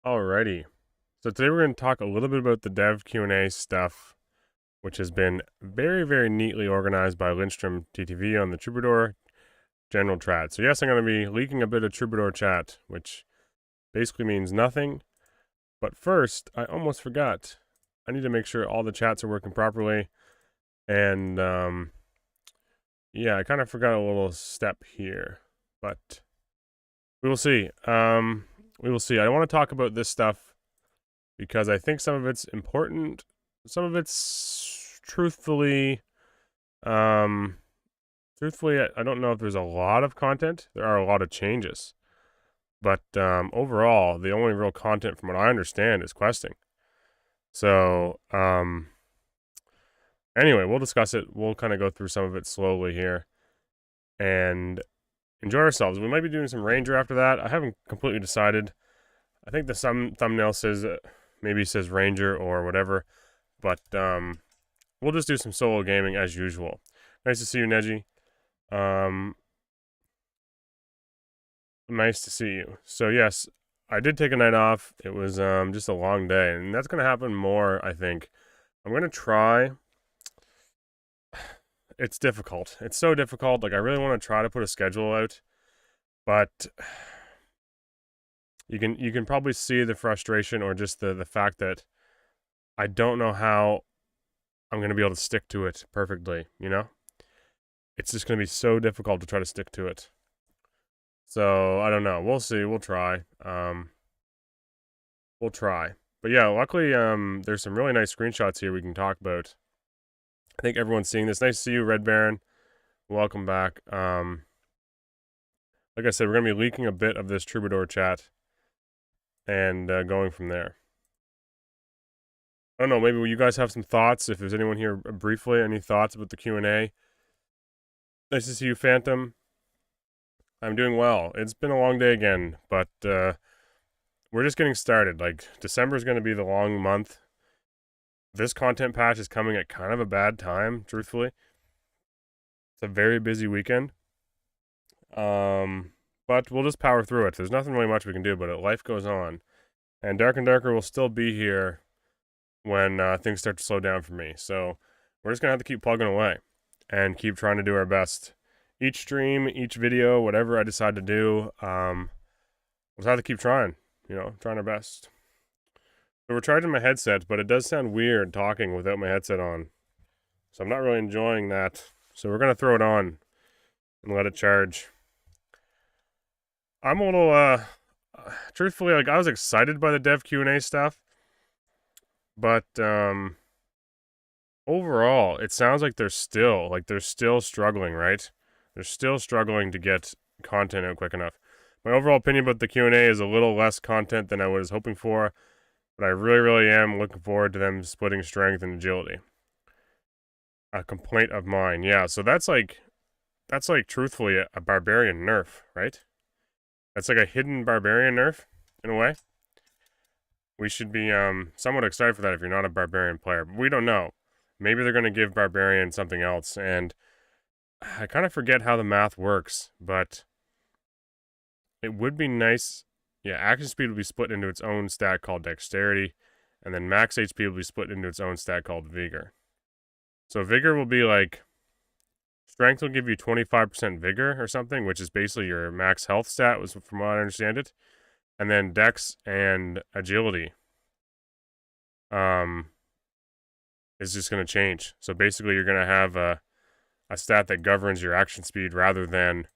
Alrighty. So today we're going to talk a little bit about the Dev Q&A stuff, which has been very, very neatly organized by Lindstrom TTV on the Troubadour general chat. So yes, I'm going to be leaking a bit of Troubadour chat, which basically means nothing. But first, I almost forgot. I need to make sure all the chats are working properly. And yeah, I kind of forgot a little step here, but we will see. We will see. I want to talk about this stuff because I think some of it's important, some of it's um, truthfully, I don't know if there's a lot of content. There are a lot of changes, but overall, the only real content, from what I understand, is questing. So, anyway, we'll discuss it. We'll kind of go through some of it slowly here and enjoy ourselves. We might be doing some Ranger after that. I haven't completely decided. I think the some thumbnail says maybe says Ranger or whatever, but we'll just do some solo gaming as usual. Nice to see you, Neji. Um, nice to see you. So yes, I did take a night off. It was just a long day, and that's gonna happen more, I think. I'm gonna try. It's difficult. It's so difficult. Like I really want to try to put a schedule out, but you can probably see the frustration or just the fact that I don't know how I'm gonna be able to stick to it perfectly. It's just gonna be so difficult to try to stick to it. So I don't know. We'll see. We'll try. We'll try. But yeah, luckily, there's some really nice screenshots here we can talk about. I think everyone's seeing this. Nice to see you, Red Baron. Welcome back. Like I said, we're gonna be leaking a bit of this Troubadour chat and going from there. I don't know. Maybe you guys have some thoughts. If there's anyone here briefly, any thoughts about the Q&A? Nice to see you, Phantom. I'm doing well. It's been a long day again, but we're just getting started. Like December is going to be the long month. This content patch is coming at kind of a bad time, truthfully. It's a very busy weekend. But we'll just power through it. There's nothing really much we can do about it. Life goes on. And Dark and Darker will still be here when things start to slow down for me. So we're just going to have to keep plugging away and keep trying to do our best. Each stream, each video, whatever I decide to do, we'll just have to keep trying, trying our best. So we're charging my headset, but it does sound weird talking without my headset on. So I'm not really enjoying that. So we're going to throw it on and let it charge. I'm a little, truthfully, like I was excited by the Dev Q&A stuff, but overall, it sounds like they're still struggling, right? They're still struggling to get content out quick enough. My overall opinion about the Q&A is a little less content than I was hoping for, but I really, really am looking forward to them splitting strength and agility. A complaint of mine, yeah. So that's like truthfully a barbarian nerf, right? That's like a hidden barbarian nerf in a way. We should be somewhat excited for that if you're not a barbarian player, but we don't know. Maybe they're going to give barbarian something else, and I kind of forget how the math works, but it would be nice. Yeah, action speed will be split into its own stat called dexterity, and then max HP will be split into its own stat called vigor. So vigor will be like strength will give you 25% vigor or something, which is basically your max health stat, was from what I understand it. And then dex and agility is just going to change. So basically you're going to have a stat that governs your action speed rather than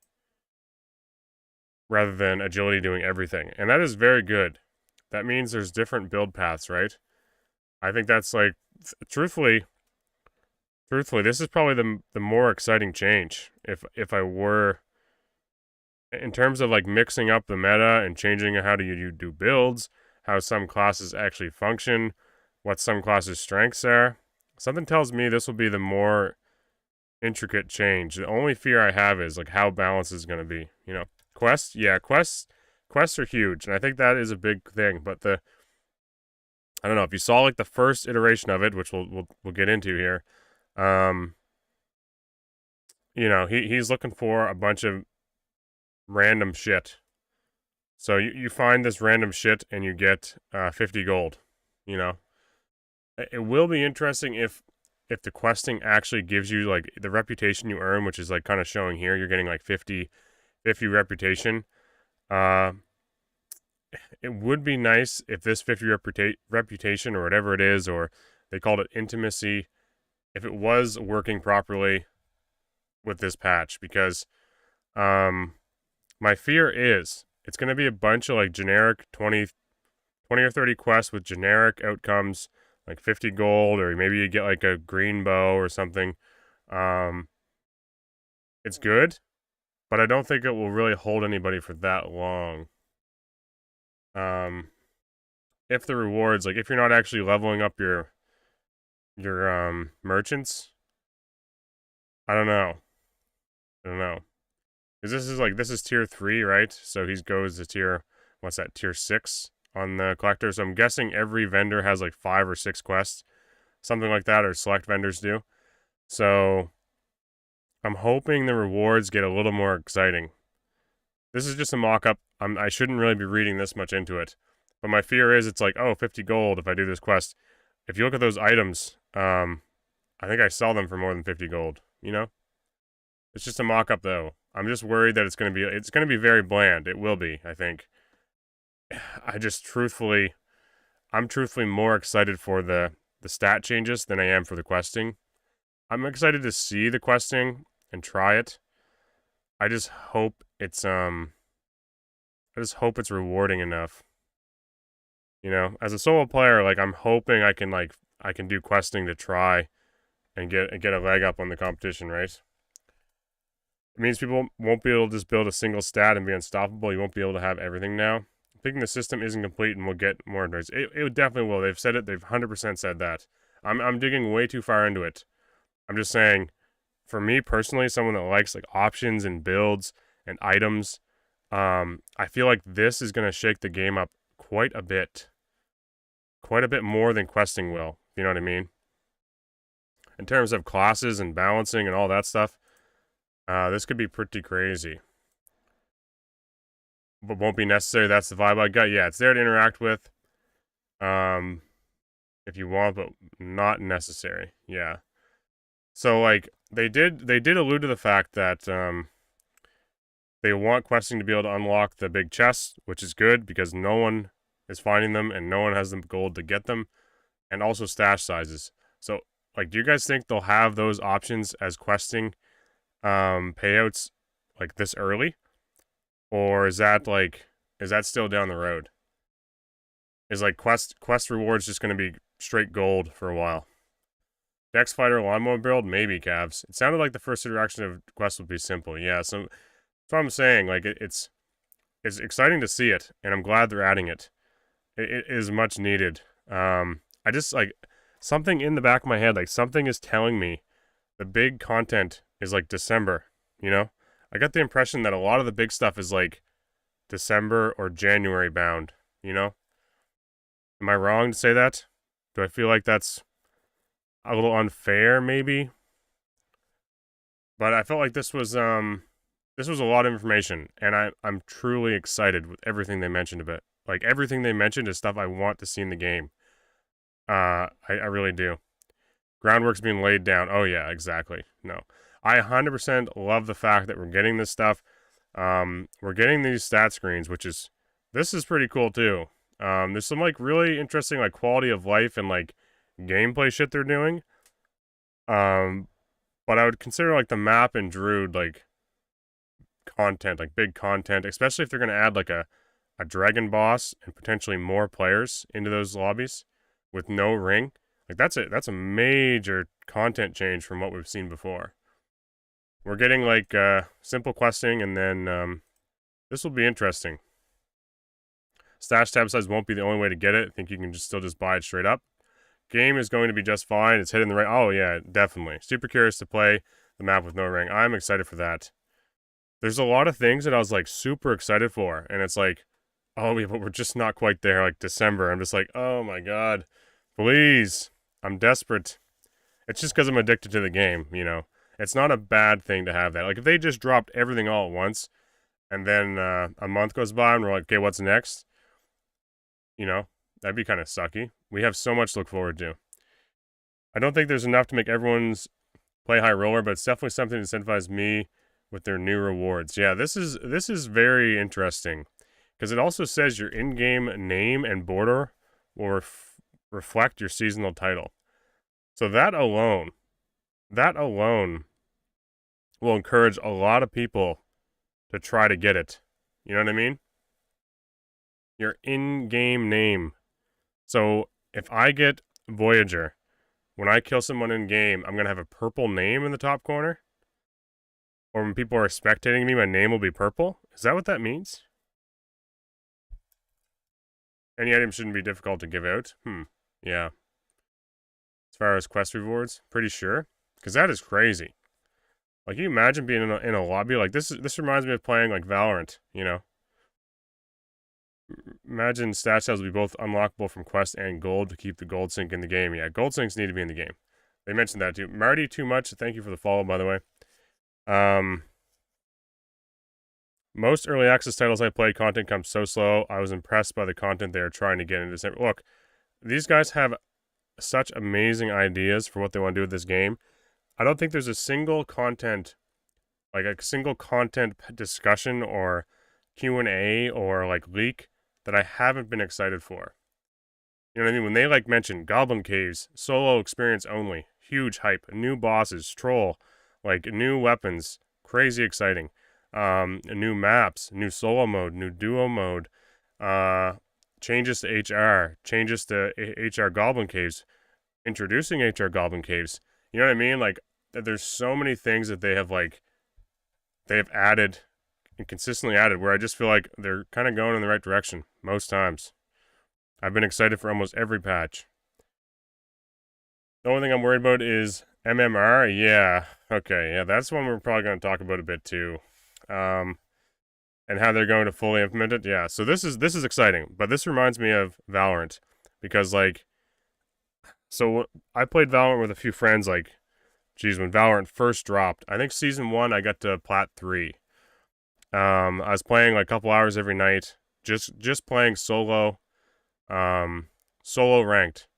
agility doing everything. And that is very good. That means there's different build paths, right? I think that's like truthfully, this is probably the more exciting change. If I were in terms of like mixing up the meta and changing how do you do builds, how some classes actually function, what some classes' strengths are. Something tells me this will be the more intricate change. The only fear I have is like how balance is going to be. Quests, yeah, quests are huge, and I think that is a big thing. But I don't know if you saw like the first iteration of it, which we'll get into here. He's looking for a bunch of random shit. So you find this random shit and you get 50 gold. You know, it will be interesting if the questing actually gives you like the reputation you earn, which is like kind of showing here. You're getting like 50 reputation. Uh, it would be nice if this 50 reputation or whatever it is, or they called it intimacy, if it was working properly with this patch, because my fear is it's going to be a bunch of like generic 20 or 30 quests with generic outcomes, like 50 gold, or maybe you get like a green bow or something. Um, it's good, but I don't think it will really hold anybody for that long. If the rewards, like if you're not actually leveling up your merchants, I don't know. I don't know. Because this is tier 3, right? So he goes to tier, what's that, tier 6 on the collector. So I'm guessing every vendor has like 5 or 6 quests, something like that, or select vendors do. So I'm hoping the rewards get a little more exciting. This is just a mock-up. I shouldn't really be reading this much into it. But my fear is it's like, oh, 50 gold if I do this quest. If you look at those items, I think I sell them for more than 50 gold, you know? It's just a mock-up though. I'm just worried that it's going to be very bland. It will be, I think. I'm truthfully more excited for the stat changes than I am for the questing. I'm excited to see the questing and try it. I just hope it's rewarding enough. You know, as a solo player, like I'm hoping I can do questing to try and get a leg up on the competition, right? It means people won't be able to just build a single stat and be unstoppable. You won't be able to have everything now. Thinking the system isn't complete and we'll get more nerds. It definitely will. They've said it. They've 100% said that. I'm digging way too far into it. I'm just saying, for me personally, someone that likes like options and builds and items, I feel like this is going to shake the game up quite a bit more than questing will. You know what I mean? In terms of classes and balancing and all that stuff, this could be pretty crazy. But won't be necessary. That's the vibe I got. Yeah, it's there to interact with, if you want, but not necessary. Yeah. So like they did allude to the fact that they want questing to be able to unlock the big chests, which is good because no one is finding them and no one has the gold to get them, and also stash sizes. So like, do you guys think they'll have those options as questing payouts like this early? Or is that still down the road? Is like quest rewards just going to be straight gold for a while? Dex Fighter Lawnmower build? Maybe, Cavs. It sounded like the first interaction of quest would be simple. Yeah, so that's what I'm saying. Like, it's exciting to see it, and I'm glad they're adding it. It is much needed. I just, like, something in the back of my head, like, something is telling me the big content is, like, December, you know? I got the impression that a lot of the big stuff is, like, December or January bound, you know? Am I wrong to say that? Do I feel like that's a little unfair, maybe? But I felt like this was a lot of information, and I'm truly excited with everything they mentioned about. Like everything they mentioned is stuff I want to see in the game. I really do. Groundwork's being laid down. Oh yeah, exactly. No, I 100% love the fact that we're getting this stuff. We're getting these stat screens, this is pretty cool too. There's some like really interesting like quality of life and like gameplay shit they're doing. But I would consider like the map and Druid like content, like big content, especially if they're gonna add like a dragon boss and potentially more players into those lobbies with no ring. Like that's a major content change from what we've seen before. We're getting like simple questing, and then this will be interesting. Stash tab size won't be the only way to get it. I think you can still just buy it straight up. Game is going to be just fine. It's hitting the right. Oh yeah, definitely. Super curious to play the map with no ring. I'm excited for that. There's a lot of things that I was like super excited for, and it's like, oh yeah, but we're just not quite there. Like December, I'm just like, oh my god, please, I'm desperate. It's just because I'm addicted to the game, you know. It's not a bad thing to have that. Like if they just dropped everything all at once, and then a month goes by and we're like, okay, what's next? You know, that'd be kind of sucky. We have so much to look forward to. I don't think there's enough to make everyone's play high roller, but it's definitely something to incentivize me with their new rewards. Yeah, this is very interesting because it also says your in-game name and border will reflect your seasonal title. So that alone will encourage a lot of people to try to get it. You know what I mean? Your in-game name. So if I get Voyager, when I kill someone in game, I'm going to have a purple name in the top corner. Or when people are spectating me, my name will be purple. Is that what that means? Any item shouldn't be difficult to give out. Yeah. As far as quest rewards, pretty sure. Because that is crazy. Like, you imagine being in a lobby like this? This reminds me of playing like Valorant. You know, imagine stat sales will be both unlockable from quest and gold to keep the gold sync in the game. Yeah, gold syncs need to be in the game. They mentioned that too. Marty, too much. Thank you for the follow, by the way. Most early access titles I played, content comes so slow. I was impressed by the content they are trying to get in December. Look, these guys have such amazing ideas for what they want to do with this game. I don't think there's a single content, like a single content discussion or Q&A or like leak that I haven't been excited for. You know what I mean? When they like mention Goblin Caves, solo experience only, huge hype, new bosses, troll, like new weapons, crazy exciting. New maps, new solo mode, new duo mode, changes to HR, changes to HR Goblin Caves, introducing HR Goblin Caves. You know what I mean? Like, there's so many things that they have added and consistently added where I just feel like they're kind of going in the right direction most times. I've been excited for almost every patch. The only thing I'm worried about is MMR. Yeah, okay, yeah, that's one we're probably going to talk about a bit too. And how they're going to fully implement it. Yeah, so this is exciting, but this reminds me of Valorant because like, so I played Valorant with a few friends. Like, geez, when Valorant first dropped, I think season 1 I got to Plat 3. I was playing like a couple hours every night, just playing solo, solo ranked,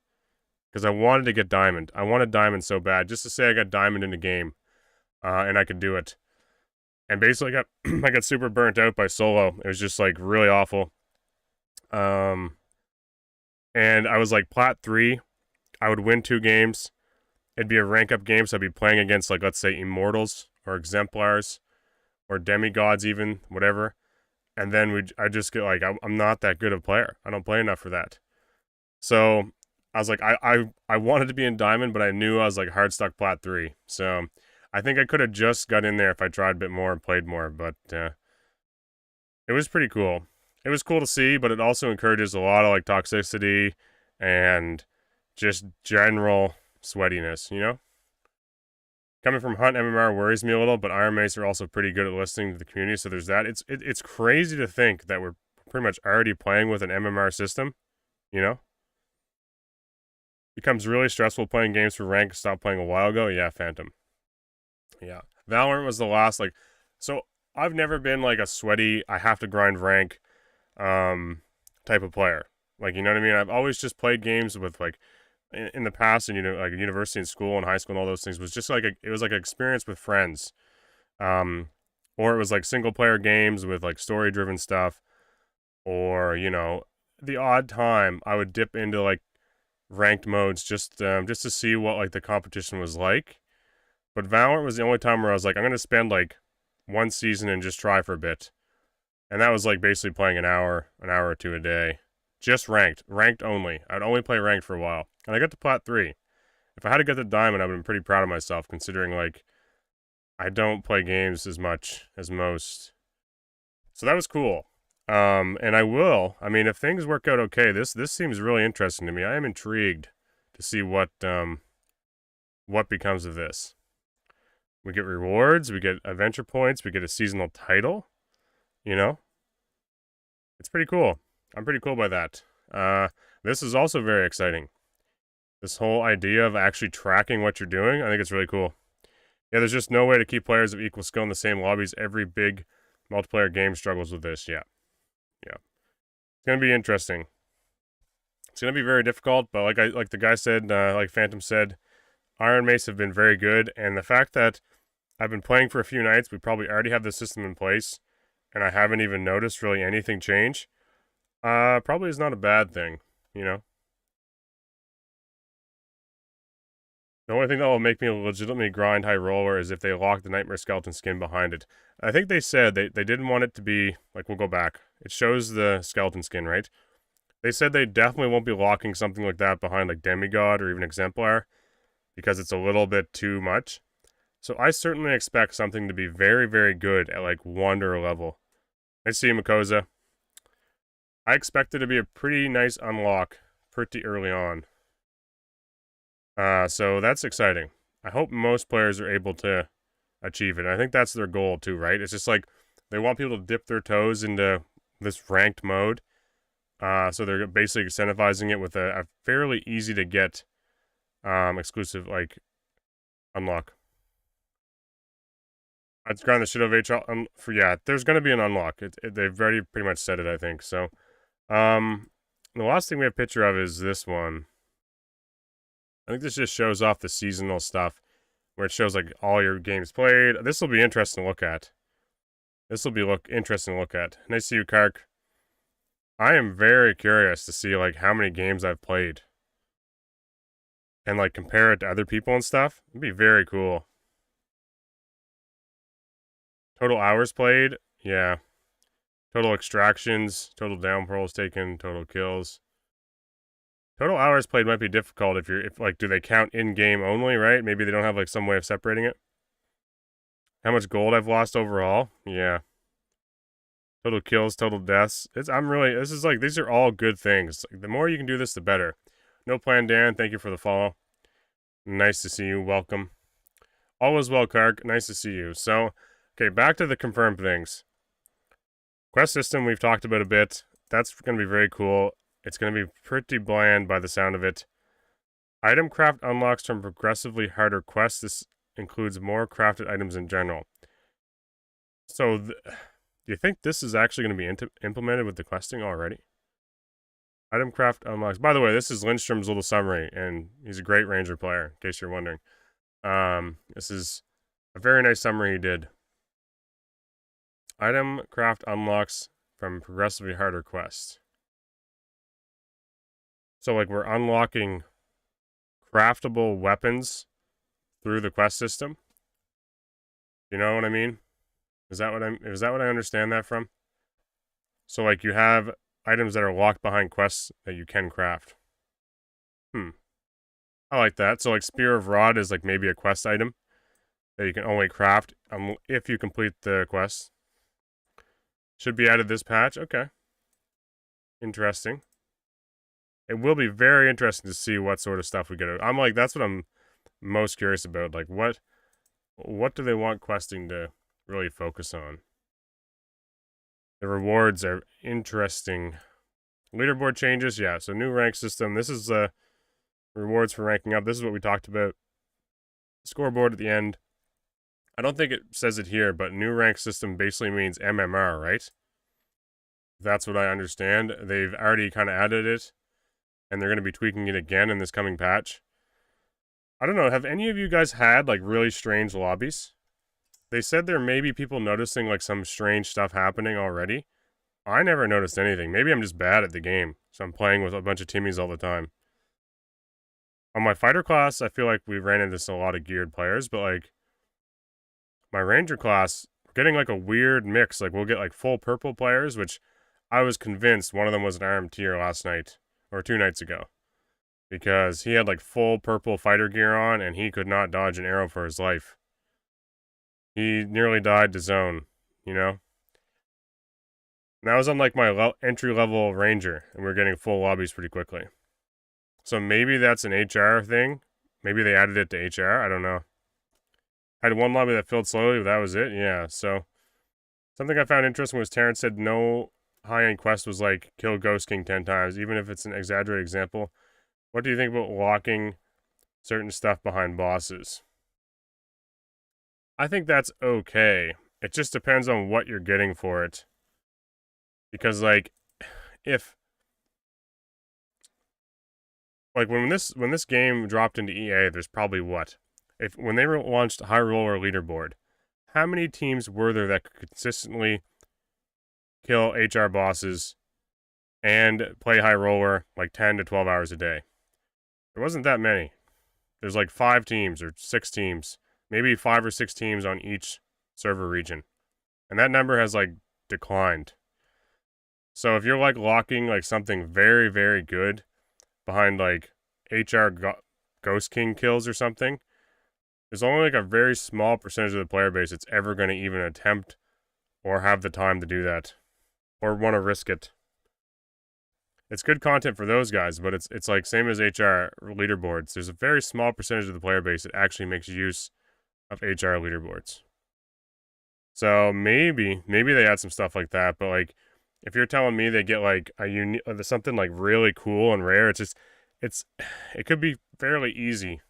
because I wanted to get Diamond. I wanted Diamond so bad, just to say I got Diamond in the game, and I could do it. And basically, I got super burnt out by solo. It was just like really awful. And I was like Plat 3. I would win 2 games. It'd be a rank up game, so I'd be playing against like, let's say, Immortals or Exemplars or Demigods even, whatever. And then I just get like, I'm not that good of a player. I don't play enough for that. So I was like, I wanted to be in Diamond, but I knew I was like hard stuck Plat 3. So I think I could have just got in there if I tried a bit more and played more, but it was pretty cool. It was cool to see, but it also encourages a lot of like toxicity and just general sweatiness, you know? Coming from Hunt, MMR worries me a little, but Iron Mace are also pretty good at listening to the community, so there's that. It's crazy to think that we're pretty much already playing with an MMR system, you know? Becomes really stressful playing games for rank. Stopped playing a while ago. Yeah, Phantom. Yeah. Valorant was the last, like, so I've never been like a sweaty, I have to grind rank type of player. Like, you know what I mean? I've always just played games with like, in the past, and you know, like university and school and high school and all those things was just like it was like an experience with friends, or it was like single player games with like story driven stuff, or you know, the odd time I would dip into like ranked modes just to see what like the competition was like. But Valorant was the only time where I was like, I'm gonna spend like one season and just try for a bit, and that was like basically playing an hour or two a day. Just ranked only. I'd only play ranked for a while. And I got to Plat 3. If I had to get the Diamond, I would have been pretty proud of myself, considering, like, I don't play games as much as most. So that was cool. And I will. I mean, if things work out okay, this seems really interesting to me. I am intrigued to see what becomes of this. We get rewards, we get adventure points, we get a seasonal title. You know? It's pretty cool. I'm pretty cool by that. This is also very exciting. This whole idea of actually tracking what you're doing, I think it's really cool. Yeah, there's just no way to keep players of equal skill in the same lobbies. Every big Multiplayer game struggles with this. Yeah. Yeah. It's going to be interesting. It's going to be very difficult, but like the guy said, like Phantom said, Iron Mace have been very good, and the fact that I've been playing for a few nights, we probably already have the system in place, and I haven't even noticed really anything change, probably is not a bad thing, you know? The only thing that will make me legitimately grind high roller is if they lock the Nightmare Skeleton skin behind it. I think they said they didn't want it to be, like, we'll go back. It shows the skeleton skin, right? They said they definitely won't be locking something like that behind, like, Demigod or even Exemplar, because it's a little bit too much. So I certainly expect something to be very, very good at, like, Wonder level. I see you, Makosa. I expect it to be a pretty nice unlock pretty early on. So that's exciting. I hope most players are able to achieve it. I think that's their goal too, right? It's just like they want people to dip their toes into this ranked mode. So they're basically incentivizing it with a fairly easy to get exclusive like unlock. I'd grind the shit out of HL for yeah. There's gonna be an unlock. They've already pretty much said it, I think. So, the last thing we have a picture of is this one. I think this just shows off the seasonal stuff, where it shows like all your games played. This will be interesting to look at. This will be interesting to look at. Nice to see you, Kark. I am very curious to see like how many games I've played, and like compare it to other people and stuff. It'd be very cool. Total hours played, yeah. Total extractions, total down rolls taken, total kills. Total hours played might be difficult if like, do they count in game only, right? Maybe they don't have like some way of separating it. How much gold I've lost overall? Yeah. Total kills, total deaths. This is like, these are all good things. Like, the more you can do this, the better. No Plan Dan, thank you for the follow. Nice to see you, welcome. All is well, Kark, nice to see you. So, okay, back to the confirmed things. Quest system we've talked about a bit. That's going to be very cool. It's going to be pretty bland by the sound of it. Item craft unlocks from progressively harder quests. This includes more crafted items in general. So, do you think this is actually going to be implemented with the questing already? Item craft unlocks. By the way, this is Lindstrom's little summary, and he's a great Ranger player, in case you're wondering. This is a very nice summary he did. Item craft unlocks from progressively harder quests. So, like, we're unlocking craftable weapons through the quest system. You know what I mean? Is that what I understand that from? So, like, you have items that are locked behind quests that you can craft. I like that. So, like, Spear of Rod is, like, maybe a quest item that you can only craft if you complete the quest. Should be added this patch. Okay. Interesting. It will be very interesting to see what sort of stuff we get. I'm like, that's what I'm most curious about. Like, what do they want questing to really focus on? The rewards are interesting. Leaderboard changes, yeah. So new rank system. This is the rewards for ranking up. This is what we talked about. Scoreboard at the end. I don't think it says it here, but new rank system basically means MMR, right? That's what I understand. They've already kind of added it, and they're going to be tweaking it again in this coming patch. I don't know, have any of you guys had, like, really strange lobbies? They said there may be people noticing, like, some strange stuff happening already. I never noticed anything. Maybe I'm just bad at the game, so I'm playing with a bunch of Timmies all the time. On my fighter class, I feel like we ran into a lot of geared players, but, like, my ranger class, we're getting, like, a weird mix. Like, we'll get, like, full purple players, which I was convinced one of them was an armed tier last night, or 2 nights ago. Because he had, like, full purple fighter gear on, and he could not dodge an arrow for his life. He nearly died to zone, you know? And that was on, like, my entry-level ranger, and we are getting full lobbies pretty quickly. So maybe that's an HR thing. Maybe they added it to HR, I don't know. I had one lobby that filled slowly, but that was it, yeah. So, something I found interesting was Terrence said no high-end quest was like, kill Ghost King 10 times, even if it's an exaggerated example. What do you think about locking certain stuff behind bosses? I think that's okay. it just depends on what you're getting for it. Because like if like when this game dropped into EA, there's probably what? If when they launched High Roller Leaderboard, how many teams were there that could consistently kill HR bosses and play High Roller like 10 to 12 hours a day? There wasn't that many. There's like 5 teams or 6 teams, maybe 5 or 6 teams on each server region. And that number has like declined. So if you're like locking like something very, very good behind like HR Ghost King kills or something, there's only like a very small percentage of the player base that's ever going to even attempt or have the time to do that or want to risk it. It's good content for those guys, but it's like same as HR leaderboards. There's a very small percentage of the player base that actually makes use of HR leaderboards. So maybe they add some stuff like that, but like if you're telling me they get like a something like really cool and rare, it could be fairly easy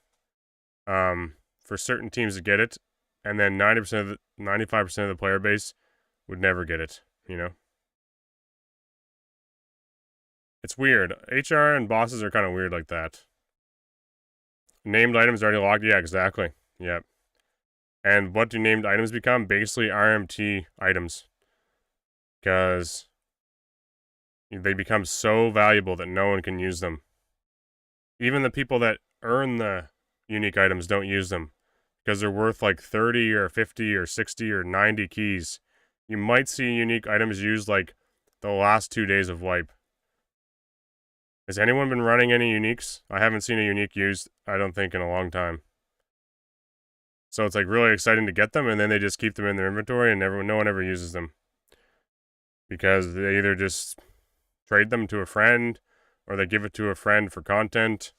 for certain teams to get it, and then 95% of the player base would never get it, you know? It's weird. HR and bosses are kind of weird like that. Named items already logged? Yeah, exactly. Yep. And what do named items become? Basically RMT items. Because they become so valuable that no one can use them. Even the people that earn the unique items don't use them. Because they're worth like 30 or 50 or 60 or 90 keys. You might see unique items used like the last 2 days of wipe. Has anyone been running any uniques? I haven't seen a unique used, I don't think, in a long time. So it's like really exciting to get them, and then they just keep them in their inventory, and no one ever uses them. Because they either just trade them to a friend, or they give it to a friend for content.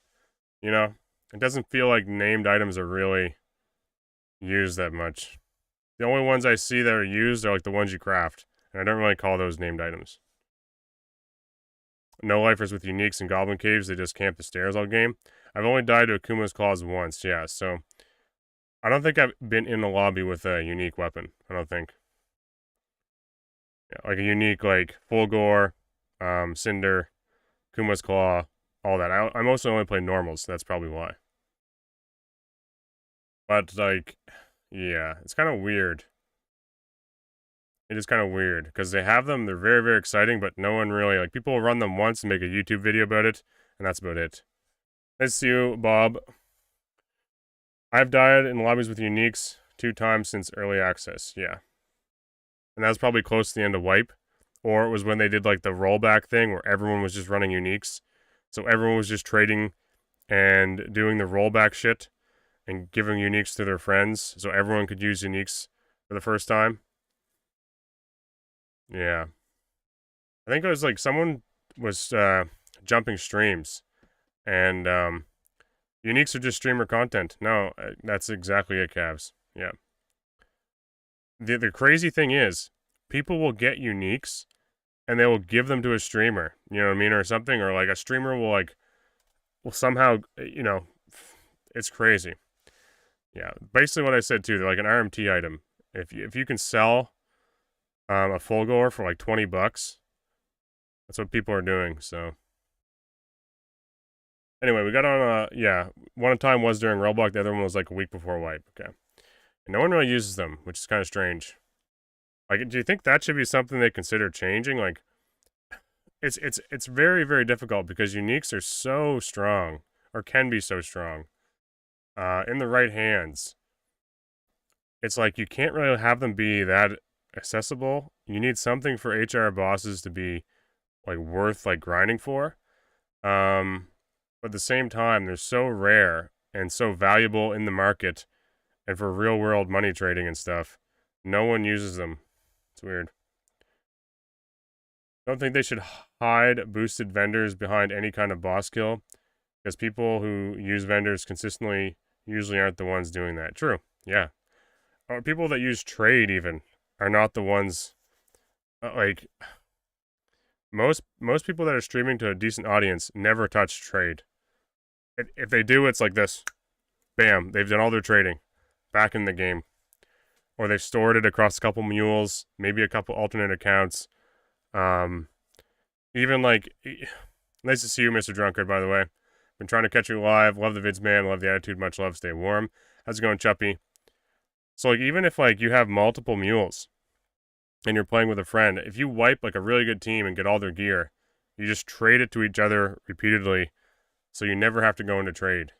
You know, it doesn't feel like named items are really used that much. The only ones I see that are used are like the ones you craft, and I don't really call those named items. No lifers with uniques and goblin caves, they just camp the stairs all game. I've only died to Akuma's claws once, yeah, so I don't think I've been in a lobby with a unique weapon. I don't think. Yeah, like a unique like Fulgore, Cinder, Kuma's Claw, all that. I mostly only play normals, so that's probably why. But like, yeah, it's kind of weird. It is kind of weird because they have them, they're very, very exciting, but no one really, like, people will run them once and make a YouTube video about it, and that's about it. Nice to see you, Bob. I've died in lobbies with uniques 2 times since early access, yeah. And that was probably close to the end of wipe, or it was when they did, like, the rollback thing where everyone was just running uniques. So everyone was just trading and doing the rollback shit and giving uniques to their friends, so everyone could use uniques for the first time. Yeah. I think it was like someone was jumping streams, and uniques are just streamer content. No, that's exactly it, Cavs. Yeah. The crazy thing is, people will get uniques, and they will give them to a streamer. You know what I mean, or something, or like a streamer will somehow, you know, it's crazy. Yeah, basically what I said too. They're like an RMT item. If you can sell a Fulgore for like $20, that's what people are doing. So anyway, we got on yeah, one time was during Roblox, the other one was like a week before wipe. Okay, and no one really uses them, which is kind of strange. Like, do you think that should be something they consider changing? Like, it's very, very difficult because uniques are so strong, or can be so strong, in the right hands. It's like you can't really have them be that accessible. You need something for HR bosses to be like worth like grinding for. But at the same time, they're so rare and so valuable in the market and for real world money trading and stuff. No one uses them. It's weird. Don't think they should hide boosted vendors behind any kind of boss kill, because people who use vendors consistently usually aren't the ones doing that. True. Yeah. Or people that use trade even are not the ones like most people that are streaming to a decent audience never touch trade. If they do, it's like this. Bam, they've done all their trading back in the game. or they've stored it across a couple mules, maybe a couple alternate accounts. Even like, nice to see you, Mr. Drunkard, by the way. Been trying to catch you live. Love the vids, man. Love the attitude. Much love. Stay warm. How's it going, Chuppy? So like, even if like you have multiple mules and you're playing with a friend, if you wipe like a really good team and get all their gear, you just trade it to each other repeatedly, so you never have to go into trade.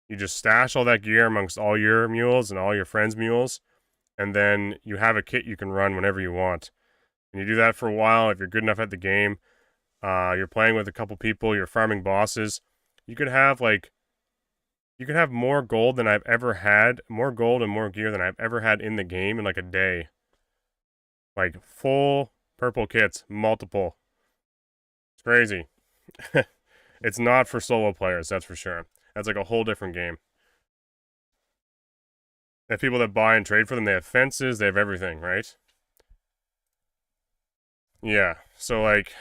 You just stash all that gear amongst all your mules and all your friends' mules, and then you have a kit you can run whenever you want. And you do that for a while. If you're good enough at the game, you're playing with a couple people, you're farming bosses, you could have more gold than I've ever had, more gold and more gear than I've ever had in the game in like a day. Like full purple kits, multiple. It's crazy. It's not for solo players, that's for sure. That's like a whole different game. They have people that buy and trade for them, they have fences, they have everything, right? Yeah, so like,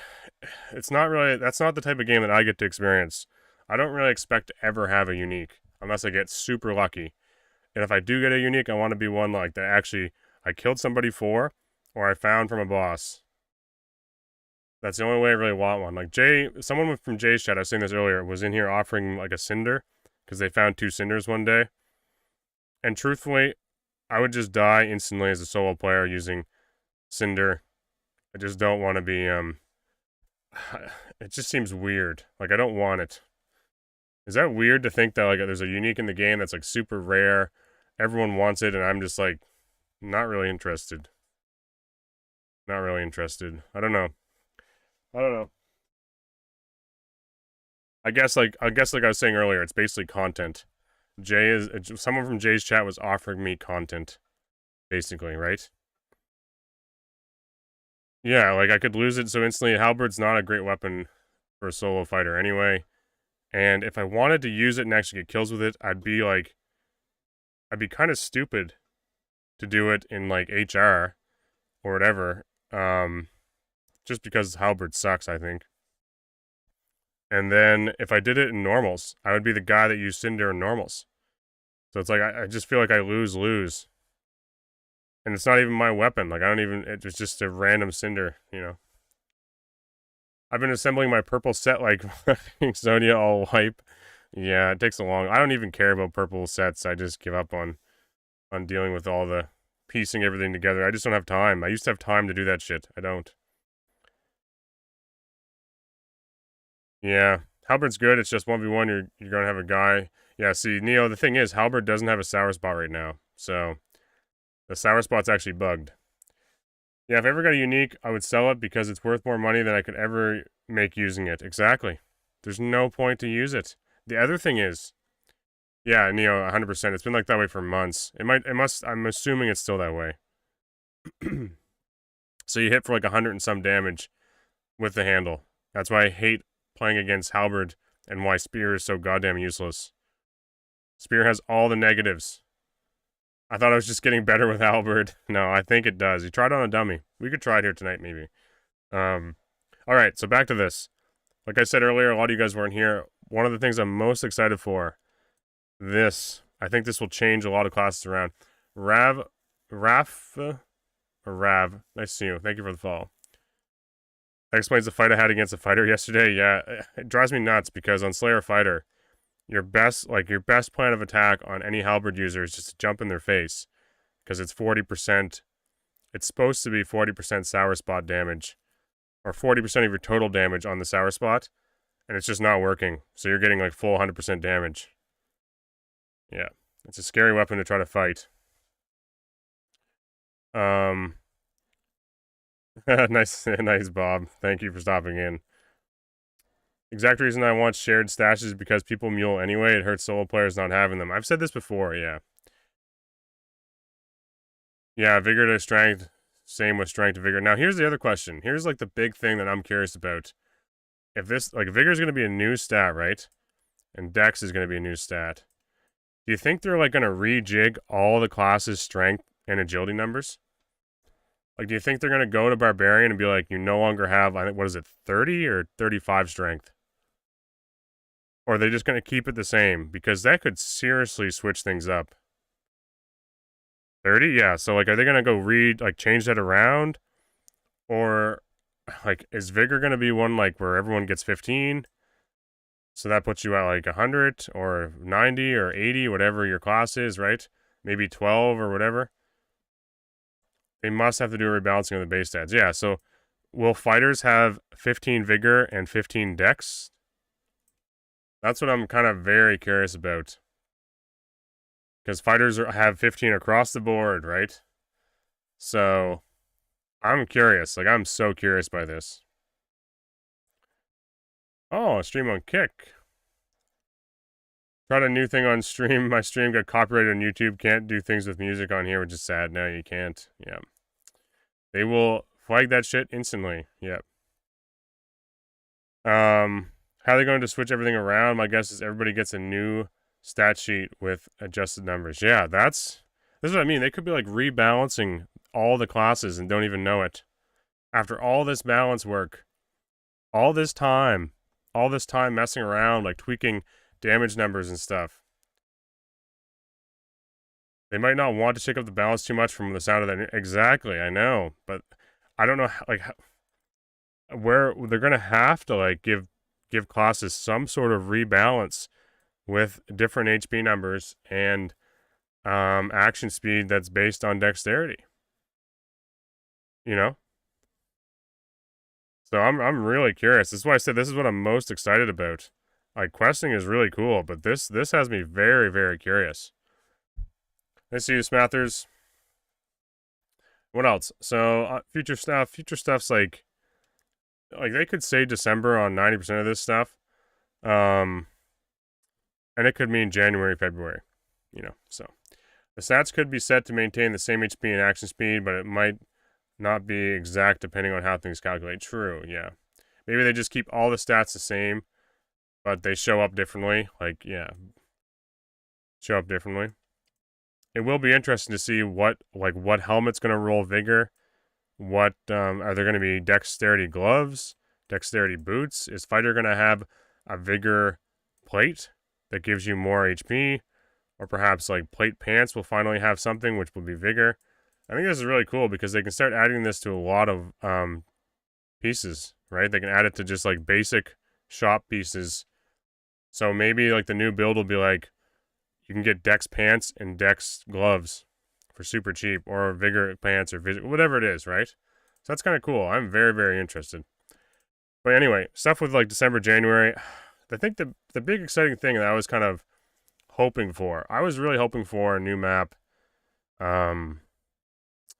that's not the type of game that I get to experience. I don't really expect to ever have a unique, unless I get super lucky. And if I do get a unique, I want to be one like that actually I killed somebody for, or I found from a boss. That's the only way I really want one. Like someone from Jay's chat, I was saying this earlier, was in here offering like a cinder, because they found 2 cinders one day. And truthfully, I would just die instantly as a solo player using cinder. I just don't want to be, it just seems weird. Like, I don't want it. Is that weird to think that, like, there's a unique in the game that's, like, super rare, everyone wants it, and I'm just, like, not really interested. Not really interested. I don't know. I guess like I was saying earlier, it's basically content. Someone from Jay's chat was offering me content, basically, right? Yeah, like I could lose it so instantly. Halberd's not a great weapon for a solo fighter anyway. And if I wanted to use it and actually get kills with it, I'd be kind of stupid to do it in like HR or whatever. Just because Halberd sucks, I think. And then if I did it in normals, I would be the guy that used Cinder in normals. So it's like, I just feel like I lose. And it's not even my weapon. Like, it's just a random Cinder, you know. I've been assembling my purple set like Sonya all wipe. Yeah, it takes a long... I don't even care about purple sets. I just give up on dealing with all the piecing everything together. I just don't have time. I used to have time to do that shit. I don't. Yeah, Halberd's good. It's just 1v1. You're going to have a guy. Yeah, see, Neo, the thing is, Halberd doesn't have a sour spot right now. So, the sour spot's actually bugged. Yeah, if I ever got a unique, I would sell it because it's worth more money than I could ever make using it. Exactly. There's no point to use it. The other thing is, yeah, Neo, 100%. It's been like that way for months. I'm assuming it's still that way. So you hit for like 100 and some damage with the handle. That's why I hate playing against Halberd and why Spear is so goddamn useless. Spear has all the negatives. I thought I was just getting better with Halberd. No, I think it does. You tried on a dummy. We could try it here tonight, maybe. Alright, so back to this. Like I said earlier, a lot of you guys weren't here. One of the things I'm most excited for, I think this will change a lot of classes around. Rav, nice to see you. Thank you for the follow. That explains the fight I had against a fighter yesterday. Yeah, it drives me nuts because on Slayer Fighter, your best plan of attack on any Halberd user is just to jump in their face, because it's 40%. It's supposed to be 40% sour spot damage, or 40% of your total damage on the sour spot, and it's just not working. So you're getting like full 100% damage. Yeah, it's a scary weapon to try to fight. Nice, Bob. Thank you for stopping in. Exact reason I want shared stashes is because people mule anyway. It hurts solo players not having them. I've said this before, yeah. Yeah, vigor to strength. Same with strength to vigor. Now, here's the other question. Here's, like, the big thing that I'm curious about. If this, like, vigor is going to be a new stat, right? And dex is going to be a new stat. Do you think they're, like, going to rejig all the classes' strength and agility numbers? Like, do you think they're going to go to Barbarian and be like, you no longer have, I think, what is it, 30 or 35 strength? Or are they just going to keep it the same? Because that could seriously switch things up. 30? Yeah, so like are they gonna go change that around? Or like is Vigor gonna be one like where everyone gets 15? So that puts you at like 100 or 90 or 80, whatever your class is, right? Maybe 12 or whatever. They must have to do a rebalancing of the base stats. Yeah, so will fighters have 15 vigor and 15 dex? That's what I'm kind of very curious about. Because fighters have 15 across the board, right? So I'm curious. Like, I'm so curious by this. Oh, stream on Kick. Tried a new thing on stream. My stream got copyrighted on YouTube. Can't do things with music on here, which is sad. No, you can't. Yeah. They will flag that shit instantly. Yep. How they're going to switch everything around, my guess is everybody gets a new stat sheet with adjusted numbers. Yeah, this is what I mean. They could be like rebalancing all the classes and don't even know it. After all this balance work, all this time messing around, like tweaking damage numbers and stuff. They might not want to shake up the balance too much from the sound of that. Exactly, I know, but I don't know, like, where they're gonna have to like give classes some sort of rebalance with different HP numbers and action speed that's based on dexterity. You know? So I'm really curious. This is why I said this is what I'm most excited about. Like questing is really cool, but this has me very, very curious. Let's see, Smathers. What else? So future stuff. Future stuff's like they could say December on 90% of this stuff. And it could mean January, February. You know, so the stats could be set to maintain the same HP and action speed, but it might not be exact depending on how things calculate. True, yeah. Maybe they just keep all the stats the same, but they show up differently. Like, yeah, show up differently. It will be interesting to see what helmet's going to roll vigor. What are there going to be dexterity gloves, dexterity boots? Is fighter going to have a vigor plate that gives you more HP? Or perhaps like plate pants will finally have something which will be vigor. I think this is really cool because they can start adding this to a lot of pieces, right? They can add it to just like basic shop pieces. So maybe like the new build will be like you can get dex pants and dex gloves for super cheap, or vigor pants or whatever it is, right? So that's kind of cool. I'm very, very interested. But anyway, stuff with like December, January. I think the big exciting thing that I was kind of hoping for, I was really hoping for a new map. I'm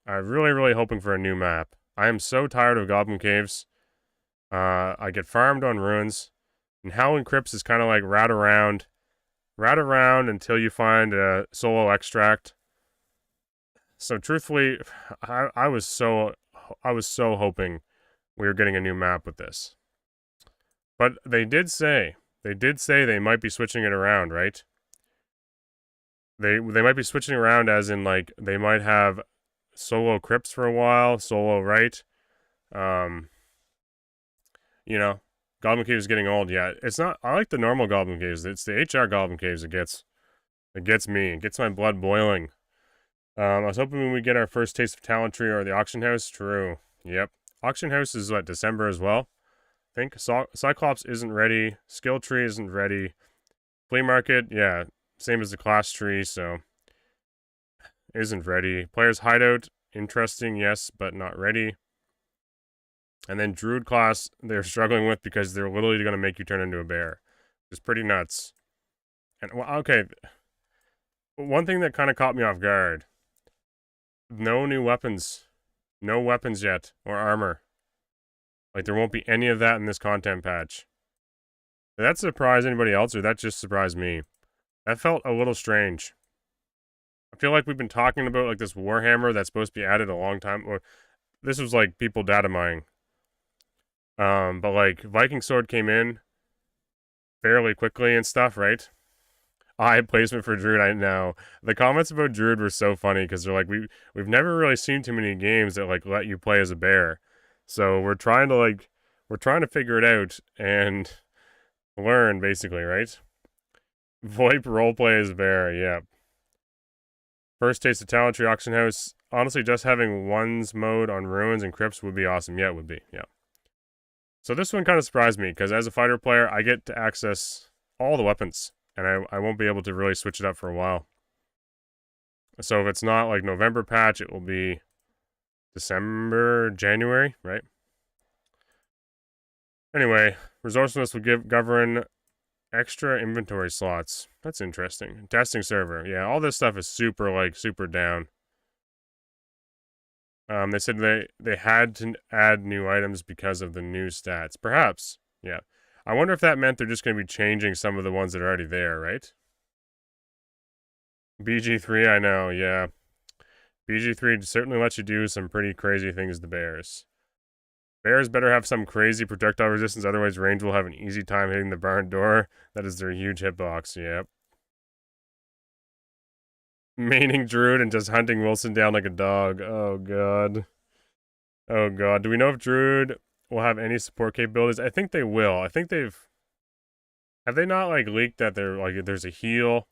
really, really hoping for a new map. I am so tired of Goblin Caves. I get farmed on ruins, and Howling Crypts is kind of like route around until you find a solo extract. So truthfully, I was so hoping we were getting a new map with this. But they did say they might be switching it around, right? They might be switching around as in like they might have solo crypts for a while, solo right. You know, Goblin Cave is getting old. Yeah, it's not. I like the normal Goblin Caves. It's the HR Goblin Caves that gets me. It gets my blood boiling. I was hoping we get our first taste of Talent Tree or the Auction House. True. Yep. Auction House is what, December as well? I think Cyclops isn't ready. Skill Tree isn't ready. Flea Market, yeah, same as the Class Tree, so isn't ready. Player's Hideout, interesting, yes, but not ready. And then Druid class, they're struggling with because they're literally going to make you turn into a bear. It's pretty nuts. And well, okay, one thing that kind of caught me off guard. No new weapons. No weapons yet, or armor. Like, there won't be any of that in this content patch. Did that surprise anybody else, or that just surprised me? That felt a little strange. I feel like we've been talking about, like, this Warhammer that's supposed to be added a long time, or this was, like, people data mining. But, like, Viking Sword came in fairly quickly and stuff, right? High placement for Druid, I know. The comments about Druid were so funny because they're like, we've never really seen too many games that like let you play as a bear. So we're trying to figure it out and learn basically, right? VoIP roleplay as bear, yeah. First taste of Talentry Auction House. Honestly, just having ones mode on ruins and crypts would be awesome. Yeah, it would be. Yeah. So this one kind of surprised me because as a fighter player, I get to access all the weapons, and I won't be able to really switch it up for a while. So if it's not like November patch, it will be December, January, right? Anyway, resourcefulness will govern extra inventory slots. That's interesting. Testing server. Yeah, all this stuff is super down. They said they had to add new items because of the new stats. Perhaps. Yeah. I wonder if that meant they're just going to be changing some of the ones that are already there, right? BG3, I know, yeah. BG3 certainly lets you do some pretty crazy things to bears. Bears better have some crazy projectile resistance, otherwise range will have an easy time hitting the barn door. That is their huge hitbox, yep. Maining Druid and just hunting Wilson down like a dog. Oh god. Oh god. Do we know if Druid will have any support capabilities? I think they will. I think they've... Have they not, like, leaked that they're, like, there's a heal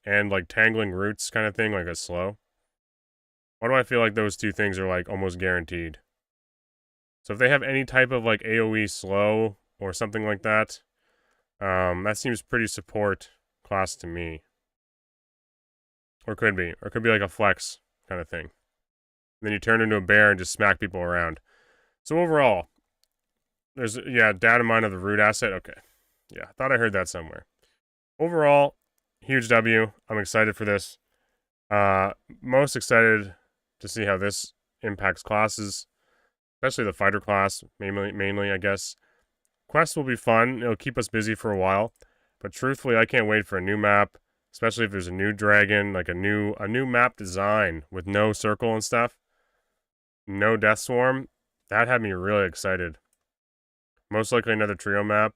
and, like, tangling roots kind of thing, like a slow? Why do I feel like those two things are, like, almost guaranteed? So if they have any type of, like, AoE slow or something like that, that seems pretty support class to me. Or could be. Or could be like a flex kind of thing. And then you turn into a bear and just smack people around. So overall, there's, yeah, data mine of the root asset. Okay. Yeah, I thought I heard that somewhere. Overall, huge W. I'm excited for this. Most excited to see how this impacts classes, especially the fighter class, mainly, I guess. Quests will be fun. It'll keep us busy for a while. But truthfully, I can't wait for a new map, especially if there's a new dragon, like a new map design with no circle and stuff. No Death Swarm. That had me really excited. Most likely another trio map.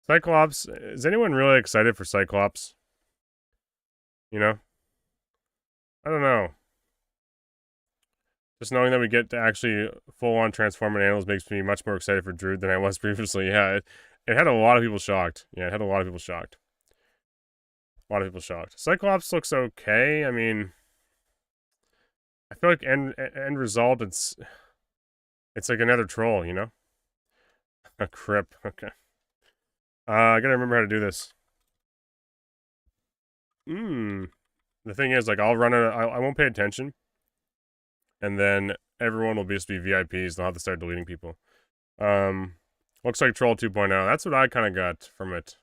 Cyclops. Is anyone really excited for Cyclops? You know? I don't know. Just knowing that we get to actually full-on transform into animals makes me much more excited for Druid than I was previously. Yeah, it had a lot of people shocked. Yeah, it had a lot of people shocked. A lot of people shocked. Cyclops looks okay. I mean, I feel like end result, it's like another troll, you know? A crip. Okay. I gotta remember how to do this. The thing is, like, I'll run it. I won't pay attention, and then everyone will just be VIPs. They'll have to start deleting people. Looks like Troll 2.0. That's what I kind of got from it.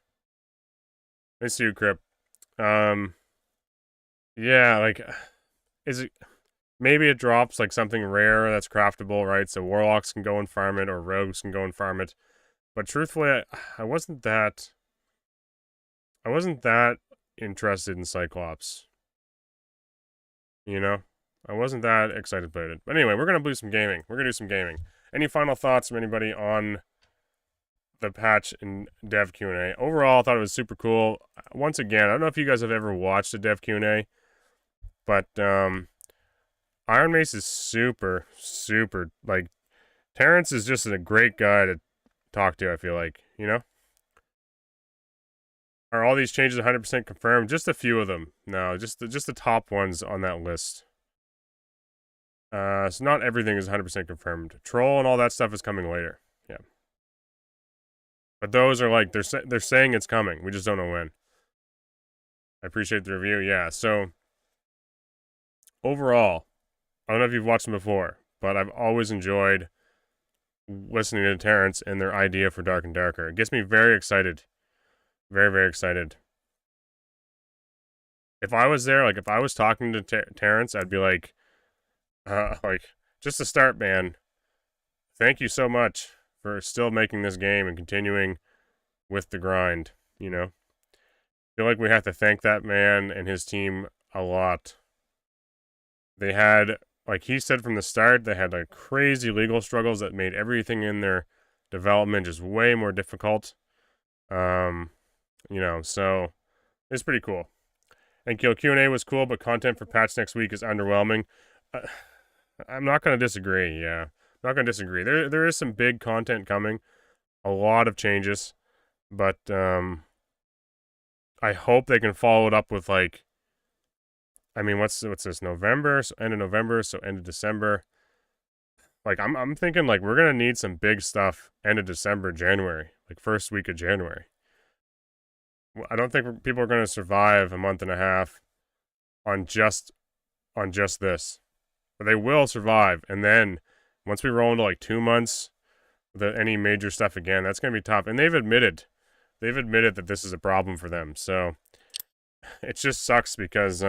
Nice to you, Crip. Yeah, like, is it... Maybe it drops, like, something rare that's craftable, right? So Warlocks can go and farm it, or Rogues can go and farm it. But truthfully, I wasn't that interested in Cyclops. You know? I wasn't that excited about it. But anyway, we're going to do some gaming. We're going to do some gaming. Any final thoughts from anybody on the patch in Dev Q&A? Overall, I thought it was super cool. Once again, I don't know if you guys have ever watched a Dev Q&A, but Iron Mace is super, like, Terrence is just a great guy to talk to, I feel like, you know? Are all these changes 100% confirmed? Just a few of them. No, just the top ones on that list. So not everything is 100% confirmed. Troll and all that stuff is coming later. Yeah. But those are like, they're saying it's coming. We just don't know when. I appreciate the review. Yeah, so overall, I don't know if you've watched them before, but I've always enjoyed listening to Terrence and their idea for Dark and Darker. It gets me very excited. Very, very excited. If I was there, like, if I was talking to Terrence, I'd be like, just to start, man, thank you so much for still making this game and continuing with the grind, you know? I feel like we have to thank that man and his team a lot. They had, like he said from the start, they had like crazy legal struggles that made everything in their development just way more difficult. You know, so it's pretty cool. And Q&A was cool, but content for patch next week is underwhelming. I'm not going to disagree, yeah. I'm not going to disagree. There is some big content coming. A lot of changes. But I hope they can follow it up with, like, I mean, what's this? November, so end of November, so end of December. Like I'm thinking like we're gonna need some big stuff end of December, January, like first week of January. I don't think people are gonna survive a month and a half on just this, but they will survive. And then once we roll into like 2 months without any major stuff again, that's gonna be tough. And they've admitted that this is a problem for them. So it just sucks because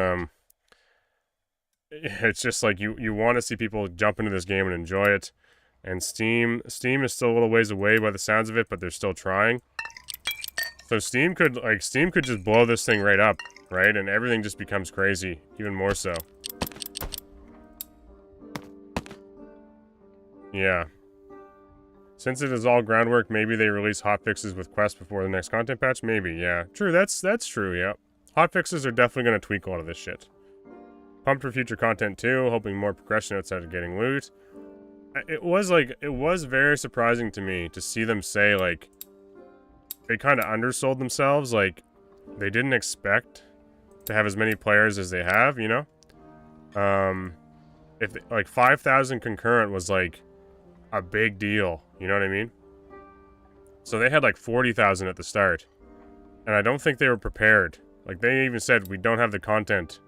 it's just like you want to see people jump into this game and enjoy it. And Steam is still a little ways away by the sounds of it, but they're still trying. So Steam could just blow this thing right up, right? And everything just becomes crazy, even more so. Yeah. Since it is all groundwork, maybe they release hotfixes with Quest before the next content patch? Maybe, yeah. True, that's true, yeah. Hotfixes are definitely going to tweak a lot of this shit. Pumped for future content too, hoping more progression outside of getting loot. It was very surprising to me to see them say, like, they kind of undersold themselves, like, they didn't expect to have as many players as they have, you know? If, like, 5,000 concurrent was, like, a big deal, you know what I mean? So they had, like, 40,000 at the start, and I don't think they were prepared. Like, they even said, we don't have the content.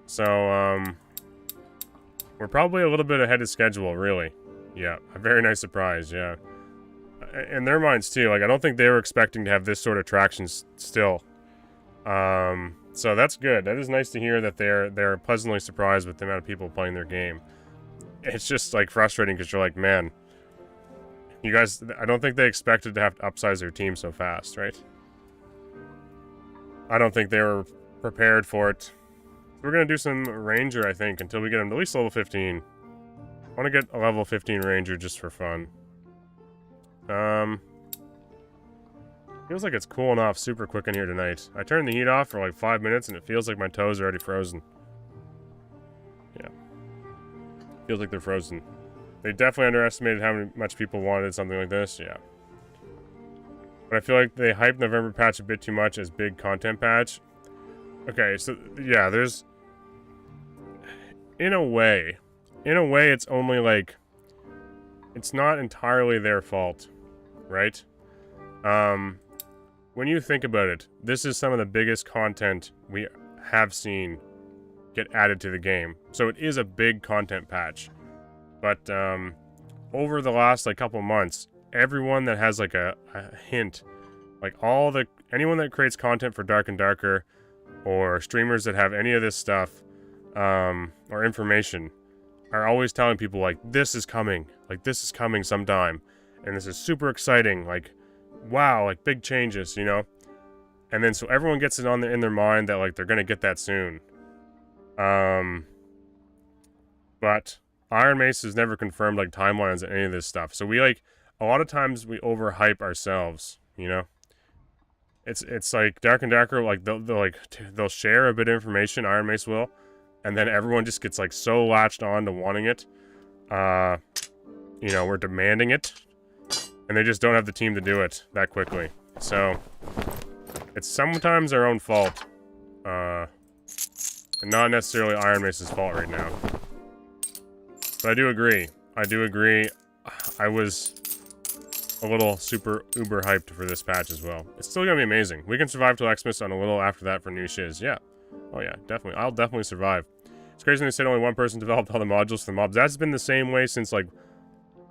So, we're probably a little bit ahead of schedule, really. Yeah, a very nice surprise, yeah. In their minds, too, like, I don't think they were expecting to have this sort of traction still. So that's good. That is nice to hear that they're pleasantly surprised with the amount of people playing their game. It's just, like, frustrating because you're like, man, you guys, I don't think they expected to have to upsize their team so fast, right? I don't think they were prepared for it. We're going to do some Ranger, I think, until we get him to at least level 15. I want to get a level 15 Ranger just for fun. Feels like it's cooling off super quick in here tonight. I turned the heat off for like 5 minutes and it feels like my toes are already frozen. Yeah. Feels like they're frozen. They definitely underestimated how much people wanted something like this, yeah. But I feel like they hyped November patch a bit too much as big content patch. Okay, so, yeah, there's... In a way, it's only like... It's not entirely their fault, right? When you think about it, this is some of the biggest content we have seen get added to the game. So it is a big content patch. But, over the last, like, couple months, everyone that has, like, a hint, like, anyone that creates content for Dark and Darker, or streamers that have any of this stuff, or information, are always telling people, like, this is coming sometime, and this is super exciting, like, wow, like, big changes, you know? And then, so everyone gets it in their mind that, like, they're gonna get that soon. But Iron Mace has never confirmed, like, timelines and any of this stuff, so we, like, a lot of times we overhype ourselves, you know? It's like Dark and Darker, like, they'll share a bit of information, Iron Mace will, and then everyone just gets, like, so latched on to wanting it. You know, we're demanding it, and they just don't have the team to do it that quickly. So, it's sometimes our own fault, and not necessarily Iron Mace's fault right now. But I do agree. I was a little super uber hyped for this patch as well. It's still gonna be amazing. We can survive till Xmas on a little after that for new shiz. Yeah. Oh yeah, definitely. I'll definitely survive. It's crazy they said only one person developed all the modules for the mobs. That's been the same way since, like,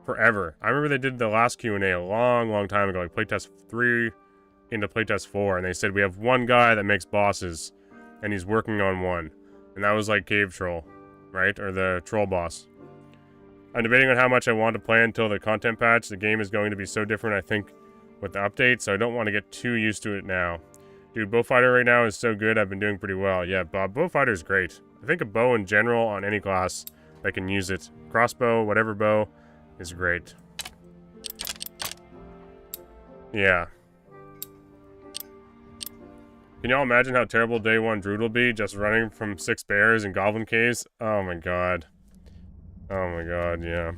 forever. I remember they did the last Q&A a long time ago, like playtest 3 into playtest 4, and they said we have one guy that makes bosses, and he's working on one. And that was like Cave Troll, right? Or the Troll boss. I'm debating on how much I want to play until the content patch. The game is going to be so different, I think, with the update, so I don't want to get too used to it now. Dude, Bowfighter right now is so good, I've been doing pretty well. Yeah, Bob, Bowfighter is great. I think a bow in general on any class that can use it. Crossbow, whatever bow, is great. Yeah. Can y'all imagine how terrible day 1 Druid will be, just running from 6 bears and goblin caves? Oh my god. Oh my god, yeah.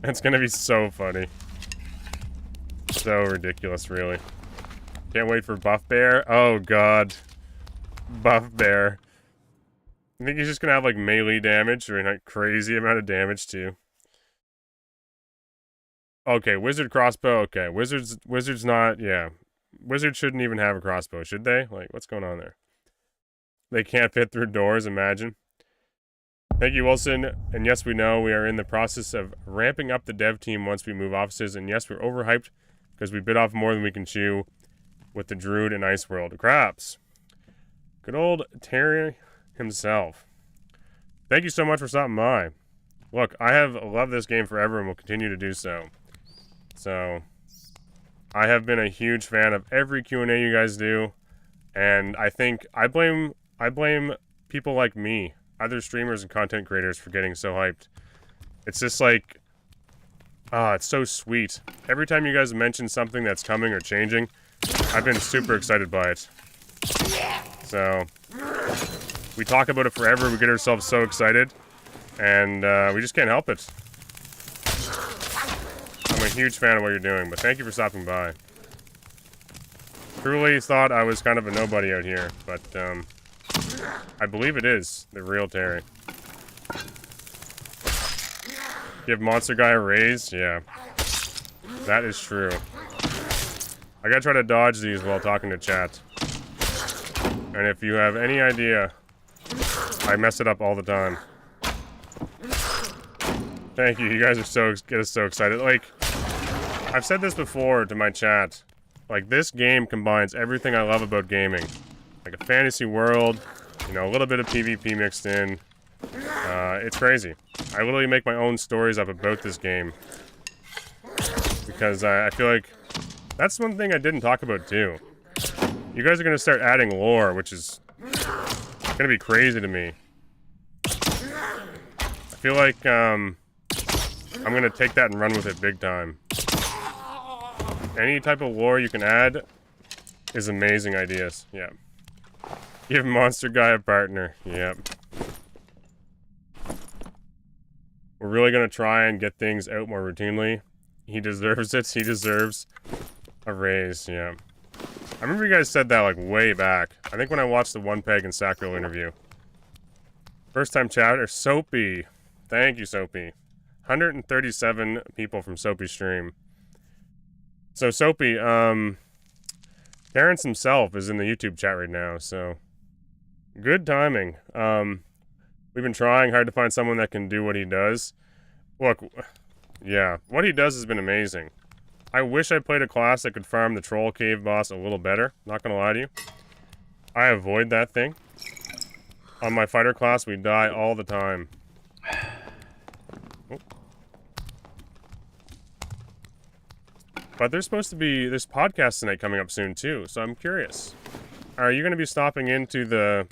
It's gonna be so funny. So ridiculous, really. Can't wait for Buff Bear. Oh god. Buff Bear. I think he's just gonna have like melee damage or like crazy amount of damage too. Okay, wizard crossbow. Okay, wizard's not. Yeah, wizard shouldn't even have a crossbow, should they? Like, what's going on there? They can't fit through doors. Imagine. Thank you, Wilson. And yes, we know we are in the process of ramping up the dev team once we move offices. And yes, we're overhyped because we bit off more than we can chew with the Druid and Ice World. Craps. Good old Terry himself. Thank you so much for stopping by. Look, I have loved this game forever and will continue to do so. So, I have been a huge fan of every Q&A you guys do. And I think I blame people like me, other streamers and content creators, for getting so hyped. It's just like, it's so sweet. Every time you guys mention something that's coming or changing, I've been super excited by it. So, we talk about it forever, we get ourselves so excited, and we just can't help it. I'm a huge fan of what you're doing, but thank you for stopping by. Truly thought I was kind of a nobody out here, but I believe it is the real Terry. Give Monster Guy a raise? Yeah. That is true. I gotta try to dodge these while talking to chat. And if you have any idea, I mess it up all the time. Thank you. You guys are get us so excited. Like, I've said this before to my chat. Like, this game combines everything I love about gaming. Like a fantasy world, you know, a little bit of PvP mixed in. It's crazy. I literally make my own stories up about this game. Because I feel like that's one thing I didn't talk about too. You guys are going to start adding lore, which is going to be crazy to me. I feel like I'm going to take that and run with it big time. Any type of lore you can add is amazing ideas. Yeah. Give Monster Guy a partner. Yep. We're really going to try and get things out more routinely. He deserves it. He deserves a raise. Yeah. I remember you guys said that like way back. I think when I watched the One Peg and Sacro interview. First time chatter. Soapy. Thank you, Soapy. 137 people from Soapy's stream. So Soapy, Terrence himself is in the YouTube chat right now, so good timing. We've been trying hard to find someone that can do what he does. Look, yeah, what he does has been amazing. I wish I played a class that could farm the Troll Cave boss a little better, not gonna lie to you. I avoid that thing. On my fighter class, we die all the time. Oh. But there's supposed to be this podcast tonight coming up soon too, so I'm curious. Are you going to be stopping into the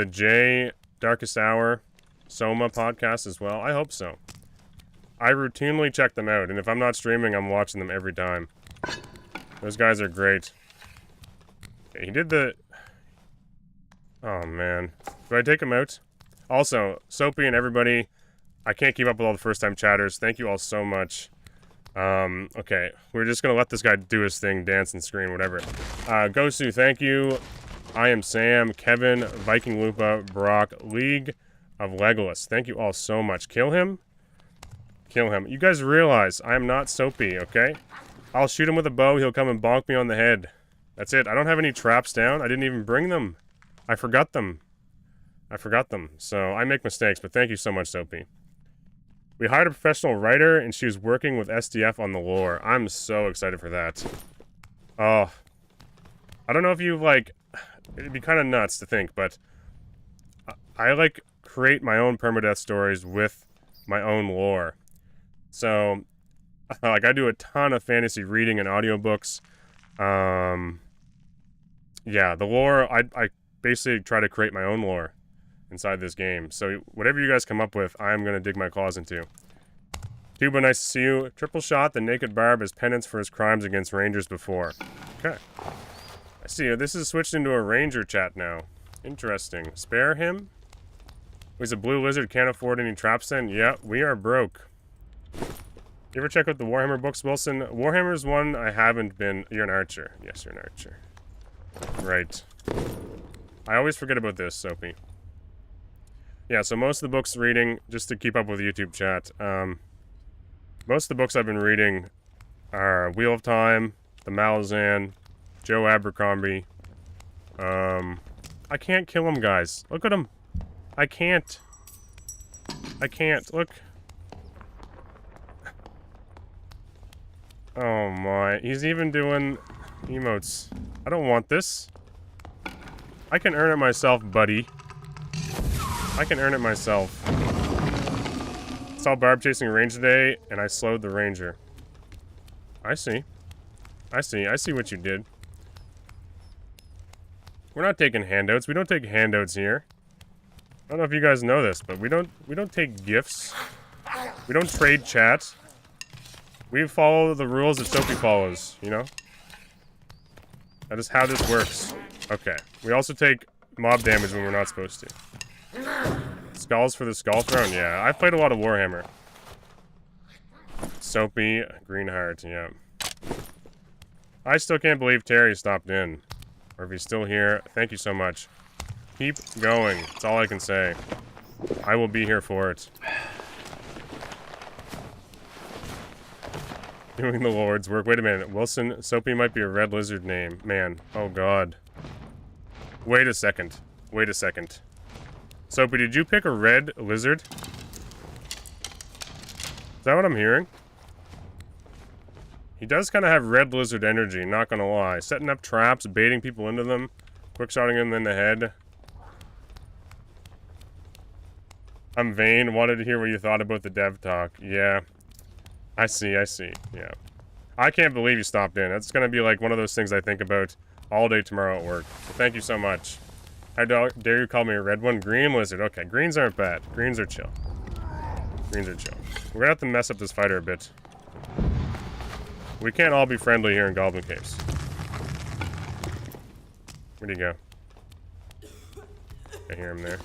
J Darkest Hour Soma podcast as well? I hope so. I routinely check them out, and if I'm not streaming, I'm watching them every time. Those guys are great. Okay, he did the... Oh, man. Do I take him out? Also, Soapy and everybody, I can't keep up with all the first-time chatters. Thank you all so much. Okay, we're just gonna let this guy do his thing, dance and scream, whatever. Gosu, thank you. I am Sam, Kevin, Viking Lupa, Brock, League of Legolas. Thank you all so much. Kill him? Kill him. You guys realize I am not Soapy, okay? I'll shoot him with a bow, he'll come and bonk me on the head. That's it. I don't have any traps down. I didn't even bring them. I forgot them. So, I make mistakes, but thank you so much, Soapy. We hired a professional writer, and she was working with SDF on the lore. I'm so excited for that. Oh. I don't know if you, like... It'd be kind of nuts to think, but... I, like, create my own permadeath stories with my own lore. So, like, I do a ton of fantasy reading and audiobooks. Yeah, the lore, I basically try to create my own lore inside this game. So whatever you guys come up with, I'm going to dig my claws into. Tuba, nice to see you. Triple shot the Naked Barb as penance for his crimes against Rangers before. Okay. I see you. This is switched into a Ranger chat now. Interesting. Spare him? He's a blue lizard, can't afford any traps then? Yeah, we are broke. You ever check out the Warhammer books, Wilson? Warhammer's one I haven't been... You're an archer. Yes, you're an archer. Right. I always forget about this, Soapy. Yeah, so most of the books reading, just to keep up with YouTube chat, most of the books I've been reading are Wheel of Time, The Malazan, Joe Abercrombie. I can't kill him, guys. Look at him. I can't. I can't. Look. Oh my. He's even doing emotes. I don't want this. I can earn it myself, buddy. I can earn it myself. Saw Barb chasing a ranger today, and I slowed the ranger. I see. I see. I see what you did. We're not taking handouts. We don't take handouts here. I don't know if you guys know this, but we don't take gifts. We don't trade chat. We follow the rules that Soapy follows, you know? That is how this works. Okay. We also take mob damage when we're not supposed to. Skulls for the Skull Throne? Yeah, I've played a lot of Warhammer. Soapy, Greenheart, yeah. I still can't believe Terry stopped in. Or if he's still here, thank you so much. Keep going. That's all I can say. I will be here for it. Doing the Lord's work. Wait a minute. Wilson, Soapy might be a red lizard name. Man, oh god. Wait a second. Wait a second. Soapy, did you pick a red lizard? Is that what I'm hearing? He does kind of have red lizard energy, not gonna lie. Setting up traps, baiting people into them, quick-shotting them in the head. I'm vain. Wanted to hear what you thought about the dev talk. Yeah. I see, yeah. I can't believe you stopped in. That's gonna be like one of those things I think about all day tomorrow at work. So thank you so much. How dare you call me a red one? Green lizard. Okay, greens aren't bad. Greens are chill. Greens are chill. We're gonna have to mess up this fighter a bit. We can't all be friendly here in Goblin Caves. Where'd he go? I hear him there.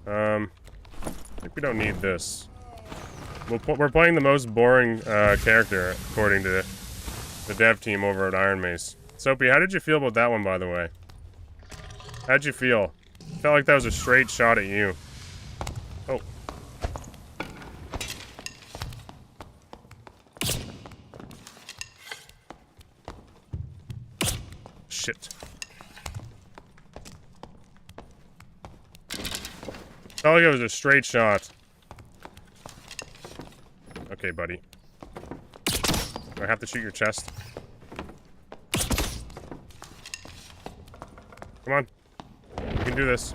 I think we don't need this. We're playing the most boring character, according to the dev team over at Iron Mace. Soapy, how did you feel about that one, by the way? How'd you feel? Felt like that was a straight shot at you. Oh. Shit. Felt like it was a straight shot. Okay, buddy. Do I have to shoot your chest? Come on. You can do this.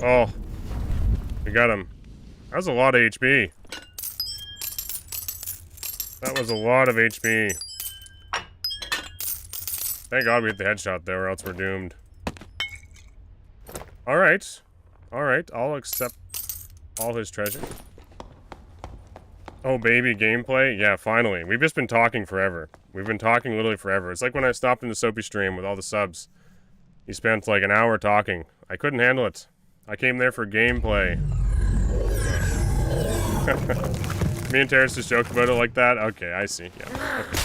Oh. We got him. That was a lot of HP. That was a lot of HP. Thank God we hit the headshot there, or else we're doomed. Alright. Alright, I'll accept all his treasure. Oh, baby, gameplay? Yeah, finally. We've just been talking forever. We've been talking literally forever. It's like when I stopped in the Soapy stream with all the subs. He spent like an hour talking. I couldn't handle it. I came there for gameplay. Me and Terrence just joked about it like that? Okay, I see. Yeah. Okay.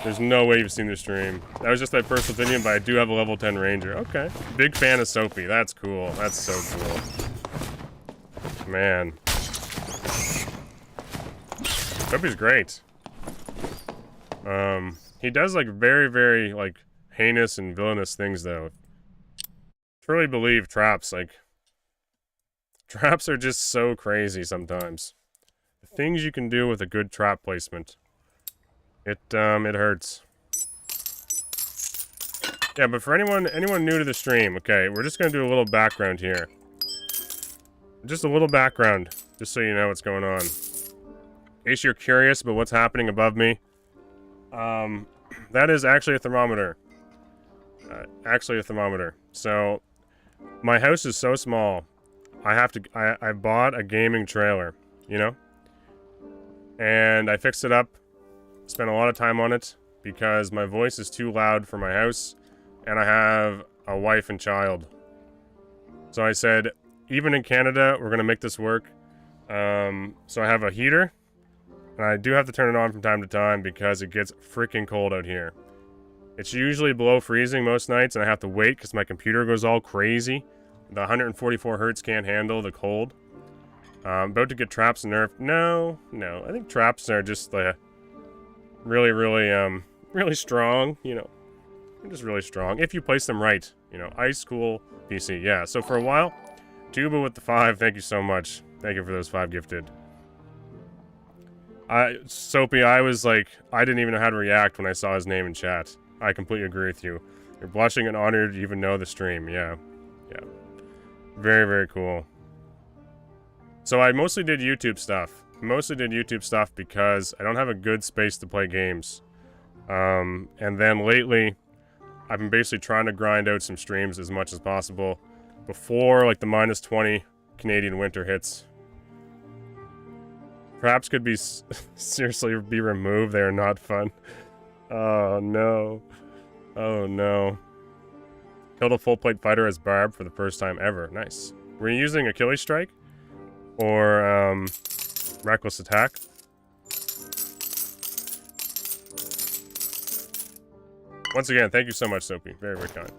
There's no way you've seen the stream. That was just my personal opinion, but I do have a level 10 ranger. Okay. Big fan of Soapy. That's cool. That's so cool. Man. Soapy's great. He does like very, very like heinous and villainous things though. Truly believe traps, like traps are just so crazy sometimes. The things you can do with a good trap placement. It hurts. Yeah, but for anyone new to the stream, okay, we're just gonna do a little background here. Just a little background, just so you know what's going on. In case you're curious about what's happening above me, that is actually a thermometer. So, my house is so small, I bought a gaming trailer, you know? And I fixed it up, spent a lot of time on it, because my voice is too loud for my house, and I have a wife and child. So I said, even in Canada, we're gonna make this work. So I have a heater, and I do have to turn it on from time to time because it gets freaking cold out here. It's usually below freezing most nights, and I have to wait because my computer goes all crazy. The 144 hertz can't handle the cold. I'm about to get traps nerfed. No. I think traps are just really, really strong. You know, they're just really strong if you place them right. You know, ice cool PC. Yeah. So for a while, Tuba with the 5. Thank you so much. Thank you for those 5 gifted. Soapy, I was like, I didn't even know how to react when I saw his name in chat. I completely agree with you. You're blushing and honored to even know the stream. Yeah. Very, very cool. So I mostly did YouTube stuff. Because I don't have a good space to play games. And then lately, I've been basically trying to grind out some streams as much as possible before like the -20 Canadian winter hits. Perhaps could be seriously be removed. They are not fun. Oh no. Oh no. Killed a full plate fighter as Barb for the first time ever. Nice. Were you using Achilles Strike? Or Reckless Attack? Once again, thank you so much, Soapy. Very, very kind.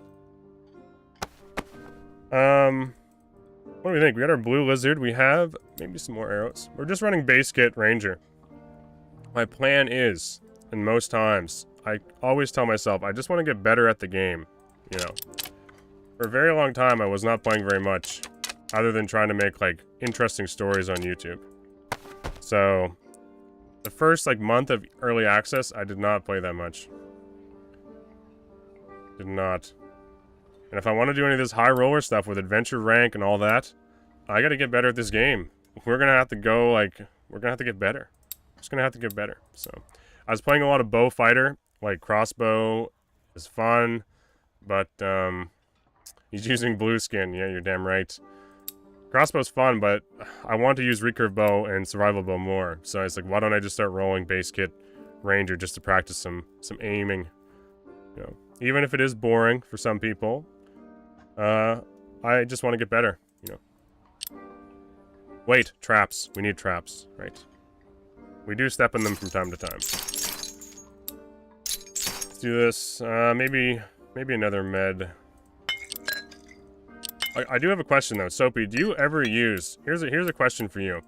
What do we think? We got our blue lizard. We have maybe some more arrows. We're just running base kit ranger. My plan is, and most times, I always tell myself, I just want to get better at the game. You know. For a very long time, I was not playing very much, other than trying to make, like, interesting stories on YouTube. So, the first, like, month of early access, I did not play that much. Did not. And if I want to do any of this high roller stuff with adventure rank and all that, I gotta get better at this game. We're gonna have to go, like, we're gonna have to get better. Just gonna have to get better. So, I was playing a lot of bow fighter, like crossbow is fun, but, he's using blue skin. Yeah, you're damn right. Crossbow's fun, but I want to use recurve bow and survival bow more. So it's like, why don't I just start rolling base kit ranger just to practice some aiming? You know, even if it is boring for some people, I just want to get better. You know. Wait, traps. We need traps, right? We do step in them from time to time. Let's do this. Maybe another med. I do have a question though, Soapy. Do you ever use? Here's a question for you.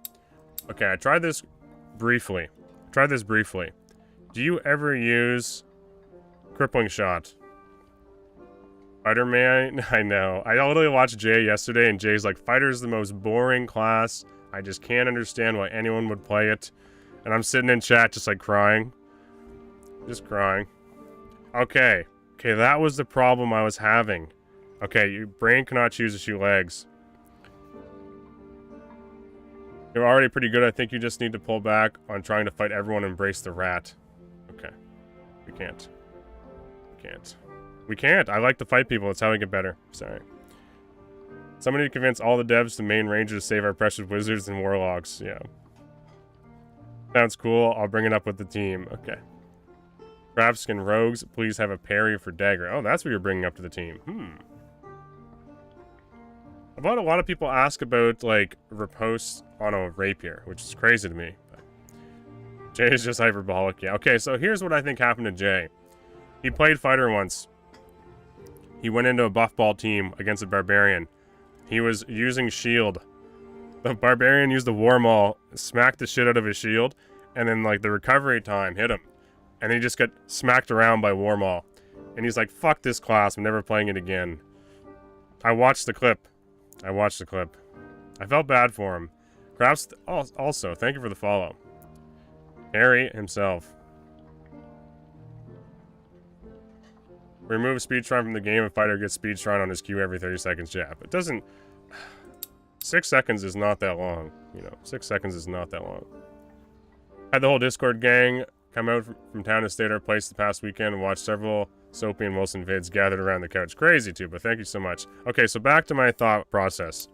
Okay, I tried this briefly. Do you ever use crippling shot? Spider-Man? I know. I literally watched Jay yesterday, and Jay's like, Fighter's the most boring class. I just can't understand why anyone would play it. And I'm sitting in chat just like crying. Just crying. Okay, that was the problem I was having. Okay, your brain cannot choose to shoot legs. You're already pretty good. I think you just need to pull back on trying to fight everyone and embrace the rat. Okay. We can't. We can't. I like to fight people. That's how we get better. Sorry. Somebody to convince all the devs to main ranger to save our precious wizards and warlocks. Yeah. Sounds cool. I'll bring it up with the team. Okay. Perhaps can rogues please have a parry for dagger? Oh, that's what you're bringing up to the team. I've had a lot of people ask about, like, riposte on a rapier, which is crazy to me. But Jay is just hyperbolic. Yeah, okay, so here's what I think happened to Jay. He played fighter once. He went into a buff ball team against a barbarian. He was using shield. The barbarian used the war maul, smacked the shit out of his shield, and then, like, the recovery time hit him. And he just got smacked around by war maul. And he's like, fuck this class, I'm never playing it again. I watched the clip. I felt bad for him. Crafts, also, thank you for the follow. Harry himself. Remove speed shrine from the game. A fighter gets speed shrine on his Q every 30 seconds. Yeah, but it doesn't... 6 seconds is not that long. You know, 6 seconds is not that long. Had the whole Discord gang come out from town to stay at our place the past weekend and watch several Soapy and Wilson vids gathered around the couch. Crazy too, but thank you so much. Okay, so back to my thought process.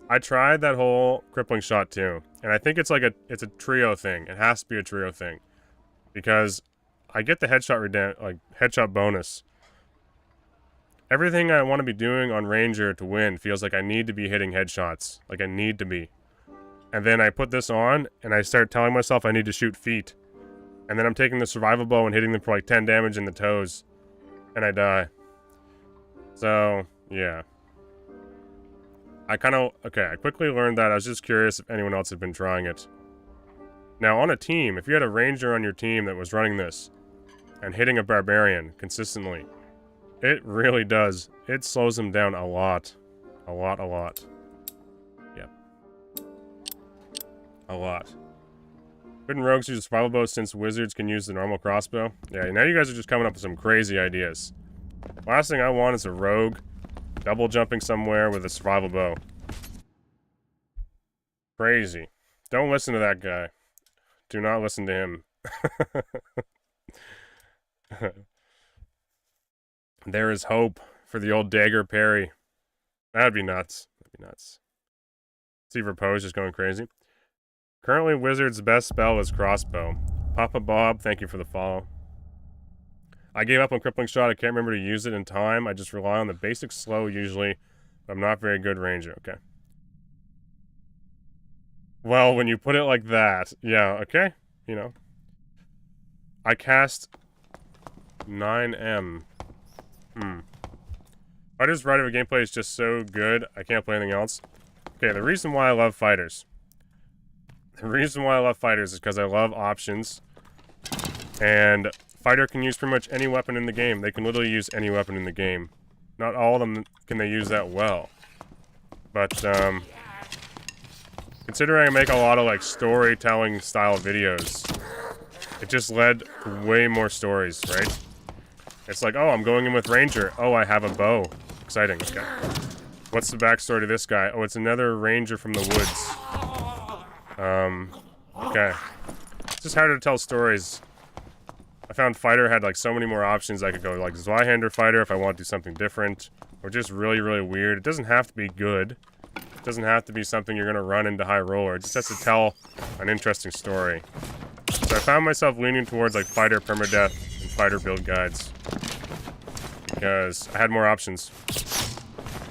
I tried that whole crippling shot too, and I think it's like it's a trio thing. It has to be a trio thing, because I get the headshot bonus. Everything I want to be doing on Ranger to win feels like I need to be hitting headshots. Like I need to be. And then I put this on, and I start telling myself I need to shoot feet. And then I'm taking the survival bow and hitting them for like 10 damage in the toes. And I die. So, yeah. I quickly learned that. I was just curious if anyone else had been trying it. Now, on a team, if you had a ranger on your team that was running this, and hitting a barbarian consistently, it really does. It slows them down a lot. A lot. Yep. A lot. Couldn't rogues use a survival bow since wizards can use the normal crossbow? Yeah, now you guys are just coming up with some crazy ideas. Last thing I want is a rogue double jumping somewhere with a survival bow. Crazy. Don't listen to that guy. Do not listen to him. There is hope for the old dagger parry. That'd be nuts. That'd be nuts. See Repose just going crazy. Currently, Wizard's best spell is crossbow. Papa Bob, thank you for the follow. I gave up on Crippling Shot. I can't remember to use it in time. I just rely on the basic slow usually. I'm not very good ranger. Okay. Well, when you put it like that, yeah, okay. You know. I cast 9M. Fighters Rider gameplay is just so good, I can't play anything else. Okay, the reason why I love fighters. The reason why I love fighters is because I love options. And fighter can use pretty much any weapon in the game. They can literally use any weapon in the game. Not all of them can they use that well. But, considering I make a lot of, like, storytelling style videos, it just led to way more stories, right? It's like, oh, I'm going in with Ranger. Oh, I have a bow. Exciting, okay. What's the backstory to this guy? Oh, it's another Ranger from the woods. Okay. It's just harder to tell stories. I found Fighter had, like, so many more options. I could go, like, Zweihander Fighter if I want to do something different. Or just really, really weird. It doesn't have to be good. It doesn't have to be something you're gonna run into High Roller. It just has to tell an interesting story. So I found myself leaning towards, like, Fighter Permadeath and Fighter build guides. Because I had more options.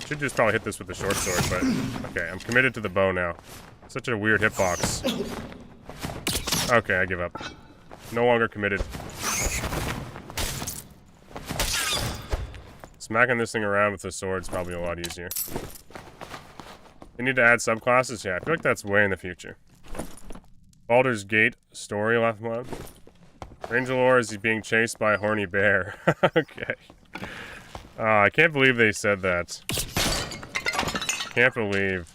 Should just probably hit this with the short sword, but... Okay, I'm committed to the bow now. Such a weird hitbox. Okay, I give up. No longer committed. Smacking this thing around with the sword is probably a lot easier. They need to add subclasses? Yeah, I feel like that's way in the future. Baldur's Gate story left one. Ranger lore is he being chased by a horny bear. Okay. I can't believe they said that. Can't believe.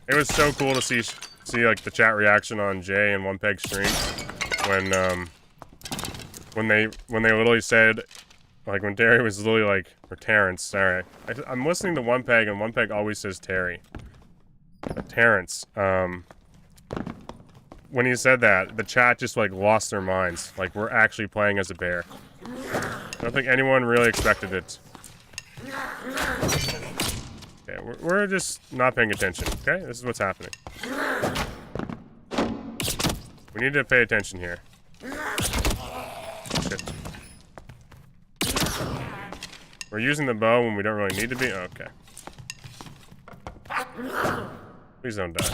It was so cool to see like the chat reaction on Jay and One Peg stream when they literally said, like, when Terry was literally like, or Terrence, sorry. I'm listening to One Peg and One Peg always says Terry. But Terrence, when he said that, the chat just, like, lost their minds. Like, we're actually playing as a bear. I don't think anyone really expected it. Okay, we're just not paying attention, okay? This is what's happening. We need to pay attention here. Shit. We're using the bow when we don't really need to be? Okay. Please don't die.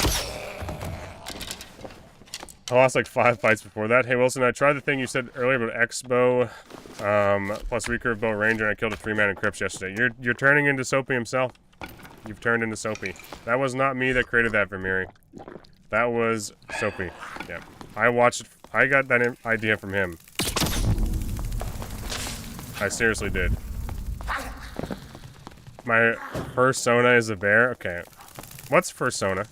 I lost like 5 fights before that. Hey Wilson, I tried the thing you said earlier about X-Bow, plus recurve bow ranger, and I killed a 3-man in Crypts yesterday. You're turning into Soapy himself. You've turned into Soapy. That was not me that created that, Vermeeri. That was Soapy. Yeah. I watched it. I got that idea from him. I seriously did. My persona is a bear? Okay. What's persona?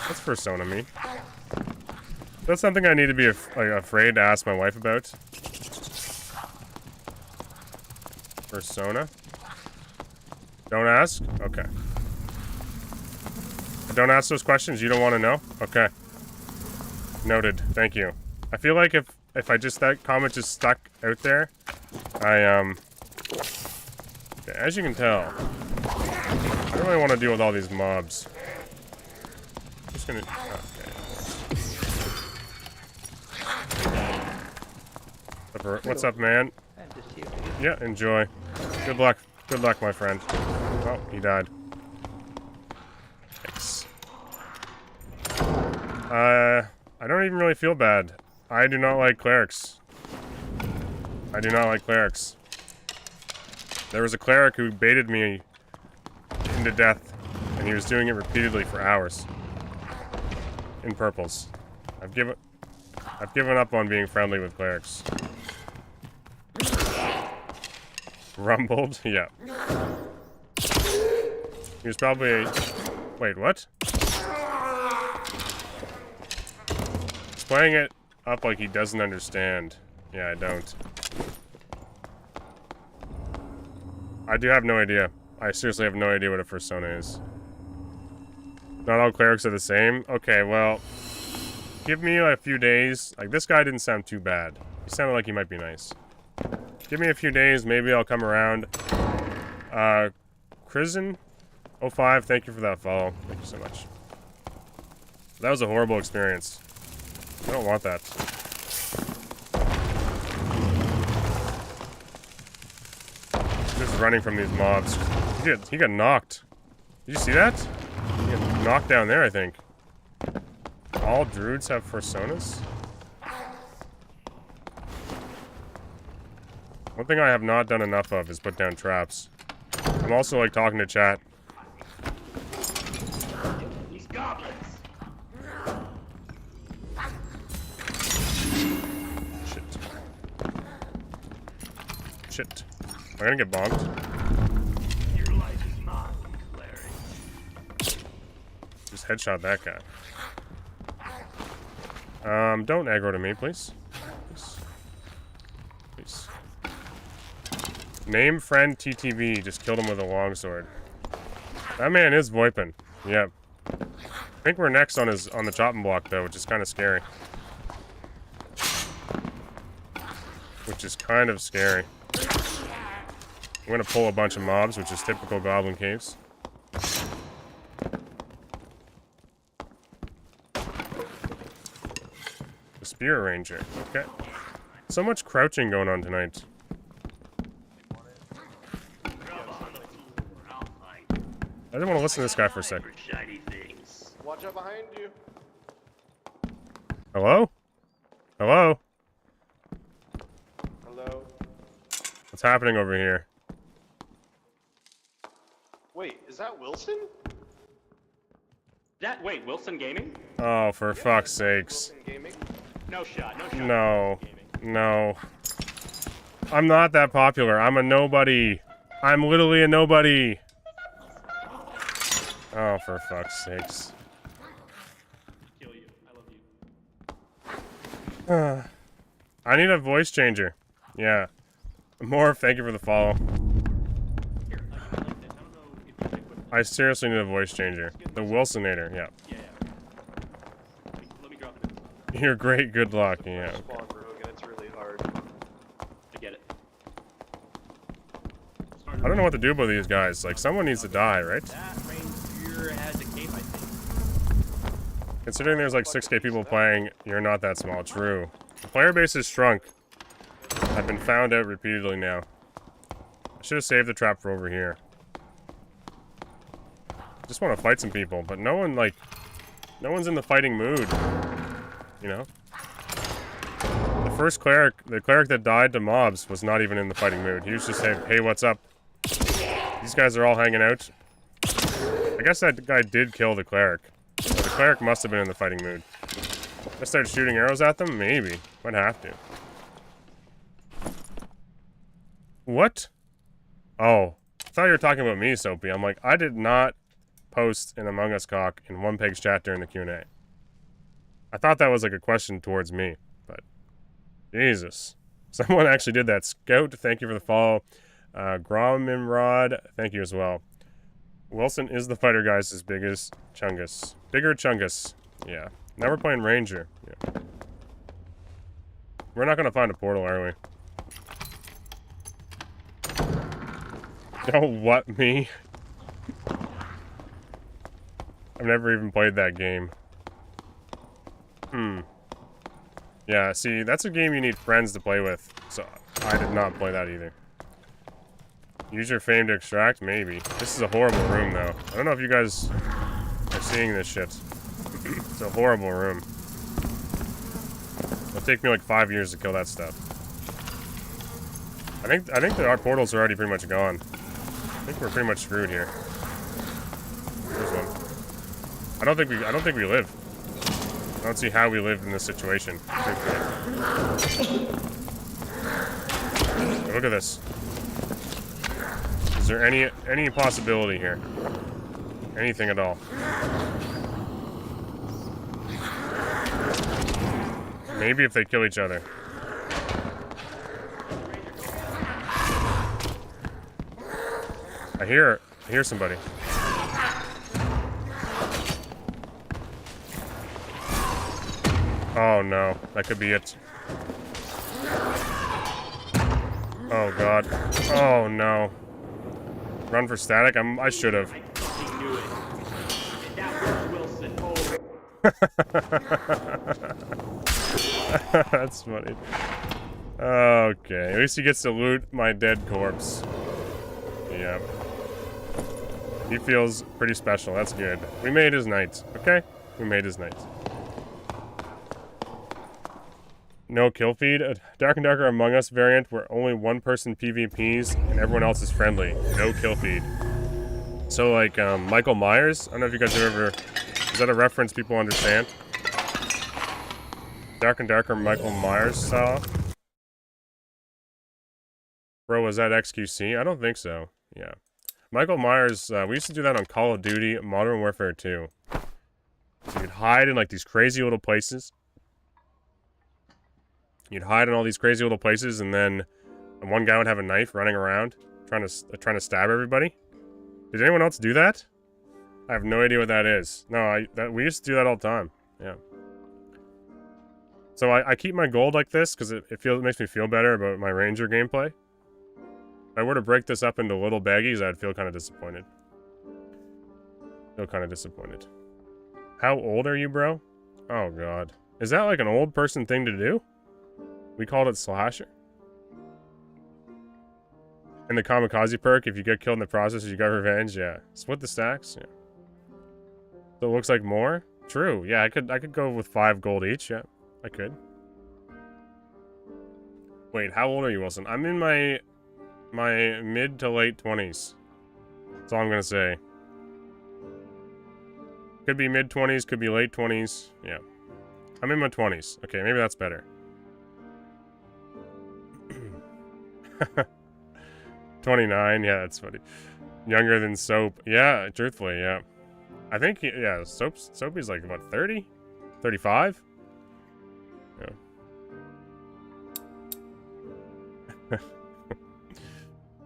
What's persona mean? That's something I need to be afraid to ask my wife about. Persona? Don't ask? Okay. Don't ask those questions, you don't want to know? Okay. Noted. Thank you. I feel like if that comment just stuck out there, okay, as you can tell, I don't really want to deal with all these mobs. I'm just gonna... Okay. What's up, man? Yeah, enjoy. Good luck. Good luck, my friend. Oh, he died. Thanks. I don't even really feel bad. I do not like clerics. I do not like clerics. There was a cleric who baited me into death, and he was doing it repeatedly for hours. In purples. I've given up on being friendly with clerics. Rumbled? Yeah. He was probably wait, what? He's playing it up like he doesn't understand. Yeah, I don't. I do have no idea. I seriously have no idea what a fursona is. Not all clerics are the same? Okay, well... Give me a few days. Like, this guy didn't sound too bad. He sounded like he might be nice. Give me a few days, maybe I'll come around. Krisen05, thank you for that follow. Thank you so much. That was a horrible experience. I don't want that. Just running from these mobs. He got knocked. Did you see that? He got knocked down there, I think. All druids have fursonas? One thing I have not done enough of is put down traps. I'm also like talking to chat. These goblins. Shit. Am I gonna get bonked? Your life is mine, Larry. Just headshot that guy. Don't aggro to me, please. Please. Name friend TTV just killed him with a longsword. That man is VoIPing. Yep. I think we're next on the chopping block though, which is kind of scary. Which is kind of scary. I'm gonna pull a bunch of mobs, which is typical goblin caves. The Spear Ranger. Okay. So much crouching going on tonight. I didn't want to listen to this guy for a second. Watch out behind you. Hello? Hello? Hello. What's happening over here? Wait, is that Wilson? Wait, Wilson Gaming? Oh, for fuck's sakes. Wilson Gaming? No shot, no shot. No. No. I'm not that popular. I'm a nobody. I'm literally a nobody. Oh, for fuck's sakes. Kill you. I love you. I need a voice changer. Yeah. Morph, thank you for the follow. Here, I like this. I don't know if you can put... I seriously need a voice changer. The Wilsonator, yeah. Yeah. Let me drop it. You're great, good luck, yeah. Spawn rogue and it's really hard. I get it. I don't know what to do about these guys. Like, someone needs to die, right? That ranger has a cape, I think. Considering there's like 6k people playing, you're not that small. True. The player base is shrunk. I've been found out repeatedly now. I should have saved the trap for over here. Just want to fight some people, but no one, like... No one's in the fighting mood. You know? The first cleric, the cleric that died to mobs was not even in the fighting mood. He was just saying, hey, what's up? These guys are all hanging out. I guess that guy did kill the cleric. So the cleric must have been in the fighting mood. I started shooting arrows at them? Maybe. Might have to. What? Oh. I thought you were talking about me, Soapy. I'm like, I did not post an Among Us cock in One Peg's chat during the Q&A. I thought that was like a question towards me, but... Jesus. Someone actually did that. Scout, thank you for the follow. Gromimrod, thank you as well. Wilson is the fighter guys' biggest Chungus. Bigger Chungus. Yeah. Now we're playing Ranger. Yeah. We're not gonna find a portal, are we? Oh, what, me? I've never even played that game. Yeah, see, that's a game you need friends to play with. So, I did not play that either. Use your fame to extract? Maybe. This is a horrible room, though. I don't know if you guys are seeing this shit. It's a horrible room. It'll take me like 5 years to kill that stuff. I think our portals are already pretty much gone. I think we're pretty much screwed here. There's one. I don't think we live. I don't see how we live in this situation. Look at this. Is there any possibility here? Anything at all? Maybe if they kill each other. I hear somebody. Oh no, that could be it. Oh god. Oh no. Run for static? I should have. That's funny. Okay, at least he gets to loot my dead corpse. Yeah. He feels pretty special, that's good. We made his night, okay? We made his night. No kill feed. A Dark and Darker Among Us variant where only one person PvPs and everyone else is friendly. No kill feed. So like Michael Myers, I don't know if you guys have ever... Is that a reference people understand? Dark and Darker Michael Myers style? Bro, was that XQC? I don't think so. Yeah. Michael Myers, we used to do that on Call of Duty Modern Warfare 2. So you'd hide in like these crazy little places. You'd hide in all these crazy little places, and then one guy would have a knife running around, trying to stab everybody. Did anyone else do that? I have no idea what that is. No, we used to do that all the time. Yeah. So I keep my gold like this because it makes me feel better about my Ranger gameplay. If I were to break this up into little baggies, I'd feel kind of disappointed. How old are you, bro? Oh god, is that like an old person thing to do? We called it slasher. And the kamikaze perk, if you get killed in the process, you got revenge. Yeah, split the stacks. Yeah. So it looks like more. True. Yeah, I could go with 5 gold each. Yeah, I could. Wait, how old are you, Wilson? I'm in my mid to late 20s. That's all I'm gonna say. Could be mid 20s, could be late 20s. Yeah, I'm in my 20s. Okay, maybe that's better. 29, yeah, that's funny. Younger than Soap. Yeah, truthfully, yeah. I think, yeah, Soapy's like, what, 30? 35? Yeah.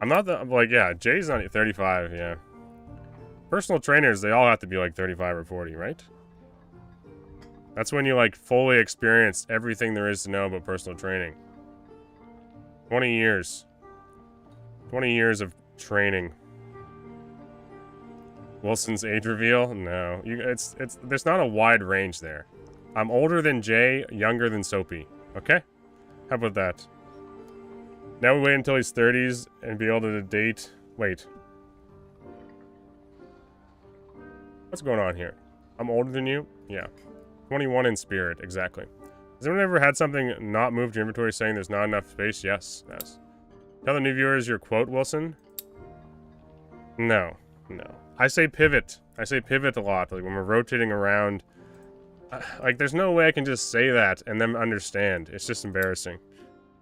I'm not like, yeah, Jay's not 35, yeah. Personal trainers, they all have to be like 35 or 40, right? That's when you like fully experienced everything there is to know about personal training. 20 years. 20 years of training. Wilson's age reveal? No. There's not a wide range there. I'm older than Jay, younger than Soapy. Okay? How about that? Now we wait until he's 30s and be able to date... Wait. What's going on here? I'm older than you? Yeah. 21 in spirit, exactly. Has anyone ever had something not moved to your inventory saying there's not enough space? Yes. Yes. Tell the new viewers your quote, Wilson. No. No. I say pivot. I say pivot a lot. Like when we're rotating around. Like there's no way I can just say that and them understand. It's just embarrassing.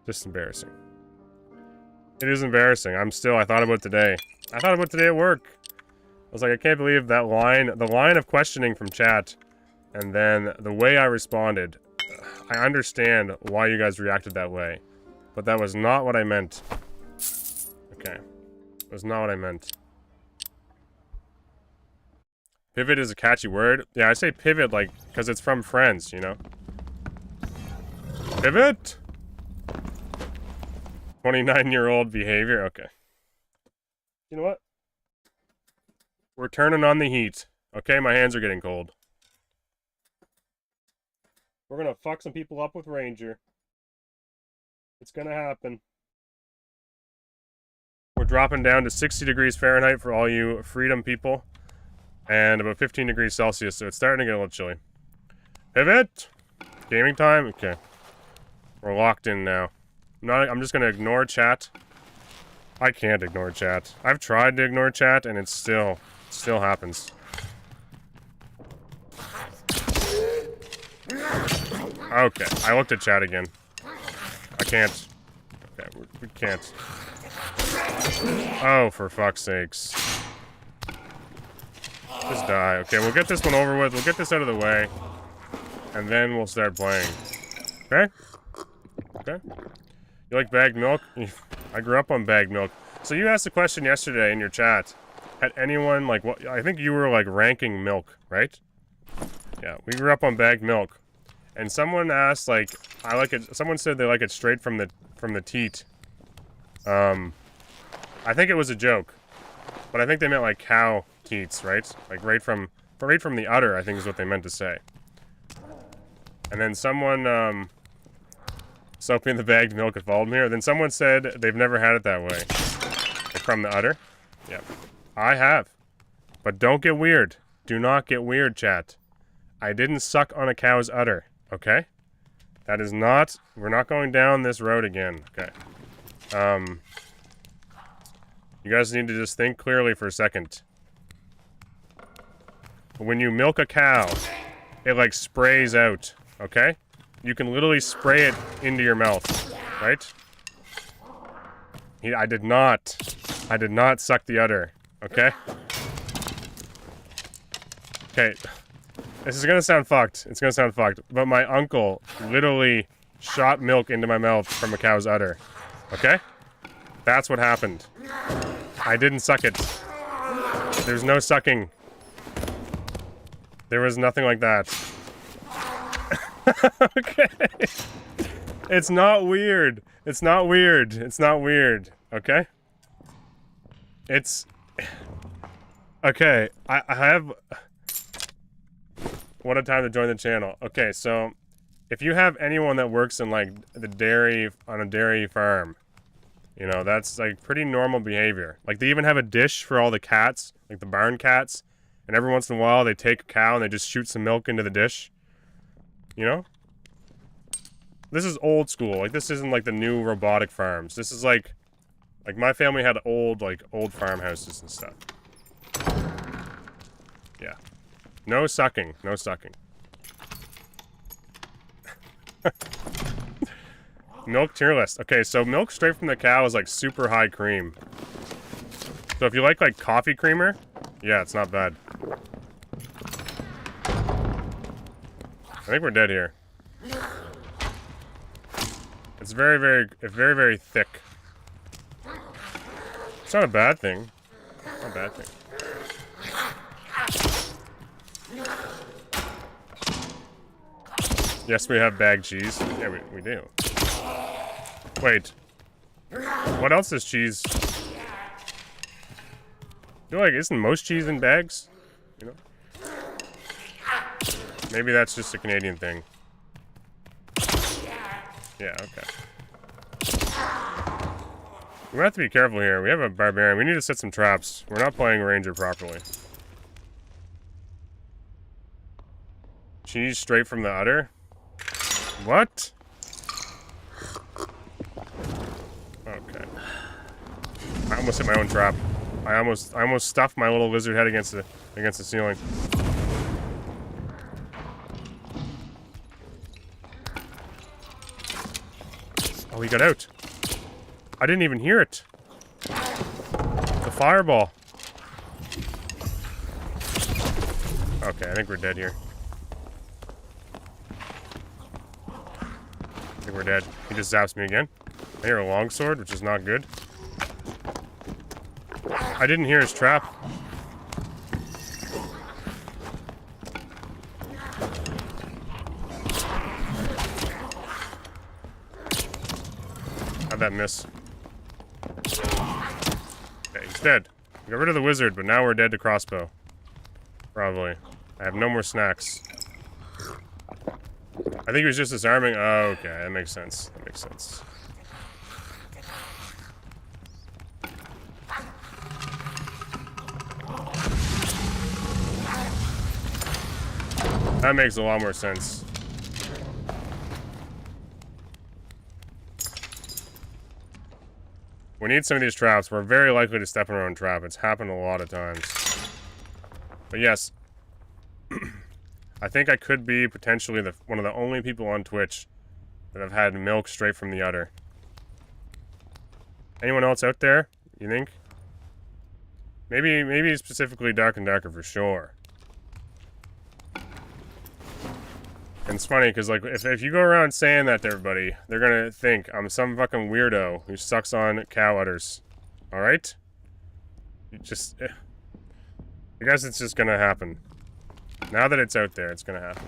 Just embarrassing. It is embarrassing. I thought about today. I thought about today at work. I was like, I can't believe that line. The line of questioning from chat. And then the way I responded. I understand why you guys reacted that way. But that was not what I meant. Okay. It was not what I meant. Pivot is a catchy word. Yeah, I say pivot like, because it's from Friends, you know? Pivot! 29-year-old behavior. Okay. You know what? We're turning on the heat. Okay, my hands are getting cold. We're gonna fuck some people up with Ranger. It's gonna happen. We're dropping down to 60 degrees Fahrenheit for all you Freedom people. And about 15 degrees Celsius, so it's starting to get a little chilly. Pivot! Gaming time? Okay. We're locked in now. I'm just gonna ignore chat. I can't ignore chat. I've tried to ignore chat and it still happens. Okay, I looked at chat again. I can't. Okay, we can't. Oh, for fuck's sakes. Just die. Okay, we'll get this one over with. We'll get this out of the way. And then we'll start playing. Okay? Okay. You like bagged milk? I grew up on bagged milk. So you asked a question yesterday in your chat. Had anyone, like, what? I think you were, like, ranking milk, right? Yeah, we grew up on bagged milk. And someone asked, like, I like it, someone said they like it straight from the teat. I think it was a joke. But I think they meant, like, cow teats, right? Like, right from the udder, I think is what they meant to say. And then someone, soaking the bagged milk had followed me, or then someone said they've never had it that way. Like from the udder. Yeah. I have. But don't get weird. Do not get weird, chat. I didn't suck on a cow's udder, okay? That is not... We're not going down this road again, okay? You guys need to just think clearly for a second. When you milk a cow, it, like, sprays out, okay? You can literally spray it into your mouth, right? I did not suck the udder, okay? Okay, this is gonna sound fucked. It's gonna sound fucked, but my uncle literally shot milk into my mouth from a cow's udder, okay? That's what happened. I didn't suck it. There's no sucking. There was nothing like that. Okay. It's not weird. It's not weird. It's not weird. Okay? It's... Okay, I have... What a time to join the channel. Okay, so... If you have anyone that works in, like, the dairy... On a dairy farm... You know, that's, like, pretty normal behavior. Like, they even have a dish for all the cats. Like, the barn cats. And every once in a while, they take a cow and they just shoot some milk into the dish. You know? This is old school. Like, this isn't, like, the new robotic farms. This is, like... Like, my family had old farmhouses and stuff. Yeah. No sucking. No sucking. Milk tier list. Okay, so milk straight from the cow is, like, super high cream. So if you like coffee creamer, yeah, it's not bad. I think we're dead here. It's very, very thick. It's not a bad thing. Not a bad thing. Yes, we have bagged cheese. Yeah, we do. Wait. What else is cheese? I feel like, isn't most cheese in bags? You know? Maybe that's just a Canadian thing. Yeah, okay. We have to be careful here. We have a barbarian. We need to set some traps. We're not playing Ranger properly. Cheese straight from the udder? What? Okay. I almost hit my own trap. I almost stuffed my little lizard head against the ceiling. Oh, he got out. I didn't even hear it. The fireball. Okay, I think we're dead here. I think we're dead. He just zaps me again. I hear a longsword, which is not good. I didn't hear his trap. How'd that miss? Okay, he's dead. We got rid of the wizard, but now we're dead to crossbow. Probably. I have no more snacks. I think he was just disarming. Oh, okay, that makes sense. That makes sense. That makes a lot more sense. We need some of these traps. We're very likely to step in our own trap. It's happened a lot of times. But yes, I think I could be potentially one of the only people on Twitch that have had milk straight from the udder. Anyone else out there, you think? Maybe specifically Dark and Darker for sure. And it's funny, because, like, if you go around saying that to everybody, they're gonna think I'm some fucking weirdo who sucks on cow udders. Alright? You just... I guess it's just gonna happen. Now that it's out there, it's gonna happen.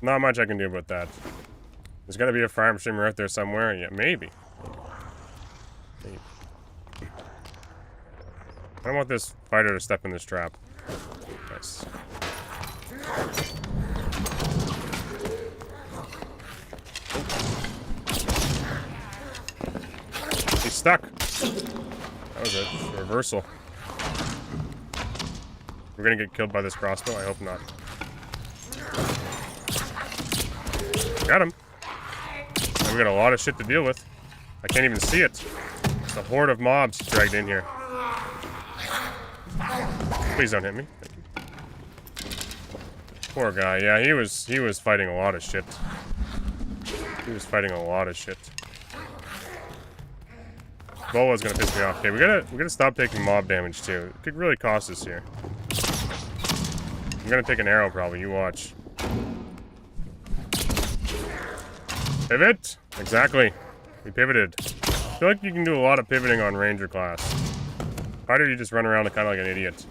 Not much I can do about that. There's gotta be a farm streamer out there somewhere. Yeah, maybe. Maybe. I don't want this fighter to step in this trap. Nice. He's stuck. That was a reversal. We're gonna get killed by this crossbow? I hope not. Got him. And we got a lot of shit to deal with. I can't even see it. It's a horde of mobs dragged in here. Please don't hit me. Thank you. Poor guy. Yeah, he was fighting a lot of shit. He was fighting a lot of shit. Bola's gonna piss me off. Okay, we gotta stop taking mob damage too. It could really cost us here. I'm gonna take an arrow probably, you watch. Pivot! Exactly. We pivoted. I feel like you can do a lot of pivoting on Ranger class. Why do you just run around kind of like an idiot?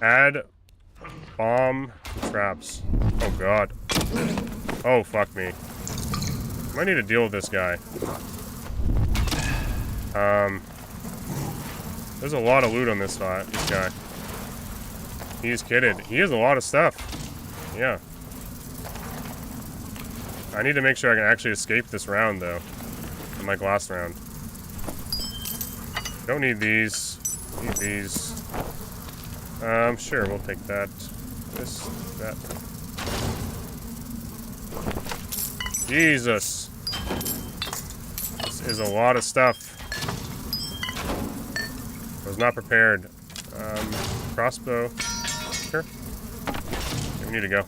Add bomb traps. Oh god. Oh fuck me. Might need to deal with this guy. There's a lot of loot on this guy. He's kidded. He has a lot of stuff. Yeah. I need to make sure I can actually escape this round, though. Like last round. Don't need these. Need these. Sure, we'll take that. This, that. Jesus. This is a lot of stuff. I was not prepared. Crossbow. Sure. Okay, we need to go.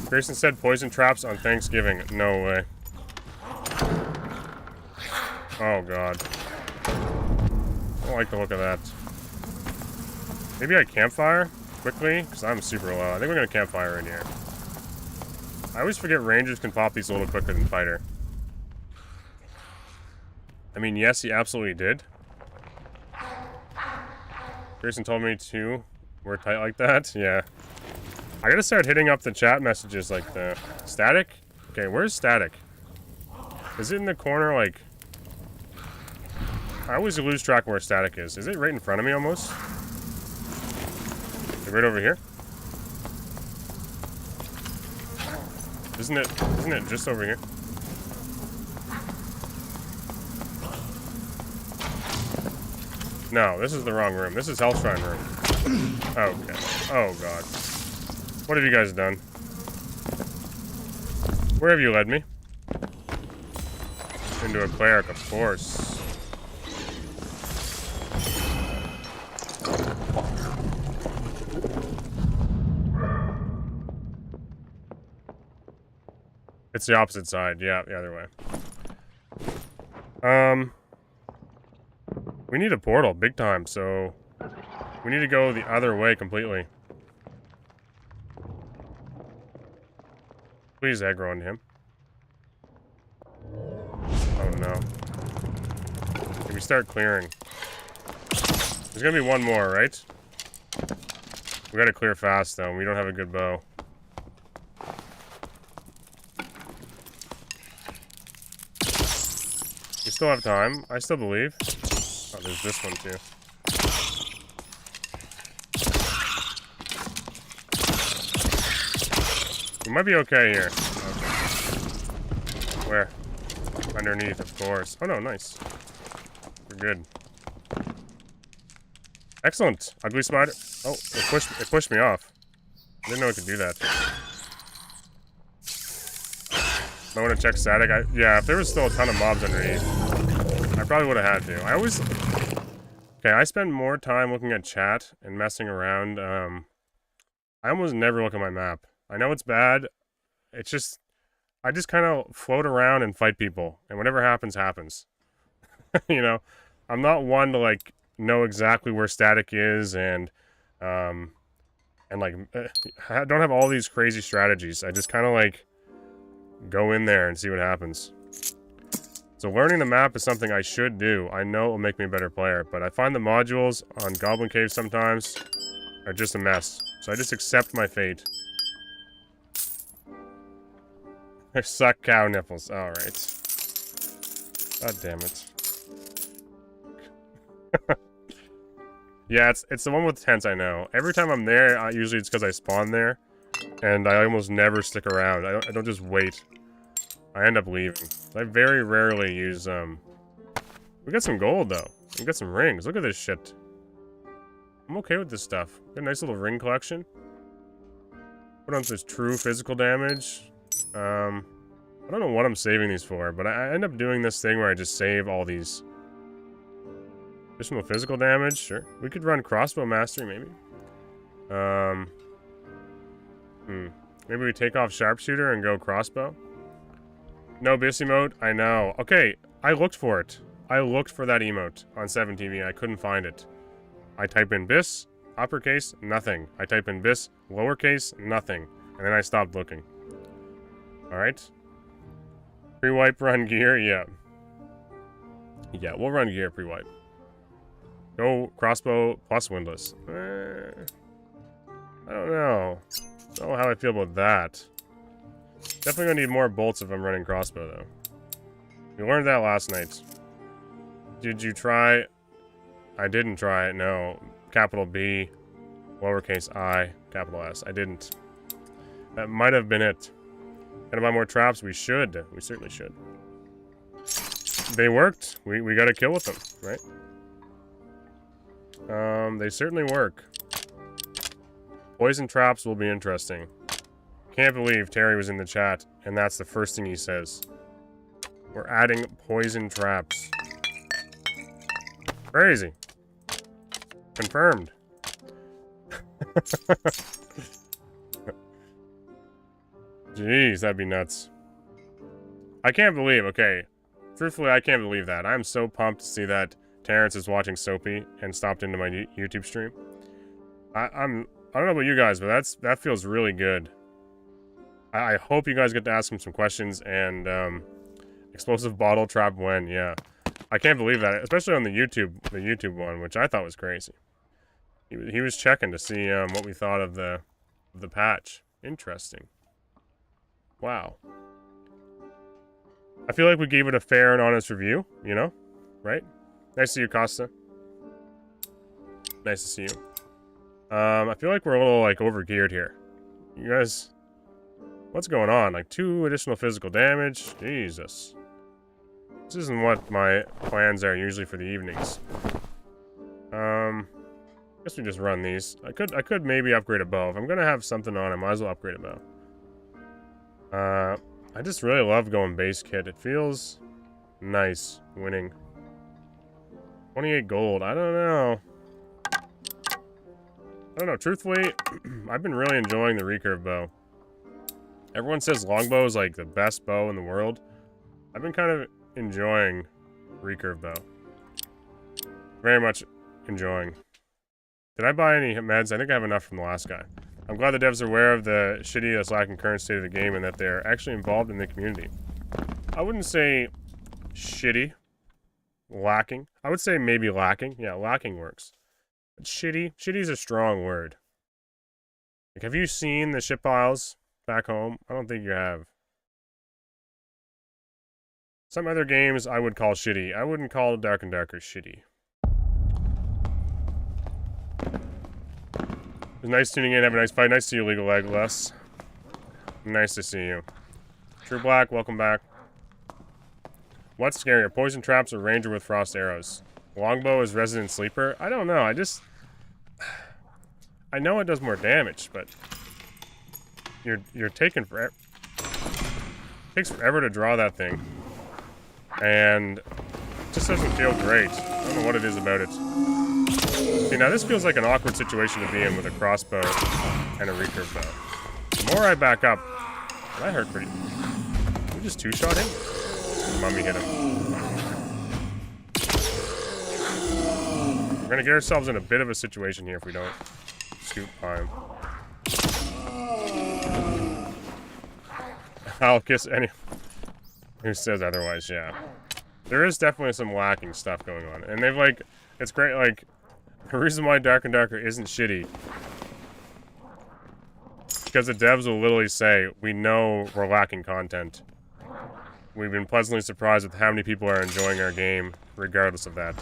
Grayson said poison traps on Thanksgiving. No way. Oh god. I don't like the look of that. Maybe I campfire quickly? Because I'm super low. I think we're gonna campfire in here. I always forget Rangers can pop these a little quicker than Fighter. I mean, yes, he absolutely did. Grayson told me to we're tight like that. Yeah. I gotta start hitting up the chat messages like the static. Okay, where's static? Is it in the corner? Like, I always lose track of where static is. Is it right in front of me almost? Is it right over here? Isn't it just over here? No, this is the wrong room. This is Hellshrine room. Okay. Oh god. What have you guys done? Where have you led me? Into a cleric, of course. It's the opposite side. Yeah, the other way. We need a portal, big time, so we need to go the other way completely. Please aggro on him. Oh no. Can we start clearing? There's gonna be one more, right? We gotta clear fast though. We don't have a good bow. We still have time. I still believe. Oh, there's this one too. We might be okay here. Okay. Where? Underneath, of course. Oh no, nice. We're good. Excellent. Ugly spider. Oh, it pushed me off. I didn't know it could do that. I want to check static. Yeah, if there was still a ton of mobs underneath, I probably would have had to. Okay, I spend more time looking at chat and messing around. I almost never look at my map. I know it's bad. It's just, I just kind of float around and fight people, and whatever happens, happens. You know, I'm not one to like know exactly where static is and like I don't have all these crazy strategies. I just kind of like go in there and see what happens. So learning the map is something I should do. I know it will make me a better player, but I find the modules on Goblin Cave sometimes are just a mess. So I just accept my fate. I suck cow nipples. Alright. God damn it. Yeah, it's the one with tents, I know. Every time I'm there, usually it's because I spawn there. And I almost never stick around. I don't just wait. I end up leaving. I very rarely use, We got some gold, though. We got some rings. Look at this shit. I'm okay with this stuff. Got a nice little ring collection. Put on this true physical damage. I don't know what I'm saving these for, but I end up doing this thing where I just save all these. Additional physical damage, sure. We could run crossbow mastery, maybe. Maybe we take off sharpshooter and go crossbow. No bis emote? I know. Okay, I looked for it. I looked for that emote on 7TV. I couldn't find it. I type in bis, uppercase, nothing. I type in bis, lowercase, nothing. And then I stopped looking. Alright. Pre-wipe run gear? Yeah. Yeah, we'll run gear pre-wipe. Go crossbow plus windlass. I don't know. I don't know how I feel about that. Definitely gonna need more bolts if I'm running crossbow, though. We learned that last night. Did you try? I didn't try it, no. Capital B, lowercase I, capital S. I didn't. That might have been it. Gonna buy more traps? We should. We certainly should. They worked. We got a kill with them, right? They certainly work. Poison traps will be interesting. Can't believe Terry was in the chat, and that's the first thing he says. We're adding poison traps. Crazy. Confirmed. Jeez, that'd be nuts. I can't believe, okay. Truthfully, I can't believe that. I'm so pumped to see that Terrence is watching Soapy and stopped into my YouTube stream. I don't know about you guys, but that feels really good. I hope you guys get to ask him some questions and explosive bottle trap when, yeah. I can't believe that, especially on the YouTube one, which I thought was crazy. He was checking to see what we thought of the patch. Interesting. Wow. I feel like we gave it a fair and honest review, you know? Right? Nice to see you, Costa. Nice to see you. I feel like we're a little, like, over-geared here. You guys... What's going on? Like, 2 additional physical damage? Jesus. This isn't what my plans are usually for the evenings. Guess we just run these. I could maybe upgrade a bow. If I'm gonna have something on, I might as well upgrade a bow. I just really love going base kit. It feels nice winning. 28 gold. I don't know. Truthfully, I've been really enjoying the recurve bow. Everyone says longbow is like the best bow in the world. I've been kind of enjoying recurve bow. Very much enjoying. Did I buy any meds? I think I have enough from the last guy. I'm glad the devs are aware of the shitty / lacking current state of the game and that they're actually involved in the community. I wouldn't say shitty. Lacking. I would say maybe lacking. Yeah, lacking works. But shitty? Shitty is a strong word. Like, have you seen the shit piles back home? I don't think you have. Some other games I would call shitty. I wouldn't call Dark and Darker shitty. It was nice tuning in. Have a nice fight. Nice to see you, Legal Legless. Nice to see you. True Black, welcome back. What's scarier, poison traps or ranger with frost arrows? Longbow is resident sleeper? I don't know. I know it does more damage, but you're taking forever. Takes forever to draw that thing, and it just doesn't feel great. I don't know what it is about it. See, now this feels like an awkward situation to be in with a crossbow and a recurve bow. The more I back up, that hurt pretty. We just two-shot him. Mummy hit him. We're gonna get ourselves in a bit of a situation here if we don't scoop time. I'll kiss any who says otherwise, yeah. There is definitely some lacking stuff going on. And they've like, it's great, like, the reason why Dark and Darker isn't shitty, because the devs will literally say, we know we're lacking content. We've been pleasantly surprised with how many people are enjoying our game, regardless of that.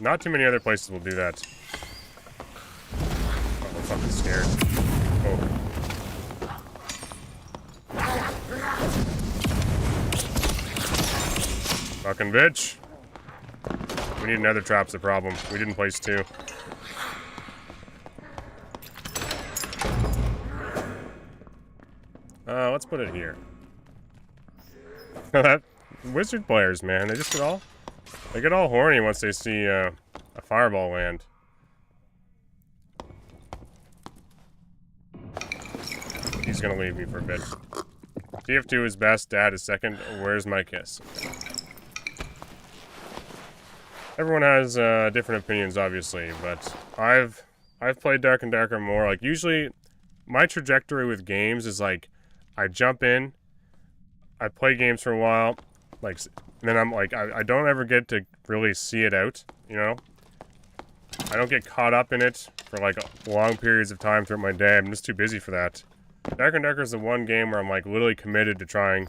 Not too many other places will do that. Oh, I'm fucking scared. Oh. Fucking bitch. We need another trap's the problem. We didn't place 2. Let's put it here. That wizard players, man, they get all horny once they see a fireball land. He's gonna leave me for a bit. TF2 is best, Dad is second. Where's my kiss? Everyone has different opinions, obviously, but I've played Dark and Darker more. Like, usually, my trajectory with games is like, I jump in, I play games for a while, like, and then I'm like, I don't ever get to really see it out, you know? I don't get caught up in it for like long periods of time throughout my day. I'm just too busy for that. Dark and Darker is the one game where I'm like literally committed to trying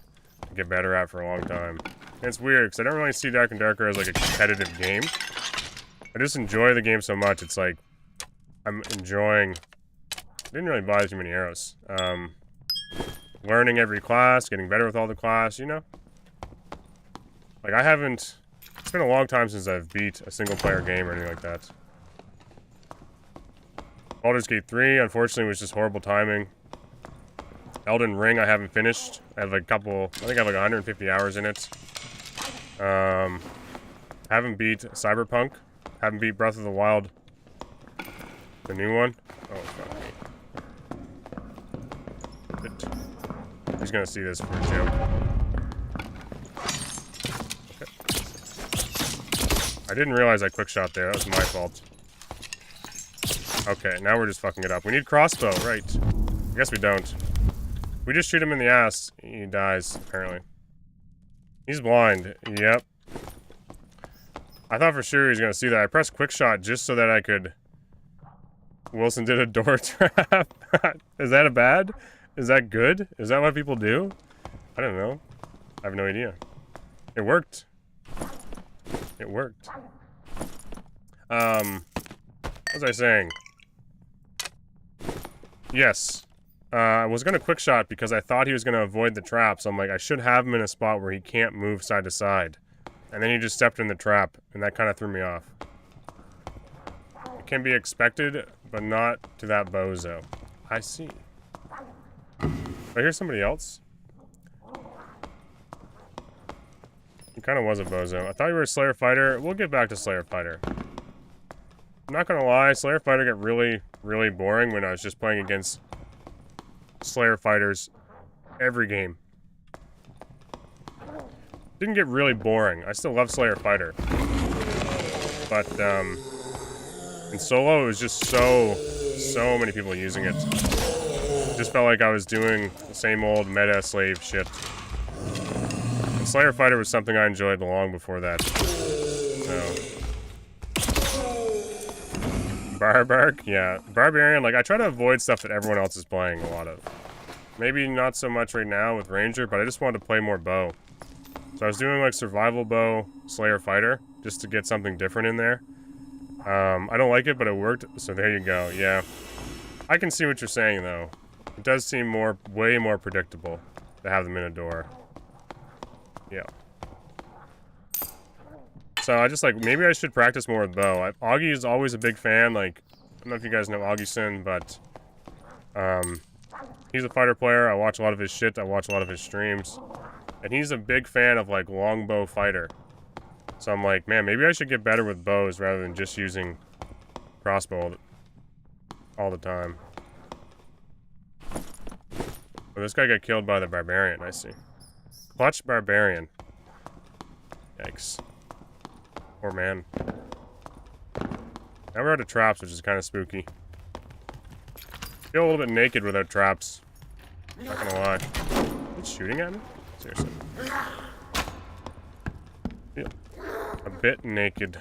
to get better at for a long time. And it's weird, because I don't really see Dark and Darker as like a competitive game. I just enjoy the game so much, it's like, I'm enjoying... I didn't really buy too many arrows. Learning every class, getting better with all the class, you know? Like, I haven't... It's been a long time since I've beat a single-player game or anything like that. Baldur's Gate 3, unfortunately, was just horrible timing. Elden Ring, I haven't finished. I have like a couple... I think I have like 150 hours in it. Haven't beat Cyberpunk. Haven't beat Breath of the Wild. The new one. Oh, fuck me. He's gonna see this for a joke. Okay. I didn't realize I quick shot there. That was my fault. Okay, now we're just fucking it up. We need crossbow, right. I guess we don't. We just shoot him in the ass. He dies, apparently. He's blind. Yep. I thought for sure he was gonna see that. I pressed quick shot just so that I could... Wilson did a door trap. Is that a bad? Is that good? Is that what people do? I don't know. I have no idea. It worked. It worked. What was I saying? Yes. I was gonna quick shot because I thought he was gonna avoid the trap, so I'm like, I should have him in a spot where he can't move side to side. And then he just stepped in the trap, and that kind of threw me off. It can be expected, but not to that bozo. I see. I hear somebody else. He kind of was a bozo. I thought you were a Slayer fighter. We'll get back to Slayer fighter. I'm not gonna lie, Slayer fighter got really, really boring when I was just playing against Slayer fighters every game. Didn't get really boring. I still love Slayer fighter. But, in solo, it was just so many people using it. It just felt like I was doing the same old meta slave shit. And Slayer fighter was something I enjoyed long before that. So. Barbark? Yeah. Barbarian, like, I try to avoid stuff that everyone else is playing a lot of. Maybe not so much right now with Ranger, but I just wanted to play more bow. So I was doing, like, survival bow, Slayer fighter, just to get something different in there. I don't like it, but it worked, so there you go, yeah. I can see what you're saying, though. It does seem way more predictable to have them in a door. Yeah. So I just, like, maybe I should practice more with bow. Augie is always a big fan, like, I don't know if you guys know Augieson, but, He's a fighter player. I watch a lot of his shit. I watch a lot of his streams. And he's a big fan of, like, longbow fighter. So I'm like, man, maybe I should get better with bows rather than just using crossbow all the time. Well, this guy got killed by the barbarian, I see. Clutch barbarian. Yikes. Poor man. Now we're out of traps, which is kind of spooky. Feel a little bit naked without traps. Not gonna lie. It's shooting at me? Seriously. Feel a bit naked.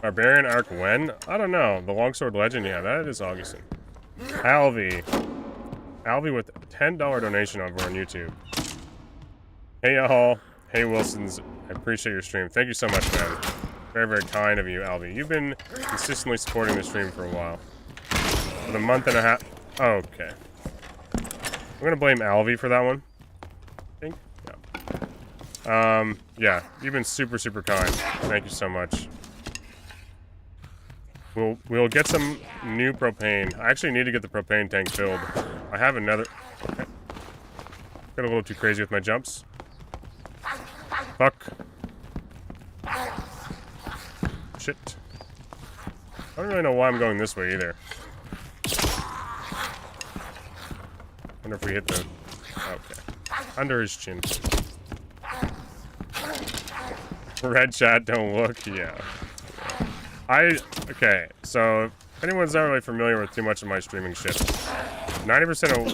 Barbarian arc when? I don't know. The Longsword Legend? Yeah, that is Augustin. Alvy. Alvy with a $10 donation over on YouTube. Hey y'all. Hey Wilsons. I appreciate your stream. Thank you so much, man. Very, very kind of you, Alvy. You've been consistently supporting the stream for a while. For a month and a half. Okay. I'm gonna blame Alvy for that one. I think. Yeah. Yeah. You've been super, super kind. Thank you so much. We'll get some new propane. I actually need to get the propane tank filled. I have another. Okay. Got a little too crazy with my jumps. Fuck. Shit. I don't really know why I'm going this way either. Wonder if we hit the... Okay. Under his chin. Red chat, don't look. Yeah. Okay, so if anyone's not really familiar with too much of my streaming shit, 90% of...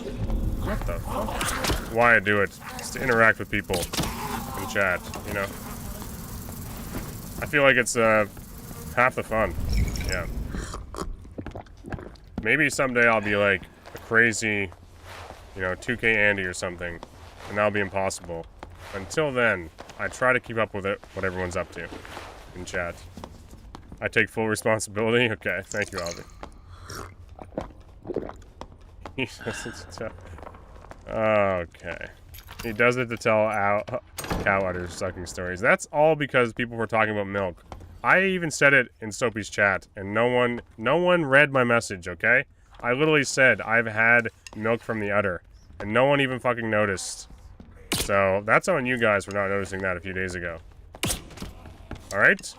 What the fuck? Why I do it is to interact with people in chat, you know? I feel like it's half the fun. Yeah. Maybe someday I'll be like a crazy, you know, 2K Andy or something, and that'll be impossible. Until then, I try to keep up with it, what everyone's up to in chat. I take full responsibility. Okay, thank you, Alvin. Okay. He does it to tell cow udders sucking stories. That's all because people were talking about milk. I even said it in Soapy's chat, and no one read my message, okay? I literally said, I've had milk from the udder, and no one even fucking noticed. So, that's on you guys for not noticing that a few days ago. Alright?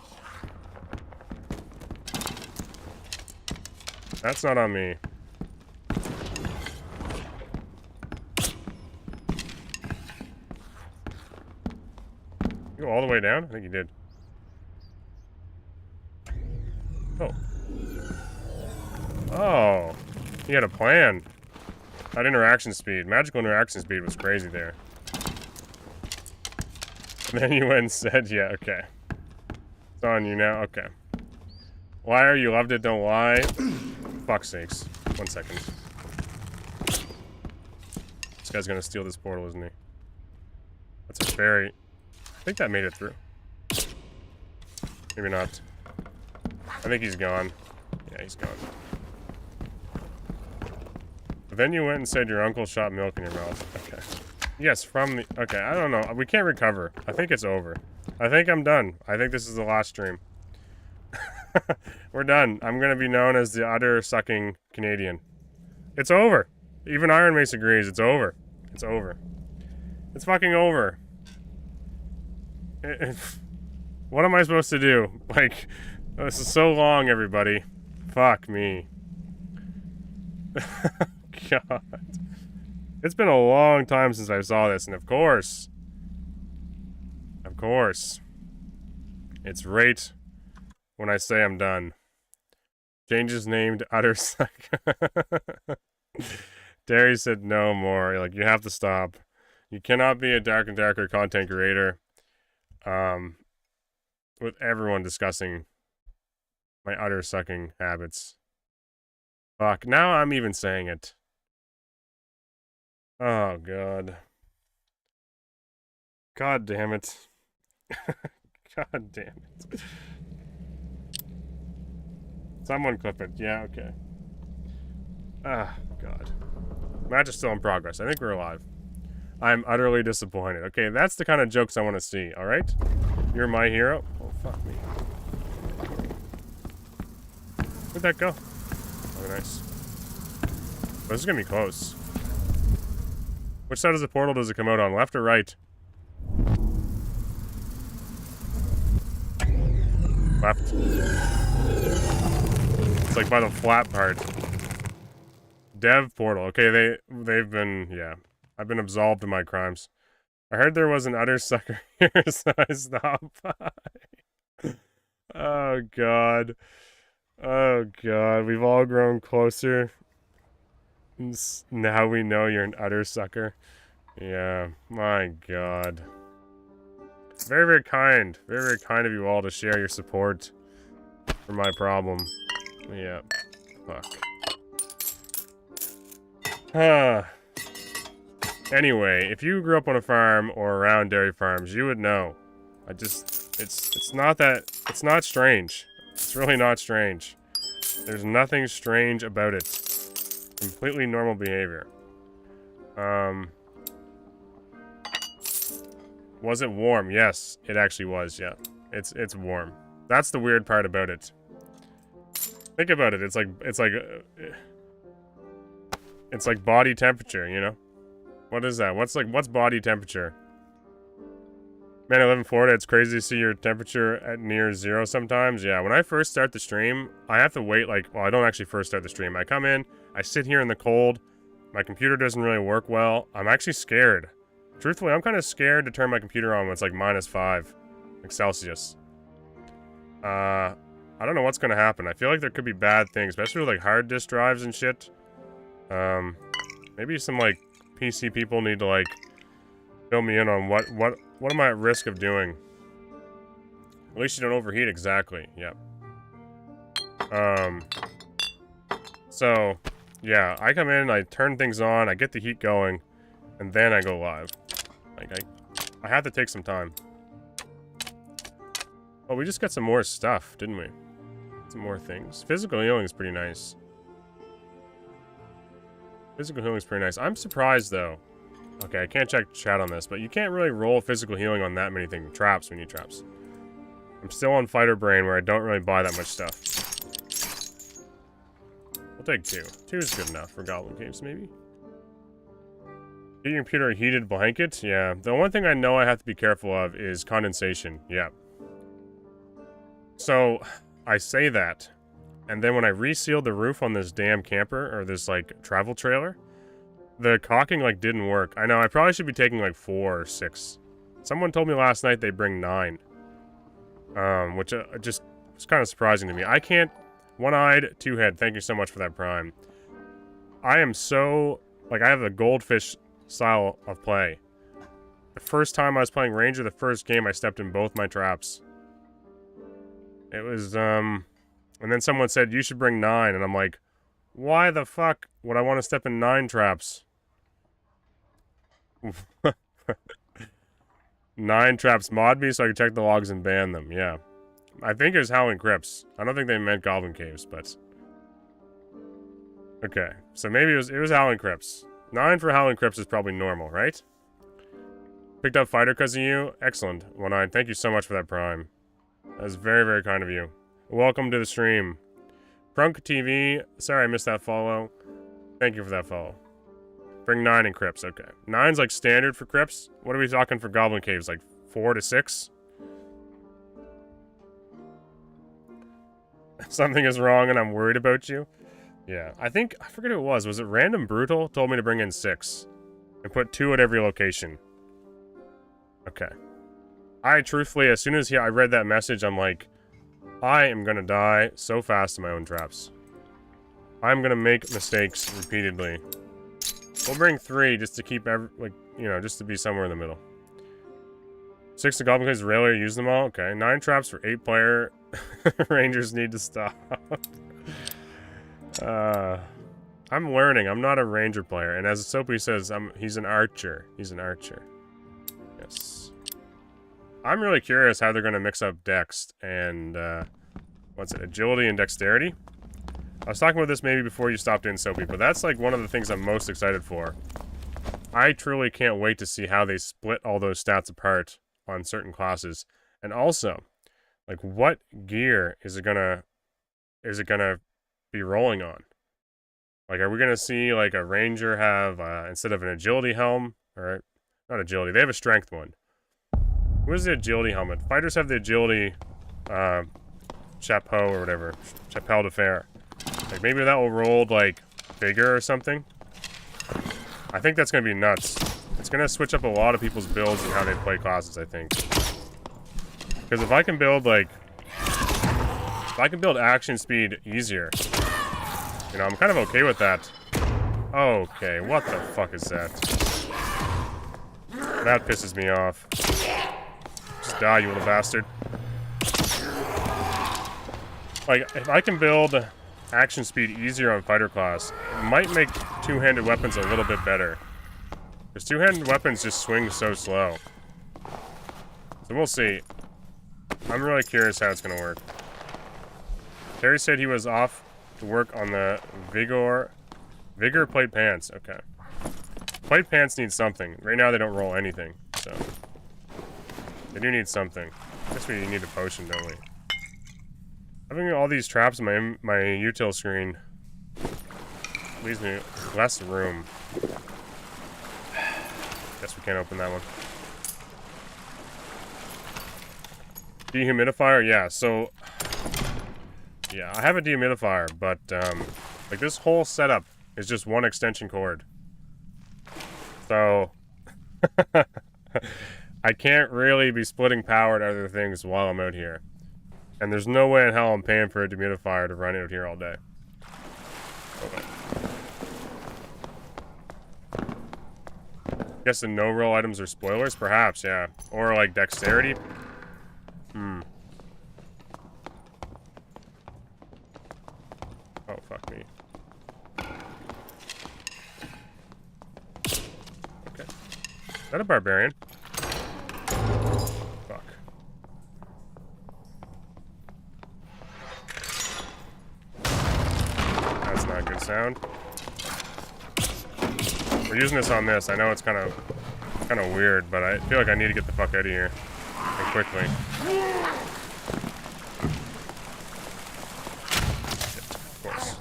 That's not on me. You go all the way down? I think you did. Oh. Oh. He had a plan. That interaction speed. Magical interaction speed was crazy there. And then you went and said, yeah, okay. It's on you now. Okay. Liar, you loved it, don't lie. Fuck's sakes. 1 second. This guy's gonna steal this portal, isn't he? That's a fairy. I think that made it through. Maybe not. I think he's gone. Yeah, he's gone. But then you went and said your uncle shot milk in your mouth. Okay. Yes, from the... Okay, I don't know. We can't recover. I think it's over. I think I'm done. I think this is the last stream. We're done. I'm gonna be known as the udder-sucking Canadian. It's over. Even Iron Mace agrees. It's over. It's over. It's fucking over. What am I supposed to do? Like, this is so long, everybody. Fuck me. God. It's been a long time since I saw this, and of course, it's right when I say I'm done. Change his name to Uddersuck. Derry said no more. Like, you have to stop. You cannot be a Dark and Darker content creator with everyone discussing my udder sucking habits. Fuck, now I'm even saying it. Oh, God. God damn it. God damn it. Someone clip it. Yeah, okay. Ah, God. Match is still in progress. I think we're alive. I'm utterly disappointed. Okay, that's the kind of jokes I want to see, alright? You're my hero. Oh, fuck me. Where'd that go? Oh, nice. This is gonna be close. Which side of the portal does it come out on? Left or right? Left. It's like by the flat part. Dev portal. Okay, they've been, yeah. I've been absolved of my crimes. I heard there was an utter sucker here, so I stopped by. Oh god. Oh god, we've all grown closer. Now we know you're an utter sucker. Yeah, my god. Very, very kind. Very, very kind of you all to share your support for my problem. Yeah. Fuck. Anyway, if you grew up on a farm or around dairy farms, you would know. It's not strange. It's really not strange. There's nothing strange about it. Completely normal behavior. Was it warm? Yes, it actually was, yeah. It's warm. That's the weird part about it. Think about it. It's like body temperature, you know? What is that? What's body temperature? Man, I live in Florida. It's crazy to see your temperature at near zero sometimes. Yeah, when I first start the stream, I have to wait well, I don't actually first start the stream. I come in, I sit here in the cold. My computer doesn't really work well. I'm actually scared. Truthfully, I'm kind of scared to turn my computer on when it's like -5, like Celsius. I don't know what's gonna happen. I feel like there could be bad things, especially with like hard disk drives and shit. Maybe some like PC people need to like fill me in on what am I at risk of doing. At least you don't overheat, exactly. Yep. So yeah, I come in, I turn things on, I get the heat going, and then I go live. Like I have to take some time. Oh, we just got some more stuff, didn't we? Some more things. Physical healing is pretty nice. Physical healing is pretty nice. I'm surprised, though. Okay, I can't check chat on this, but you can't really roll physical healing on that many things. Traps, we need traps. I'm still on fighter brain where I don't really buy that much stuff. We'll take 2. 2 is good enough for Goblin Caves, maybe. Get your computer a heated blanket? Yeah. The one thing I know I have to be careful of is condensation. Yeah. So, I say that, and then when I resealed the roof on this damn camper, or this, like, travel trailer, the caulking, like, didn't work. I know, I probably should be taking, like, 4 or 6. Someone told me last night they bring 9. Which just was kind of surprising to me. I can't... One-eyed, two-head, thank you so much for that prime. I am so... Like, I have a goldfish style of play. The first time I was playing Ranger, the first game, I stepped in both my traps. It was, and then someone said, you should bring 9, and I'm like, why the fuck would I want to step in 9 traps? 9 traps mod me so I can check the logs and ban them, yeah. I think it was Howling Crypts. I don't think they meant Goblin Caves, but... Okay, so maybe it was Howling Crypts. 9 for Howling Crypts is probably normal, right? Picked up Fighter because of you? Excellent. One-eyed, thank you so much for that prime. That was very, very kind of you. Welcome to the stream. Prunk TV, sorry I missed that follow. Thank you for that follow. Bring 9 in crypts, okay. 9's like standard for crypts? What are we talking for Goblin Caves, like 4 to 6? Something is wrong and I'm worried about you? Yeah, I forget who it was. Was it Random Brutal? Told me to bring in 6. And put 2 at every location. Okay. I truthfully, as soon as I read that message, I'm like, I am gonna die so fast in my own traps. I'm gonna make mistakes repeatedly. We'll bring 3 just to keep just to be somewhere in the middle. 6 to Goblin Caves rarely use them all. Okay, 9 traps for 8 player. Rangers need to stop. I'm learning. I'm not a ranger player, and as Soapy says, he's an archer. He's an archer. Yes. I'm really curious how they're going to mix up dex and, what's it, agility and dexterity? I was talking about this maybe before you stopped in, Soapy, but that's like one of the things I'm most excited for. I truly can't wait to see how they split all those stats apart on certain classes. And also, like, what gear is it gonna be rolling on? Like, are we gonna see like a ranger have instead of an agility helm, or not agility? They have a strength one. Where's the agility helmet? Fighters have the agility chapeau or whatever, chapelle de fer. Like maybe that will roll like bigger or something. I think that's gonna be nuts. It's gonna switch up a lot of people's builds and how they play classes, I think. Because if I can build action speed easier, you know, I'm kind of okay with that. Okay, what the fuck is that? That pisses me off. Just die, you little bastard. Like, if I can build action speed easier on fighter class, it might make two-handed weapons a little bit better. Because two-handed weapons just swing so slow. So we'll see. I'm really curious how it's going to work. Terry said he was off to work on the Vigor plate pants. Okay. Plate pants need something. Right now they don't roll anything, so they do need something. I guess we need a potion, don't we? Having all these traps in my util screen leaves me less room. Guess we can't open that one. Dehumidifier, yeah. So yeah, I have a dehumidifier, but like this whole setup is just one extension cord. So I can't really be splitting power to other things while I'm out here. And there's no way in hell I'm paying for a dehumidifier to run out here all day. Okay. Guess the no-roll items are spoilers? Perhaps, yeah. Or like dexterity? Hmm. Oh, fuck me. Okay. Is that a barbarian? Fuck. That's not a good sound. We're using this on this. I know it's kind of weird, but I feel like I need to get the fuck out of here. And quickly. Of course.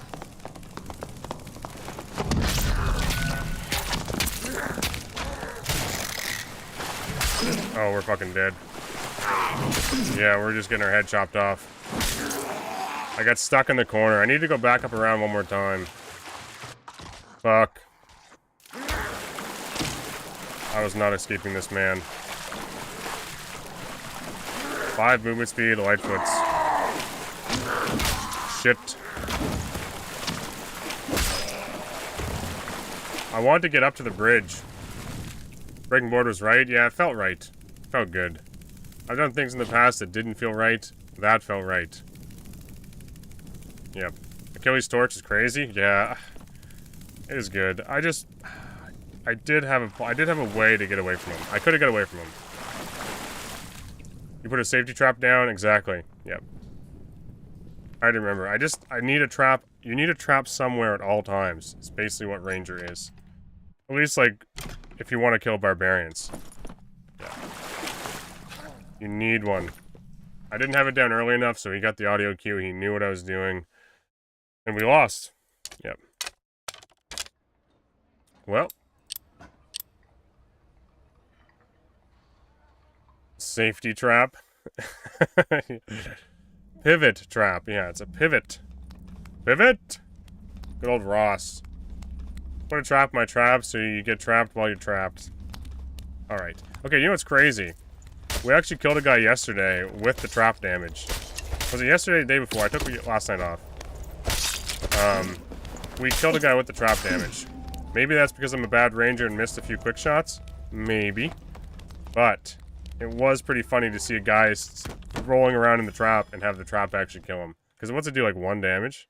Oh, we're fucking dead. Yeah, we're just getting our head chopped off. I got stuck in the corner. I need to go back up around one more time. Fuck. I was not escaping this man. 5 movement speed, Lightfoots. Shit. I wanted to get up to the bridge. Breaking board was right. Yeah, it felt right. Felt good. I've done things in the past that didn't feel right. That felt right. Yep. Achilles torch is crazy. Yeah. It is good. I did have a way to get away from him. I could have got away from him. You put a safety trap down? Exactly. Yep. I remember. I need a trap. You need a trap somewhere at all times. It's basically what Ranger is. At least, like, if you want to kill barbarians. Yeah. You need one. I didn't have it down early enough, so he got the audio cue. He knew what I was doing. And we lost. Yep. Well. Safety trap. Pivot trap. Yeah, it's a pivot. Pivot! Good old Ross. Put a trap in my trap so you get trapped while you're trapped. Alright. Okay, you know what's crazy? We actually killed a guy yesterday with the trap damage. Was it yesterday or the day before? I took last night off. We killed a guy with the trap damage. Maybe that's because I'm a bad ranger and missed a few quick shots. Maybe. But it was pretty funny to see a guy rolling around in the trap and have the trap actually kill him. Because what's it do, like 1 damage?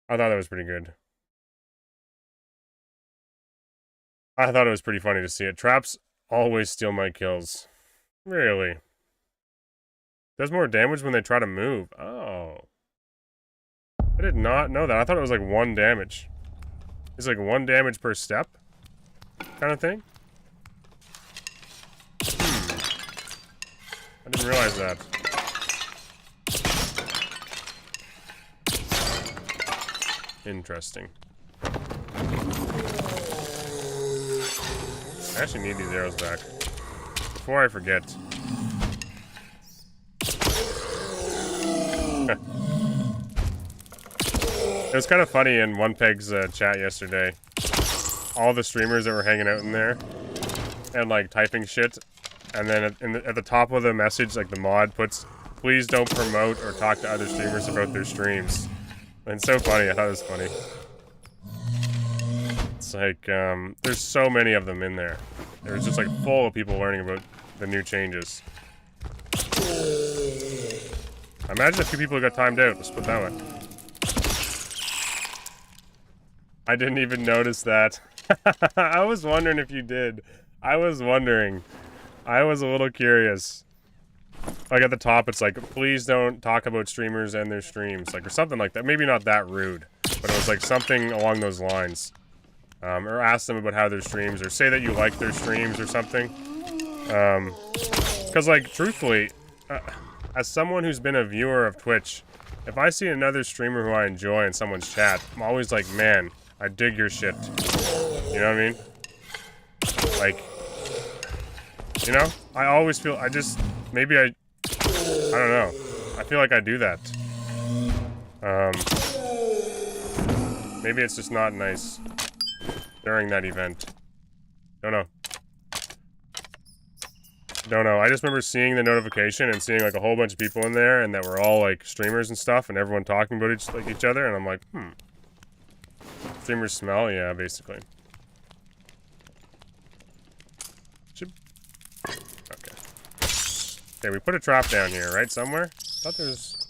I thought that was pretty good. I thought it was pretty funny to see it. Traps always steal my kills. Really? Does more damage when they try to move. Oh. I did not know that. I thought it was like 1 damage. It's like 1 damage per step? Kind of thing? I didn't realize that. Interesting. I actually need these arrows back. Before I forget. It was kind of funny in OnePeg's chat yesterday. All the streamers that were hanging out in there and like typing shit, and then at the top of the message, like the mod puts, "Please don't promote or talk to other streamers about their streams." And it's so funny. I thought it was funny. It's like there's so many of them in there. It was just like full of people learning about the new changes. Imagine a few people got timed out. Let's put it that way. I didn't even notice that. I was wondering if you did. I was wondering. I was a little curious. Like at the top, it's like, please don't talk about streamers and their streams, like, or something like that. Maybe not that rude, but it was like something along those lines. Or ask them about how their streams, or say that you like their streams or something. Because like, truthfully, as someone who's been a viewer of Twitch, if I see another streamer who I enjoy in someone's chat, I'm always like, man, I dig your shit. You know what I mean? Like, you know? I always feel, maybe I don't know. I feel like I do that. Maybe it's just not nice during that event. Don't know. Don't know. I just remember seeing the notification and seeing like a whole bunch of people in there, and that were all like streamers and stuff, and everyone talking about each other, and I'm like, Streamers smell? Yeah, basically. Okay. Okay, we put a trap down here, right? Somewhere? I thought there's...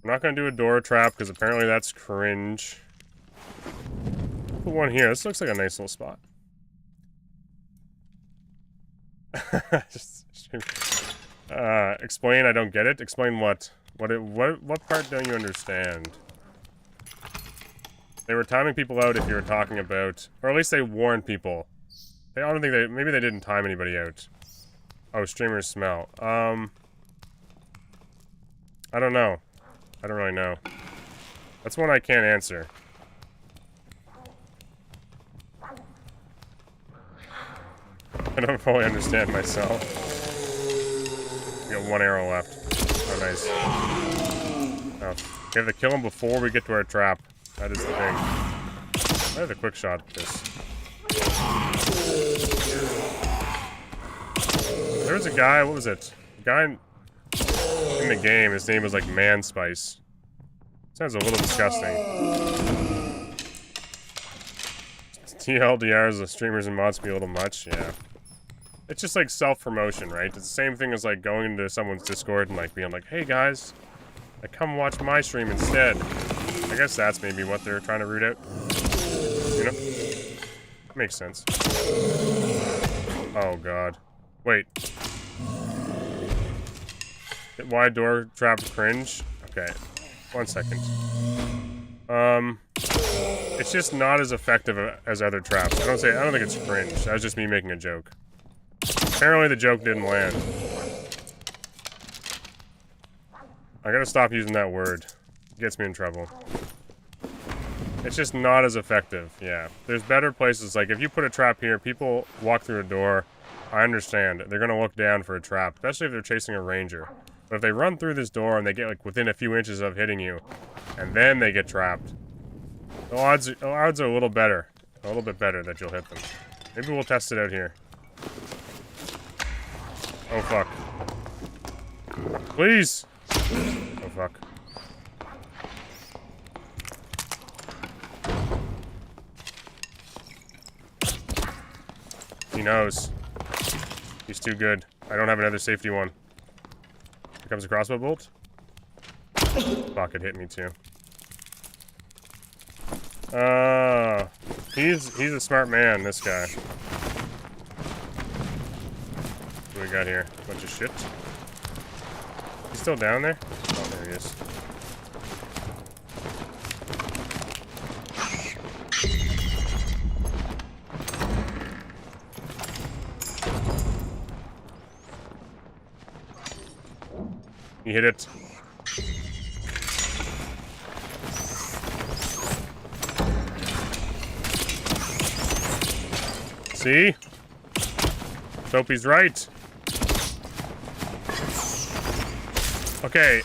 I'm not gonna do a door trap, because apparently that's cringe. Put one here. This looks like a nice little spot. Explain, I don't get it. Explain what? What part don't you understand? They were timing people out if you were talking about... Or at least they warned people. I don't think they... Maybe they didn't time anybody out. Oh, streamers smell. I don't know. I don't really know. That's one I can't answer. I don't fully understand myself. We got one arrow left. Oh, nice. Oh, we have to kill him before we get to our trap. That is the thing. I have a quick shot at this. There was a guy, what was it? A guy in the game, his name was like Man Spice. Sounds a little disgusting. TLDRs of streamers and mods be a little much, yeah. It's just like self-promotion, right? It's the same thing as like going into someone's Discord and like being like, hey guys, like come watch my stream instead. I guess that's maybe what they're trying to root out. You know? Makes sense. Oh god. Wait. Why door trap cringe? Okay. 1 second. It's just not as effective as other traps. I don't think it's cringe. That was just me making a joke. Apparently the joke didn't land. I gotta stop using that word. It gets me in trouble. It's just not as effective, yeah. There's better places, like if you put a trap here, people walk through a door, I understand. They're gonna look down for a trap, especially if they're chasing a ranger. But if they run through this door and they get like within a few inches of hitting you, and then they get trapped, the odds are a little better. A little bit better that you'll hit them. Maybe we'll test it out here. Oh fuck. Please! Oh fuck. He knows. He's too good. I don't have another safety one. Here comes a crossbow bolt. Fuck, it hit me too. He's a smart man, this guy. What do we got here? Bunch of shit. He's still down there? Oh, there he is. You hit it. See? Soapy's right. Okay,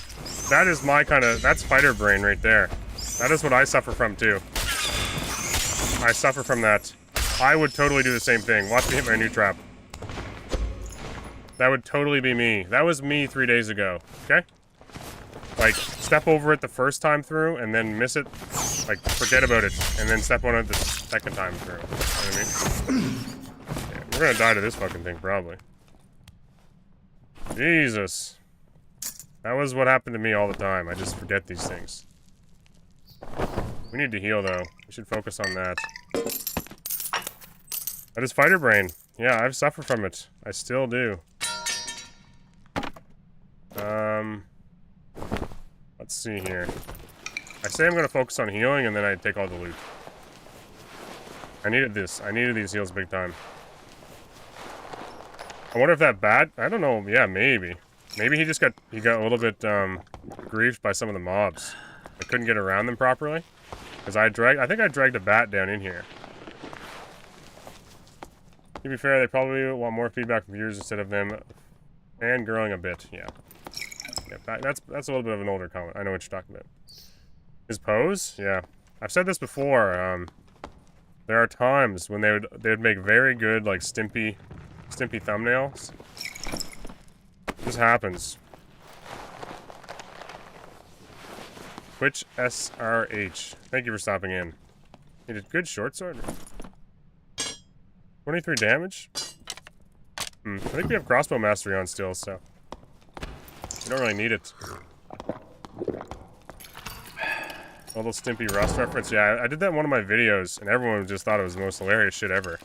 that is my kind of... That's fighter brain right there. That is what I suffer from, too. I suffer from that. I would totally do the same thing. Watch me hit my new trap. That would totally be me. That was me 3 days ago, okay? Like, step over it the first time through, and then miss it. Like, forget about it. And then step on it the second time through. You know what I mean? Yeah, we're gonna die to this fucking thing, probably. Jesus. That was what happened to me all the time. I just forget these things. We need to heal, though. We should focus on that. That is fighter brain. Yeah, I've suffered from it. I still do. Let's see here. I say I'm gonna focus on healing, and then I take all the loot. I needed this. I needed these heals big time. I wonder if that bat... I don't know. Yeah, maybe. Maybe he just got... He got a little bit, griefed by some of the mobs. I couldn't get around them properly. Because I think I dragged a bat down in here. To be fair, they probably want more feedback from viewers instead of them fangirling a bit. Yeah. Yeah, that's a little bit of an older comment. I know what you're talking about. His pose? Yeah. I've said this before. There are times when they would make very good, like, stimpy thumbnails. This happens. Twitch SRH. Thank you for stopping in. He did good short sword. 23 damage? I think we have crossbow mastery on still, so... We don't really need it. A little Stimpy Rust reference. Yeah, I did that in one of my videos, and everyone just thought it was the most hilarious shit ever.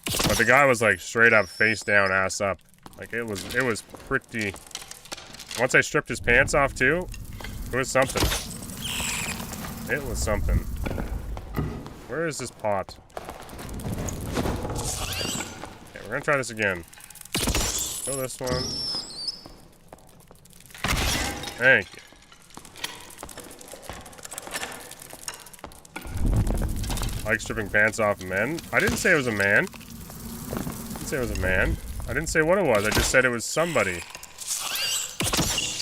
But the guy was, like, straight up, face down, ass up. Like, it was pretty... Once I stripped his pants off, too, it was something. It was something. Where is this pot? Okay, we're gonna try this again. Kill this one. Thank you. I like stripping pants off men. I didn't say it was a man. I didn't say it was a man. I didn't say what it was. I just said it was somebody.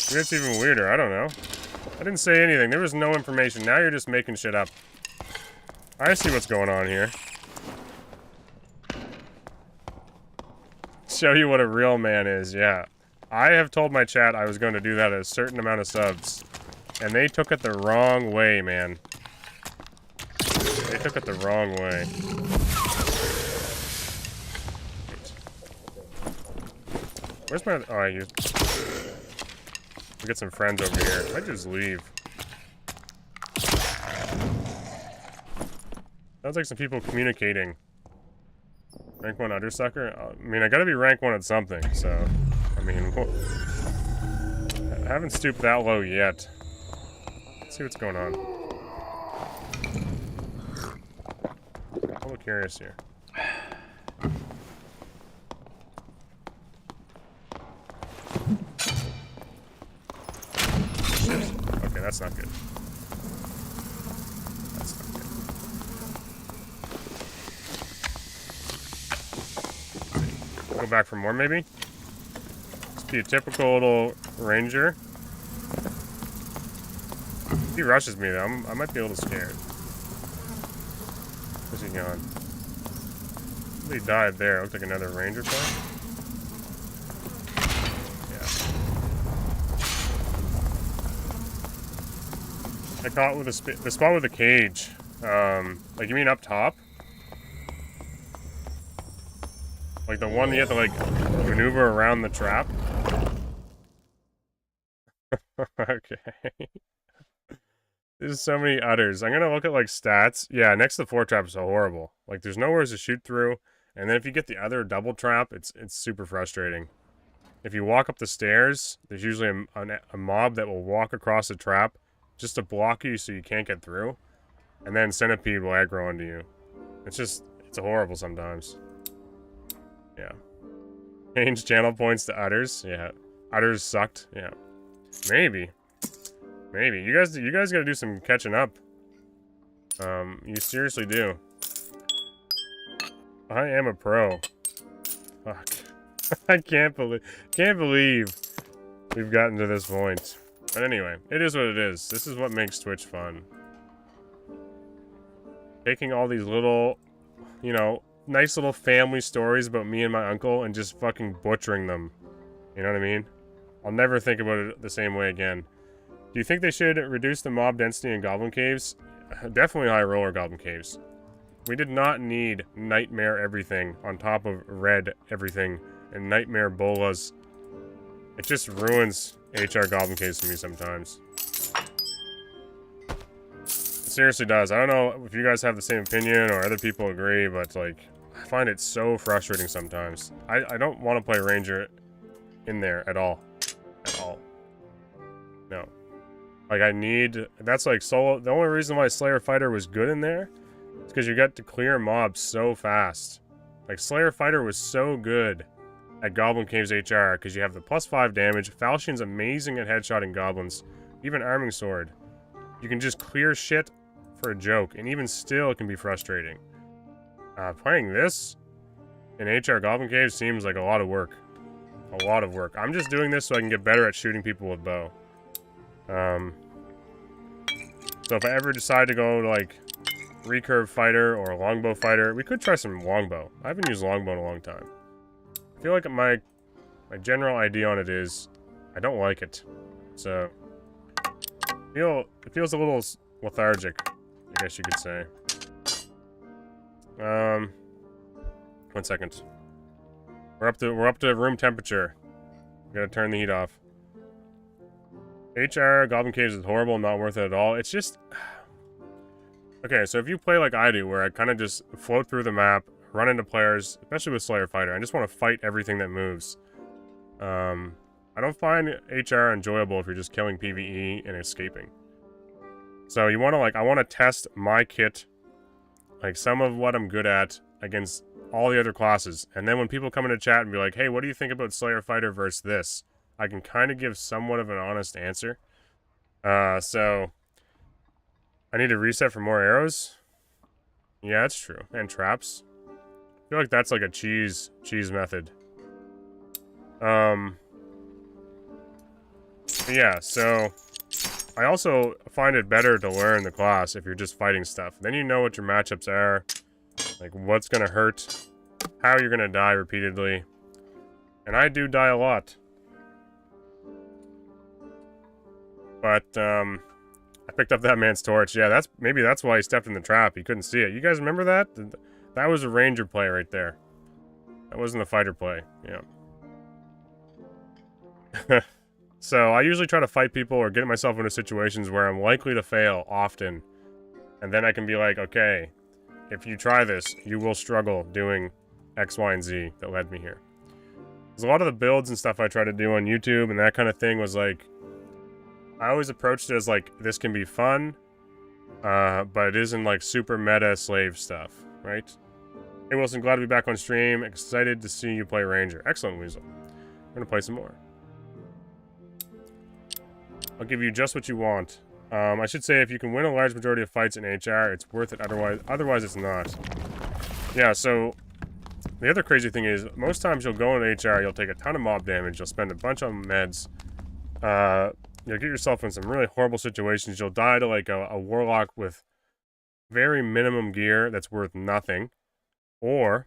Maybe it's even weirder. I don't know. I didn't say anything. There was no information. Now you're just making shit up. I see what's going on here. Show you what a real man is, yeah. I have told my chat I was going to do that at a certain amount of subs. And they took it the wrong way, man. They took it the wrong way. Where's my... Oh, I used... We'll get some friends over here. I might just leave. Sounds like some people communicating. Rank 1 Uddersucker? I mean, I gotta be rank 1 at something, so... I mean, I haven't stooped that low yet. Let's see what's going on. I'm a little curious here. Okay, that's not good. That's not good. Go back for more, maybe? Just be a typical little ranger. If he rushes me, though, I might be a little scared. Where's he going? He died there. Looks like another ranger player. I caught it with the spot with the cage. Like, you mean up top? Like the one you have to, like, maneuver around the trap? Okay. There's so many udders. I'm gonna look at, like, stats. Yeah, next to the 4 trap is so horrible. Like, there's nowhere to shoot through. And then if you get the other double trap, it's super frustrating. If you walk up the stairs, there's usually a mob that will walk across the trap just to block you so you can't get through. And then Centipede will aggro onto you. It's horrible sometimes. Yeah. Change channel points to udders. Yeah. Udders sucked. Yeah. Maybe. Maybe. You guys gotta do some catching up. You seriously do. I am a pro. Fuck. I can't believe we've gotten to this point. But anyway, it is what it is. This is what makes Twitch fun. Taking all these little, you know, nice little family stories about me and my uncle and just fucking butchering them. You know what I mean? I'll never think about it the same way again. Do you think they should reduce the mob density in Goblin Caves? Definitely high roller Goblin Caves. We did not need Nightmare everything on top of Red everything and Nightmare bolas. It just ruins HR Goblin Caves for me sometimes. It seriously does. I don't know if you guys have the same opinion or other people agree, but like, I find it so frustrating sometimes. I don't want to play Ranger in there at all. At all. No. Like, I need... That's like solo... The only reason why Slayer Fighter was good in there is because you got to clear mobs so fast. Like, Slayer Fighter was so good at Goblin Caves HR because you have the +5 damage. Falchion's amazing at headshotting goblins. Even Arming Sword. You can just clear shit for a joke, and even still it can be frustrating. Playing this in HR Goblin Caves seems like a lot of work. A lot of work. I'm just doing this so I can get better at shooting people with bow. So if I ever decide to go to, like, recurve fighter or longbow fighter, we could try some longbow. I haven't used longbow in a long time. I feel like my general idea on it is I don't like it. So it feels a little lethargic, I guess you could say. 1 second. We're up to room temperature. We gotta turn the heat off. HR Goblin Caves is horrible, not worth it at all. It's just... Okay, so if you play like I do, where I kind of just float through the map, run into players, especially with Slayer Fighter, I just want to fight everything that moves. I don't find HR enjoyable if you're just killing PvE and escaping. So you want to, like, I want to test my kit, like some of what I'm good at, against all the other classes. And then when people come into chat and be like, hey, what do you think about Slayer Fighter versus this? I can kind of give somewhat of an honest answer. So I need to reset for more arrows. Yeah, that's true. And traps. I feel like that's like a cheese method. Yeah, so I also find it better to learn the class if you're just fighting stuff. Then you know what your matchups are, like what's gonna hurt, how you're gonna die repeatedly. And I do die a lot. But, I picked up that man's torch. Yeah, maybe that's why he stepped in the trap. He couldn't see it. You guys remember that? That was a ranger play right there. That wasn't a fighter play. Yeah. So, I usually try to fight people or get myself into situations where I'm likely to fail often. And then I can be like, okay, if you try this, you will struggle doing X, Y, and Z that led me here. Because a lot of the builds and stuff I try to do on YouTube and that kind of thing was like, I always approached it as like, this can be fun, but it isn't like super meta slave stuff, right? Hey Wilson, glad to be back on stream. Excited to see you play Ranger. Excellent, Weasel. I'm gonna play some more. I'll give you just what you want. I should say if you can win a large majority of fights in HR, it's worth it. Otherwise it's not. Yeah, so the other crazy thing is most times you'll go into HR, you'll take a ton of mob damage, you'll spend a bunch on meds, you'll get yourself in some really horrible situations. You'll die to like a warlock with very minimum gear that's worth nothing. Or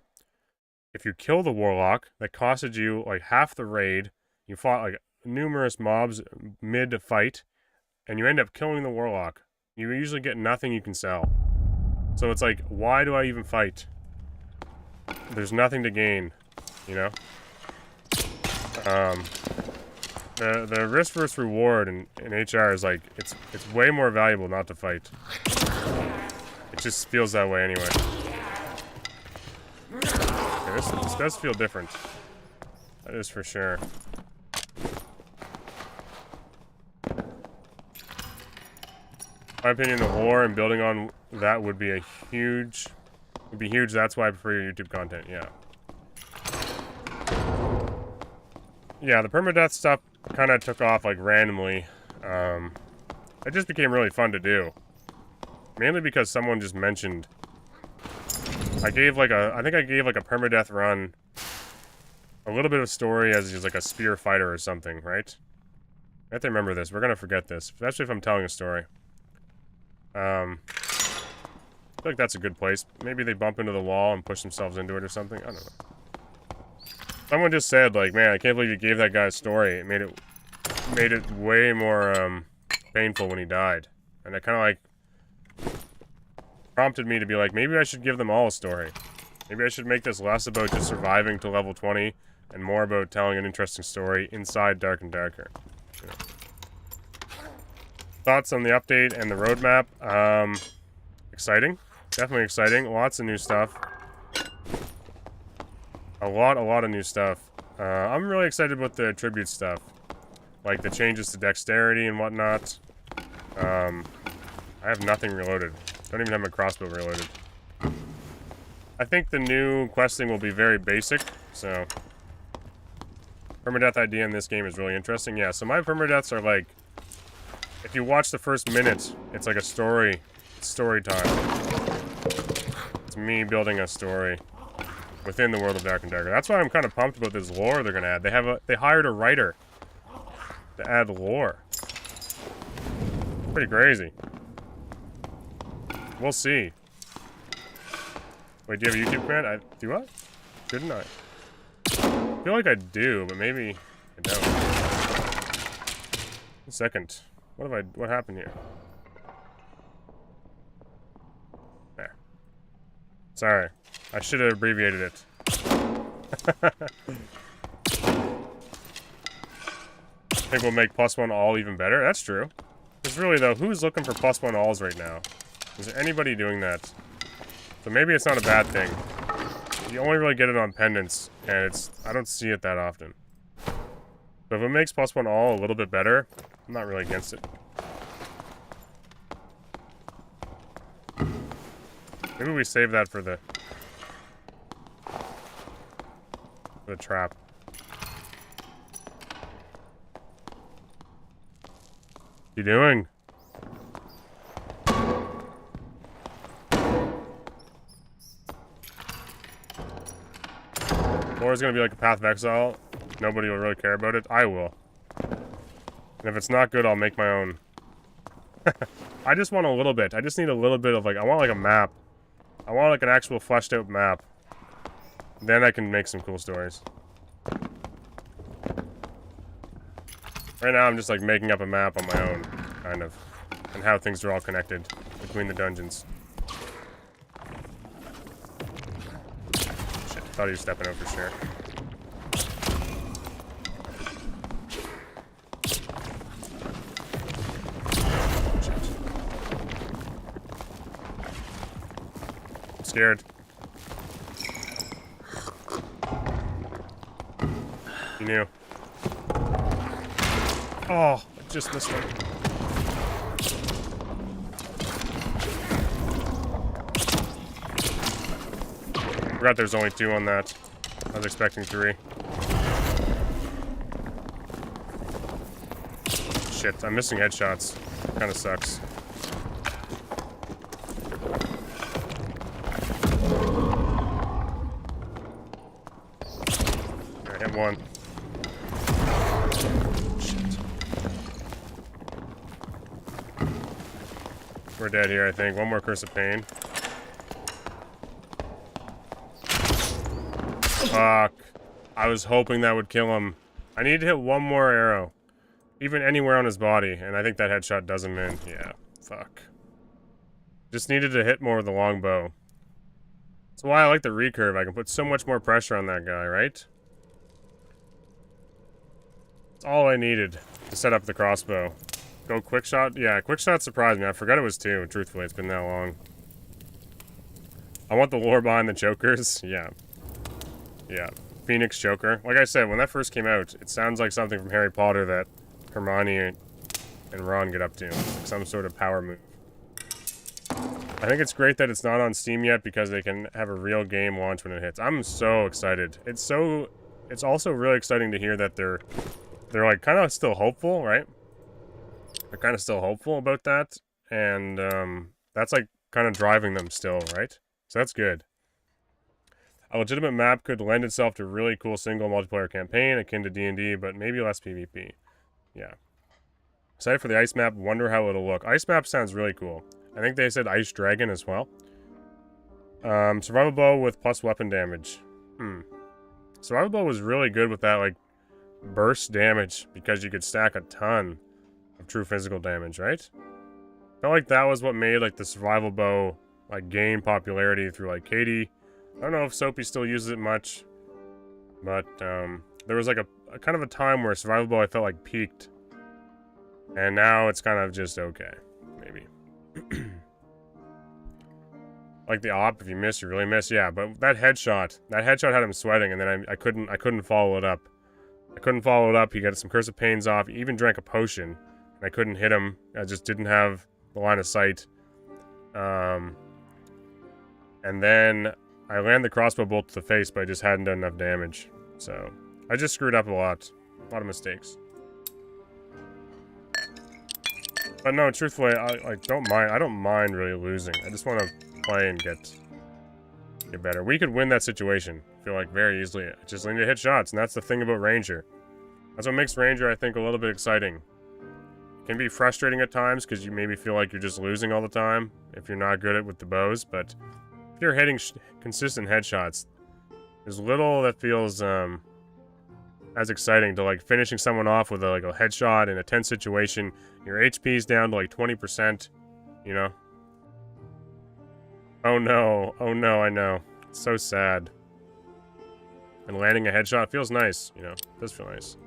if you kill the warlock, that costed you like half the raid, you fought like numerous mobs mid-fight, and you end up killing the warlock. You usually get nothing you can sell. So it's like, why do I even fight? There's nothing to gain, you know? The risk versus reward in HR is like, it's way more valuable not to fight. It just feels that way anyway. Okay, this does feel different. That is for sure. In my opinion, the lore and building on that would be huge. That's why I prefer your YouTube content, yeah. Yeah, the permadeath stuff kind of took off like randomly. It just became really fun to do. Mainly because someone just mentioned I gave like a, I think I gave like a permadeath run, a little bit of story as he's like a spear fighter or something, right? I have to remember this. We're gonna forget this, especially if I'm telling a story. I feel like that's a good place. Maybe they bump into the wall and push themselves into it or something. I don't know. Someone just said, like, man, I can't believe you gave that guy a story. It made it way more painful when he died, and it kind of like prompted me to be like, maybe I should give them all a story. Maybe I should make this less about just surviving to level 20 and more about telling an interesting story inside Dark and Darker. You know. Thoughts on the update and the roadmap? Exciting. Definitely exciting. Lots of new stuff. A lot of new stuff. I'm really excited about the attribute stuff. Like the changes to dexterity and whatnot. I have nothing reloaded. Don't even have my crossbow reloaded. I think the new questing will be very basic, so... Permadeath idea in this game is really interesting. Yeah, so my permadeaths are like... If you watch the first minute, it's like a story. It's story time. It's me building a story within the world of Dark and Darker. That's why I'm kind of pumped about this lore they're gonna add. They hired a writer to add lore. Pretty crazy. We'll see. Wait, do you have a YouTube command? Do I? Shouldn't I? I feel like I do, but maybe I don't. A second. What happened here? There. Sorry. I should have abbreviated it. I think we'll make +1 all even better. That's true. Because really though, who's looking for +1 alls right now? Is there anybody doing that? So maybe it's not a bad thing. You only really get it on pendants, and I don't see it that often. So if it makes +1 all a little bit better, I'm not really against it. Maybe we save that for the trap. What you doing? Or it's gonna be like a Path of Exile. Nobody will really care about it. I will. And if it's not good, I'll make my own. I just want a little bit. I just need a little bit of like, I want like a map. I want like an actual fleshed out map. Then I can make some cool stories. Right now I'm just like making up a map on my own, kind of. And how things are all connected between the dungeons. Shit, thought he was stepping out for sure. Scared. You knew. Oh, I just missed one. Forgot there's only 2 on that. I was expecting 3. Shit, I'm missing headshots. Kinda sucks. Hit one. Shit. We're dead here, I think. One more Curse of Pain. Fuck. I was hoping that would kill him. I need to hit one more arrow. Even anywhere on his body, and I think that headshot does him in. Yeah. Fuck. Just needed to hit more with the longbow. That's why I like the recurve. I can put so much more pressure on that guy, right? That's all I needed to set up the crossbow. Go quick shot? Yeah, quick shot surprised me. I forgot it was 2, truthfully. It's been that long. I want the lore behind the chokers. Yeah. Yeah. Phoenix choker. Like I said, when that first came out, it sounds like something from Harry Potter that Hermione and Ron get up to. Like some sort of power move. I think it's great that it's not on Steam yet because they can have a real game launch when it hits. I'm so excited. It's also really exciting to hear that they're like kind of still hopeful, right? They're kind of still hopeful about that, and that's like kind of driving them still, right? So that's good. A legitimate map could lend itself to a really cool single multiplayer campaign akin to D&D, but maybe less PvP. Yeah. Excited for the ice map. Wonder how it'll look. Ice map sounds really cool. I think they said Ice Dragon as well. Survival bow with plus weapon damage. Survival bow was really good with that, like, burst damage because you could stack a ton of true physical damage, right? Felt like that was what made, like, the survival bow, like, gain popularity through, like, Katie. I don't know if Soapy still uses it much, but, there was, like, a kind of a time where survival bow I felt like peaked. And now it's kind of just okay, maybe. Like the op, if you miss, you really miss. Yeah, but that headshot had him sweating, and then I couldn't follow it up. I couldn't follow it up. He got some Curse of Pains off. He even drank a potion, and I couldn't hit him. I just didn't have the line of sight. And then I landed the crossbow bolt to the face, but I just hadn't done enough damage. So I just screwed up a lot of mistakes. But no, truthfully, I don't mind. I don't mind really losing. I just want to play and get better. We could win that situation, I feel like, very easily. I just need to hit shots, and that's the thing about Ranger. That's what makes Ranger, I think, a little bit exciting. It can be frustrating at times, because you maybe feel like you're just losing all the time, if you're not good at with the bows, but if you're hitting consistent headshots, there's little that feels, as exciting to, like, finishing someone off with, a headshot in a tense situation. Your HP's down to, like, 20%, you know? Oh no, I know. It's so sad. And landing a headshot feels nice, you know? It does feel nice.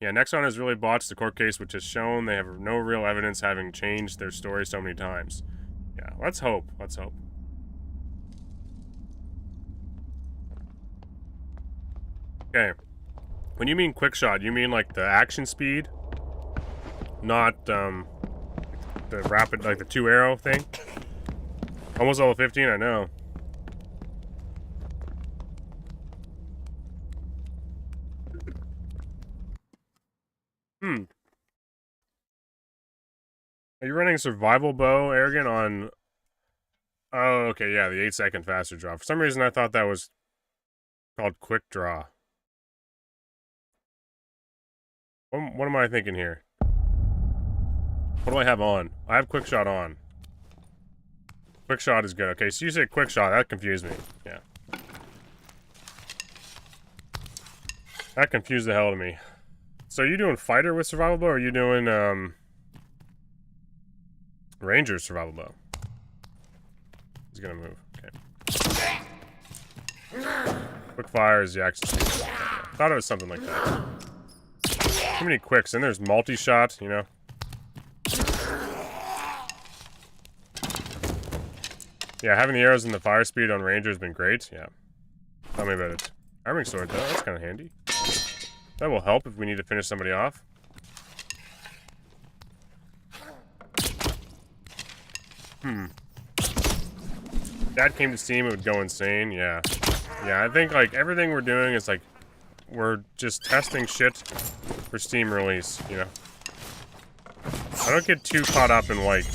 Yeah, Nexon has really botched the court case, which has shown they have no real evidence having changed their story so many times. Yeah, let's hope. Let's hope. Okay. When you mean quick shot, you mean like the action speed? Not, the rapid, like the 2-arrow thing? Almost level 15, I know. Are you running survival bow, Arrogant, on... Oh, okay, yeah, the 8-second faster draw. For some reason, I thought that was called quick draw. What am I thinking here? What do I have on? I have quick shot on. Quick shot is good. Okay, so you say quick shot. That confused me. Yeah. That confused the hell out of me. So are you doing fighter with survival bow, or are you doing, Ranger survival bow? He's gonna move. Okay. Quick fire is the action speed. I thought it was something like that. Too many quicks, and there's multi-shot, you know? Yeah, having the arrows and the fire speed on Ranger has been great. Yeah. Tell me about it. Arming sword, though. That's kind of handy. That will help if we need to finish somebody off. Dad came to Steam, it would go insane. Yeah. Yeah, I think, like, everything we're doing is, like, we're just testing shit for Steam release, you know? I don't get too caught up in, like,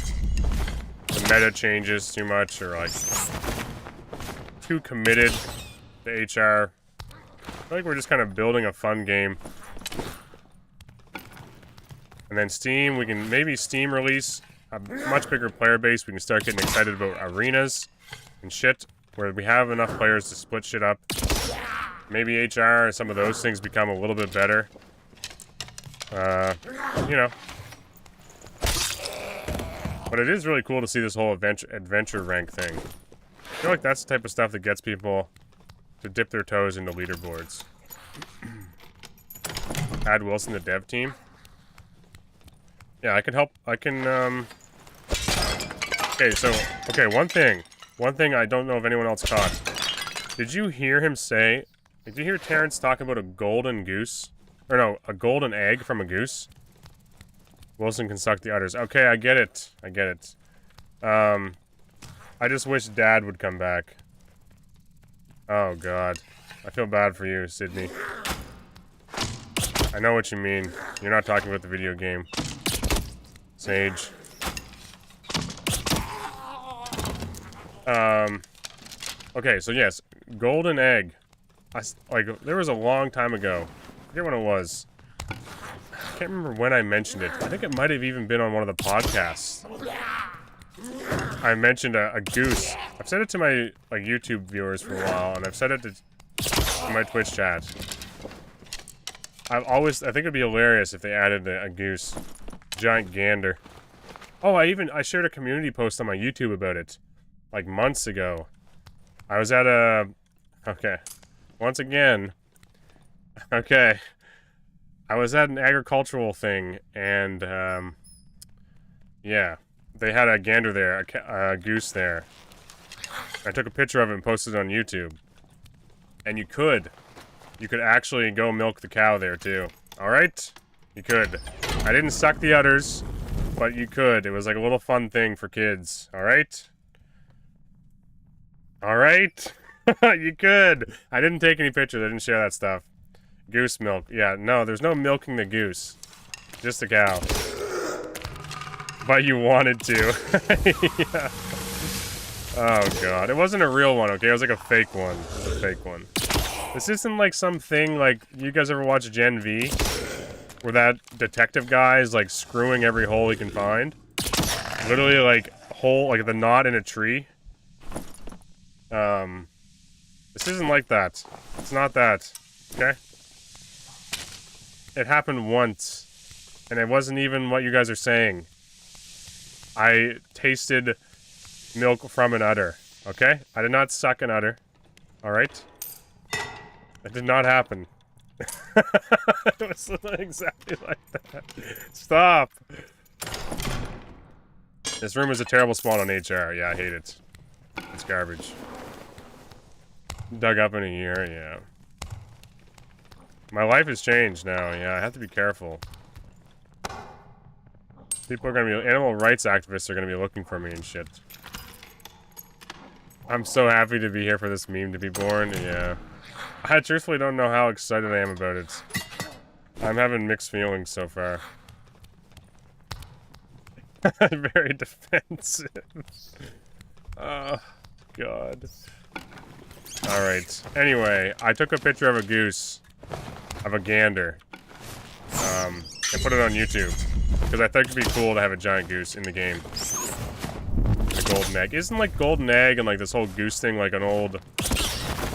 the meta changes too much, or, like, too committed to HR. I feel like we're just kind of building a fun game. And then Steam, we can maybe Steam release a much bigger player base. We can start getting excited about arenas and shit, where we have enough players to split shit up. Maybe HR and some of those things become a little bit better. You know. But it is really cool to see this whole adventure rank thing. I feel like that's the type of stuff that gets people to dip their toes into leaderboards. Add Wilson to dev team. Yeah, I can help. I can, Okay, one thing I don't know if anyone else caught. Did you hear him say... Did you hear Terrence talk about a golden goose? Or no, a golden egg from a goose? Wilson can suck the udders. Okay, I get it. I get it. I just wish Dad would come back. Oh, God. I feel bad for you, Sydney. I know what you mean. You're not talking about the video game. Sage. Okay, so yes, golden egg. Like, there was a long time ago. I forget when it was. I can't remember when I mentioned it. I think it might have even been on one of the podcasts. I mentioned a goose. I've said it to my like YouTube viewers for a while, and I've said it to my Twitch chat. I think it'd be hilarious if they added a goose. Giant gander. Oh, I shared a community post on my YouTube about it. Like months ago. I was at a... Okay. Once again. Okay. I was at an agricultural thing, and, yeah. They had a gander there, a goose there. I took a picture of it and posted it on YouTube. And you could actually go milk the cow there, too. Alright? You could. I didn't suck the udders, but you could. It was like a little fun thing for kids. Alright? Alright? You could. I didn't take any pictures. I didn't share that stuff. Goose milk. Yeah, no, there's no milking the goose. Just the cow. But you wanted to. Yeah. Oh, God. It wasn't a real one, okay? It was like a fake one. It was a fake one. This isn't like something like... You guys ever watch Gen V? Where that detective guy is like screwing every hole he can find? Literally like hole, like the knot in a tree. This isn't like that. It's not that. Okay? It happened once. And it wasn't even what you guys are saying. I tasted milk from an udder. Okay? I did not suck an udder. Alright? It did not happen. It was exactly like that. Stop! This room is a terrible spawn on HR. Yeah, I hate it. It's garbage. Dug up in a year, yeah. My life has changed now, yeah, I have to be careful. People are gonna be... Animal rights activists are gonna be looking for me and shit. I'm so happy to be here for this meme to be born, yeah. I truthfully don't know how excited I am about it. I'm having mixed feelings so far. Very defensive. Oh, God. Alright. Anyway, I took a picture of a goose. Of a gander. And put it on YouTube. Because I thought it'd be cool to have a giant goose in the game. A golden egg. Isn't like golden egg and like this whole goose thing like an old...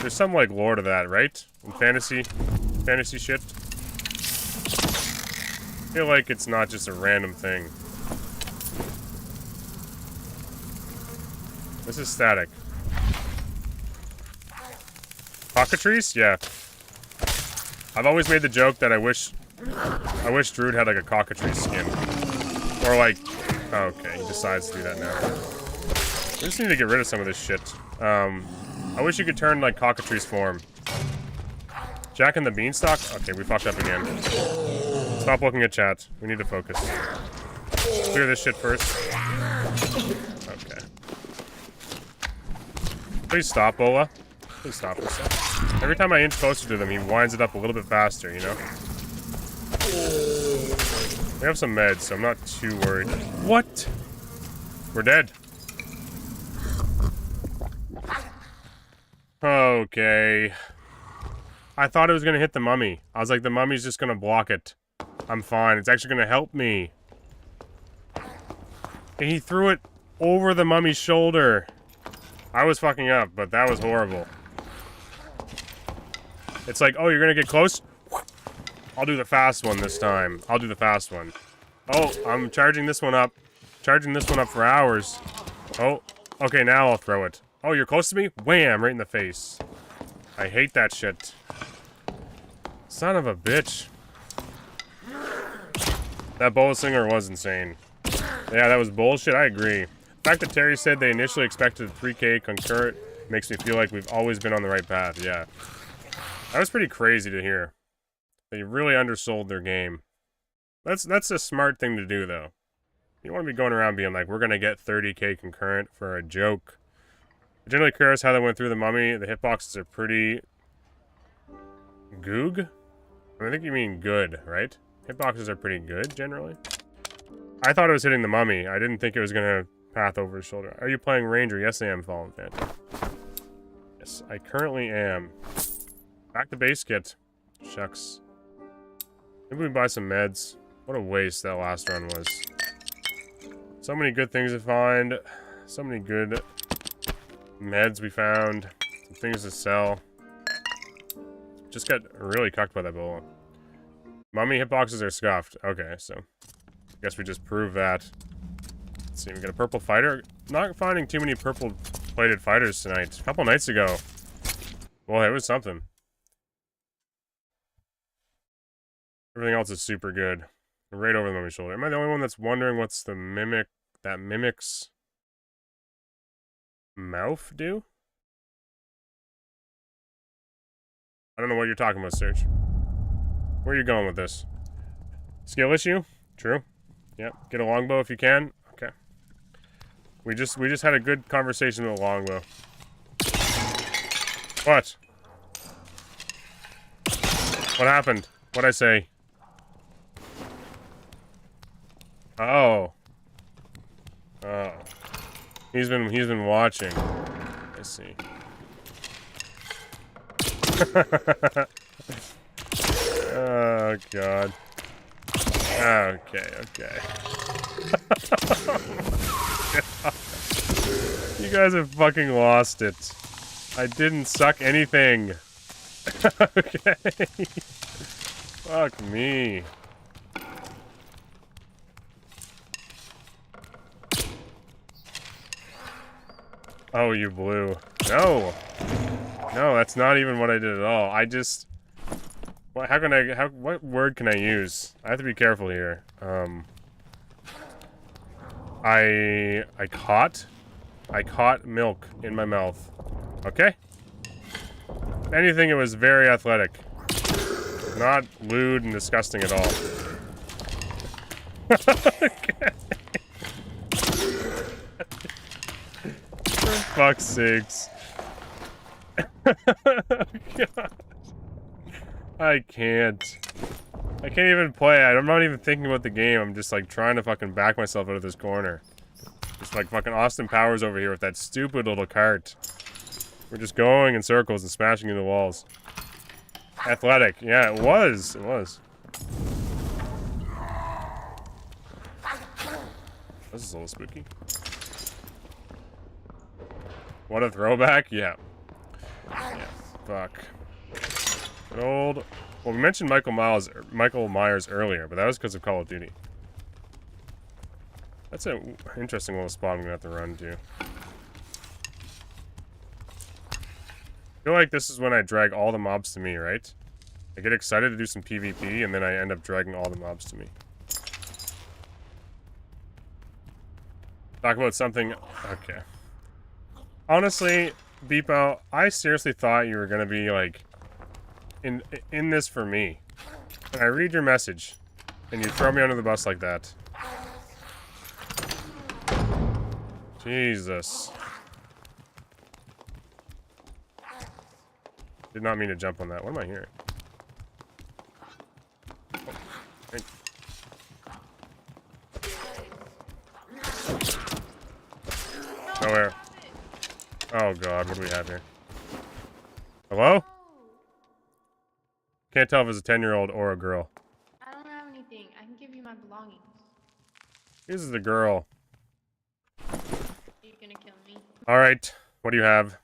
There's some like lore to that, right? In fantasy shit. I feel like it's not just a random thing. This is static. Cockatrice? Yeah. I've always made the joke that I wish Druid had like a cockatrice skin. Or like... Oh, okay, he decides to do that now. We just need to get rid of some of this shit. I wish you could turn like cockatrice form. Jack and the Beanstalk? Okay, we fucked up again. Stop looking at chat. We need to focus. Clear this shit first. Okay. Please stop, Bola. Please stop this. Every time I inch closer to them, he winds it up a little bit faster, you know? We have some meds, so I'm not too worried. What? We're dead. Okay. I thought it was gonna hit the mummy. I was like, the mummy's just gonna block it. I'm fine. It's actually gonna help me. And he threw it over the mummy's shoulder. I was fucking up, but that was horrible. It's like, oh, you're gonna get close? I'll do the fast one this time. I'll do the fast one. Oh, I'm charging this one up. Charging this one up for hours. Oh, okay, now I'll throw it. Oh, you're close to me? Wham! Right in the face. I hate that shit. Son of a bitch. That boa singer was insane. Yeah, that was bullshit. I agree. The fact that Terry said they initially expected a 3K concurrent makes me feel like we've always been on the right path. Yeah. That was pretty crazy to hear. They really undersold their game. That's a smart thing to do, though. You don't want to be going around being like, we're going to get 30K concurrent for a joke. I'm generally curious how they went through the mummy. The hitboxes are pretty... Goog? I think you mean good, right? Hitboxes are pretty good, generally. I thought it was hitting the mummy. I didn't think it was going to path over his shoulder. Are you playing Ranger? Yes, I am, Fallen Phantom. Yes, I currently am. Back to base kit. Shucks. Maybe we can buy some meds. What a waste that last run was. So many good things to find. So many good meds we found. Some things to sell. Just got really cucked by that bullet. Mummy hitboxes are scuffed. Okay, so I guess we just prove that. Let's see, we got a purple fighter. Not finding too many purple plated fighters tonight. A couple nights ago. Well, it was something. Everything else is super good. Right over the mummy's shoulder. Am I the only one that's wondering what's the mimic that mimics mouth do? I don't know what you're talking about, Serge. Where are you going with this? Skill issue? True. Yep. Get a longbow if you can. Okay. We just had a good conversation with a longbow. What? What happened? What'd I say? Oh. Oh. He's been watching. I see. Oh god. Okay, okay. You guys have fucking lost it. I didn't suck anything. Okay. Fuck me. Oh, you blew. No. No, that's not even what I did at all. I just... What, how can I... what word can I use? I have to be careful here. I caught milk in my mouth. Okay? If anything, it was very athletic. Not lewd and disgusting at all. Okay. For fuck's sakes. God. I can't even play. I'm not even thinking about the game. I'm just like trying to fucking back myself out of this corner. Just like fucking Austin Powers over here with that stupid little cart. We're just going in circles and smashing into walls. Athletic. Yeah, it was. It was. This is a little spooky. What a throwback. Yeah. Yeah. Fuck. Good old... Well, we mentioned Michael Myers earlier, but that was because of Call of Duty. That's an interesting little spot I'm gonna have to run to. I feel like this is when I drag all the mobs to me, right? I get excited to do some PvP, and then I end up dragging all the mobs to me. Talk about something... Okay. Honestly, Beepo, I seriously thought you were gonna be, like... In this for me. And I read your message, and you throw me under the bus like that. Jesus. Did not mean to jump on that. What am I hearing? Oh, nowhere. Oh god, what do we have here? Hello? Can't tell if it's a 10-year-old or a girl. I don't have anything. I can give you my belongings. This is the girl. Are you gonna kill me? Alright, what do you have?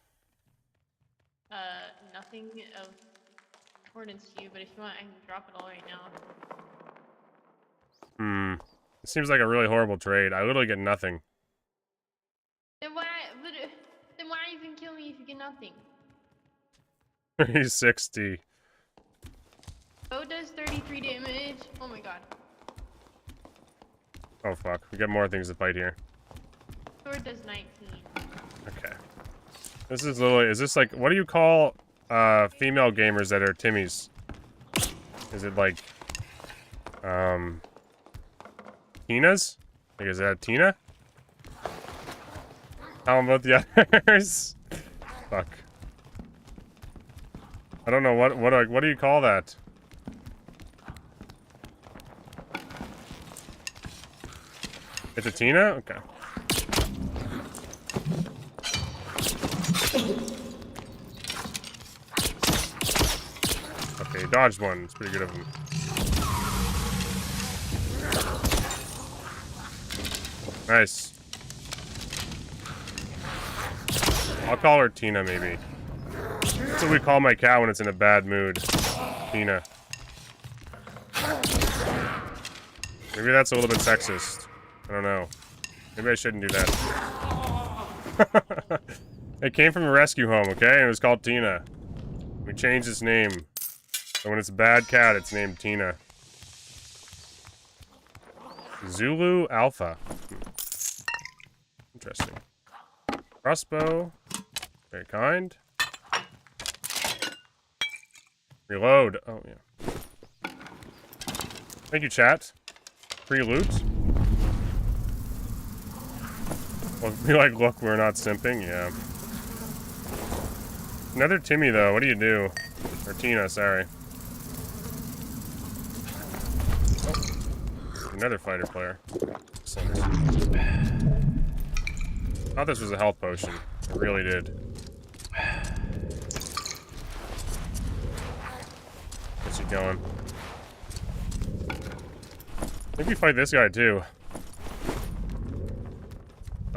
Nothing of importance to you, but if you want, I can drop it all right now. It seems like a really horrible trade. I literally get nothing. Then why even kill me if you get nothing? 360. Bow does 33 damage. Oh my god. Oh fuck, we got more things to fight here. Sword does 19. Okay. This is literally, is this like, what do you call female gamers that are Timmys? Is it like, Tina's? Like, is that Tina? How about the others? Fuck. I don't know, what do you call that? It's a Tina? Okay. dodged one. It's pretty good of him. Nice. I'll call her Tina, maybe. That's what we call my cat when it's in a bad mood. Tina. Maybe that's a little bit sexist. I don't know. Maybe I shouldn't do that. It came from a rescue home, okay? And it was called Tina. We changed its name. So when it's a bad cat, it's named Tina. Zulu Alpha. Interesting. Crossbow. Very kind. Reload. Oh, yeah. Thank you, chat. Free loot. Well, be like, look, we're not simping. Yeah. Another Timmy, though. What do you do? Or Tina, sorry. Oh. Another fighter player. Excellent. Thought this was a health potion. It really did. What's he going? I think we fight this guy too.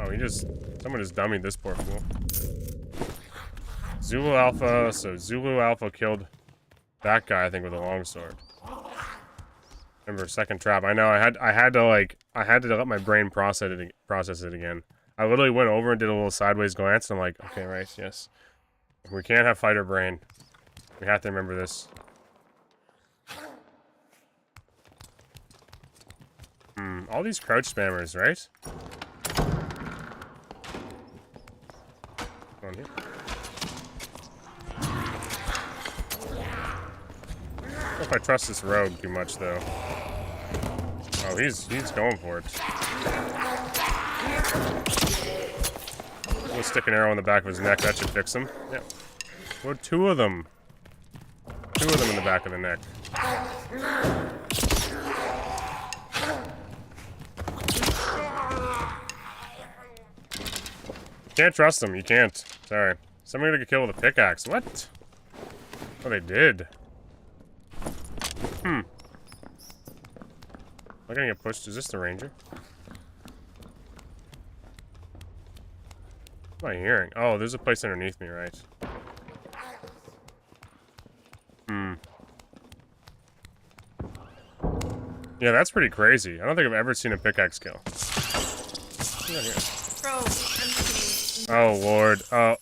Oh, someone just dummied this poor fool. Zulu Alpha, so Zulu Alpha killed that guy, I think, with a longsword. Remember, second trap. I know, I had to let my brain process it again. I literally went over and did a little sideways glance, and I'm like, okay, right, yes. We can't have fighter brain. We have to remember this. All these crouch spammers, right? Come on here. I don't know if I trust this rogue too much, though. Oh, he's going for it. We'll stick an arrow in the back of his neck. That should fix him. Yeah. Well, two of them. Two of them in the back of the neck. Can't trust them. You can't. Sorry. Somebody gonna get killed with a pickaxe. What? Oh, they did. Am I gonna get pushed? Is this the ranger? What am I hearing? Oh, there's a place underneath me, right? Yeah, that's pretty crazy. I don't think I've ever seen a pickaxe kill. What's going on here? Bro, I'm kidding. Oh, Lord. Oh.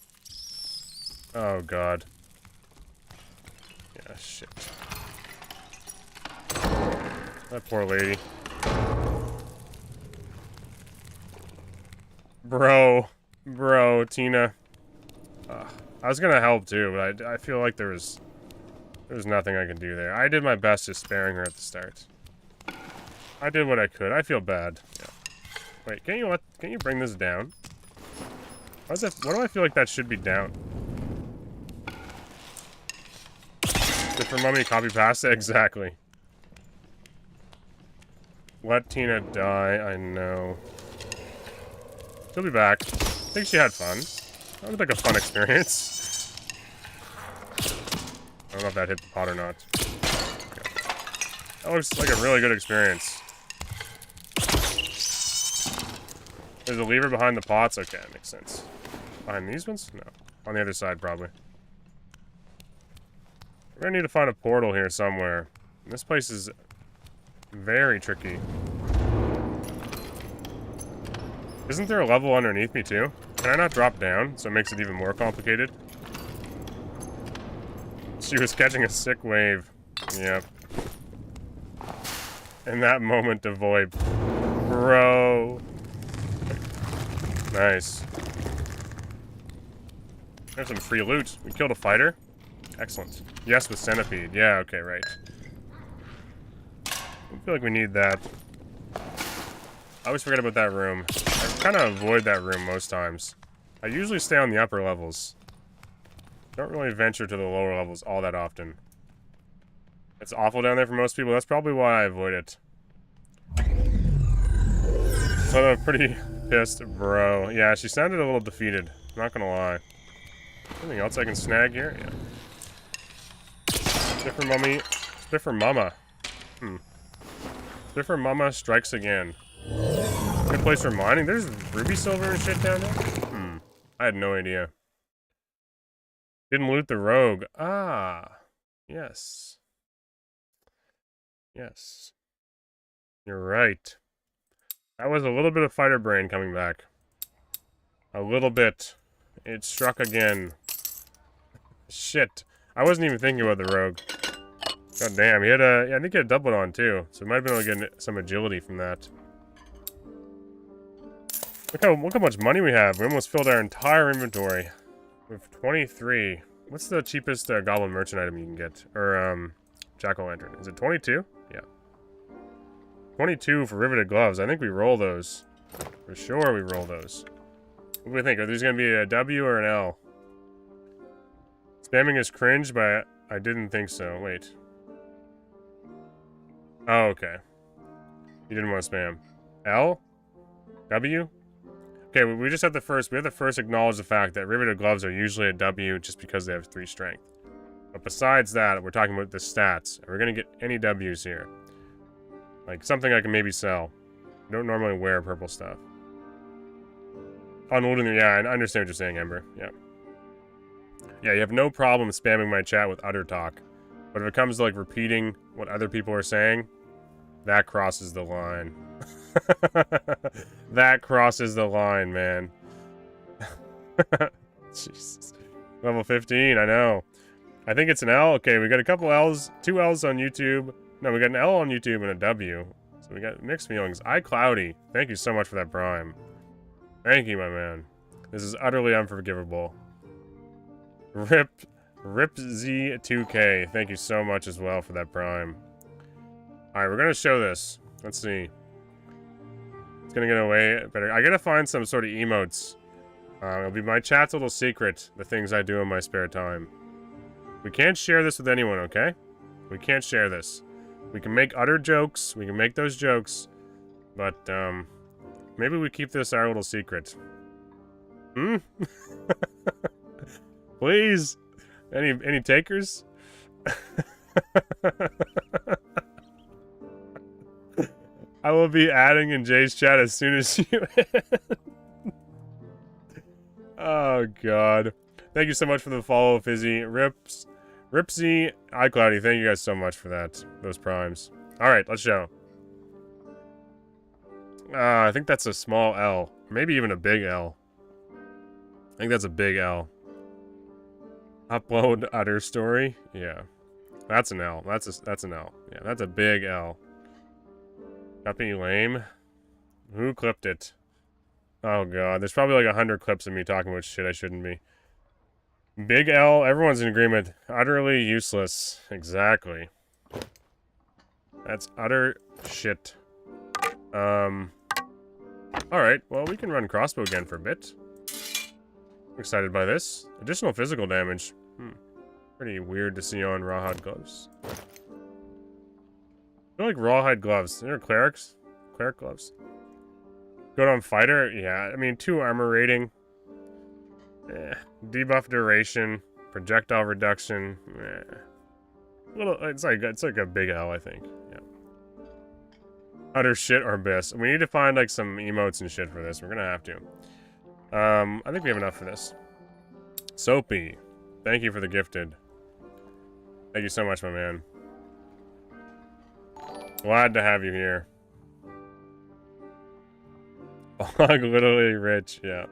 Oh, God. Yeah, shit. That poor lady. Bro, Tina. I was gonna help too, but I feel like there was nothing I could do there. I did my best just sparing her at the start. I did what I could. I feel bad. Yeah. Wait, can you bring this down? Why do I feel like that should be down? Did for mummy copy pasta? Exactly. Let Tina die, I know. She'll be back. I think she had fun. That was like a fun experience. I don't know if that hit the pot or not. Okay. That looks like a really good experience. There's a lever behind the pots? Okay, that makes sense. Behind these ones? No. On the other side, probably. We're gonna need to find a portal here somewhere. And this place is very tricky. Isn't there a level underneath me, too? Can I not drop down, so it makes it even more complicated? She was catching a sick wave. Yep. In that moment of void. Bro. Nice. There's some free loot. We killed a fighter. Excellent. Yes, with centipede. Yeah, okay, right. I feel like we need that. I always forget about that room. I kind of avoid that room most times. I usually stay on the upper levels. Don't really venture to the lower levels all that often. It's awful down there for most people. That's probably why I avoid it. So I'm pretty pissed, bro. Yeah, she sounded a little defeated. Not gonna lie. Anything else I can snag here? Yeah. Spiffer Mummy. Spiffer Mama. Spiffer Mama strikes again. Good place for mining. There's ruby silver and shit down there? I had no idea. Didn't loot the rogue. Ah. Yes. Yes. You're right. That was a little bit of fighter brain coming back. A little bit. It struck again. Shit. I wasn't even thinking about the rogue. God damn, he had a... Yeah, I think he had a double on too. So we might have been able to get some agility from that. Look how much money we have. We almost filled our entire inventory. We have 23. What's the cheapest goblin merchant item you can get? Or, jack-o'-lantern. Is it 22? Yeah. 22 for riveted gloves. I think we roll those. For sure we roll those. What do we think? Are these going to be a W or an L? Spamming is cringe, but I didn't think so. Wait. Oh, okay. You didn't want to spam. L? W? Okay, we just have to first acknowledge the fact that riveted gloves are usually a W just because they have 3 strength. But besides that, we're talking about the stats. We're going to get any Ws here. Like, something I can maybe sell. I don't normally wear purple stuff. Unloading, yeah, I understand what you're saying, Ember. Yeah. Yeah, you have no problem spamming my chat with utter talk. But if it comes to, like, repeating what other people are saying, that crosses the line. That crosses the line, man. Jesus. Level 15, I know. I think it's an L. Okay, we got a couple L's, 2 L's on YouTube. No, we got an L on YouTube and a W. So we got mixed feelings. iCloudy, thank you so much for that prime. Thank you, my man. This is utterly unforgivable. RipZ2K, thank you so much as well for that prime. Alright, we're gonna show this. Let's see. It's gonna get away better. I gotta find some sort of emotes. It'll be my chat's little secret, the things I do in my spare time. We can't share this with anyone, okay? We can't share this. We can make utter jokes, we can make those jokes, but, maybe we keep this our little secret. Hmm? Please? Any takers? I will be adding in Jay's chat as soon as you end. Oh, God. Thank you so much for the follow, Fizzy. Ripsy, iCloudy, thank you guys so much for that. Those primes. Alright, let's show. I think that's a small L. Maybe even a big L. I think that's a big L. Upload utter story? Yeah. That's an L. That's an L. Yeah, that's a big L. Guppy lame. Who clipped it? Oh god, there's probably like 100 clips of me talking about shit I shouldn't be. Big L, everyone's in agreement. Utterly useless. Exactly. That's utter shit. Alright, well we can run crossbow again for a bit. I'm excited by this. Additional physical damage. Pretty weird to see on rawhide gloves. I feel like rawhide gloves. They're clerics. Cleric gloves. Good on fighter? Yeah, I mean 2 armor rating. Debuff duration. Projectile reduction. It's like a big L, I think. Yeah. Utter shit or abyss. We need to find like some emotes and shit for this. We're gonna have to. I think we have enough for this. Soapy. Thank you for the gifted. Thank you so much, my man. Glad to have you here. Literally rich, yeah.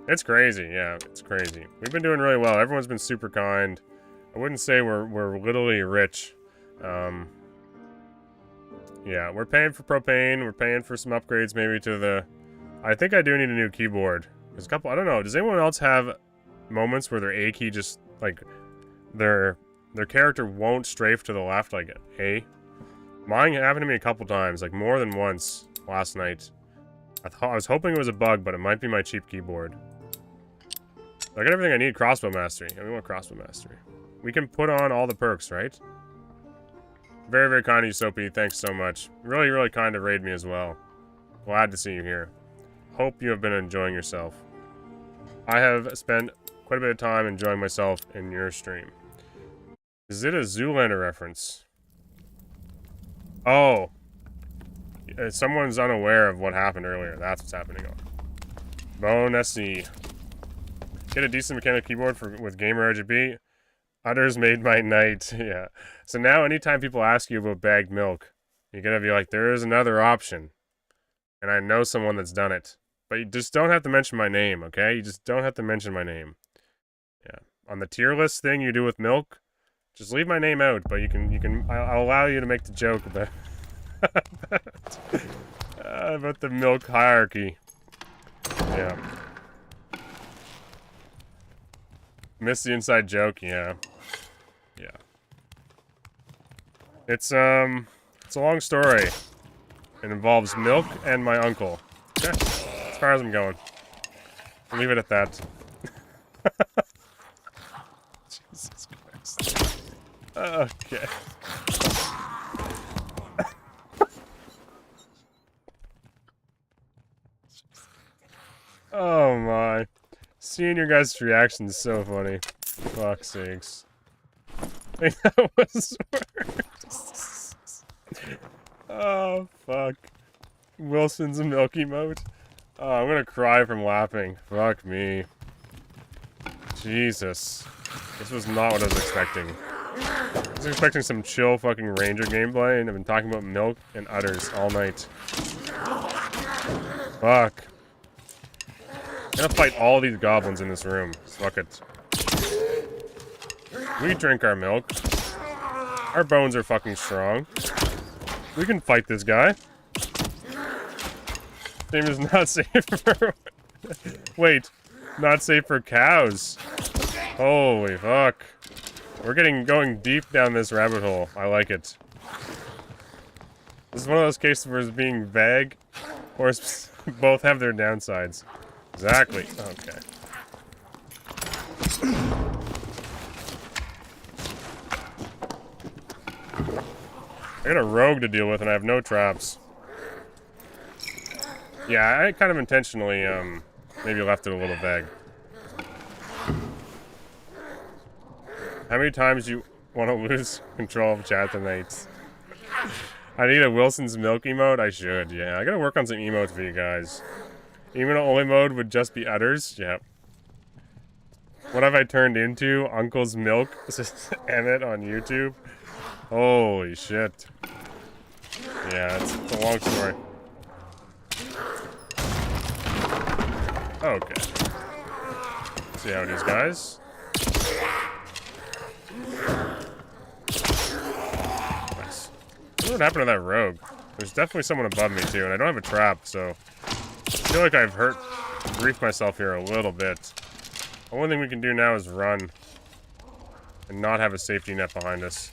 It's crazy, yeah, it's crazy. We've been doing really well. Everyone's been super kind. I wouldn't say we're literally rich. Yeah, we're paying for propane. We're paying for some upgrades maybe to the... I think I do need a new keyboard. There's a couple... I don't know. Does anyone else have moments where their A key just, like, their character won't strafe to the left, like A? Mine happened to me a couple times, like more than once last night. I was hoping it was a bug, but it might be my cheap keyboard. I got everything I need. Crossbow mastery. Yeah, we want crossbow mastery. We can put on all the perks, right? Very, very kind of you, Soapy. Thanks so much. Really, really kind to raid me as well. Glad to see you here. Hope you have been enjoying yourself. I have spent quite a bit of time enjoying myself in your stream. Is it a Zoolander reference? Oh. Someone's unaware of what happened earlier. That's what's happening. Bone SE. Get a decent mechanical keyboard with gamer RGB. Udders made my night. Yeah. So now anytime people ask you about bagged milk, you're gonna be like, there is another option. And I know someone that's done it. But you just don't have to mention my name, okay? You just don't have to mention my name. Yeah. On the tier list thing you do with milk, just leave my name out, but I'll allow you to make the joke about about the milk hierarchy. Yeah. Missed the inside joke, yeah. Yeah. It's a long story. It involves milk and my uncle. Okay. As far as I'm going. I'll leave it at that. Jesus Christ. Okay. Oh my. Seeing your guys' reaction is so funny. Fuck's sakes. I think that was worse. Oh, fuck. Wilson's a milk emote. Oh, I'm gonna cry from laughing. Fuck me. Jesus. This was not what I was expecting. I was expecting some chill fucking Ranger gameplay, and I've been talking about milk and udders all night. Fuck. I'm gonna fight all these goblins in this room. Fuck it. We drink our milk. Our bones are fucking strong. We can fight this guy. Game is not safe for... Wait. Not safe for cows. Holy fuck. We're going deep down this rabbit hole. I like it. This is one of those cases where it's being vague, or both have their downsides. Exactly. Okay. I got a rogue to deal with, and I have no traps. Yeah, I kind of intentionally, maybe left it a little vague. How many times do you want to lose control of chat tonight? I need a Wilson's milk emote? I should, yeah. I gotta work on some emotes for you guys. Even only mode would just be udders? Yep. What have I turned into? Uncle's Milk? Emmett on YouTube? Holy shit. Yeah, it's a long story. Okay. See how it is, guys. Nice. What happened to that rogue? There's definitely someone above me, too, and I don't have a trap, so... I feel like I've griefed myself here a little bit. The only thing we can do now is run. And not have a safety net behind us.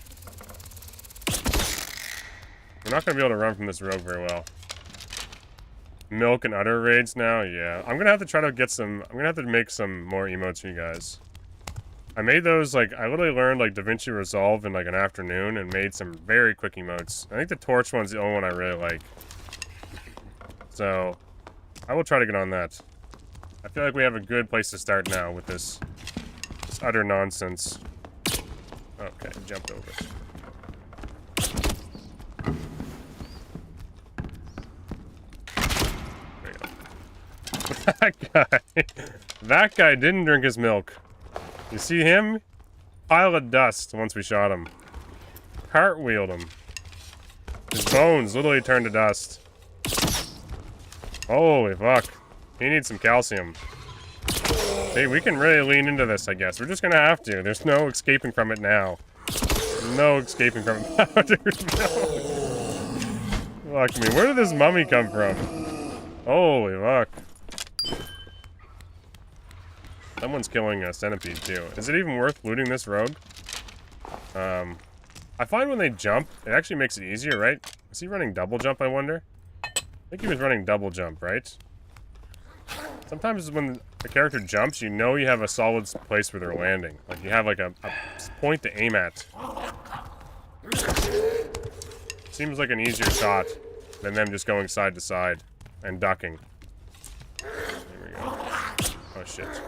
We're not going to be able to run from this rogue very well. Milk and udder raids now? Yeah. I'm going to have to try to get some... I'm going to have to make some more emotes for you guys. I made those, like... I literally learned, like, DaVinci Resolve in, like, an afternoon and made some very quick emotes. I think the torch one's the only one I really like. So... I will try to get on that. I feel like we have a good place to start now with this utter nonsense. Okay, jumped over it. There you go. That guy didn't drink his milk. You see him? Pile of dust once we shot him. Cartwheeled him. His bones literally turned to dust. Holy fuck. He needs some calcium. Hey, we can really lean into this, I guess. We're just gonna have to. There's no escaping from it now. No escaping from it. Powdered milk. Fuck me. Where did this mummy come from? Holy fuck. Someone's killing a centipede, too. Is it even worth looting this rogue? I find when they jump, it actually makes it easier, right? Is he running double jump, I wonder? I think he was running double jump, right? Sometimes when a character jumps, you know you have a solid place where they're landing. Like, you have, like, a point to aim at. Seems like an easier shot than them just going side to side and ducking. There we go. Oh, shit.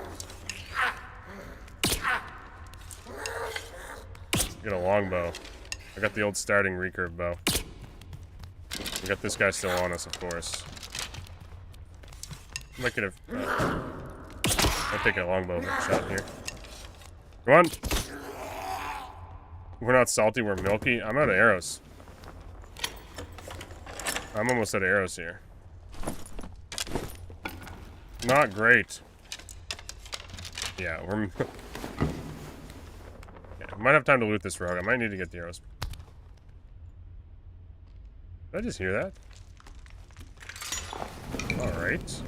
Get a longbow. I got the old starting recurve bow. We got this guy still on us, of course. Might get a... I'll take a longbow shot here. Come on! We're not salty, we're milky. I'm out of arrows. I'm almost out of arrows here. Not great. Yeah, we're... yeah, I might have time to loot this rogue. I might need to get the arrows. Did I just hear that? Alright.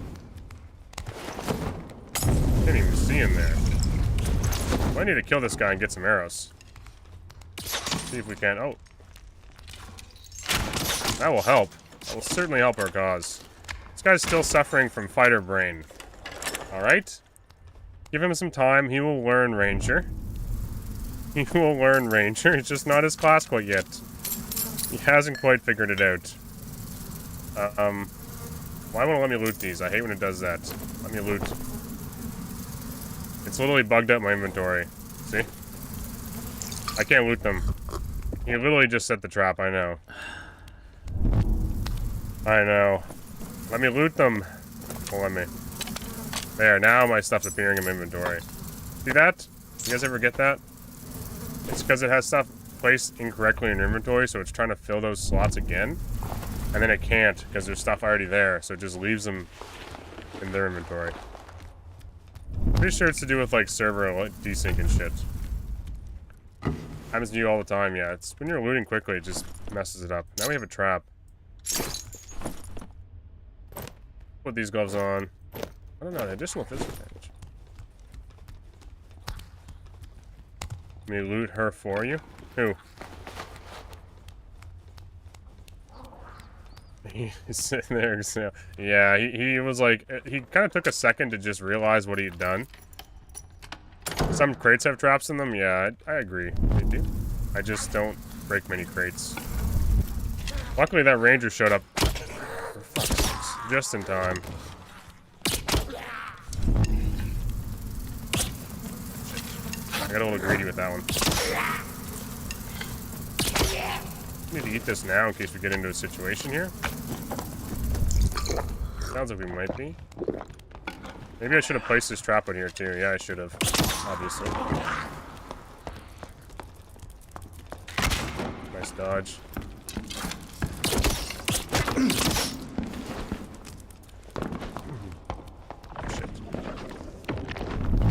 Can't even see him there. I need to kill this guy and get some arrows. See if we can. Oh. That will help. That will certainly help our cause. This guy's still suffering from fighter brain. Alright. Give him some time. He will learn Ranger. He will learn Ranger. It's just not his class quite yet. He hasn't quite figured it out. Why won't it let me loot these? I hate when it does that. Let me loot. It's literally bugged up my inventory. See? I can't loot them. He literally just set the trap, I know. I know. Let me loot them. Oh, let me. There, now my stuff's appearing in my inventory. See that? You guys ever get that? It's because it has stuff placed incorrectly in your inventory, so it's trying to fill those slots again. And then it can't, because there's stuff already there, so it just leaves them in their inventory. Pretty sure it's to do with, like, server desync and shit. Happens to you all the time, yeah. It's when you're looting quickly, it just messes it up. Now we have a trap. Put these gloves on. I don't know, additional physical damage. Let me loot her for you. Who? He's sitting there. So, yeah, he was like, he kind of took a second to just realize what he'd done. Some crates have traps in them. Yeah, I agree. They do. I just don't break many crates. Luckily, that ranger showed up. For fuck's sakes, just in time. I got a little greedy with that one. I need to eat this now in case we get into a situation here. Sounds like we might be. Maybe I should have placed this trap out here too. Yeah, I should have. Obviously. Nice dodge. Shit.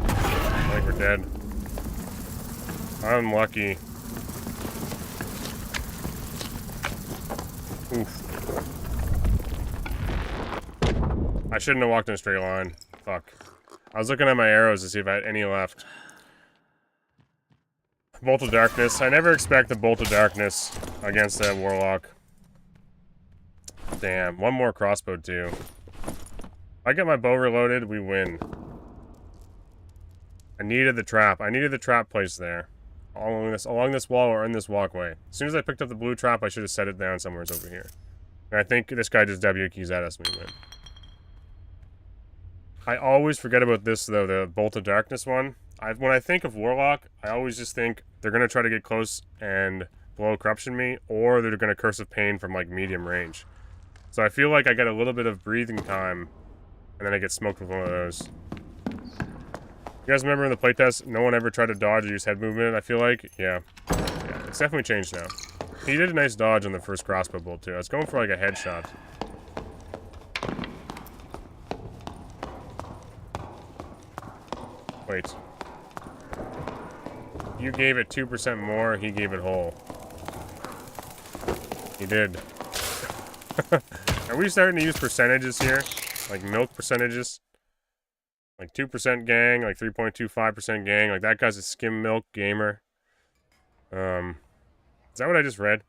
I think we're dead. Unlucky. Oof. I shouldn't have walked in a straight line. Fuck. I was looking at my arrows to see if I had any left. Bolt of Darkness. I never expect a Bolt of Darkness against that Warlock. Damn. One more crossbow too. If I get my bow reloaded, we win. I needed the trap. I needed the trap placed there. Along this wall or in this walkway. As soon as I picked up the blue trap, I should have set it down somewhere over here. And I think this guy just W keys at us when we win. I always forget about this, though, the Bolt of Darkness one. When I think of Warlock, I always just think they're going to try to get close and blow Corruption me, or they're going to Curse of Pain from, like, medium range. So I feel like I get a little bit of breathing time, and then I get smoked with one of those. You guys remember in the playtest, no one ever tried to dodge or use head movement, I feel like? Yeah. Yeah, it's definitely changed now. He did a nice dodge on the first crossbow bolt, too. I was going for, like, a headshot. Wait. You gave it 2% more, he gave it whole. He did. Are we starting to use percentages here? Like milk percentages? Like 2% gang, like 3.25% gang. Like that guy's a skim milk gamer. Is that what I just read?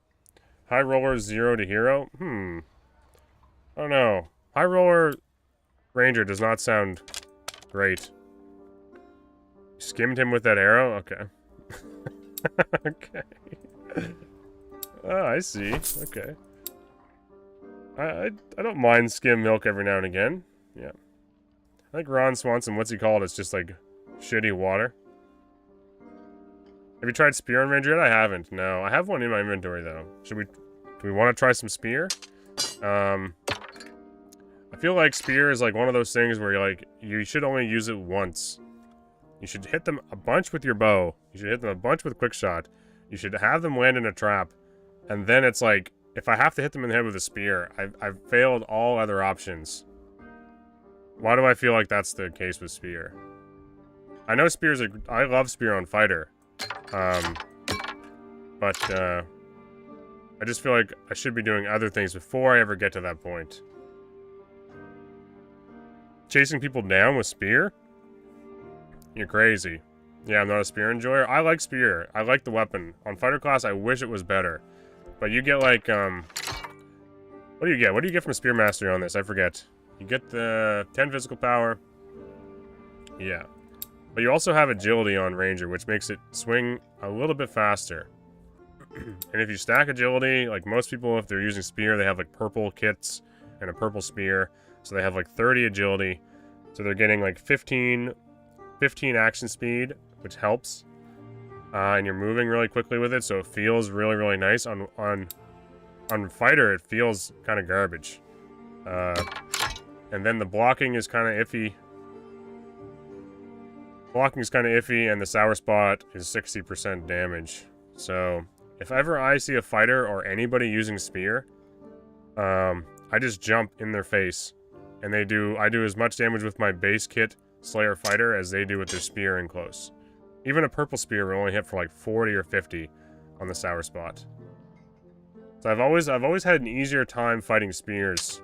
High roller 0 to hero? I don't know. High roller ranger does not sound great. Skimmed him with that arrow? Okay. Okay. Oh, I see. Okay. I don't mind skim milk every now and again. Yeah. I think Ron Swanson, what's he called? It's just like shitty water. Have you tried spear on ranger yet? I haven't. No, I have one in my inventory though. Do we want to try some spear? I feel like spear is like one of those things where you should only use it once. You should hit them a bunch with your bow. You should hit them a bunch with quick shot. You should have them land in a trap. And then it's like, if I have to hit them in the head with a spear, I've failed all other options. Why do I feel like that's the case with spear? I know spears I love spear on fighter. But I just feel like I should be doing other things before I ever get to that point. Chasing people down with spear? You're crazy. Yeah, I'm not a spear enjoyer. I like spear. I like the weapon. On fighter class, I wish it was better. But you get like, what do you get? What do you get from Spear Mastery on this? I forget. You get the 10 physical power. Yeah. But you also have agility on Ranger, which makes it swing a little bit faster. And if you stack agility, like most people, if they're using spear, they have like purple kits and a purple spear. So they have like 30 agility. So they're getting like 15 action speed, which helps. And you're moving really quickly with it, so it feels really, really nice. On fighter, it feels kind of garbage. And then the blocking is kind of iffy. Blocking is kind of iffy, and the sour spot is 60% damage. So if ever I see a fighter or anybody using spear, I just jump in their face, and I do as much damage with my base kit Slayer fighter as they do with their spear in close. Even a purple spear will only hit for like 40 or 50 on the sour spot. So I've always had an easier time fighting spears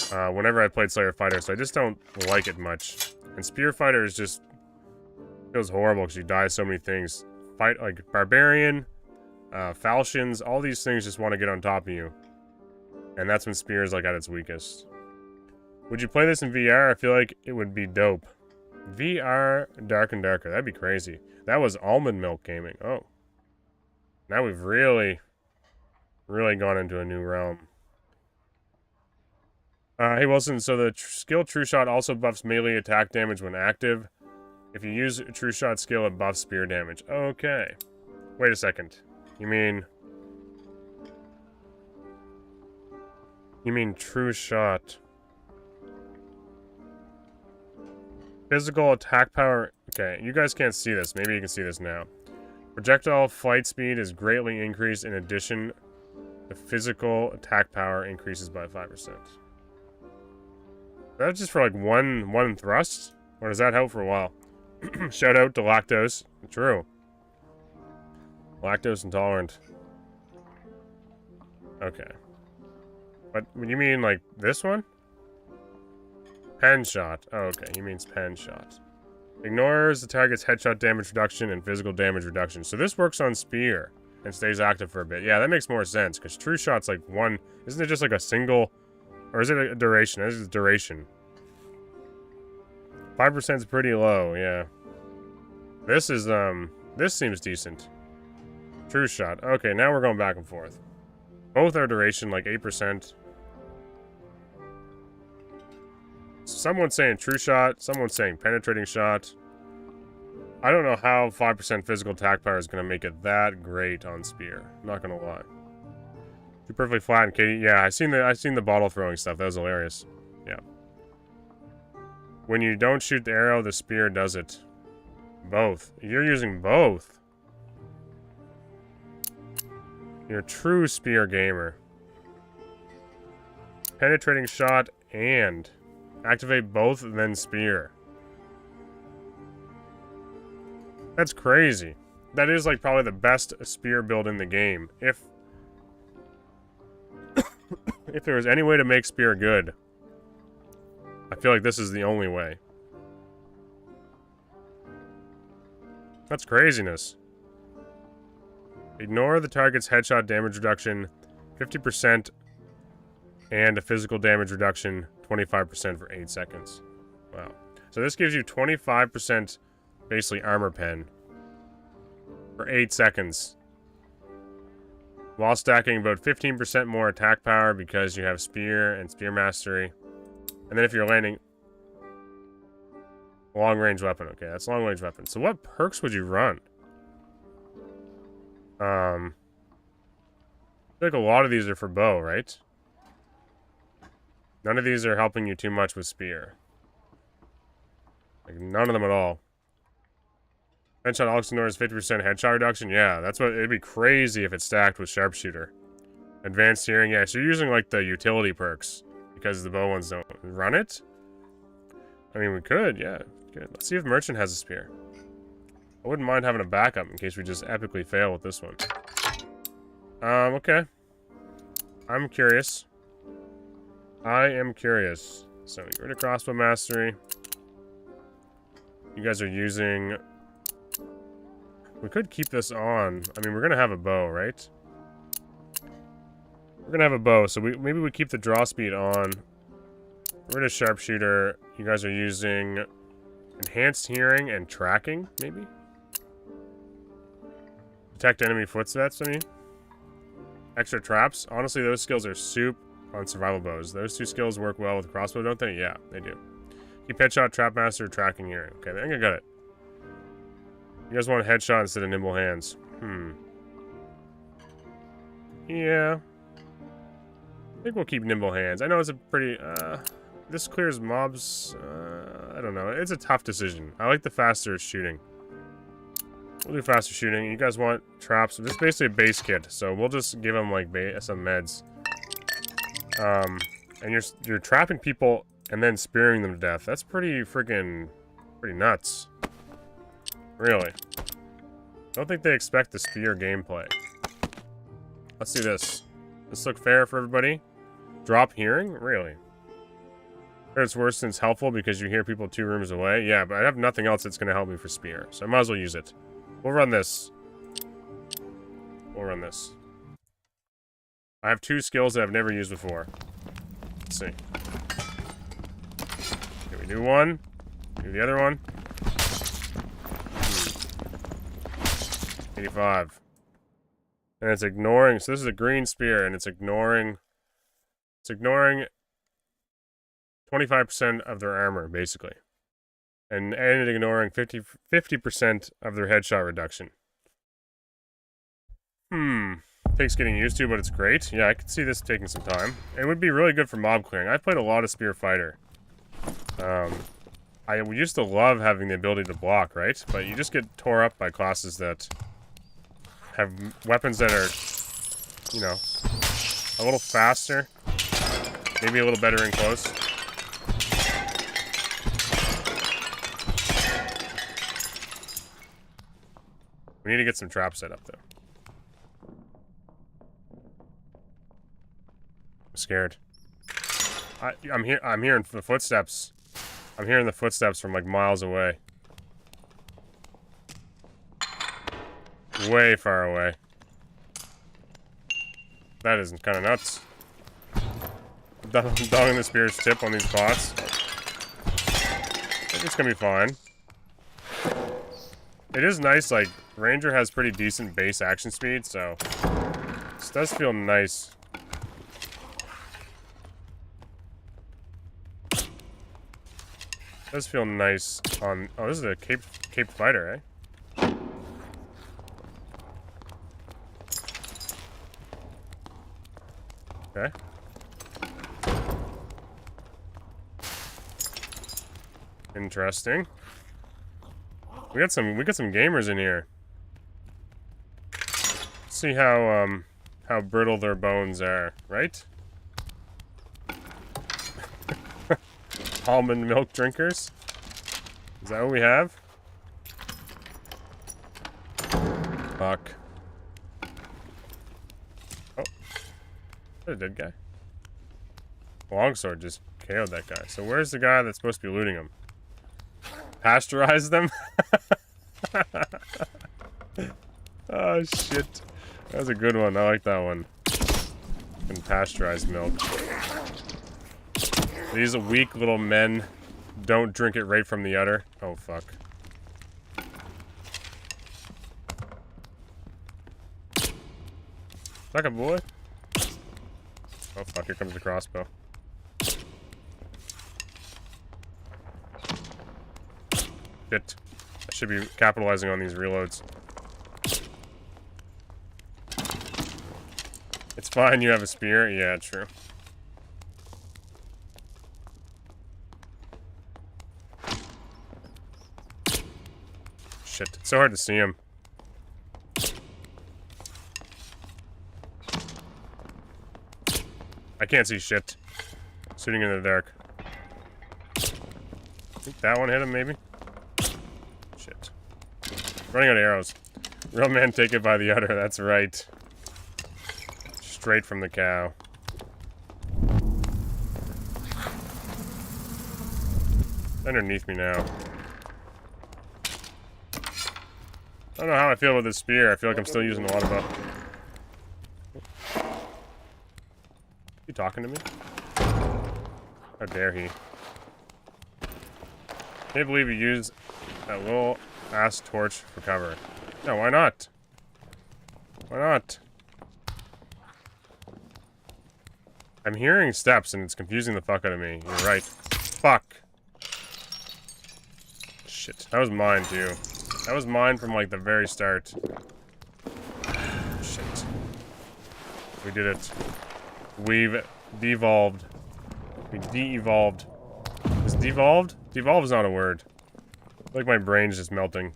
whenever I played Slayer fighter, so I just don't like it much. And spear fighter is just feels horrible because you die so many things. Fight like barbarian, falchions, all these things just want to get on top of you, and that's when spear is like at its weakest. Would you play this in VR? I feel like it would be dope. VR Dark and Darker. That'd be crazy. That was Almond Milk Gaming. Oh. Now we've really gone into a new realm. Hey Wilson, so the skill True Shot also buffs melee attack damage when active. If you use a True Shot skill, it buffs spear damage. Okay. Wait a second. You mean True Shot. Physical attack power. Okay, you guys can't see this. Maybe you can see this now. Projectile flight speed is greatly increased. In addition, the physical attack power increases by 5%. That's just for like one thrust? Or does that help for a while? Shout out to Lactose. True. Lactose intolerant. Okay. But you mean like this one? Pen shot. Oh, okay, he means pen shot. Ignores the target's headshot damage reduction and physical damage reduction. So this works on spear and stays active for a bit. Yeah, that makes more sense, because True Shot's like one... Isn't it just like a single... Or is it a duration? This is duration. 5% is pretty low, yeah. This is, this seems decent. True Shot. Okay, now we're going back and forth. Both are duration, like 8%. Someone's saying True Shot, someone's saying Penetrating Shot. I don't know how 5% physical attack power is going to make it that great on Spear. I'm not going to lie. Too perfectly flat and Katie. Yeah, I seen the bottle throwing stuff. That was hilarious. Yeah. When you don't shoot the arrow, the Spear does it. Both. You're using both. You're a true Spear gamer. Penetrating Shot and... Activate both, then Spear. That's crazy. That is like probably the best Spear build in the game. If there was any way to make Spear good, I feel like this is the only way. That's craziness. Ignore the target's headshot damage reduction, 50%, and a physical damage reduction, 25% for 8 seconds. Wow. So this gives you 25% basically armor pen for 8 seconds. While stacking about 15% more attack power because you have Spear and Spear Mastery. And then if you're landing... Long range weapon. Okay, that's long range weapon. So what perks would you run? I feel like a lot of these are for bow, right? None of these are helping you too much with spear. Like, none of them at all. Headshot Alexander is 50% headshot reduction. Yeah, that's what it'd be crazy if it stacked with sharpshooter. Advanced hearing, yeah. So you're using like the utility perks because the bow ones don't run it. I mean, we could, yeah. Good. Let's see if Merchant has a spear. I wouldn't mind having a backup in case we just epically fail with this one. Okay. I'm curious. I am curious. So, you're in a crossbow mastery. You guys are using... We could keep this on. I mean, we're gonna have a bow, right? We're gonna have a bow, so maybe we keep the draw speed on. Get rid of sharpshooter. You guys are using enhanced hearing and tracking, maybe? Detect enemy footsteps, I mean. Extra traps. Honestly, those skills are soup on survival bows. Those two skills work well with crossbow, don't they? Yeah, they do. Keep headshot, trap master, tracking hearing. Okay, I think I got it. You guys want headshot instead of nimble hands. Yeah. I think we'll keep nimble hands. I know it's a pretty, this clears mobs, I don't know. It's a tough decision. I like the faster shooting. We'll do faster shooting. You guys want traps? This is basically a base kit, so we'll just give them, like, some meds. And you're trapping people and then spearing them to death. That's pretty freaking, pretty nuts. Really. Don't think they expect the spear gameplay. Let's do this. This look fair for everybody? Drop hearing? Really? It's worse than it's helpful because you hear people 2 rooms away. Yeah, but I have nothing else that's going to help me for spear, so I might as well use it. We'll run this. We'll run this. I have 2 skills that I've never used before. Let's see. Okay, we do one. Do the other one. 85. And it's ignoring, so this is a green spear, and it's ignoring 25% of their armor, basically. And ignoring 50% of their headshot reduction. Takes getting used to, but it's great. Yeah, I could see this taking some time. It would be really good for mob clearing. I've played a lot of Spear Fighter. We used to love having the ability to block, right? But you just get tore up by classes that have weapons that are, you know, a little faster. Maybe a little better in close. We need to get some traps set up, though. I'm scared. I'm hearing the footsteps. I'm hearing the footsteps from, like, miles away. Way far away. That is kind of nuts. Dogging the spear's tip on these bots. I think it's gonna be fine. It is nice, like, Ranger has pretty decent base action speed, so this does feel nice. It does feel nice on... Oh, this is a Cape Fighter, eh? Okay. Interesting. We got some gamers in here. Let's see how brittle their bones are, right? Almond milk drinkers? Is that what we have? Fuck. Oh. Is that a dead guy? Longsword just KO'd that guy. So where's the guy that's supposed to be looting him? Pasteurize them? Oh, shit. That was a good one. I like that one. And pasteurized milk. These weak little men don't drink it right from the udder. Oh, fuck. Like a boy. Oh, fuck. Here comes the crossbow. Shit. I should be capitalizing on these reloads. It's fine, you have a spear. Yeah, true. Shit, it's so hard to see him. I can't see shit. Shooting in the dark. I think that one hit him, maybe? Shit. Running out of arrows. Real men take it by the udder, that's right. Straight from the cow. It's underneath me now. I don't know how I feel about this spear. I feel like I'm still using a lot of You talking to me? How dare he? Can't believe he used that little ass torch for cover. No, why not? Why not? I'm hearing steps and it's confusing the fuck out of me. You're right. Fuck. Shit. That was mine too. That was mine from like the very start. Shit. We did it. We've devolved. We de-evolved. Is devolved? Devolve is not a word. I feel like my brain's just melting.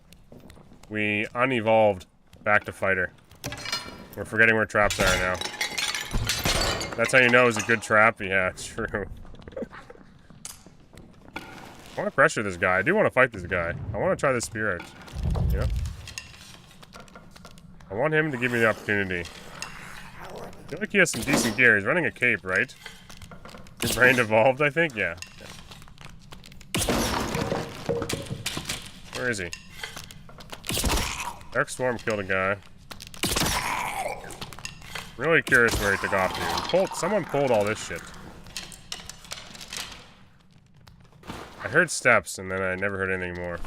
We unevolved back to fighter. We're forgetting where traps are now. That's how you know it was a good trap? Yeah, it's true. I want to pressure this guy. I do want to fight this guy. I want to try this spear out. Yeah. I want him to give me the opportunity. I feel like he has some decent gear. He's running a cape, right? Your brain evolved, I think? Yeah. Where is he? Dark Storm killed a guy. Really curious where he took off to. Someone pulled all this shit. I heard steps, and then I never heard anything more.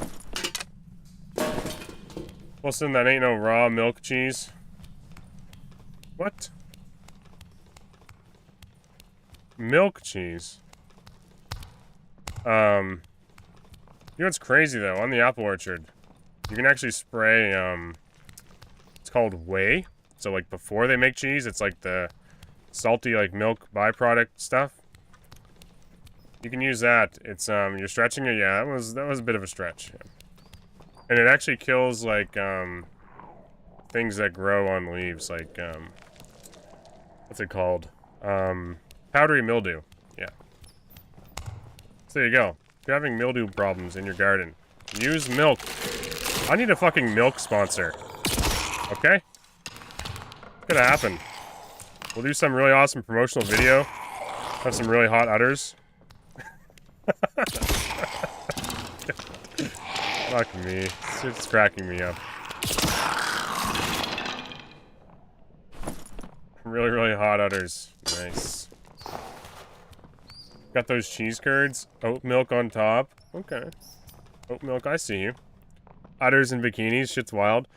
Wilson, that ain't no raw milk cheese. What? Milk cheese? You know what's crazy, though? On the apple orchard, you can actually spray, it's called whey. So, like, before they make cheese, it's like the salty, like, milk byproduct stuff. You can use that. It's, you're stretching it. Yeah, that was a bit of a stretch. Yeah. And it actually kills, like, things that grow on leaves. Like, what's it called? Powdery mildew. Yeah. So there you go. If you're having mildew problems in your garden, use milk. I need a fucking milk sponsor. Okay? Gonna happen. We'll do some really awesome promotional video. Have some really hot udders. Fuck me. It's cracking me up. Really, really hot udders. Nice. Got those cheese curds. Oat milk on top. Okay. Oat milk, I see you. Udders and bikinis. Shit's wild.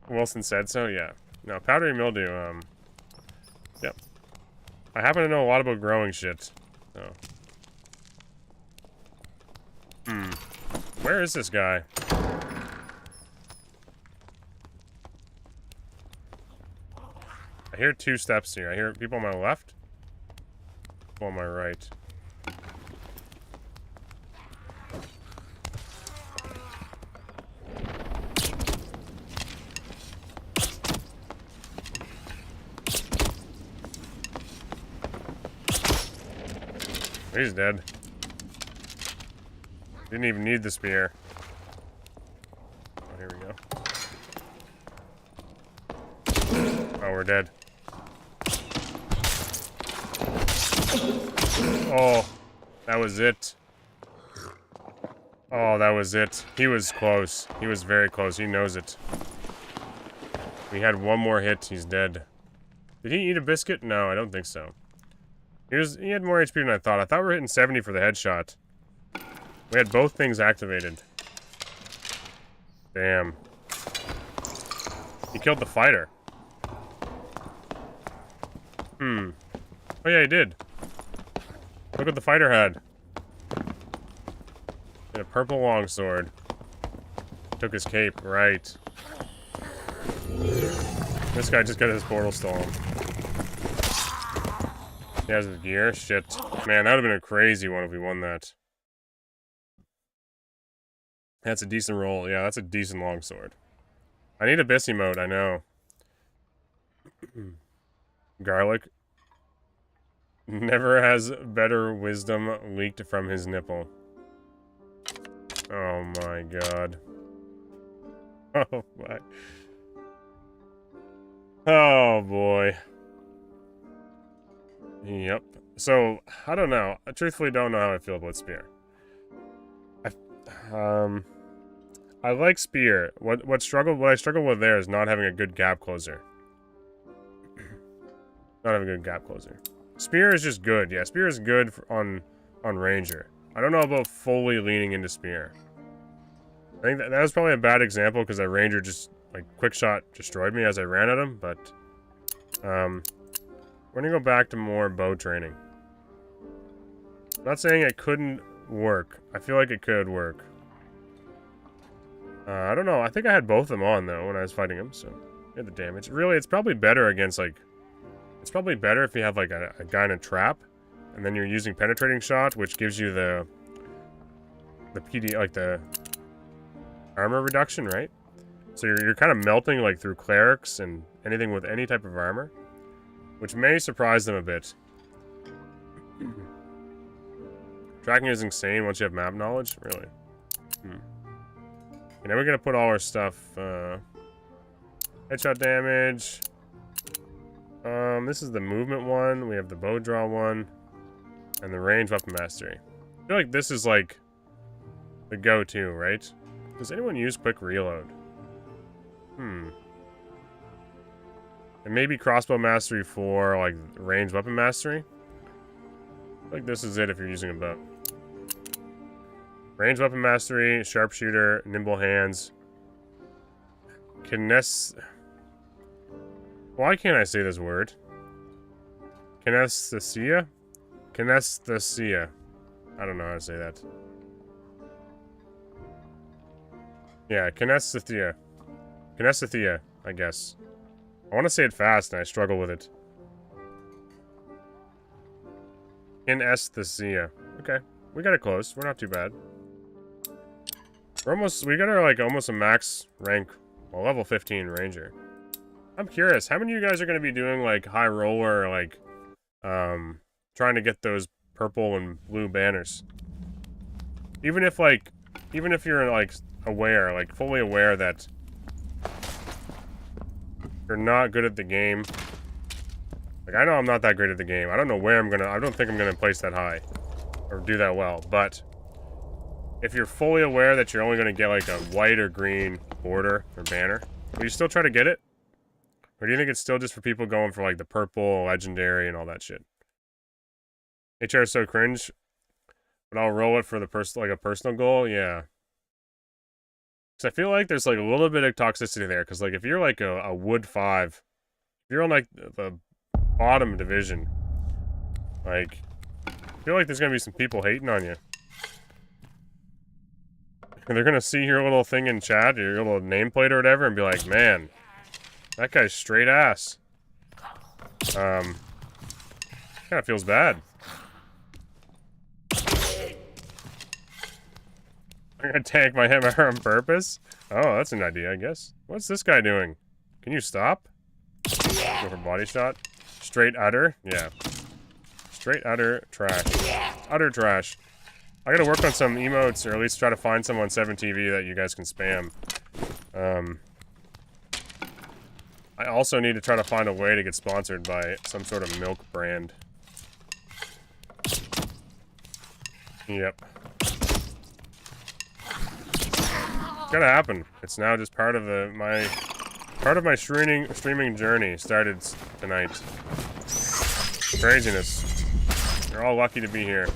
Wilson said so, yeah. No, powdery mildew, yep. I happen to know a lot about growing shit, so. Where is this guy? I hear two steps here. I hear people on my left, people on my right. He's dead. Didn't even need the spear. Oh, here we go. Oh, we're dead. Oh, that was it. Oh, that was it. He was close. He was very close. He knows it. We had one more hit. He's dead. Did he eat a biscuit? No, I don't think so. He had more HP than I thought. I thought we were hitting 70 for the headshot. We had both things activated. Damn. He killed the fighter. Oh yeah, he did. Look what the fighter had. He had a purple longsword. Took his cape, right. This guy just got his portal stolen. He has his gear? Shit. Man, that would have been a crazy one if we won that. That's a decent roll. Yeah, that's a decent longsword. I need a Bissy mode, I know. Garlic. Never has better wisdom leaked from his nipple. Oh my god. Oh my. Oh boy. Yep. So, I don't know. I truthfully don't know how I feel about Spear. I like Spear. What I struggle with there is not having a good gap closer. Not having a good gap closer. Spear is just good. Yeah, Spear is good on Ranger. I don't know about fully leaning into Spear. I think that was probably a bad example because that Ranger just, like, quick shot destroyed me as I ran at him, but we're gonna go back to more bow training. I'm not saying it couldn't work. I feel like it could work. I don't know. I think I had both of them on, though, when I was fighting him, so I had the damage. Really, it's probably better against, like... It's probably better if you have, like, a guy in a trap, and then you're using penetrating shot, which gives you the PD, like, the armor reduction, right? So you're kind of melting, like, through clerics and anything with any type of armor, which may surprise them a bit. Tracking is insane once you have map knowledge, really. And now we're gonna put all our stuff, headshot damage. This is the movement one, we have the bow draw one, and the range weapon mastery. I feel like this is like the go-to, right? Does anyone use quick reload? And maybe crossbow mastery for like range weapon mastery? I feel like this is it if you're using a bow. Range weapon mastery, sharpshooter, nimble hands. Why can't I say this word? Kinesthesia? Kinesthesia. I don't know how to say that. Yeah, kinesthesia. Kinesthesia, I guess. I want to say it fast and I struggle with it. Kinesthesia. Okay, we got it close. We're not too bad. We got our, like, almost a max rank, well, level 15 Ranger. I'm curious, how many of you guys are going to be doing, like, high roller, like, trying to get those purple and blue banners? Even if you're, like, aware, like, fully aware that you're not good at the game. Like, I know I'm not that great at the game. I don't know where I don't think I'm gonna place that high. Or do that well, but if you're fully aware that you're only gonna get, like, a white or green border or banner, will you still try to get it? Or do you think it's still just for people going for, like, the purple, legendary, and all that shit? HR is so cringe, but I'll roll it for the like a personal goal, yeah. Because I feel like there's, like, a little bit of toxicity there, because, like, if you're, like, a wood 5, if you're on, like, the bottom division, like, I feel like there's gonna be some people hating on you. And they're gonna see your little thing in chat, your little nameplate or whatever, and be like, man, that guy's straight ass. Kinda feels bad. I'm gonna tank my hammer on purpose? Oh, that's an idea, I guess. What's this guy doing? Can you stop? Go for body shot. Straight utter? Yeah. Straight utter trash. Utter trash. I gotta work on some emotes, or at least try to find some on 7TV that you guys can spam. I also need to try to find a way to get sponsored by some sort of milk brand. Yep. It's gotta happen. It's now just part of my streaming journey started tonight. Craziness. You're all lucky to be here.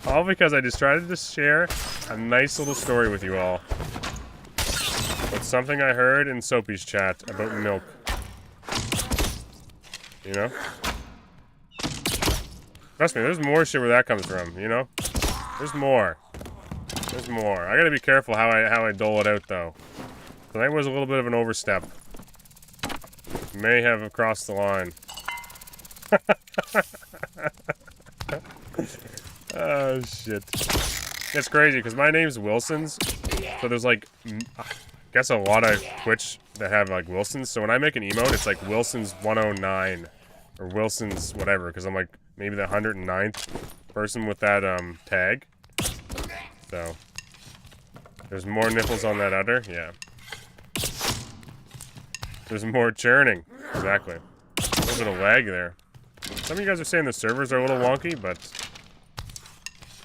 All because I just tried to share a nice little story with you all. But something I heard in Soapy's chat about milk. You know? Trust me, there's more shit where that comes from, you know? There's more. There's more. I gotta be careful how I dole it out, though. Tonight was a little bit of an overstep. may have crossed the line. Oh, shit. It's crazy, because my name's Wilsons, so there's, like, I guess a lot of Twitch that have, like, Wilsons, so when I make an emote, it's, like, Wilsons109, or Wilsons whatever, because I'm, like, maybe the 109th person with that, tag. So, there's more nipples on that udder, yeah. There's more churning, exactly. A little bit of lag there. Some of you guys are saying the servers are a little wonky, but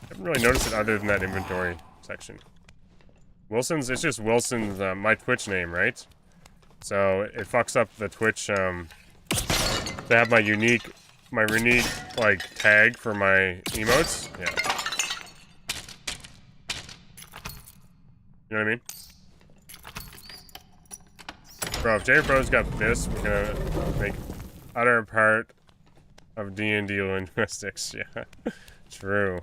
I haven't really noticed it other than that inventory section. Wilson's, it's just Wilson's, my Twitch name, right? So it fucks up the Twitch, to have my unique, like, tag for my emotes. Yeah. You know what I mean? Bro, if JPro's got this, we're gonna make utter part of D&D linguistics. Yeah. True.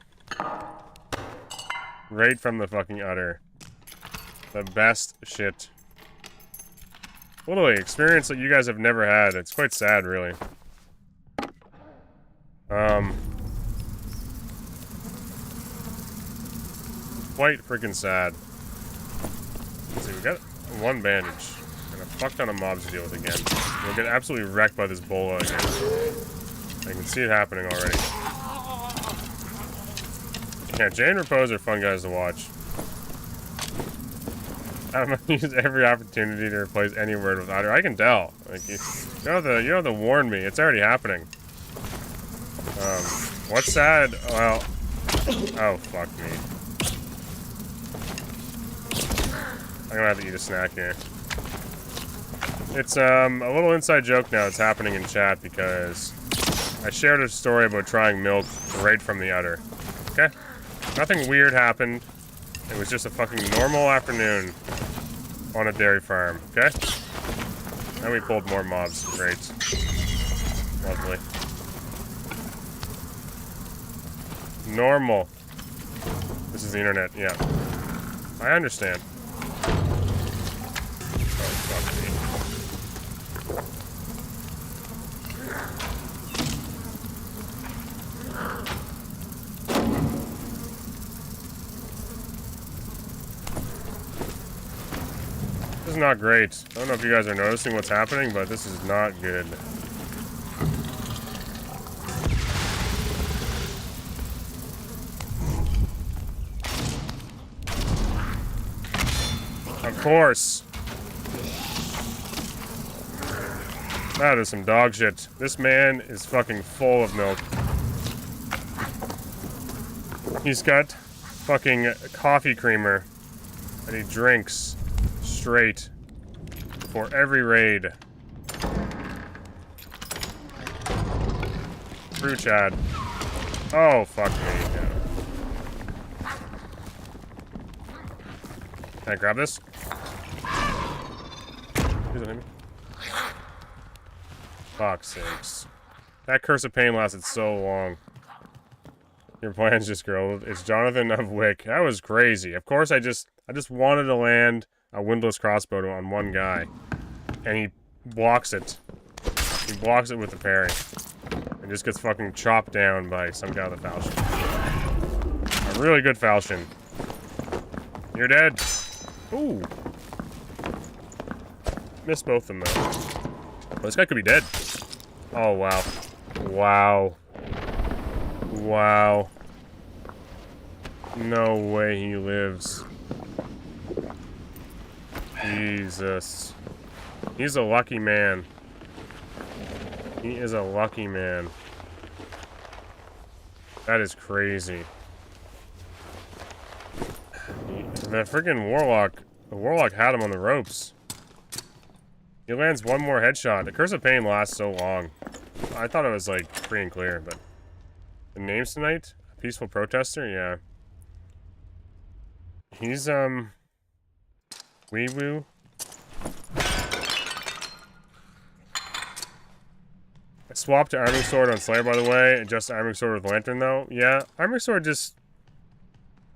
Right from the fucking udder. The best shit. Literally, experience that you guys have never had. It's quite sad, really. Quite freaking sad. Let's see, we got one bandage. And a fuck ton of mobs to deal with again. We'll get absolutely wrecked by this bola again. I can see it happening already. Yeah, Jay and Repose are fun guys to watch. I'm gonna use every opportunity to replace any word with otter. I can tell. Like you don't have to warn me. It's already happening. What's sad? Well, oh fuck me. I'm gonna have to eat a snack here. It's a little inside joke now. It's happening in chat because I shared a story about trying milk right from the udder. Okay, nothing weird happened. It was just a fucking normal afternoon on a dairy farm, okay? And we pulled more mobs. Great. Lovely. Normal. This is the internet, yeah. I understand. Oh, fuck me. This is not great. I don't know if you guys are noticing what's happening, but this is not good. Of course. That is some dog shit. This man is fucking full of milk. He's got fucking coffee creamer that he drinks straight for every raid. True, Chad. Oh, fuck me. Yeah. Can I grab this? Please don't hit me. Fuck's sakes. That curse of pain lasted so long. Your plans just grow. It's Jonathan of Wick. That was crazy. Of course, I just wanted to land a windless crossbow on one guy, and he blocks it. He blocks it with the parry, and just gets fucking chopped down by some guy with a falchion. A really good falchion. You're dead. Ooh. Missed both of them though. Oh, this guy could be dead. Oh wow. Wow. Wow. No way he lives. Jesus. He's a lucky man. He is a lucky man. That is crazy. The freaking Warlock. The Warlock had him on the ropes. He lands one more headshot. The Curse of Pain lasts so long. I thought it was like free and clear, but... The names tonight? A peaceful protester? Yeah. He's, Wee Woo. I swapped to Arming Sword on Slayer, by the way, and just Arming Sword with Lantern, though. Yeah, Arming Sword just...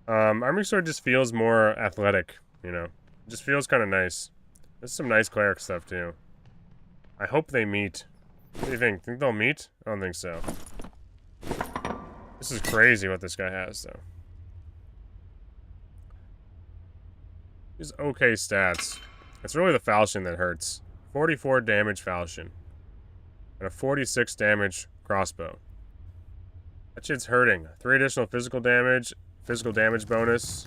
Arming Sword just feels more athletic, you know. It just feels kind of nice. There's some nice cleric stuff, too. I hope they meet. What do you think? Think they'll meet? I don't think so. This is crazy what this guy has, though. He's okay stats. It's really the falchion that hurts. 44 damage falchion. And a 46 damage crossbow. That shit's hurting. 3 additional physical damage bonus.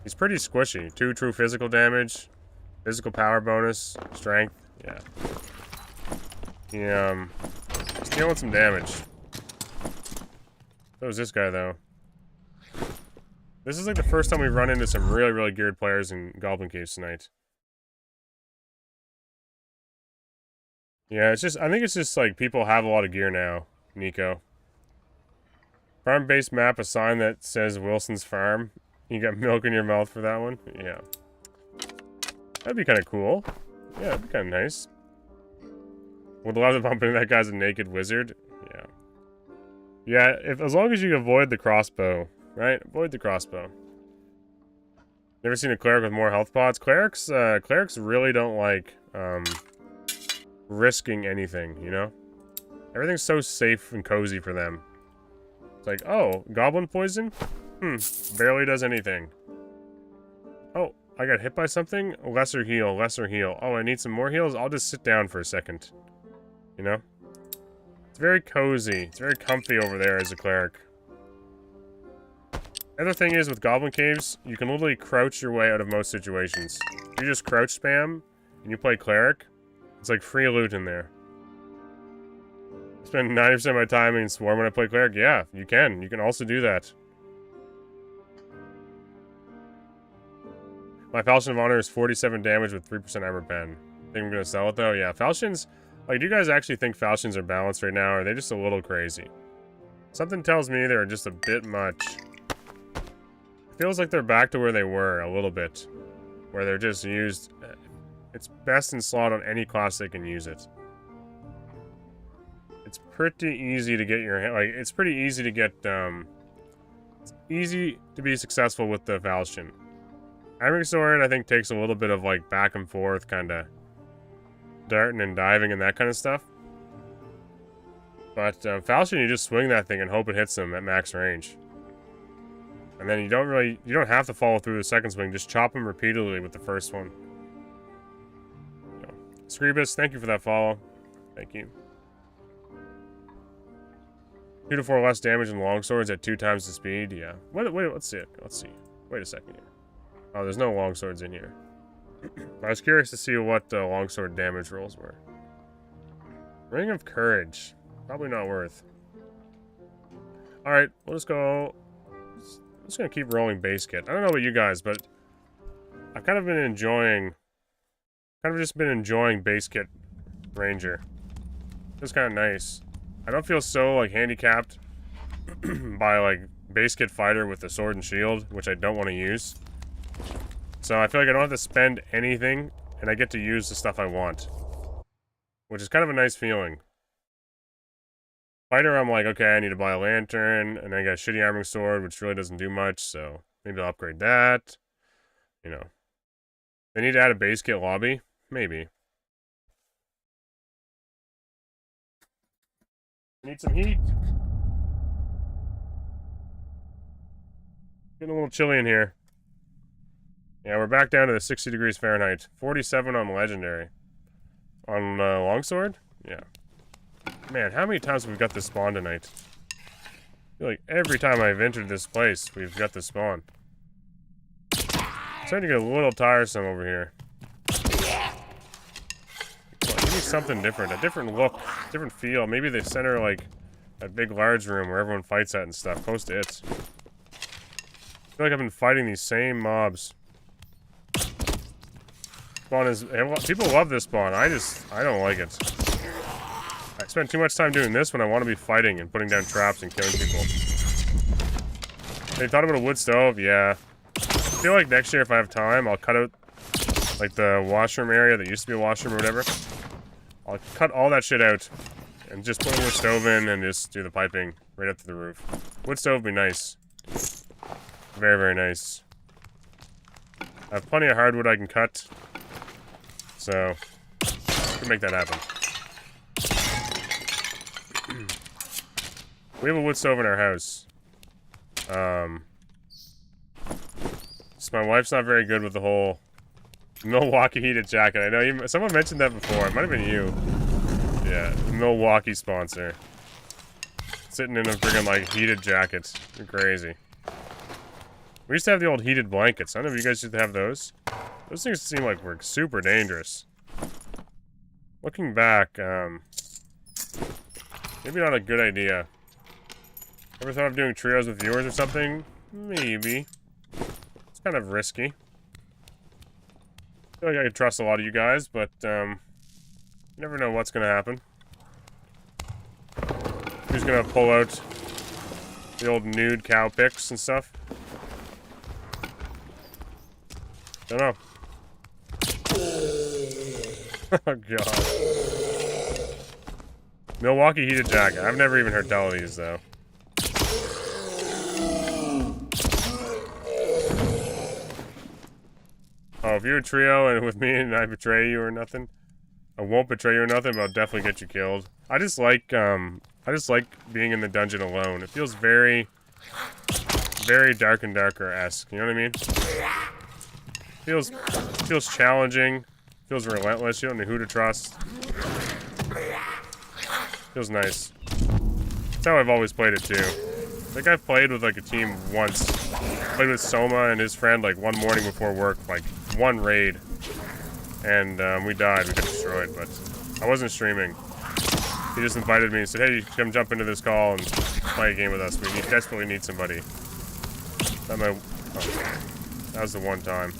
He's pretty squishy. 2 true physical damage. Physical power bonus. Strength. Yeah. He's dealing some damage. So is this guy, though. This is like the first time we've run into some really, really geared players in Goblin Caves tonight. Yeah, it's just, I think it's just like people have a lot of gear now, Nico. Farm-based map, a sign that says Wilson's Farm. You got milk in your mouth for that one? Yeah. That'd be kind of cool. Yeah, that'd be kind of nice. Would love to bump into that guy's a naked wizard. Yeah. Yeah, as long as you avoid the crossbow, right? Avoid the crossbow. Never seen a cleric with more health pots? Clerics really don't like, risking anything, you know? Everything's so safe and cozy for them. It's like, oh, goblin poison? Barely does anything. Oh, I got hit by something? Lesser heal, lesser heal. Oh, I need some more heals? I'll just sit down for a second. You know? It's very cozy. It's very comfy over there as a cleric. The other thing is, with Goblin Caves, you can literally crouch your way out of most situations. If you just crouch spam, and you play cleric, it's like free loot in there. I spend 90% of my time in Swarm when I play cleric. Yeah, you can. You can also do that. My Falchion of Honor is 47 damage with 3% armor pen. Think I'm gonna sell it though? Yeah, Falchions... Like, do you guys actually think Falchions are balanced right now, or are they just a little crazy? Something tells me they're just a bit much. It feels like they're back to where they were, a little bit. Where they're just used... It's best in slot on any class they can use it. It's pretty easy to get your... Like, it's pretty easy to get, It's easy to be successful with the Falchion. Hammering Sword, I think, takes a little bit of, like, back and forth, kinda... darting and diving and that kind of stuff. But Falchion, you just swing that thing and hope it hits them at max range. And then you don't have to follow through the second swing, just chop them repeatedly with the first one. Screebus, thank you for that follow. Thank you. 2 to 4 less damage in longswords at 2 times the speed, yeah. Wait, let's see it. Let's see. Wait a second here. Oh, there's no longswords in here. I was curious to see what the longsword damage rolls were. Ring of Courage. Probably not worth. Alright, we'll just go... I'm just gonna keep rolling base kit. I don't know about you guys, but... I've kind of been enjoying... just been enjoying base kit Ranger. It's kind of nice. I don't feel so, like, handicapped by, like, base kit fighter with the sword and shield, which I don't want to use. So I feel like I don't have to spend anything, and I get to use the stuff I want. Which is kind of a nice feeling. Fighter, I'm like, okay, I need to buy a lantern, and I got a shitty arming sword, which really doesn't do much, so maybe I'll upgrade that. You know. They need to add a base kit lobby? Maybe. Need some heat. Getting a little chilly in here. Yeah, we're back down to the 60 degrees Fahrenheit. 47 on Legendary. On Longsword? Yeah. Man, how many times have we got this spawn tonight? I feel like every time I've entered this place, we've got this spawn. It's starting to get a little tiresome over here. Give me something different. A different look. Different feel. Maybe they center, like, that big large room where everyone fights at and stuff. Close to it. I feel like I've been fighting these same mobs. Spawn is... People love this spawn. I don't like it. I spend too much time doing this when I want to be fighting and putting down traps and killing people. Hey, thought about a wood stove? Yeah. I feel like next year, if I have time, I'll cut out, like, the washroom area that used to be a washroom or whatever. I'll cut all that shit out and just put a wood stove in and just do the piping right up to the roof. Wood stove would be nice. Very, very nice. I have plenty of hardwood I can cut. So, we can make that happen. We have a wood stove in our house. So my wife's not very good with the whole Milwaukee heated jacket. I know someone mentioned that before. It might have been you. Yeah, the Milwaukee sponsor. Sitting in a friggin' like heated jacket. You're crazy. We used to have the old heated blankets. I don't know if you guys used to have those. Those things seem like we're super dangerous. Looking back, maybe not a good idea. Ever thought of doing trios with viewers or something? Maybe. It's kind of risky. I feel like I could trust a lot of you guys, but, you never know what's gonna happen. Who's gonna pull out the old nude cow pics and stuff? Don't know. Oh, God. Milwaukee heated jacket. I've never even heard tell of these, though. Oh, if you're a trio and with me and I betray you or nothing, I won't betray you or nothing, but I'll definitely get you killed. I just like being in the dungeon alone. It feels very, very Dark and Darker-esque. You know what I mean? Feels challenging. Feels relentless. You don't know who to trust. Feels nice. That's how I've always played it too. I think I've played with like a team once. Played with Soma and his friend like one morning before work, like one raid, and we died. We got destroyed, but I wasn't streaming. He just invited me and said, "Hey, come jump into this call and play a game with us. We desperately need somebody." That was the one time.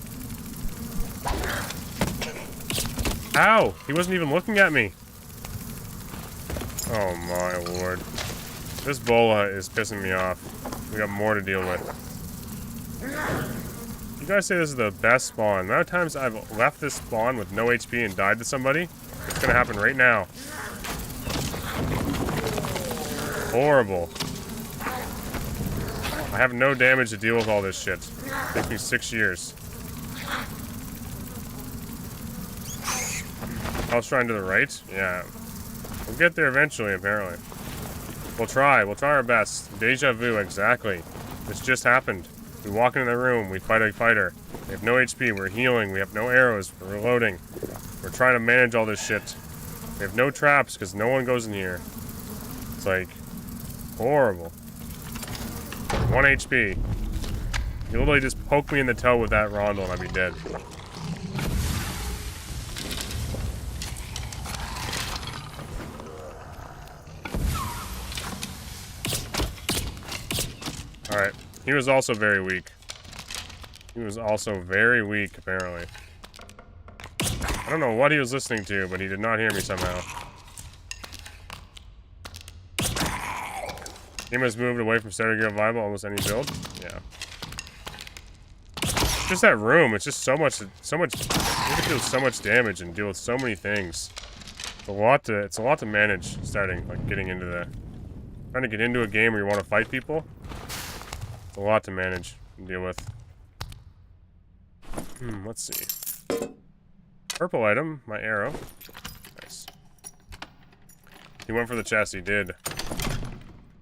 Ow! He wasn't even looking at me. Oh my lord. This bola is pissing me off. We got more to deal with. You guys say this is the best spawn. The amount of times I've left this spawn with no HP and died to somebody, it's gonna happen right now. Horrible. I have no damage to deal with all this shit. It takes me 6 years. House shrine to the right? Yeah. We'll get there eventually, apparently. We'll try our best. Deja vu, exactly. This just happened. We walk into the room, we fight a fighter. We have no HP, we're healing, we have no arrows, we're reloading. We're trying to manage all this shit. We have no traps, because no one goes in here. It's like, horrible. 1 HP. You literally just poke me in the toe with that rondel and I'd be dead. Alright. He was also very weak. He was also very weak, apparently. I don't know what he was listening to, but he did not hear me somehow. He must moved away from Starter Gear Viable almost any build. Yeah. Just that room, it's just so much, you have to do so much damage and deal with so many things. It's a lot to manage starting, like getting into trying to get into a game where you want to fight people. It's a lot to manage and deal with. Let's see. Purple item, my arrow. Nice. He went for the chest, he did.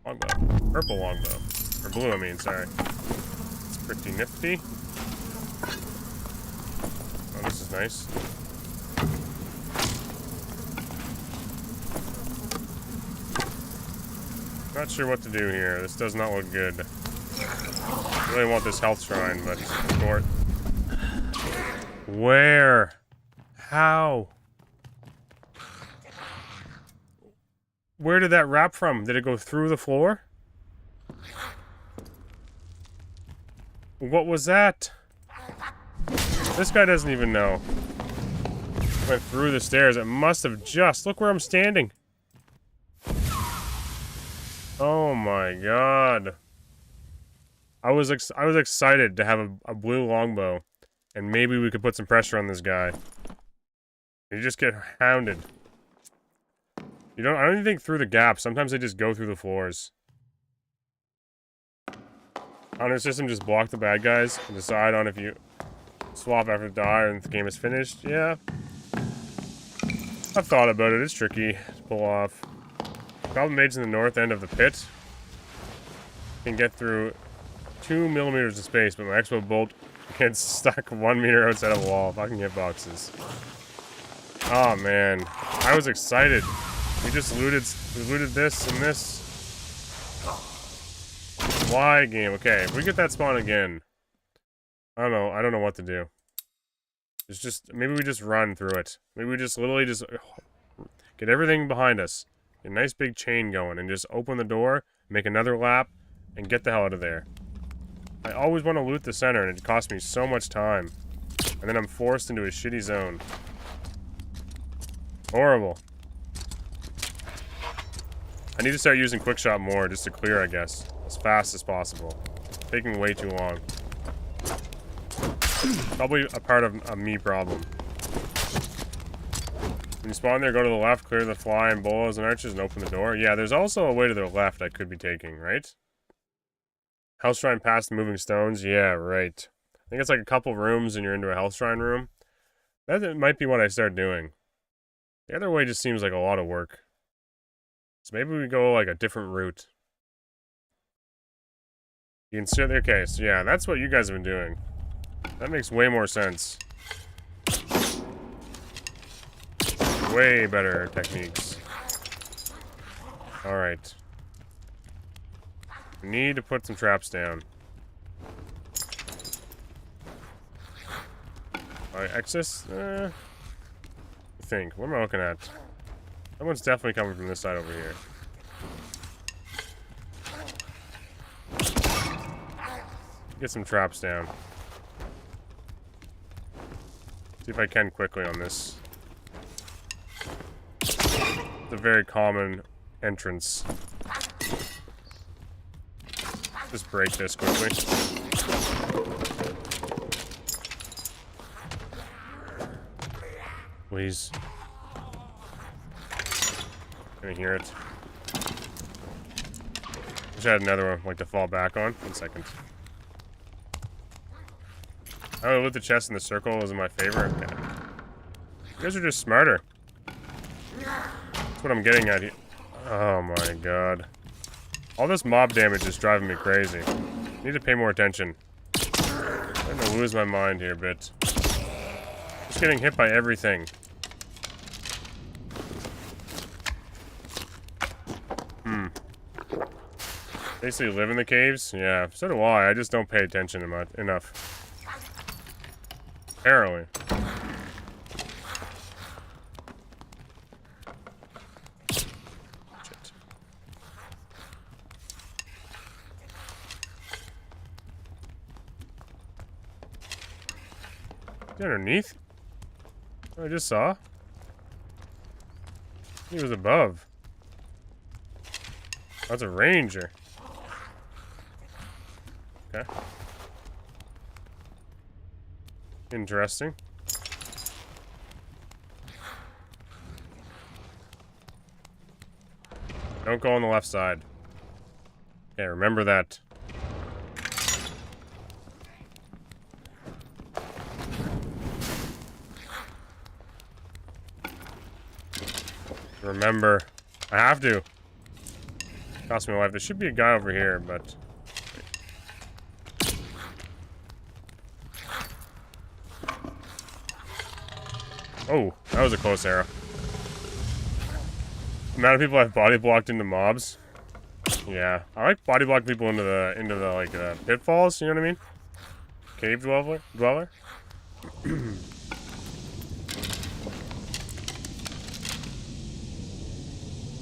Longbow. Purple longbow. Or blue, I mean, sorry. It's pretty nifty. Oh, this is nice. Not sure what to do here. This does not look good. I really want this health shrine, but short. Where? How? Where did that wrap from? Did it go through the floor? What was that? This guy doesn't even know. Went through the stairs. It must have just... Look where I'm standing. Oh my god. I was excited to have a blue longbow, and maybe we could put some pressure on this guy. You just get hounded. I don't even think through the gaps. Sometimes they just go through the floors. Honor system just block the bad guys and decide on if you swap after die and the game is finished. Yeah. I've thought about it. It's tricky to pull off. Goblin Mage's in the north end of the pit. Can get through 2 millimeters of space, but my Expo Bolt gets stuck 1 meter outside of a wall. Fucking hitboxes. Oh man, I was excited. We looted this and this. Why game? Okay, if we get that spawn again, I don't know what to do. It's just, maybe we just run through it. Maybe we just literally just get everything behind us. Get a nice big chain going and just open the door, make another lap, and get the hell out of there. I always want to loot the center and it costs me so much time. And then I'm forced into a shitty zone. Horrible. I need to start using quickshot more just to clear, I guess. As fast as possible. It's taking way too long. Probably a part of a me problem. When you spawn there, go to the left, clear the fly and bolas and archers, and open the door. Yeah, there's also a way to the left I could be taking, right? Health Shrine past the moving stones. Yeah, right. I think it's like a couple rooms and you're into a Health Shrine room. That might be what I start doing. The other way just seems like a lot of work. So maybe we go like a different route. You can sit there. Okay, so yeah, that's what you guys have been doing. That makes way more sense. Way better techniques. Alright. We need to put some traps down. Alright, Exus? I think. What am I looking at? Someone's definitely coming from this side over here. Get some traps down. See if I can quickly on this. It's a very common entrance. Just break this quickly. Please. Can I hear it? Wish I had another one like to fall back on. 1 second. Oh, loot the chest in the circle is my favorite. Yeah. You guys are just smarter. That's what I'm getting at here. Oh my god. All this mob damage is driving me crazy. I need to pay more attention. I'm starting to lose my mind here a bit. Just getting hit by everything. Basically live in the caves? Yeah, so do I. I just don't pay attention enough. Apparently. Shit. Is he underneath? Oh, I just saw. He was above. That's a ranger. Okay. Interesting. Don't go on the left side. Okay, remember that. Remember. I have to. Cost me my life. There should be a guy over here, but... Oh, that was a close arrow. The amount of people I've body blocked into mobs. Yeah, I like body block people into the like pitfalls. You know what I mean? Cave dweller.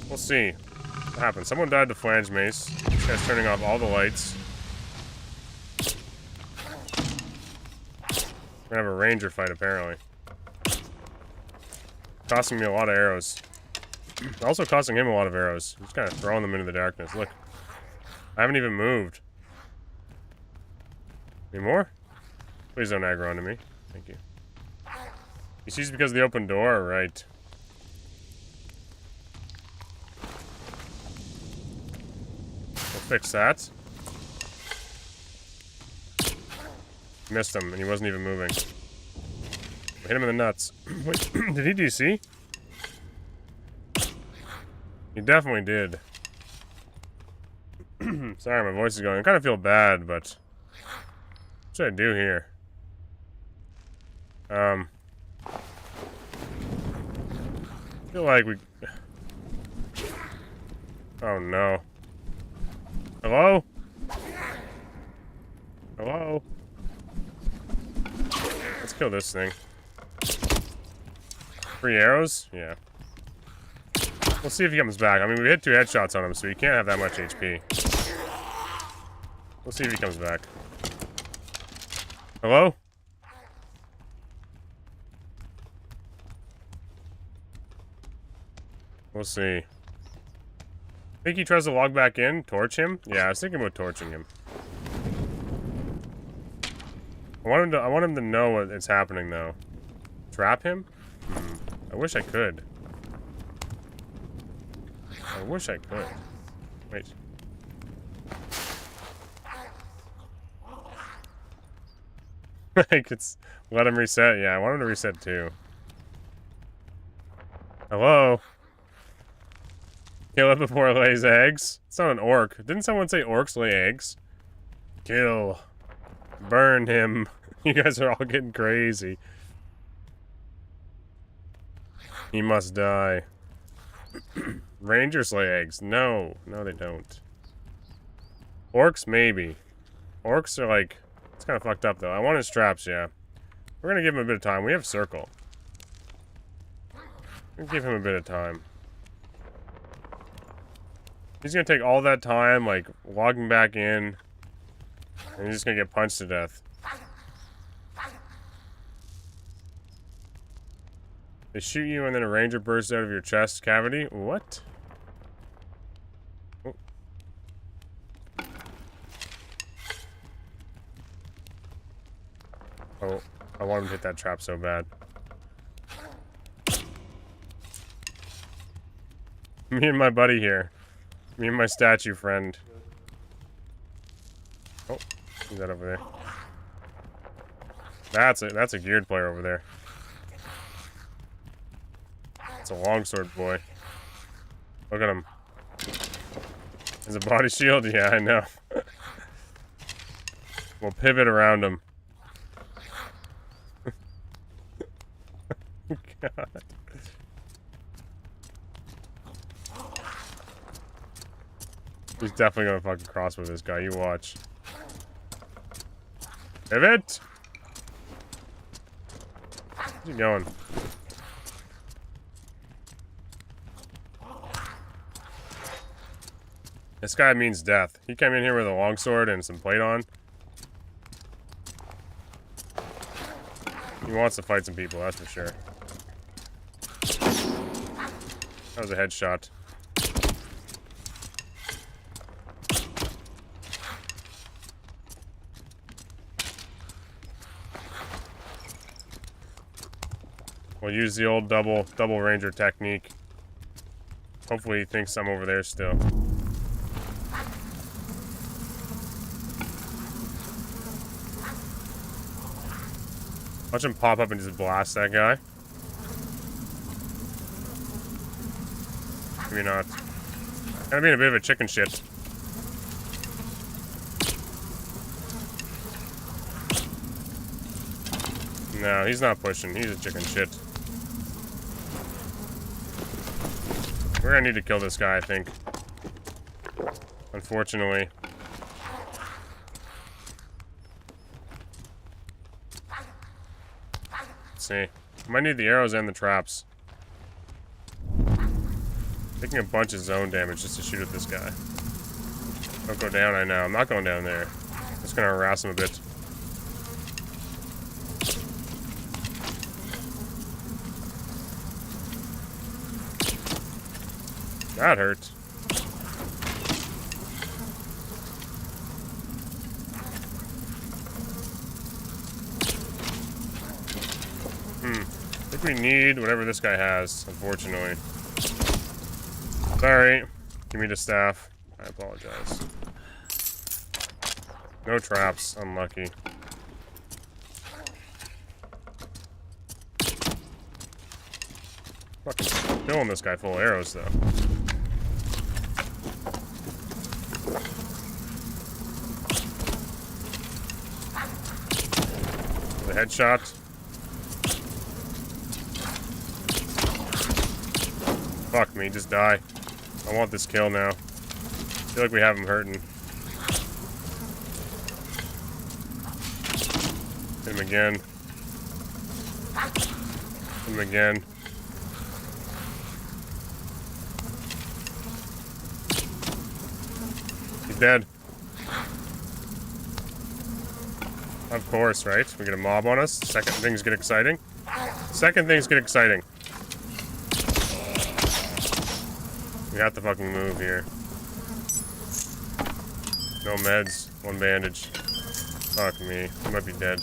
We'll see what happens. Someone died to flange mace. This guy's turning off all the lights. We're gonna have a ranger fight apparently. Costing me a lot of arrows. Also costing him a lot of arrows. I'm just kind of throwing them into the darkness. Look. I haven't even moved. Any more? Please don't aggro onto me. Thank you. You see it's because of the open door? Right. We'll fix that. Missed him, and he wasn't even moving. Hit him in the nuts. Wait, did he DC? He definitely did. Sorry, my voice is going. I kind of feel bad, but what should I do here? I feel like we... Oh no. Hello? Hello? Let's kill this thing. 3 arrows? Yeah. We'll see if he comes back. I mean, we hit 2 headshots on him, so he can't have that much HP. We'll see if he comes back. Hello? We'll see. Think he tries to log back in? Torch him? Yeah, I was thinking about torching him. I want him to know what is happening, though. Trap him? I wish I could. I wish I could. Wait. Like, it's... Let him reset. Yeah, I want him to reset, too. Hello? Kill it before it lays eggs? It's not an orc. Didn't someone say orcs lay eggs? Kill. Burn him. You guys are all getting crazy. He must die. Rangers lay eggs. No. No, they don't. Orcs, maybe. Orcs are like... It's kind of fucked up, though. I want his traps, yeah. We're gonna give him a bit of time. We have circle. We'll give him a bit of time. He's gonna take all that time, like, logging back in. And he's just gonna get punched to death. They shoot you and then a ranger bursts out of your chest cavity? What? Oh. Oh, I want him to hit that trap so bad. Me and my buddy here. Me and my statue friend. Oh, who's that over there? That's a geared player over there. It's a longsword boy. Look at him. Is a body shield? Yeah, I know. We'll pivot around him. God. He's definitely gonna fucking cross with this guy, you watch. Pivot! Where's he going? This guy means death. He came in here with a longsword and some plate on. He wants to fight some people, that's for sure. That was a headshot. We'll use the old double ranger technique. Hopefully he thinks I'm over there still. Watch him pop up and just blast that guy. Maybe not. Kind of being a bit of a chicken shit. No, he's not pushing. He's a chicken shit. We're gonna need to kill this guy, I think. Unfortunately. Let's see. Might need the arrows and the traps. Taking a bunch of zone damage just to shoot at this guy. Don't go down, I know. I'm not going down there. Just gonna harass him a bit. That hurt. I think we need whatever this guy has, unfortunately. Sorry. Give me the staff. I apologize. No traps. Unlucky. Fucking killing this guy full of arrows, though. headshot. Fuck me, just die. I want this kill now. I feel like we have him hurting. Hit him again. Hit him again. He's dead. Of course, right? We get a mob on us. Second things get exciting. Second things get exciting. We have to fucking move here. No meds. One bandage. Fuck me. I might be dead.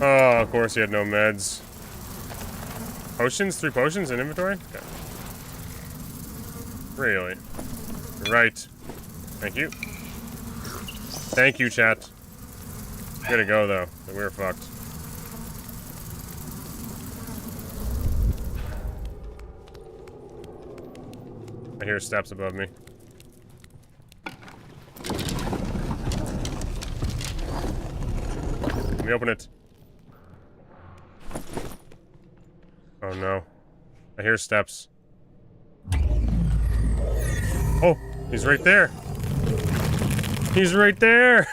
Oh, of course he had no meds. Potions? 3 potions in inventory? Okay. Really? Right. Thank you. Thank you, chat. Way to go, though. We're fucked. I hear steps above me. Let me open it. Oh no. I hear steps. Oh, he's right there. He's right there.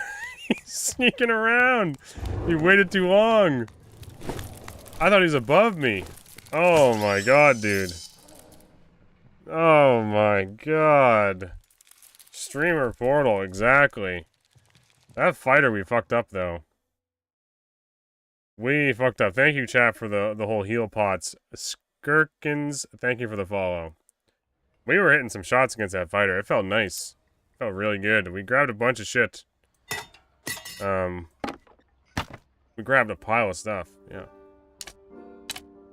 He's sneaking around. He waited too long. I thought he was above me. Oh my god, dude. Oh my god. Streamer portal, exactly. That fighter we fucked up, though. We fucked up. Thank you, chat, for the whole heal pots. Skirkins, thank you for the follow. We were hitting some shots against that fighter. It felt nice. It felt really good. We grabbed a bunch of shit. We grabbed a pile of stuff. Yeah.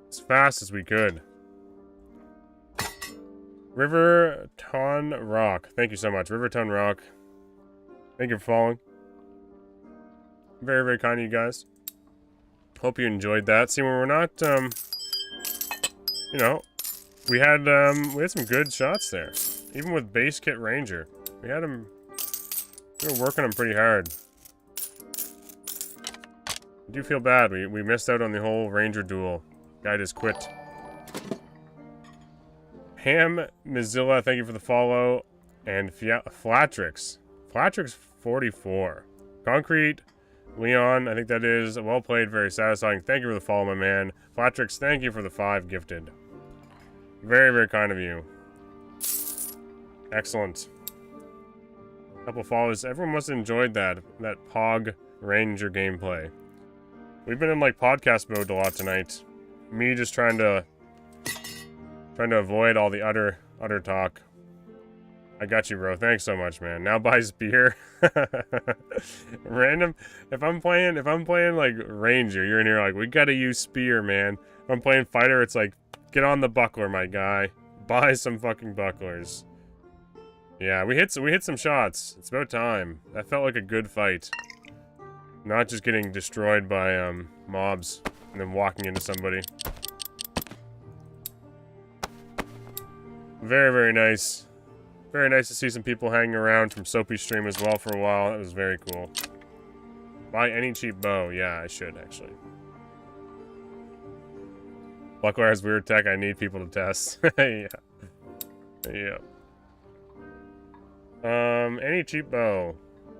As fast as we could. Riverton Rock. Thank you so much. Riverton Rock. Thank you for following. Very, very kind of you guys. Hope you enjoyed that. See, when we're not, you know, we had some good shots there. Even with base kit Ranger. We had him, we were working him pretty hard. I do feel bad. We missed out on the whole Ranger duel. Guy just quit. Ham Mozilla, thank you for the follow. And Flatrix. Flatrix 44. Concrete Leon, I think that is. Well played, very satisfying. Thank you for the follow, my man. Flatrix, thank you for the 5 gifted. Very, very kind of you. Excellent. Couple follows. Everyone must have enjoyed that Pog Ranger gameplay. We've been in like podcast mode a lot tonight. Me just trying to avoid all the utter talk. I got you, bro. Thanks so much, man. Now buy spear. Random. If I'm playing like Ranger, you're in here like, we gotta use spear, man. If I'm playing fighter, it's like, get on the buckler, my guy. Buy some fucking bucklers. Yeah, we hit some shots. It's about time. That felt like a good fight. Not just getting destroyed by mobs and then walking into somebody. Very, very nice. Very nice to see some people hanging around from Soapy's stream as well for a while. That was very cool. Buy any cheap bow. Yeah, I should, actually. Buckler has weird tech. I need people to test. Yeah. Yeah. Any cheap bow.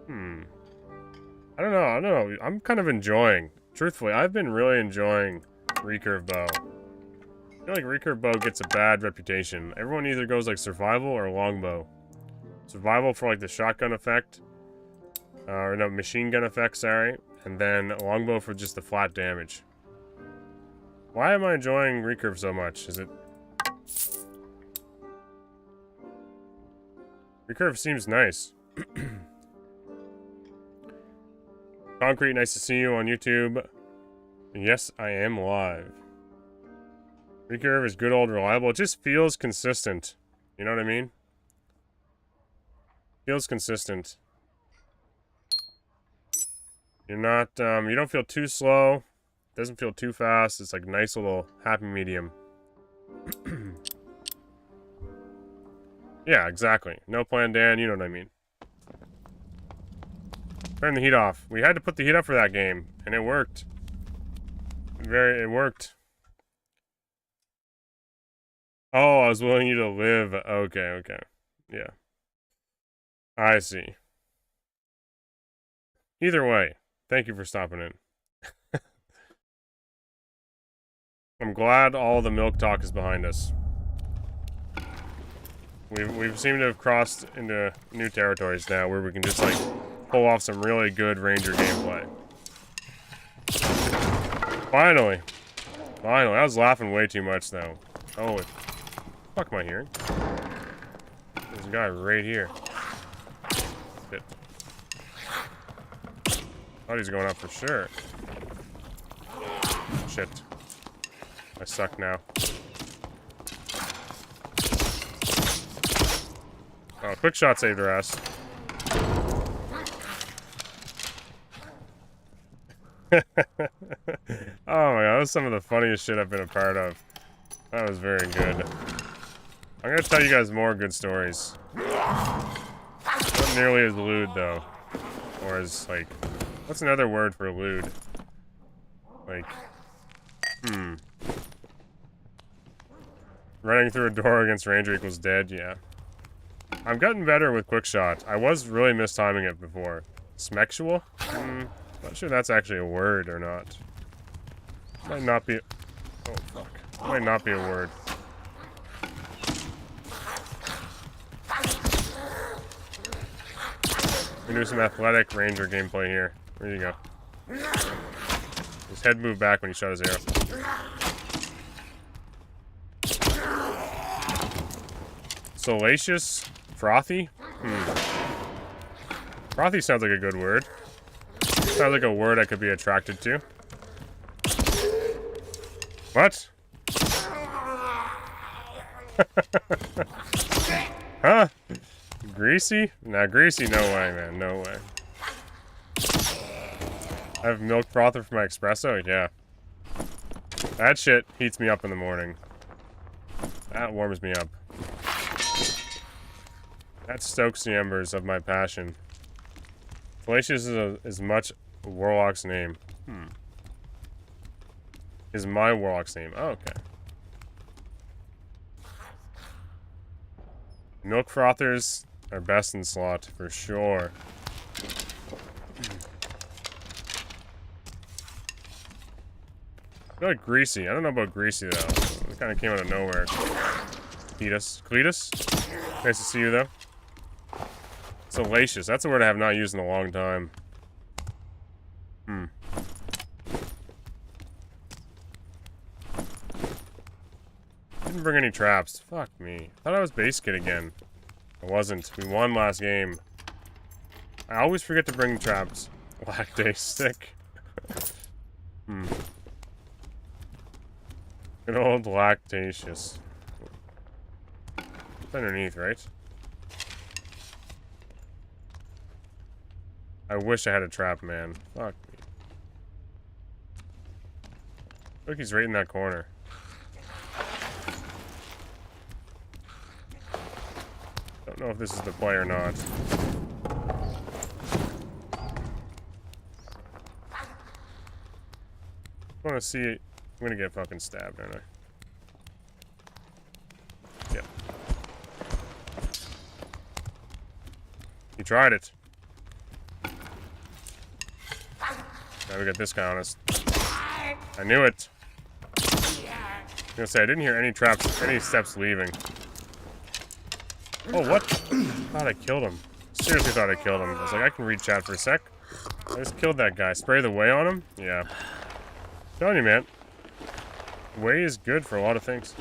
I don't know. I'm kind of enjoying. Truthfully, I've been really enjoying recurve bow. I feel like recurve bow gets a bad reputation. Everyone either goes like survival or longbow. Survival for like the shotgun effect. Or no, machine gun effect, sorry. And then longbow for just the flat damage. Why am I enjoying recurve so much? Is it... Recurve seems nice. Concrete, nice to see you on YouTube. Yes, I am live. Recurve is good, old, reliable. It just feels consistent. You know what I mean? Feels consistent. You're not, you don't feel too slow. Doesn't feel too fast. It's like a nice little happy medium. Yeah, exactly. No plan, Dan. You know what I mean. Turn the heat off. We had to put the heat up for that game, and it worked. It worked. Oh, I was willing you to live. Okay, okay. Yeah. I see. Either way, thank you for stopping in. I'm glad all the milk talk is behind us. We've seemed to have crossed into new territories now where we can just like pull off some really good Ranger gameplay. Finally. Finally. I was laughing way too much though. Oh, fuck am I hearing? There's a guy right here. Shit. Thought he's going up for sure. Shit. I suck now. Oh, quick shot saved her ass. Oh my god, that was some of the funniest shit I've been a part of. That was very good. I'm gonna tell you guys more good stories. Not nearly as lewd though. Or as like, what's another word for lewd? Like, running through a door against Ranger equals dead, yeah. I've gotten better with quick shot. I was really mistiming it before. Smexual? Not sure that's actually a word or not. Might not be. Oh fuck. Might not be a word. We do some athletic Ranger gameplay here. There you go. His head moved back when he shot his arrow. Salacious? Frothy? Frothy sounds like a good word. Sounds like a word I could be attracted to. What? Huh? Greasy? Nah, greasy, no way, man, no way. I have milk frother for my espresso? Yeah. That shit heats me up in the morning. That warms me up. That stokes the embers of my passion. Fallacious is much Warlock's name. Is my Warlock's name. Oh, okay. Milk frothers are best in slot, for sure. I feel like greasy. I don't know about greasy, though. It kind of came out of nowhere. Cletus? Nice to see you, though. Salacious. That's a word I have not used in a long time. Didn't bring any traps. Fuck me. Thought I was base kit again. I wasn't. We won last game. I always forget to bring traps. Lactate stick. Good old lactatious. It's underneath, right? I wish I had a trap, man. Fuck me. Look, he's right in that corner. Don't know if this is the play or not. I want to see it. I'm gonna get fucking stabbed, aren't I? Yep. He tried it. Now we got this guy on us. I knew it. I was gonna say, I didn't hear any traps, any steps leaving. Oh, what? I thought I killed him. Seriously thought I killed him. I was like, I can read chat for a sec. I just killed that guy. Spray the whey on him? Yeah. I'm telling you, man. Whey is good for a lot of things.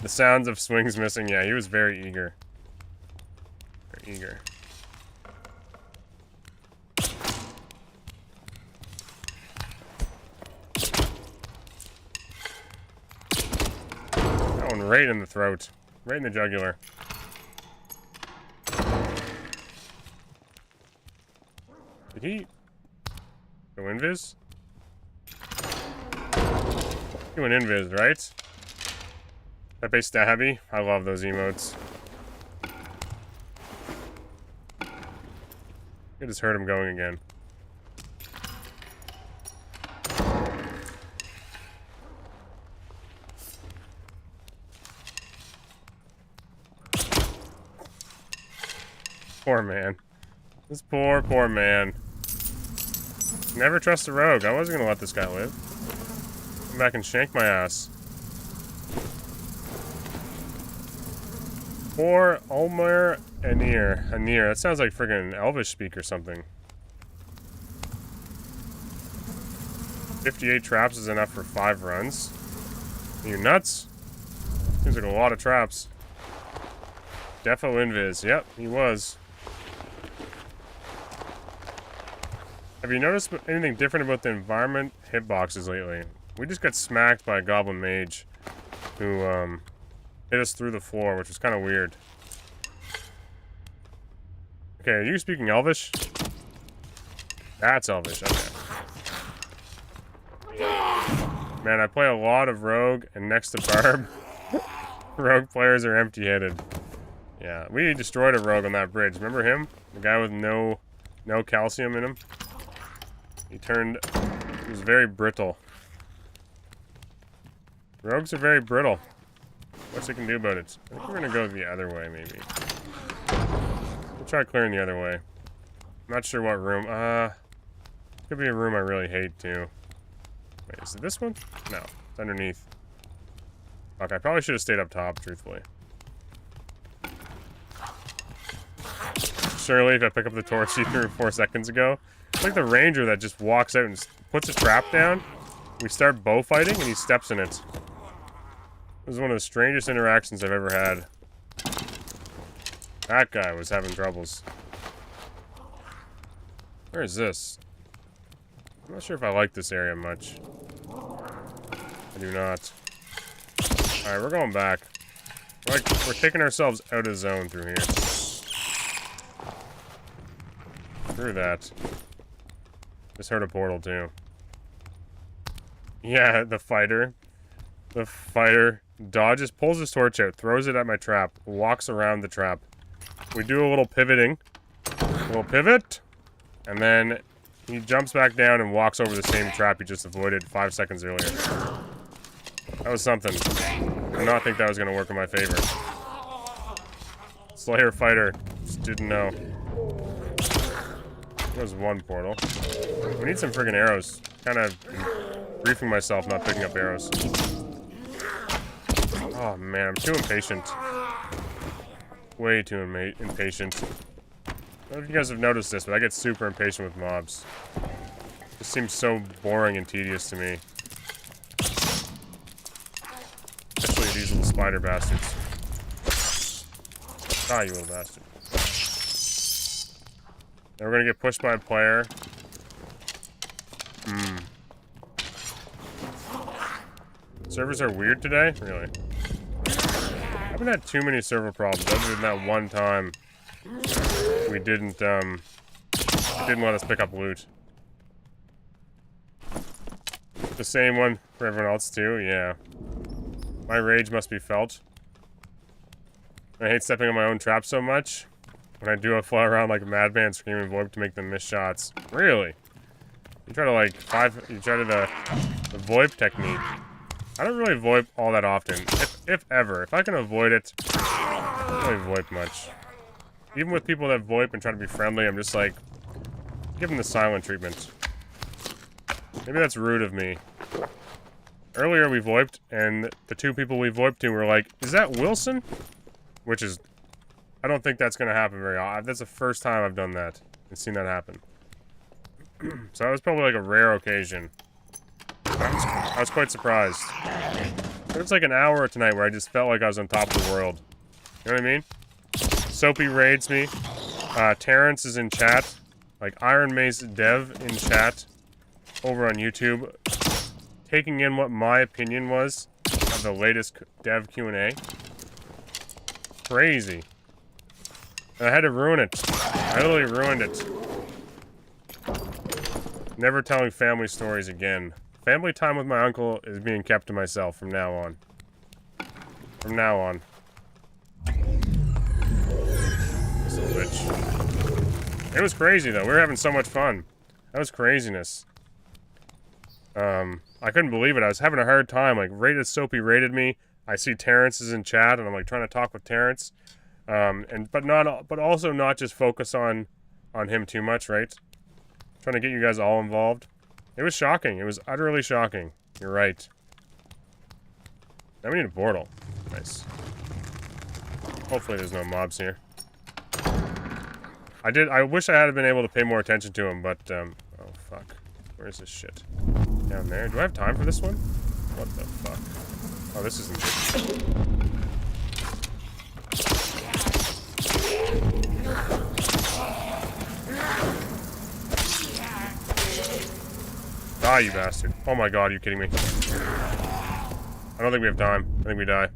The sounds of swings missing. Yeah, he was very eager. Very eager. That one right in the throat. Right in the jugular. Did he go invis? He went invis, right? Pepe Stabby. I love those emotes. I just heard him going again. Poor man. This poor man. Never trust a rogue. I wasn't gonna let this guy live. Come back and shank my ass. Poor Ulmer Anir. Anir. That sounds like friggin' Elvish speak or something. 58 traps is enough for 5 runs. Are you nuts? Seems like a lot of traps. Defo Invis. Yep, he was. Have you noticed anything different about the environment hitboxes lately? We just got smacked by a goblin mage who hit us through the floor, which was kind of weird. Okay, are you speaking Elvish? That's Elvish, okay. Man, I play a lot of Rogue, and next to Barb, Rogue players are empty-headed. Yeah, we destroyed a Rogue on that bridge. Remember him? The guy with no calcium in him? He was very brittle. Rogues are very brittle. What's it can do about it? I think we're gonna go the other way, maybe. We'll try clearing the other way. I'm not sure what room. Could be a room I really hate, too. Wait, is it this one? No, it's underneath. Fuck, I probably should have stayed up top, truthfully. Surely, if I pick up the torch you threw 4 seconds ago. It's like the ranger that just walks out and puts a trap down. We start bow fighting, and he steps in it. This is one of the strangest interactions I've ever had. That guy was having troubles. Where is this? I'm not sure if I like this area much. I do not. Alright, we're going back. We're taking ourselves out of zone through here. Through that. Just heard a portal, too. Yeah, the fighter. The fighter dodges, pulls his torch out, throws it at my trap, walks around the trap. We do a little pivoting. A little pivot. And then he jumps back down and walks over the same trap he just avoided 5 seconds earlier. That was something. I did not think that was going to work in my favor. Slayer fighter. Just didn't know. There's one portal. We need some friggin' arrows. Kind of briefing myself not picking up arrows. Oh man, I'm too impatient. Way too impatient. I don't know if you guys have noticed this, but I get super impatient with mobs. This seems so boring and tedious to me. Especially these little spider bastards. Ah, you little bastard. Now we're gonna get pushed by a player. Servers are weird today? Really? I haven't had too many server problems, other than that one time we didn't let us pick up loot. The same one for everyone else too, yeah. My rage must be felt. I hate stepping on my own trap so much. When I do, I fly around like a madman screaming VoIP to make them miss shots. Really? You try to like you try to the VoIP technique. I don't really VoIP all that often, if ever. If I can avoid it, I don't really VoIP much. Even with people that VoIP and try to be friendly, I'm just like, give them the silent treatment. Maybe that's rude of me. Earlier we VoIPed, and the 2 people we VoIPed to were like, is that Wilson? Which is, I don't think that's going to happen very often. That's the first time I've done that and seen that happen. So that was probably like a rare occasion. I was quite surprised. It was like an hour tonight where I just felt like I was on top of the world. You know what I mean? Soapy raids me. Terrence is in chat. Like Iron Mace Dev in chat. Over on YouTube. Taking in what my opinion was of the latest Dev Q&A. Crazy. And I had to ruin it. I literally ruined it. Never telling family stories again. Family time with my uncle is being kept to myself from now on. From now on. This little bitch. It was crazy, though. We were having so much fun. That was craziness. I couldn't believe it. I was having a hard time. Like, Rated Soapy rated me. I see Terrence is in chat, and I'm, like, trying to talk with Terrence. But also not just focus on him too much, right? Trying to get you guys all involved. It was shocking. It was utterly shocking. You're right. Now we need a portal. Nice. Hopefully there's no mobs here. I wish I had been able to pay more attention to him, but, oh, fuck. Where's this shit? Down there. Do I have time for this one? What the fuck? Oh, this isn't good. Ah, you bastard. Oh my god, are you kidding me? I don't think we have time. I think we die.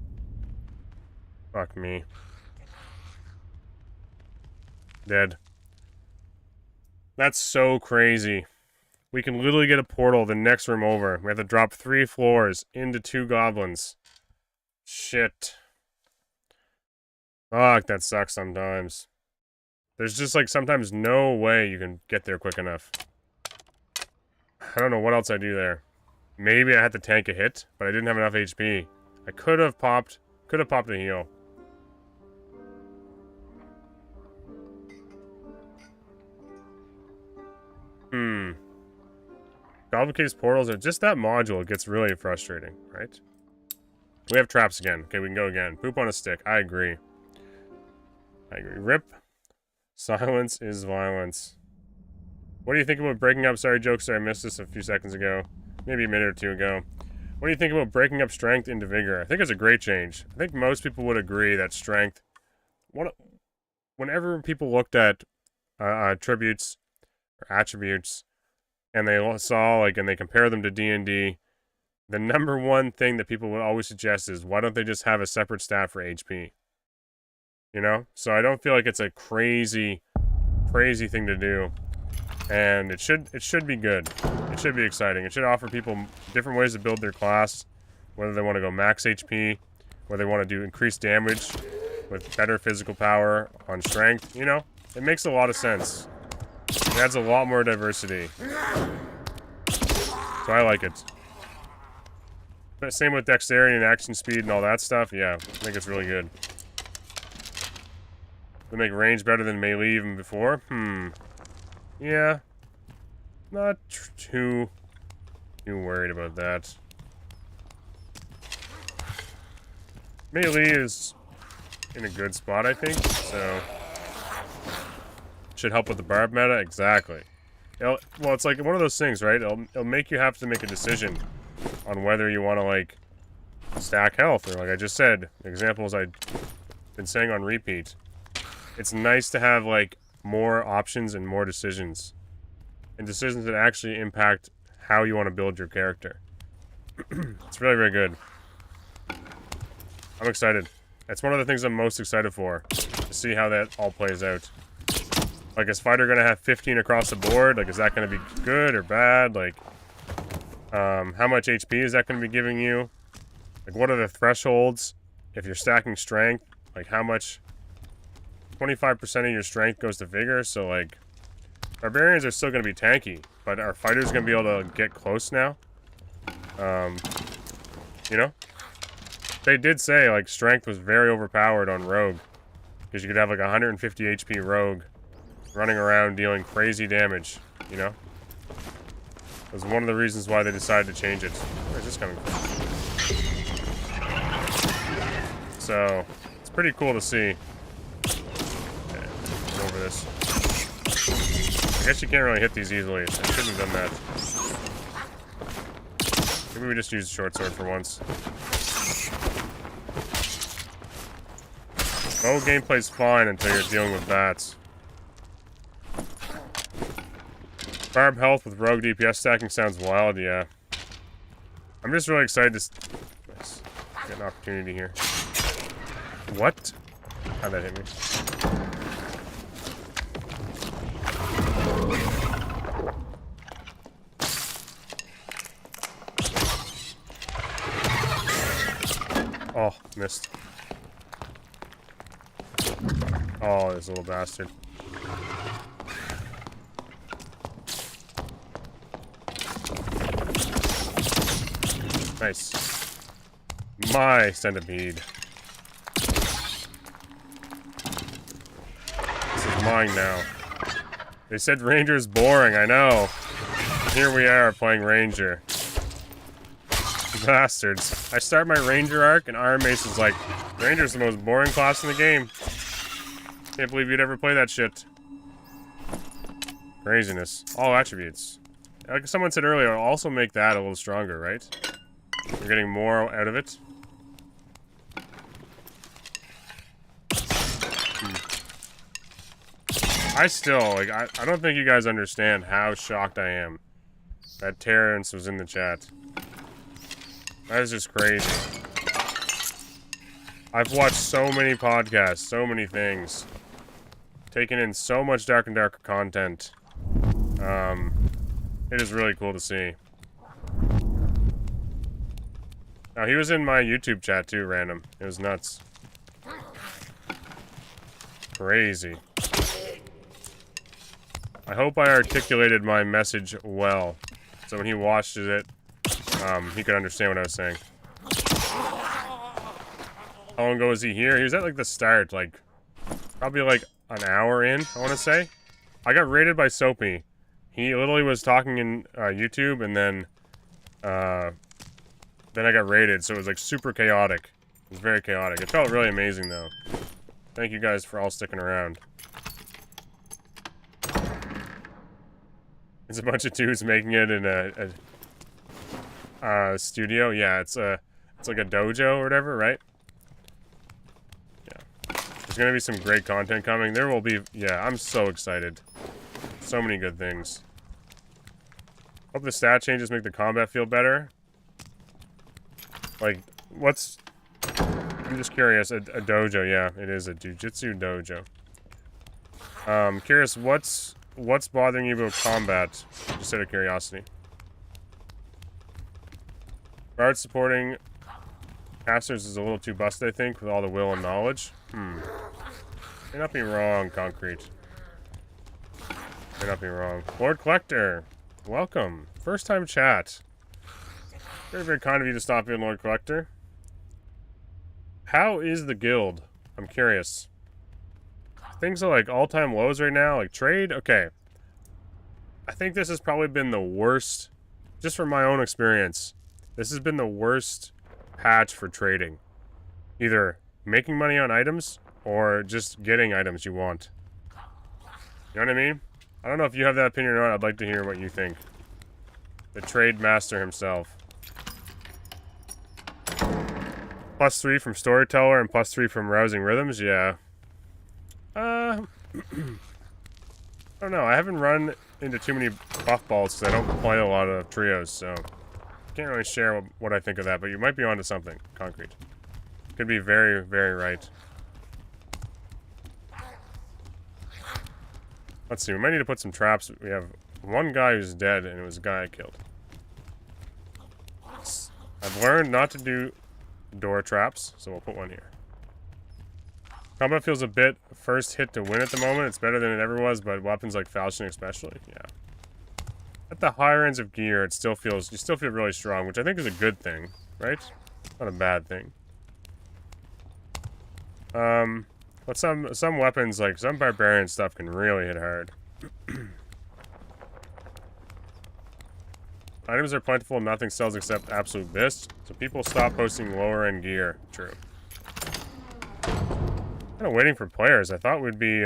Fuck me. Dead. That's so crazy. We can literally get a portal the next room over. We have to drop 3 floors into 2 goblins. Shit. Fuck, that sucks sometimes. There's just, like, sometimes no way you can get there quick enough. I don't know what else I do there. Maybe I had to tank a hit, but I didn't have enough HP. I could have popped a heal. Goblin Cave's portals are just that module. It gets really frustrating, right? We have traps again. Okay, we can go again. Poop on a stick. I agree. I agree. Rip. Silence is violence. What do you think about breaking up? Sorry, Jokester, I missed this a few seconds ago. Maybe a minute or two ago. What do you think about breaking up strength into vigor? I think it's a great change. I think most people would agree that strength... Whenever people looked at attributes or attributes, and they saw, like, and they compare them to D&D, the number one thing that people would always suggest is, why don't they just have a separate stat for HP? You know? So I don't feel like it's a crazy thing to do. And it should be good. It should be exciting. It should offer people different ways to build their class, whether they want to go max HP, whether they want to do increased damage with better physical power on strength. You know? It makes a lot of sense. It adds a lot more diversity. So I like it. But same with dexterity and action speed and all that stuff. Yeah, I think it's really good. They make range better than melee even before. Yeah. Not too worried about that. Melee is in a good spot, I think, so... Should help with the barb meta? Exactly. Well, it's like one of those things, right? It'll make you have to make a decision on whether you want to, like, stack health, or like I just said, examples I've been saying on repeat. It's nice to have, like, more options and more decisions. And decisions that actually impact how you want to build your character. It's really, very good. I'm excited. That's one of the things I'm most excited for. To see how that all plays out. Like, is Fighter gonna have 15 across the board? Like, is that gonna be good or bad? Like, how much HP is that gonna be giving you? Like, what are the thresholds? If you're stacking strength, like, how much... 25% of your strength goes to vigor, so, like... Barbarians are still gonna be tanky, but are fighters gonna be able to get close now? You know? They did say, like, strength was very overpowered on Rogue. Because you could have, like, 150 HP Rogue running around dealing crazy damage, you know? It was one of the reasons why they decided to change it. Where's this coming from? So, it's pretty cool to see. Okay, over this. I guess you can't really hit these easily. I shouldn't have done that. Maybe we just use the short sword for once. Bow gameplay's fine until you're dealing with bats. Barb health with rogue DPS stacking sounds wild, yeah. I'm just really excited to nice. Get an opportunity here. What? How'd that hit me? Oh, missed. Oh, this little bastard. Nice. My centipede. This is mine now. They said Ranger's boring, I know. Here we are playing Ranger. Bastards. I start my Ranger arc and Iron Mace is like, Ranger's the most boring class in the game. Can't believe you'd ever play that shit. Craziness. All attributes. Like someone said earlier, I'll also make that a little stronger, right? You're getting more out of it. I still, like, I don't think you guys understand how shocked I am that Terrence was in the chat. That is just crazy. I've watched so many podcasts, so many things. Taken in so much Dark and Darker content. It is really cool to see. Now, he was in my YouTube chat too, random. It was nuts. Crazy. I hope I articulated my message well. So when he watched it, he could understand what I was saying. How long ago was he here? He was at like the start, like probably like an hour in, I want to say. I got raided by Soapy. He literally was talking in YouTube, and then I got raided, so it was like super chaotic. It was very chaotic. It felt really amazing though. Thank you guys for all sticking around. It's a bunch of dudes making it in a studio. Yeah, it's like a dojo or whatever, right? Yeah. There's gonna be some great content coming. There will be. Yeah, I'm so excited. So many good things. Hope the stat changes make the combat feel better. Like, what's... I'm just curious. A dojo, yeah. It is a jujitsu dojo. Curious, what's bothering you about combat? Just out of curiosity. Guard supporting casters is a little too busted, I think, with all the will and knowledge. May not be wrong, Concrete. May not be wrong. Lord Collector, welcome. First time chat. Very, very kind of you to stop in, Lord Collector. How is the guild? I'm curious. Things are like all-time lows right now. Like trade, okay. I think this has probably been the worst, just from my own experience. This has been the worst patch for trading. Either making money on items or just getting items you want. You know what I mean? I don't know if you have that opinion or not. I'd like to hear what you think. The trade master himself. +3 from Storyteller and +3 from Rousing Rhythms, yeah. I don't know. I haven't run into too many buff balls because I don't play a lot of trios, so can't really share what I think of that, but you might be onto something, Concrete. Could be very, very right. Let's see, we might need to put some traps. We have one guy who's dead, and it was a guy I killed. I've learned not to do door traps, so we'll put one here. Combat feels a bit first hit to win at the moment. It's better than it ever was, but weapons like Falchion especially, yeah. At the higher ends of gear, it still feels, you still feel really strong, which I think is a good thing, right? Not a bad thing. But some weapons, like some barbarian stuff, can really hit hard. Items are plentiful, nothing sells except Absolute Bist, so people stop posting lower end gear. True. Kind of waiting for players. I thought we'd be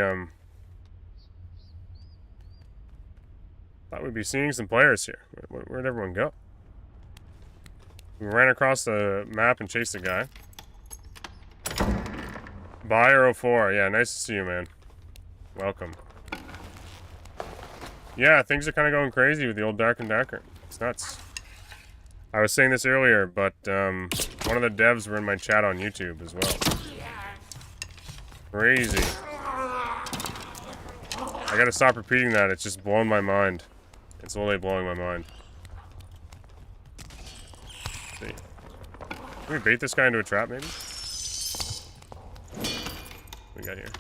seeing some players here. Where'd everyone go? We ran across the map and chased a guy. Buyer 04, yeah, nice to see you, man. Welcome. Yeah, things are kind of going crazy with the old Dark and Darker. It's nuts. I was saying this earlier, but one of the devs were in my chat on YouTube as well. Crazy. I gotta stop repeating that. It's just blowing my mind. It's literally blowing my mind. Let's see. Can we bait this guy into a trap, maybe? What we got here?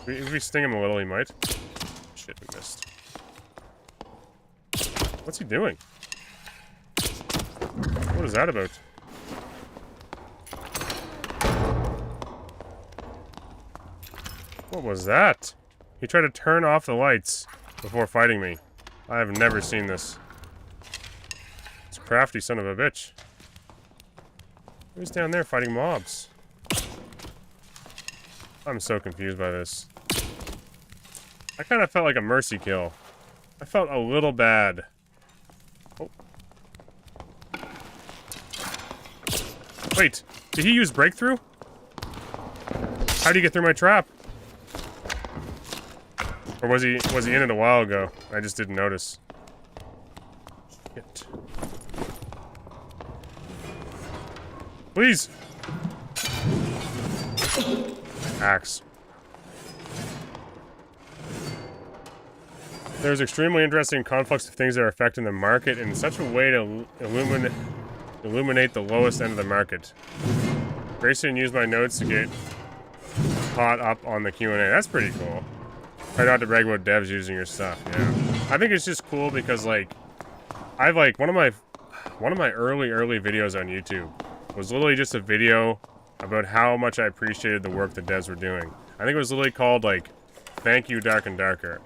If we sting him a little, he might. Shit, we missed. What's he doing? was that about? What was that? He tried to turn off the lights before fighting me. I have never seen this. It's a crafty son of a bitch. Who's down there fighting mobs? I'm so confused by this. I kind of felt like a mercy kill. I felt a little bad. Oh. Wait, did he use breakthrough? How did he get through my trap? Or was he in it a while ago? I just didn't notice. Shit. Please! Axe. There's extremely interesting conflicts of things that are affecting the market in such a way to illuminate the lowest end of the market. Grayson used my notes to get caught up on the Q&A. That's pretty cool. Try not to brag about devs using your stuff, yeah. I think it's just cool because, like, I've, like, one of my early videos on YouTube was literally just a video about how much I appreciated the work the devs were doing. I think it was literally called, like, Thank You Dark and Darker.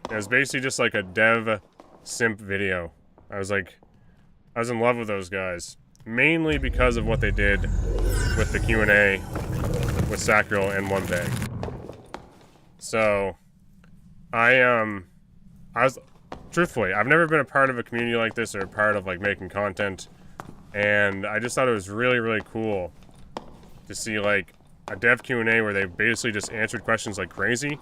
It was basically just, like, a dev simp video. I was in love with those guys. Mainly because of what they did with the Q&A with Sacriel and One Bag. So... I was, truthfully, I've never been a part of a community like this or a part of, like, making content, and I just thought it was really, really cool to see, like, a dev Q&A where they basically just answered questions like crazy,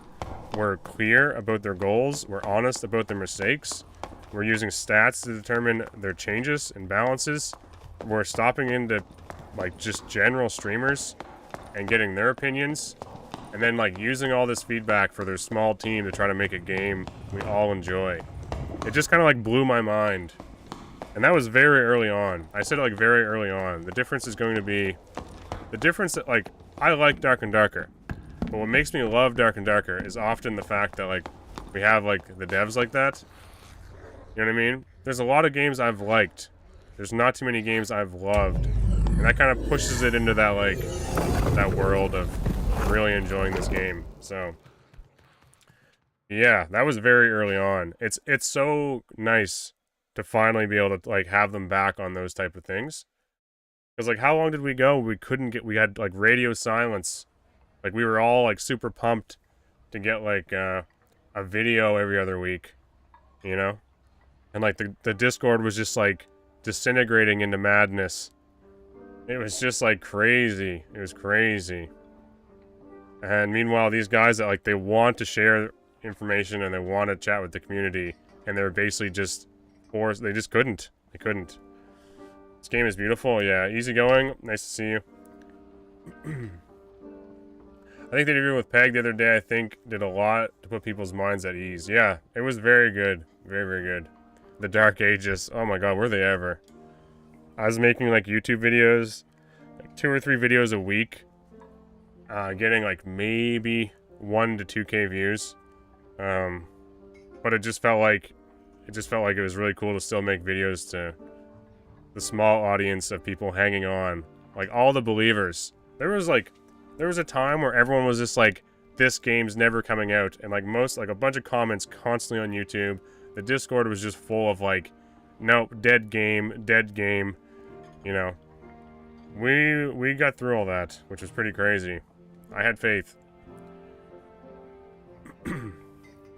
were clear about their goals, were honest about their mistakes, were using stats to determine their changes and balances, were stopping into, like, just general streamers and getting their opinions, and then, like, using all this feedback for their small team to try to make a game we all enjoy. It just kind of, like, blew my mind. And that was very early on. I said it, like, very early on. The difference is going to be... The difference that, like, I like Dark and Darker. But what makes me love Dark and Darker is often the fact that, like, we have, like, the devs like that. You know what I mean? There's a lot of games I've liked. There's not too many games I've loved. And that kind of pushes it into that, like, that world of really enjoying this game. So yeah, that was very early on. It's so nice to finally be able to, like, have them back on those type of things. Because, like, how long did we go? We had, like, radio silence. Like, we were all, like, super pumped to get, like, a video every other week, you know? And, like, the Discord was just, like, disintegrating into madness. It was just, like, crazy. It was crazy. And meanwhile, these guys that, like, they want to share information and they want to chat with the community, and they're basically just forced. They just couldn't. They couldn't. This game is beautiful. Yeah, easygoing. Nice to see you. I think the interview with Peg the other day, I think, did a lot to put people's minds at ease. Yeah, it was very good. Very, very good. The Dark Ages. Oh my god, were they ever. I was making, like, YouTube videos, like 2 or 3 videos a week. Getting, like, maybe 1 to 2K views. But it just felt like it was really cool to still make videos to the small audience of people hanging on. Like, all the believers. There was a time where everyone was just like, this game's never coming out. And, like, a bunch of comments constantly on YouTube. The Discord was just full of, like, nope, dead game, you know. We got through all that, which was pretty crazy. I had faith.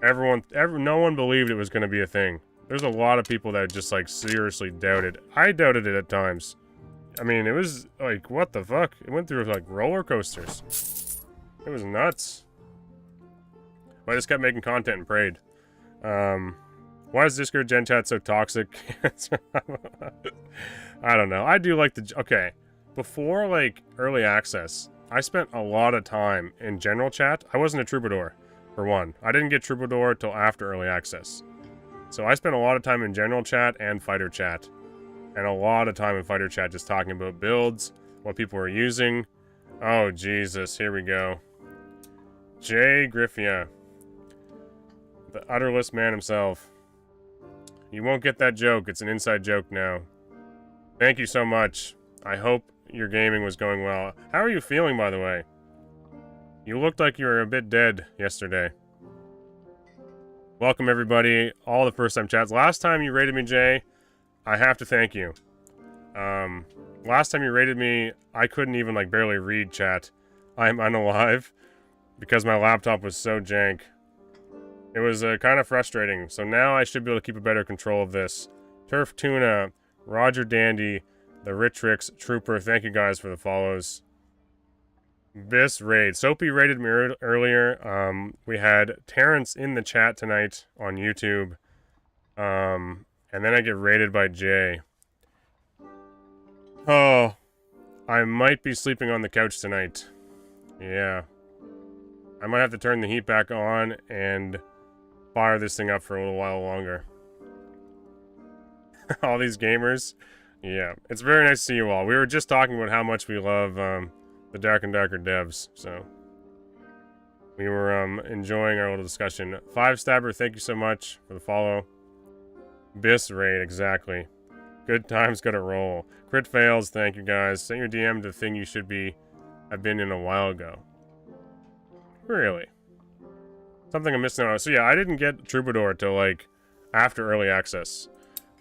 No one believed it was going to be a thing. There's a lot of people that just, like, seriously doubted. I doubted it at times. I mean, it was, like, what the fuck? It went through, like, roller coasters. It was nuts. But I just kept making content and prayed. Why is Discord Gen Chat so toxic? I don't know. I do like okay. Before, like, early access, I spent a lot of time in general chat. I wasn't a troubadour, for one. I didn't get troubadour till after early access. So I spent a lot of time in general chat and fighter chat. And a lot of time in fighter chat just talking about builds, what people were using. Oh, Jesus, here we go. Jay Griffia. The utterless man himself. You won't get that joke. It's an inside joke now. Thank you so much. I hope your gaming was going well. How are you feeling, by the way? You looked like you were a bit dead yesterday. Welcome, everybody. All the first-time chats. Last time you rated me, Jay, I have to thank you. Last time you rated me, I couldn't even, like, barely read chat. I'm unalive because my laptop was so jank. It was kind of frustrating. So now I should be able to keep a better control of this. Turf Tuna, Roger Dandy, the Ritrix Trooper. Thank you guys for the follows. This raid. Soapy rated me earlier. We had Terrence in the chat tonight on YouTube. And then I get raided by Jay. Oh, I might be sleeping on the couch tonight. Yeah. I might have to turn the heat back on and fire this thing up for a little while longer. All these gamers. Yeah. It's very nice to see you all. We were just talking about how much we love the Dark and Darker devs, so we were enjoying our little discussion. Five Stabber, thank you so much for the follow. Bis raid, exactly. Good times gotta roll. Crit fails, thank you guys. Send your DM to the thing you should have been in a while ago. Really? Something I'm missing out on. So yeah, I didn't get Troubadour till like after early access.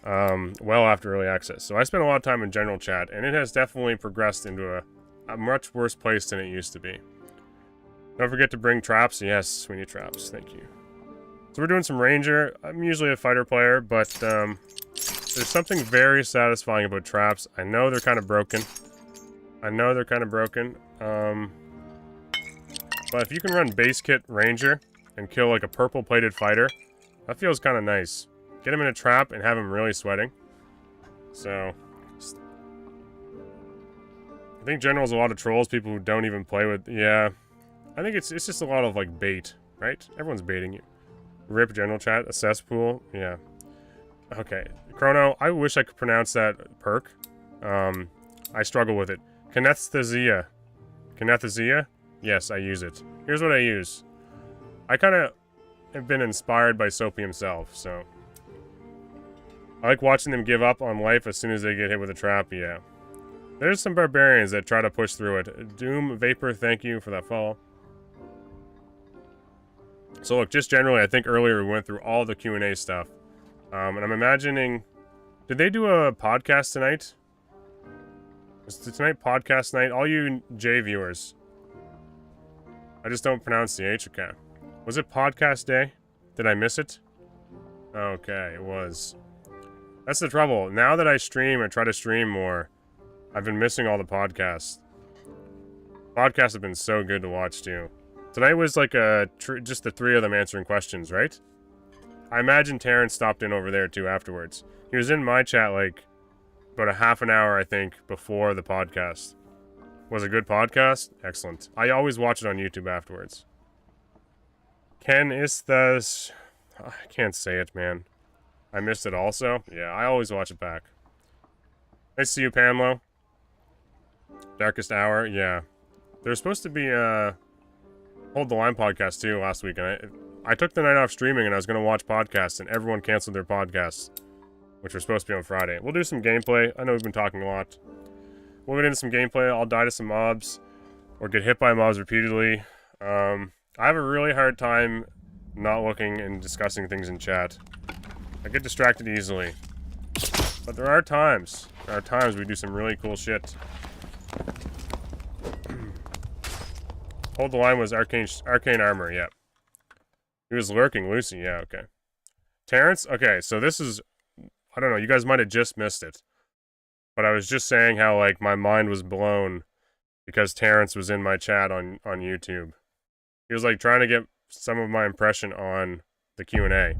Well after early access. So I spent a lot of time in general chat, and it has definitely progressed into a much worse place than it used to be. Don't forget to bring traps. Yes, we need traps. Thank you. So we're doing some Ranger. I'm usually a fighter player, but there's something very satisfying about traps. I know they're kind of broken. But if you can run base kit Ranger and kill like a purple plated fighter, that feels kind of nice. Get him in a trap and have him really sweating. So I think General's a lot of trolls, people who don't even play with... Yeah. I think it's just a lot of, like, bait, right? Everyone's baiting you. Rip General chat, a cesspool. Yeah. Okay. Chrono, I wish I could pronounce that perk. I struggle with it. Kinesthesia. Kinesthesia? Yes, I use it. Here's what I use. I kind of have been inspired by Soapy himself, so... I like watching them give up on life as soon as they get hit with a trap, yeah. There's some barbarians that try to push through it. Doom Vapor, thank you for that follow. So look, just generally, I think earlier we went through all the Q&A stuff. And I'm imagining... Did they do a podcast tonight? Is tonight podcast night? All you J viewers. I just don't pronounce the H, okay. Was it podcast day? Did I miss it? Okay, it was. That's the trouble. Now that I stream or try to stream more, I've been missing all the podcasts. Podcasts have been so good to watch, too. Tonight was like just the three of them answering questions, right? I imagine Terrence stopped in over there, too, afterwards. He was in my chat, like, about a half an hour, I think, before the podcast. Was it a good podcast? Excellent. I always watch it on YouTube afterwards. Ken Isthas... I can't say it, man. I missed it also? Yeah, I always watch it back. Nice to see you, Pamlo. Darkest Hour, yeah. There's supposed to be a Hold the Line podcast too last week, and I took the night off streaming and I was going to watch podcasts, and everyone canceled their podcasts, which were supposed to be on Friday. We'll do some gameplay. I know we've been talking a lot. We'll get into some gameplay. I'll die to some mobs, or get hit by mobs repeatedly. I have a really hard time not looking and discussing things in chat. I get distracted easily. But there are times we do some really cool shit. Hold the Line was Arcane Armor, yeah. He was lurking, Lucy, yeah, okay. Terrence? Okay, so this is... I don't know, you guys might have just missed it. But I was just saying how, like, my mind was blown because Terrence was in my chat on YouTube. He was, like, trying to get some of my impression on the Q&A.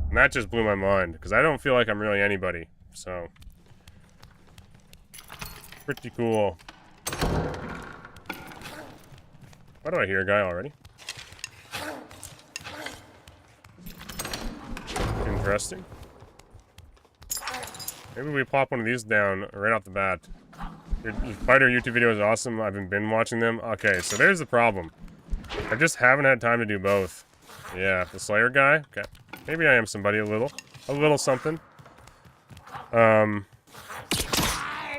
And that just blew my mind, because I don't feel like I'm really anybody, so... Pretty cool. Why do I hear a guy already? Interesting. Maybe we pop one of these down right off the bat. Your fighter YouTube video is awesome. I've been watching them. Okay, so there's the problem. I just haven't had time to do both. Yeah, the Slayer guy? Okay. Maybe I am somebody a little something.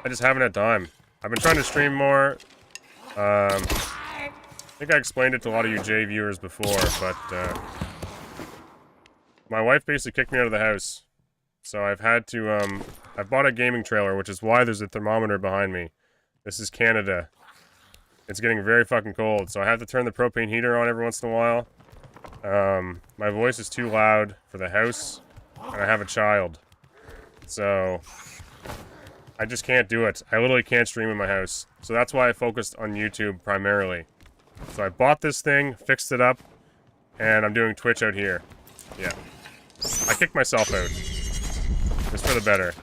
I just haven't had time. I've been trying to stream more. I think I explained it to a lot of you J viewers before, but my wife basically kicked me out of the house. So I've had to, I bought a gaming trailer, which is why there's a thermometer behind me. This is Canada. It's getting very fucking cold, so I have to turn the propane heater on every once in a while. My voice is too loud for the house, and I have a child. So I just can't do it. I literally can't stream in my house. So that's why I focused on YouTube primarily. So I bought this thing, fixed it up, and I'm doing Twitch out here. Yeah. I kicked myself out. It's for the better.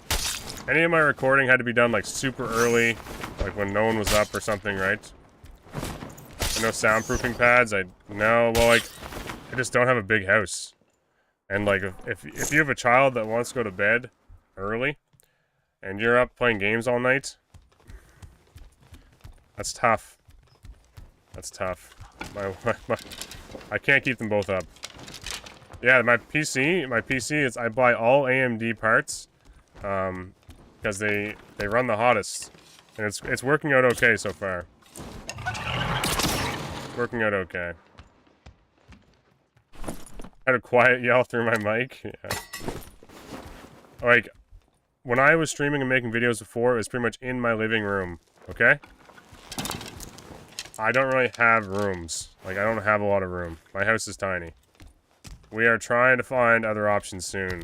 Any of my recording had to be done like super early, like when no one was up or something, right? And no soundproofing pads. No, well, like, I just don't have a big house. And like, if you have a child that wants to go to bed early, and you're up playing games all night, that's tough. That's tough. I can't keep them both up. Yeah, my PC is, I buy all AMD parts, because they run the hottest, and it's working out okay so far. Working out okay. Had a quiet yell through my mic. Yeah. Like, when I was streaming and making videos before, it was pretty much in my living room. Okay? I don't really have rooms. Like, I don't have a lot of room. My house is tiny. We are trying to find other options soon.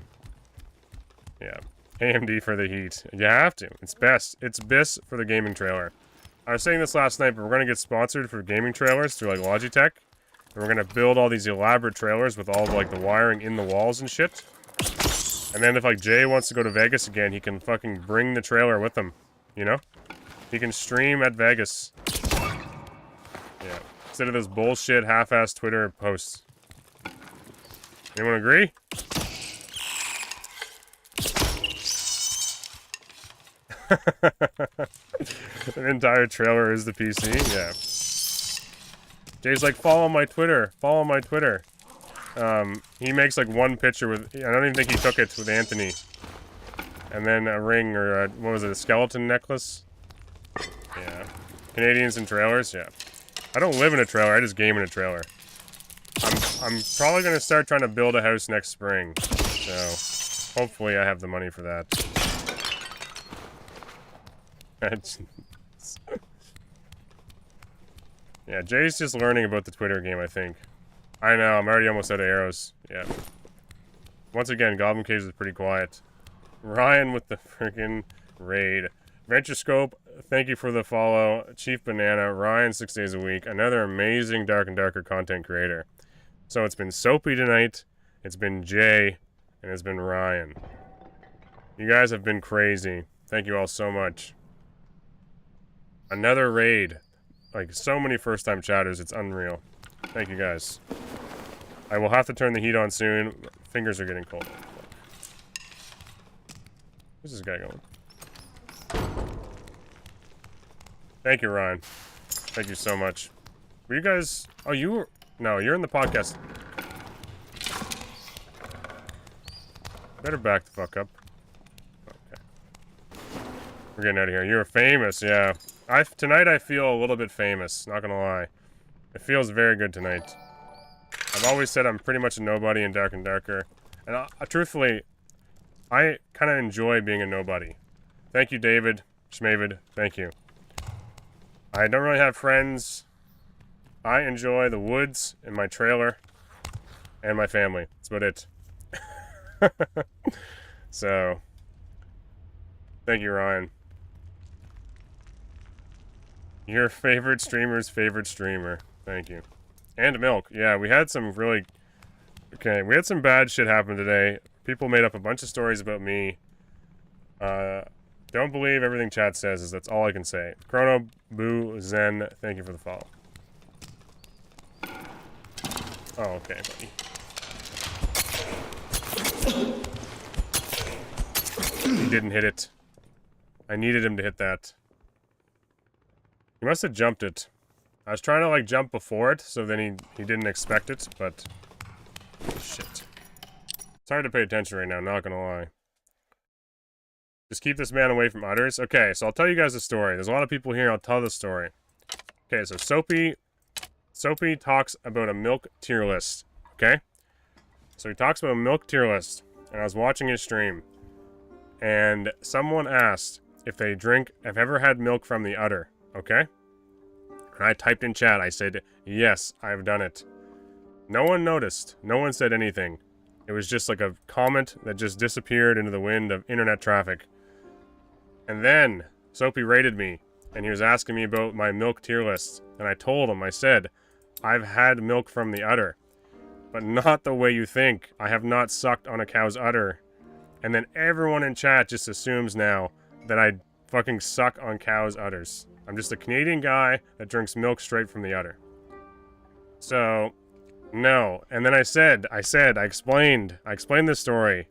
Yeah. AMD for the heat. You have to. It's best. It's best for the gaming trailer. I was saying this last night, but we're going to get sponsored for gaming trailers through, like, Logitech. And we're going to build all these elaborate trailers with all, like, the wiring in the walls and shit. And then if, like, Jay wants to go to Vegas again, he can fucking bring the trailer with him. You know? He can stream at Vegas. Yeah. Instead of those bullshit half-assed Twitter posts. Anyone agree? An entire trailer is the PC? Yeah. Jay's like, follow my Twitter. Follow my Twitter. He makes like one picture with... I don't even think he took it with Anthony. And then a ring or what was it? A skeleton necklace? Yeah. Canadians in trailers? Yeah. I don't live in a trailer. I just game in a trailer. I'm probably going to start trying to build a house next spring. So, hopefully I have the money for that. Yeah, Jay's just learning about the Twitter game, I think. I know, I'm already almost out of arrows. Yeah. Once again, Goblin Caves is pretty quiet. Ryan with the freaking raid. VentureScope, thank you for the follow. Chief Banana, Ryan 6 days a week. Another amazing Dark and Darker content creator. So it's been Soapy tonight, it's been Jay, and it's been Ryan. You guys have been crazy. Thank you all so much. Another raid. Like, so many first-time chatters, it's unreal. Thank you guys. I will have to turn the heat on soon. Fingers are getting cold. Where's this guy going? Thank you, Ryan. Thank you so much. Were you guys... Oh, you were... No, you're in the podcast. Better back the fuck up. Okay. We're getting out of here. You're famous, yeah. Tonight I feel a little bit famous, not gonna lie. It feels very good tonight. I've always said I'm pretty much a nobody in Dark and Darker. And truthfully, I kind of enjoy being a nobody. Thank you, David. Schmavid, thank you. I don't really have friends. I enjoy the woods and my trailer and my family. That's about it. So, thank you, Ryan. Your favorite streamer's favorite streamer. Thank you. And Milk. Yeah, we had some really... Okay, we had some bad shit happen today. People made up a bunch of stories about me. Don't believe everything chat says, is that's all I can say. Chrono, Boo, Zen, thank you for the follow. Oh, okay, buddy. He didn't hit it. I needed him to hit that. He must have jumped it. I was trying to, like, jump before it, so then he didn't expect it, but... Shit. It's hard to pay attention right now, not gonna lie. Just keep this man away from udders. Okay, so I'll tell you guys a story. There's a lot of people here. I'll tell the story. Okay, so Soapy talks about a milk tier list. Okay? So he talks about a milk tier list. And I was watching his stream. And someone asked if have ever had milk from the udder. Okay? And I typed in chat. I said, yes, I've done it. No one noticed. No one said anything. It was just like a comment that just disappeared into the wind of internet traffic. And then Soapy rated me, and he was asking me about my milk tier list. And I told him, I said, I've had milk from the udder, but not the way you think. I have not sucked on a cow's udder. And then everyone in chat just assumes now that I fucking suck on cows' udders. I'm just a Canadian guy that drinks milk straight from the udder. So, no. And then I explained this story.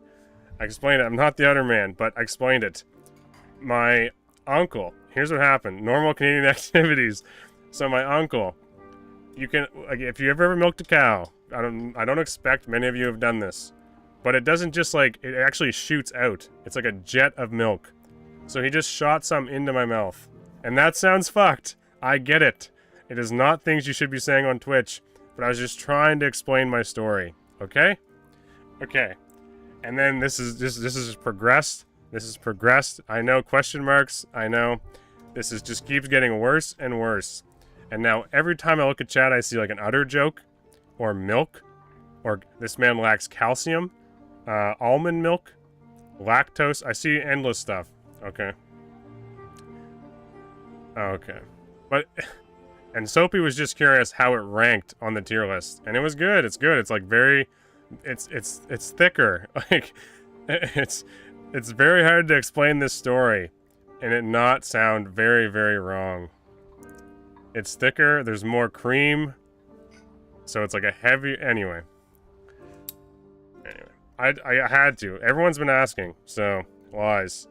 I explained it. I'm not the udder man, but I explained it. My uncle, here's what happened. Normal Canadian activities. So my uncle, you can, like, if you ever milked a cow, I don't expect many of you have done this, but it doesn't just like, it actually shoots out. It's like a jet of milk. So he just shot some into my mouth. And that sounds fucked. I get it. It is not things you should be saying on Twitch, but I was just trying to explain my story. Okay? Okay. And then this is progressed. This has progressed. I know, question marks. I know. This is just keeps getting worse and worse. And now every time I look at chat, I see like an udder joke, or milk, or this man lacks calcium, almond milk, lactose. I see endless stuff. Okay. Okay. But, and Soapy was just curious how it ranked on the tier list. And it was good. It's good. It's like very, it's thicker. Like, it's very hard to explain this story and it not sound very, very wrong. It's thicker, there's more cream, so it's like a heavy, anyway. I had to. Everyone's been asking, so, lies.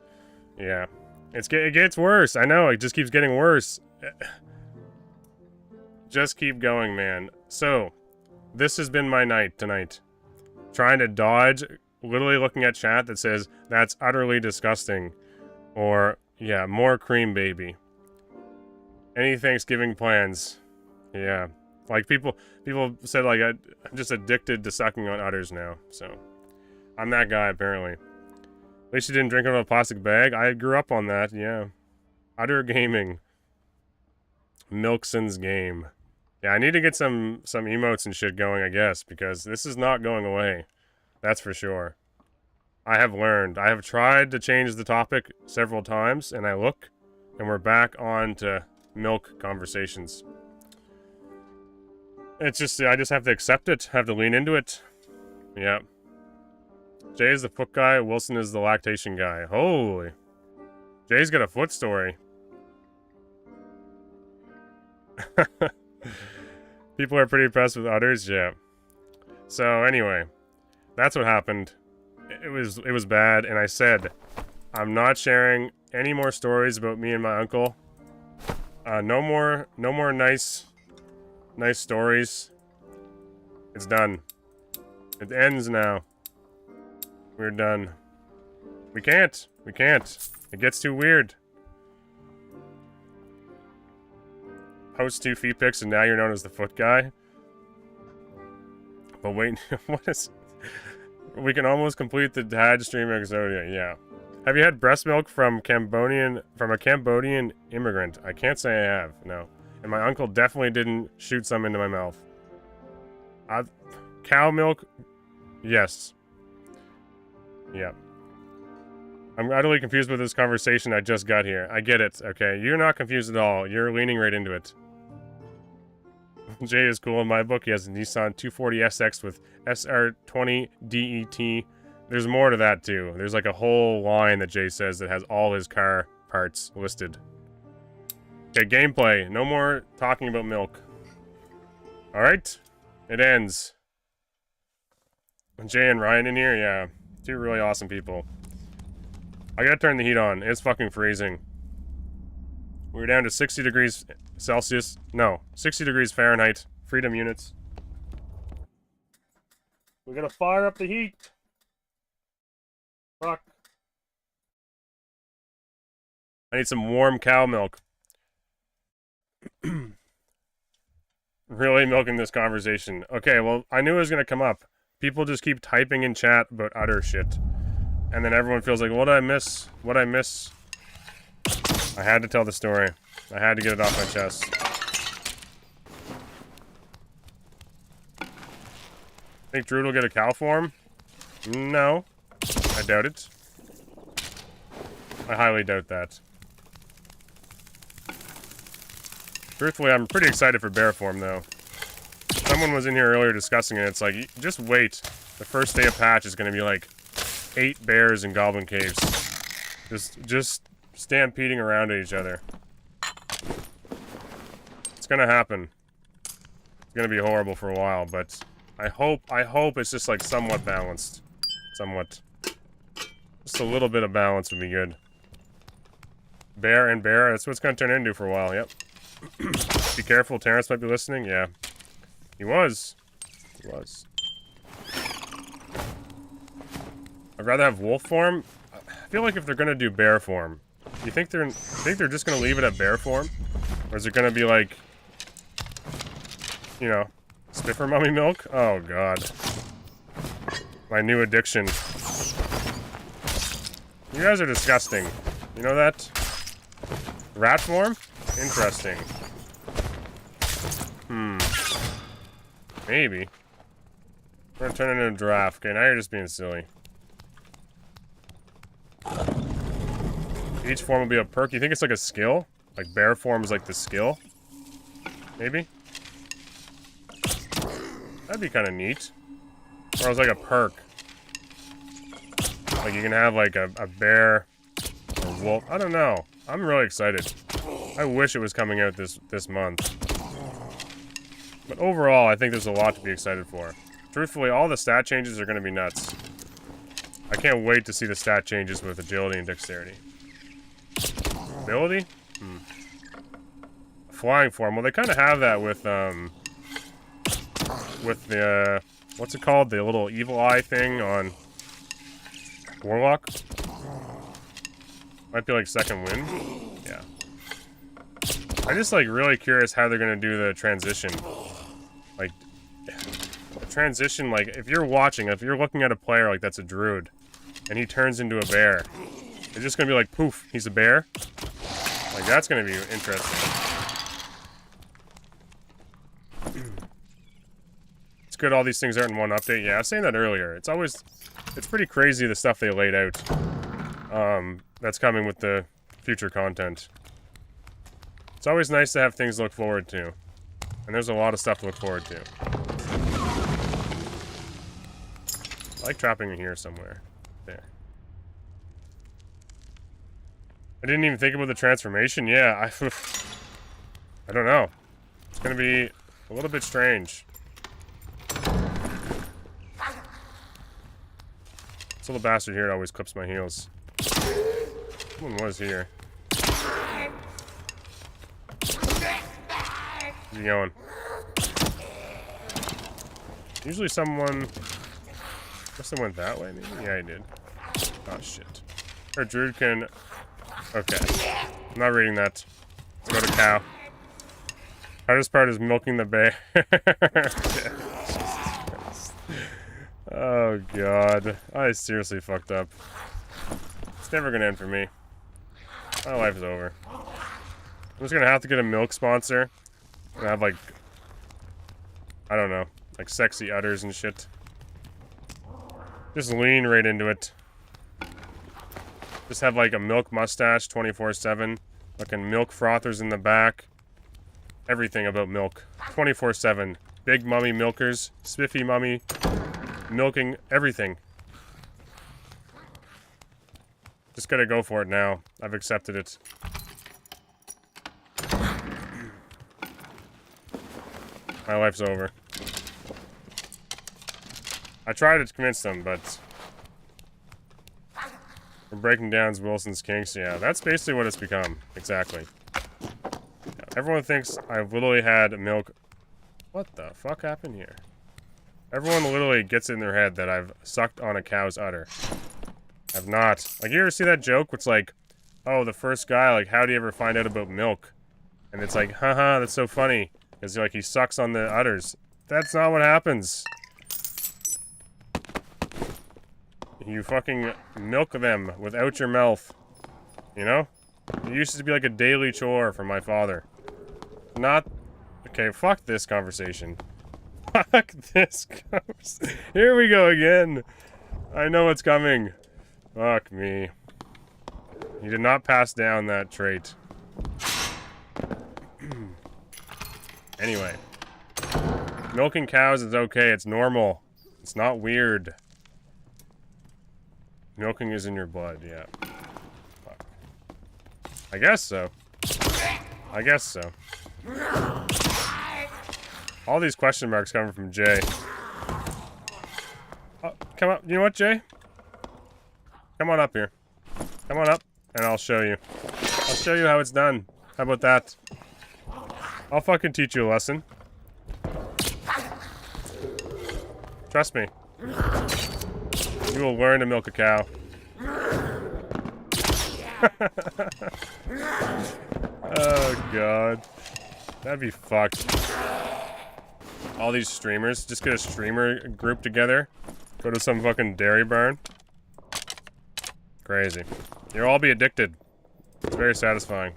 Yeah. It gets worse, I know, it just keeps getting worse. Just keep going, man. So, this has been my night tonight. Trying to dodge, literally looking at chat that says, that's utterly disgusting. Or, yeah, more cream, baby. Any Thanksgiving plans? Yeah. Like, people said, like, I'm just addicted to sucking on udders now, so. I'm that guy, apparently. At least you didn't drink out of a plastic bag. I grew up on that, yeah. Udder gaming. Milkson's game. Yeah, I need to get some emotes and shit going, I guess, because this is not going away. That's for sure. I have learned. I have tried to change the topic several times, and I look, and we're back on to milk conversations. It's just, I just have to accept it, have to lean into it. Yeah. Jay is the foot guy, Wilson is the lactation guy. Holy. Jay's got a foot story. People are pretty impressed with udders, yeah. So anyway, that's what happened. It was bad, and I said, I'm not sharing any more stories about me and my uncle. No more nice stories. It's done. It ends now. We're done. We can't. It gets too weird. Post 2 feet pics and now you're known as the foot guy. But wait, what is... We can almost complete the dad stream Exodia, yeah. Have you had breast milk from a Cambodian immigrant? I can't say I have, no. And my uncle definitely didn't shoot some into my mouth. Cow milk? Yes. Yeah. I'm utterly confused with this conversation I just got here. I get it, okay? You're not confused at all. You're leaning right into it. Jay is cool in my book. He has a Nissan 240SX with SR20 DET. There's more to that, too. There's like a whole line that Jay says that has all his car parts listed. Okay, gameplay. No more talking about milk. Alright? It ends. Jay and Ryan in here? Yeah. Two really awesome people. I gotta turn the heat on. It's fucking freezing. We're down to 60 degrees Celsius. No, 60 degrees Fahrenheit. Freedom units. We gotta fire up the heat. Fuck. I need some warm cow milk. Really milking this conversation. Okay, well, I knew it was going to come up. People just keep typing in chat about utter shit. And then everyone feels like, what did I miss? What did I miss? I had to tell the story. I had to get it off my chest. Think Druid will get a cow form? No. I doubt it. I highly doubt that. Truthfully, I'm pretty excited for bear form, though. Someone was in here earlier discussing it. It's like, just wait. The first day of patch is going to be like 8 bears in Goblin Caves. Just stampeding around at each other. It's going to happen. It's going to be horrible for a while, but I hope it's just like somewhat balanced. Somewhat. Just a little bit of balance would be good. Bear and bear, that's what it's going to turn into for a while, yep. Be careful, Terrence might be listening. Yeah. He was. He was. I'd rather have wolf form. I feel like if they're gonna do bear form, you think they're just gonna leave it at bear form? Or is it gonna be like, you know, Spiffer mummy milk? Oh god. My new addiction. You guys are disgusting. You know that? Rat form? Interesting. Maybe. We're gonna turn it into a giraffe. Okay, now you're just being silly. Each form will be a perk. You think it's like a skill? Like bear form is like the skill? Maybe? That'd be kind of neat. Or it's like a perk. Like you can have like a bear or wolf. I don't know. I'm really excited. I wish it was coming out this month. But overall, I think there's a lot to be excited for. Truthfully, all the stat changes are going to be nuts. I can't wait to see the stat changes with agility and dexterity. Ability? Flying form. Well, they kind of have that with the, what's it called? The little evil eye thing on Warlock? Might be like second wind? Yeah. I'm just like really curious how they're gonna do the transition. Like, the transition, like, if you're watching, if you're looking at a player like that's a druid, and he turns into a bear, it's just gonna be like, poof, he's a bear? Like, that's gonna be interesting. It's good all these things aren't in one update. Yeah, I was saying that earlier. It's pretty crazy the stuff they laid out. That's coming with the future content. It's always nice to have things to look forward to. And there's a lot of stuff to look forward to. I like trapping in here somewhere. There. I didn't even think about the transformation. Yeah, I don't know. It's gonna be a little bit strange. This little bastard here always clips my heels. Someone was here. Where's he going? Usually someone... Guess they went that way, maybe? Yeah, he did. Oh, shit. Or Druid can... Okay. I'm not reading that. Let's go to cow. Hardest part is milking the bear. Oh, God. I seriously fucked up. It's never gonna end for me. My life is over. I'm just gonna have to get a milk sponsor. And have, like... I don't know. Like, sexy udders and shit. Just lean right into it. Just have, like, a milk mustache 24/7. Fucking milk frothers in the back. Everything about milk. 24/7. Big mummy milkers. Spiffy mummy. Milking everything. Just gotta go for it now. I've accepted it. My life's over. I tried to convince them, but... We're breaking down Wilson's kinks. Yeah, that's basically what it's become. Exactly. Yeah, everyone thinks I've literally had milk... What the fuck happened here? Everyone literally gets in their head that I've sucked on a cow's udder. I've not. Like, you ever see that joke? It's like, oh, the first guy, like, how do you ever find out about milk? And it's like, haha, that's so funny. Because, like, he sucks on the udders. That's not what happens. You fucking milk them without your mouth. You know? It used to be like a daily chore for my father. Not... Okay, fuck this conversation. Fuck this conversation. Here we go again. I know what's coming. Fuck me. He did not pass down that trait. Anyway. Milking cows is okay. It's normal. It's not weird. Milking is in your blood, yeah. Fuck. I guess so. I guess so. All these question marks coming from Jay. Oh, come up. You know what, Jay? Come on up here. Come on up, and I'll show you. I'll show you how it's done. How about that? I'll fucking teach you a lesson. Trust me. You will learn to milk a cow. Oh, God. That'd be fucked. All these streamers, just get a streamer group together. Go to some fucking dairy barn. Crazy. You'll all be addicted. It's very satisfying.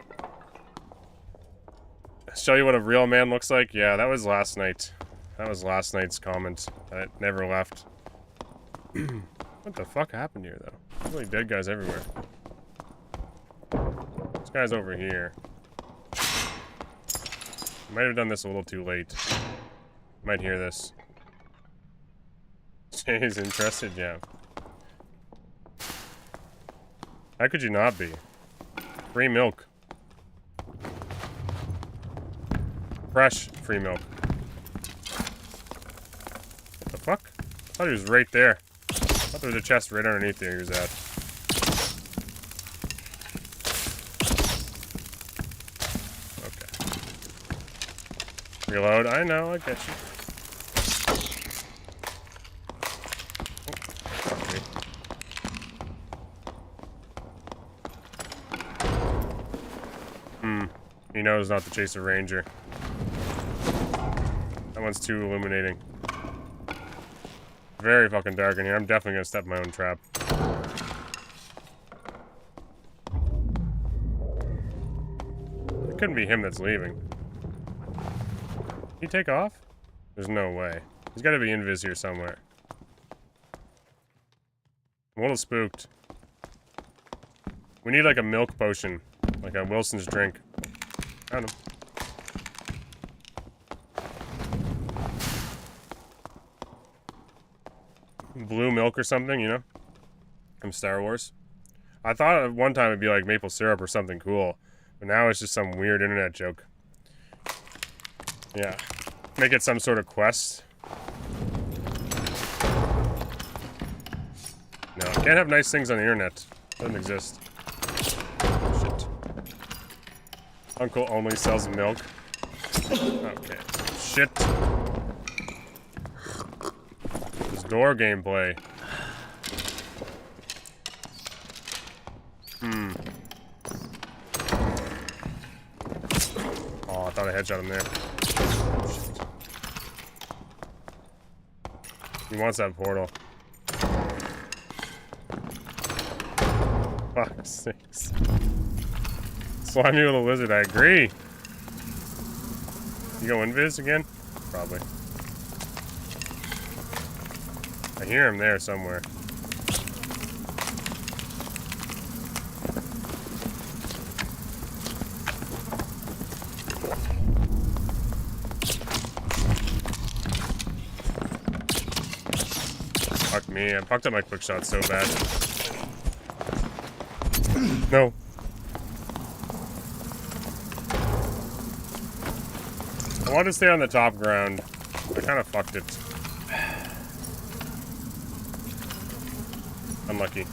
Show you what a real man looks like? Yeah, that was last night. That was last night's comment. That never left. What the fuck happened here, though? There's really dead guys everywhere. This guy's over here. Might have done this a little too late. Might hear this. Jay's interested, yeah. How could you not be? Free milk. Fresh free milk. What the fuck? I thought he was right there. I thought there was a chest right underneath there he was at. Okay. Reload. I know, I get you. He knows not to chase a ranger. That one's too illuminating. Very fucking dark in here. I'm definitely gonna step in my own trap. It couldn't be him that's leaving. Did he take off? There's no way. He's gotta be invis here somewhere. I'm a little spooked. We need like a milk potion. Like a Wilson's drink. Found him. Blue milk or something, you know? From Star Wars. I thought at one time it'd be like maple syrup or something cool. But now it's just some weird internet joke. Yeah. Make it some sort of quest. No, can't have nice things on the internet. Doesn't exist. Shit. Uncle only sells milk. Okay. Shit. This door gameplay. Oh, I thought I headshot him there. Shit. He wants that portal. Fuck's sakes. Slime me with a lizard, I agree. You go invis again? Probably. I hear him there somewhere. Fuck me, I fucked up my quick shot so bad. No. I wanted to stay on the top ground. I kind of fucked it. Unlucky.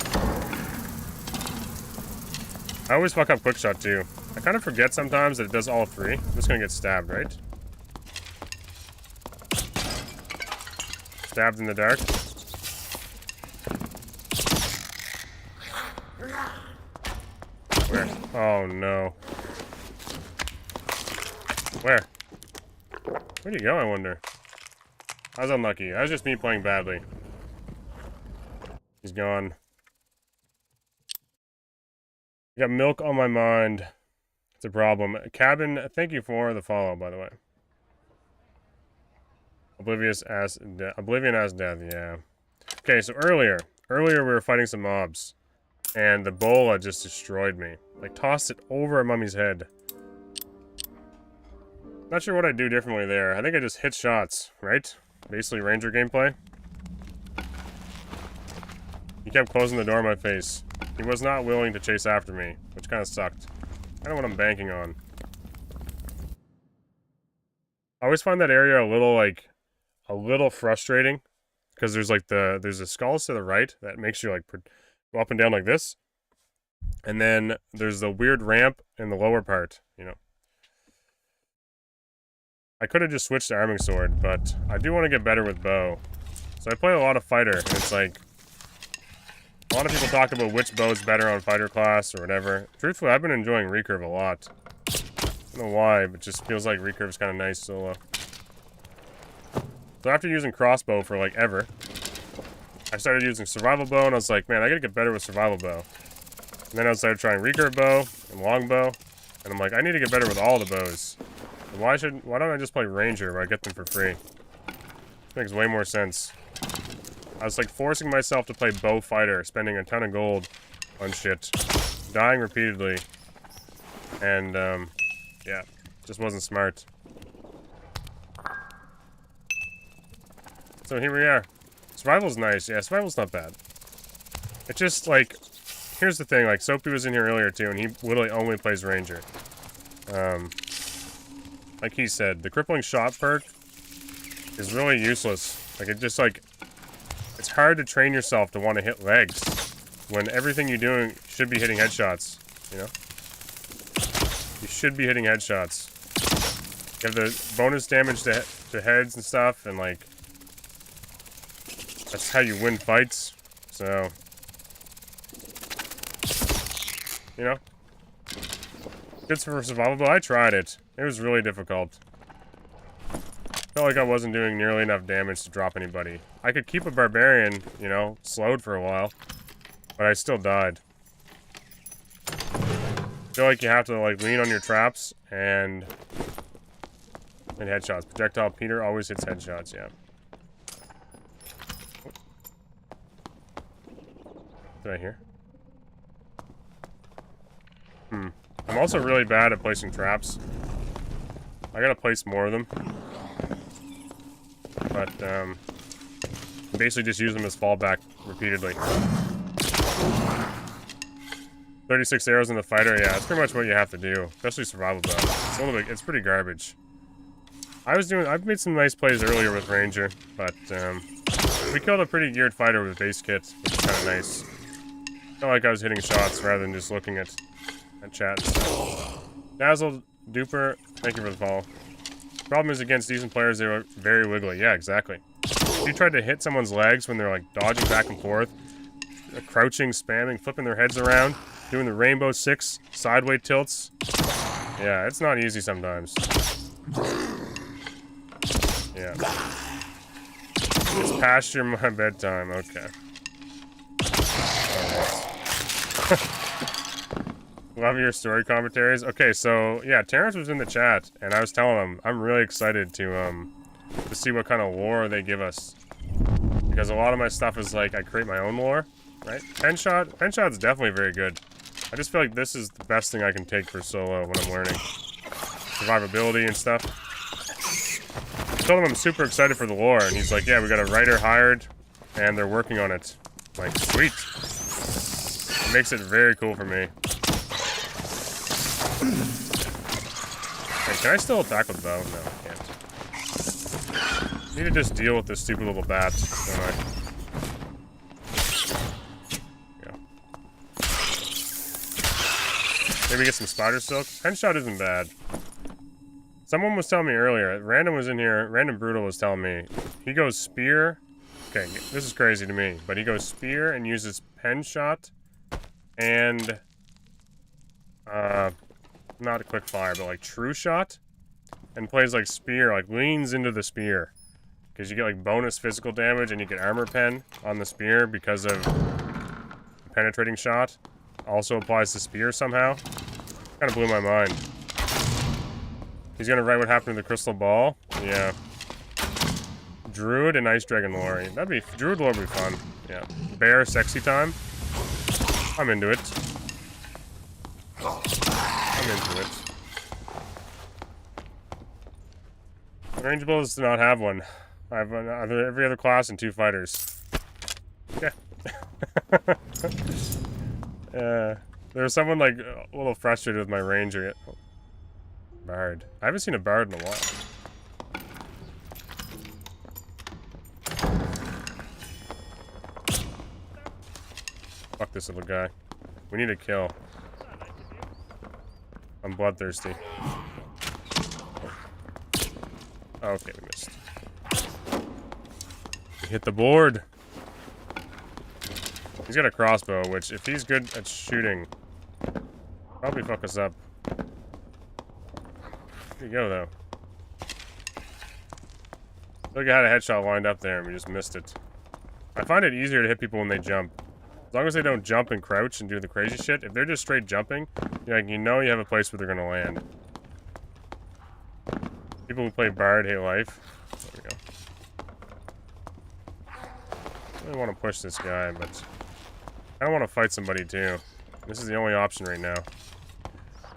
I always fuck up quick shot too. I kind of forget sometimes that it does all three. I'm just gonna get stabbed, right? Stabbed in the dark. Where? Oh no. Where? Where'd he go, I wonder? I was unlucky. That was just me playing badly. He's gone. I got milk on my mind. It's a problem. Cabin, thank you for the follow, by the way. Oblivion as death, yeah. Okay, so earlier we were fighting some mobs. And the bola just destroyed me. Like, tossed it over a mummy's head. Not sure what I'd do differently there. I think I just hit shots, right? Basically Ranger gameplay. He kept closing the door in my face. He was not willing to chase after me, which kind of sucked. I don't know what I'm banking on. I always find that area a little frustrating. Because there's there's a skulls to the right that makes you like go up and down like this. And then there's the weird ramp in the lower part, you know. I could have just switched to arming sword, but I do want to get better with bow. So I play a lot of fighter, and it's like, a lot of people talk about which bow is better on fighter class or whatever. Truthfully, I've been enjoying recurve a lot. I don't know why, but it just feels like recurve's kind of nice solo. So after using crossbow for like ever, I started using survival bow, and I was like, man, I gotta get better with survival bow. And then I started trying recurve bow and longbow, and I'm like, I need to get better with all the bows. And why don't I just play ranger where I get them for free? This makes way more sense. I was like forcing myself to play bow fighter, spending a ton of gold on shit, dying repeatedly, and yeah, just wasn't smart. So here we are. Survival's nice. Yeah, survival's not bad. It's just like, here's the thing, like Soapy was in here earlier too, and he literally only plays ranger. Like he said, the crippling shot perk is really useless. Like it just like, it's hard to train yourself to want to hit legs when everything you're doing should be hitting headshots, you know? You should be hitting headshots. You have the bonus damage to heads and stuff, and like, that's how you win fights, so, you know, good for survival, but I tried it. It was really difficult. Felt like I wasn't doing nearly enough damage to drop anybody. I could keep a barbarian, you know, slowed for a while, but I still died. I feel like you have to like lean on your traps and headshots. Projectile Peter always hits headshots, yeah. Did I hear? I'm also really bad at placing traps. I gotta place more of them. But, basically just use them as fallback repeatedly. 36 arrows in the fighter, yeah, that's pretty much what you have to do. Especially survival bow. It's a little bit, it's pretty garbage. I've made some nice plays earlier with Ranger, but, we killed a pretty geared fighter with base kit, which is kind of nice. Felt like I was hitting shots rather than just looking at chat and stuff. Dazzled Duper, thank you for the follow. Problem is against decent players, they were very wiggly. Yeah, exactly. If you tried to hit someone's legs when they're like dodging back and forth, crouching, spamming, flipping their heads around, doing the rainbow six sideways tilts. Yeah, it's not easy sometimes. Yeah. It's past my bedtime, okay. Love your story commentaries. Okay, so yeah, Terrence was in the chat, and I was telling him I'm really excited to see what kind of lore they give us, because a lot of my stuff is like I create my own lore, right? Penshot's definitely very good. I just feel like this is the best thing I can take for solo when I'm learning survivability and stuff. I told him I'm super excited for the lore, and he's like, "Yeah, we got a writer hired, and they're working on it." I'm like, sweet. It makes it very cool for me. Hey, can I still attack with bow? No, I can't. Need to just deal with this stupid little bat, don't I? Yeah. Maybe get some spider silk. Penshot isn't bad. Someone was telling me earlier, Random was in here, Random Brutal was telling me, he goes spear. Okay, this is crazy to me, but he goes spear and uses Penshot and Not a quick fire, but like true shot, and plays like spear, like leans into the spear, because you get like bonus physical damage and you get armor pen on the spear because of penetrating shot. Also applies to spear somehow. Kind of blew my mind. He's gonna write what happened to the crystal ball. Yeah. Druid and Ice Dragon Lore. Druid Lore would be fun. Yeah. Bear sexy time. I'm into it. I'm into it. Range builds do not have one. I have every other class and 2 fighters. Yeah. There was someone like a little frustrated with my ranger. Oh. Bard. I haven't seen a bard in a while. Fuck this little guy. We need a kill. I'm bloodthirsty. Oh, okay, we missed. We hit the board. He's got a crossbow, which if he's good at shooting, probably fuck us up. There you go, though. Look, I had a headshot lined up there and we just missed it. I find it easier to hit people when they jump. As long as they don't jump and crouch and do the crazy shit. If they're just straight jumping, like, you know you have a place where they're gonna land. People who play Bard hate life. There we go. I really want to push this guy, but I don't want to fight somebody too. This is the only option right now.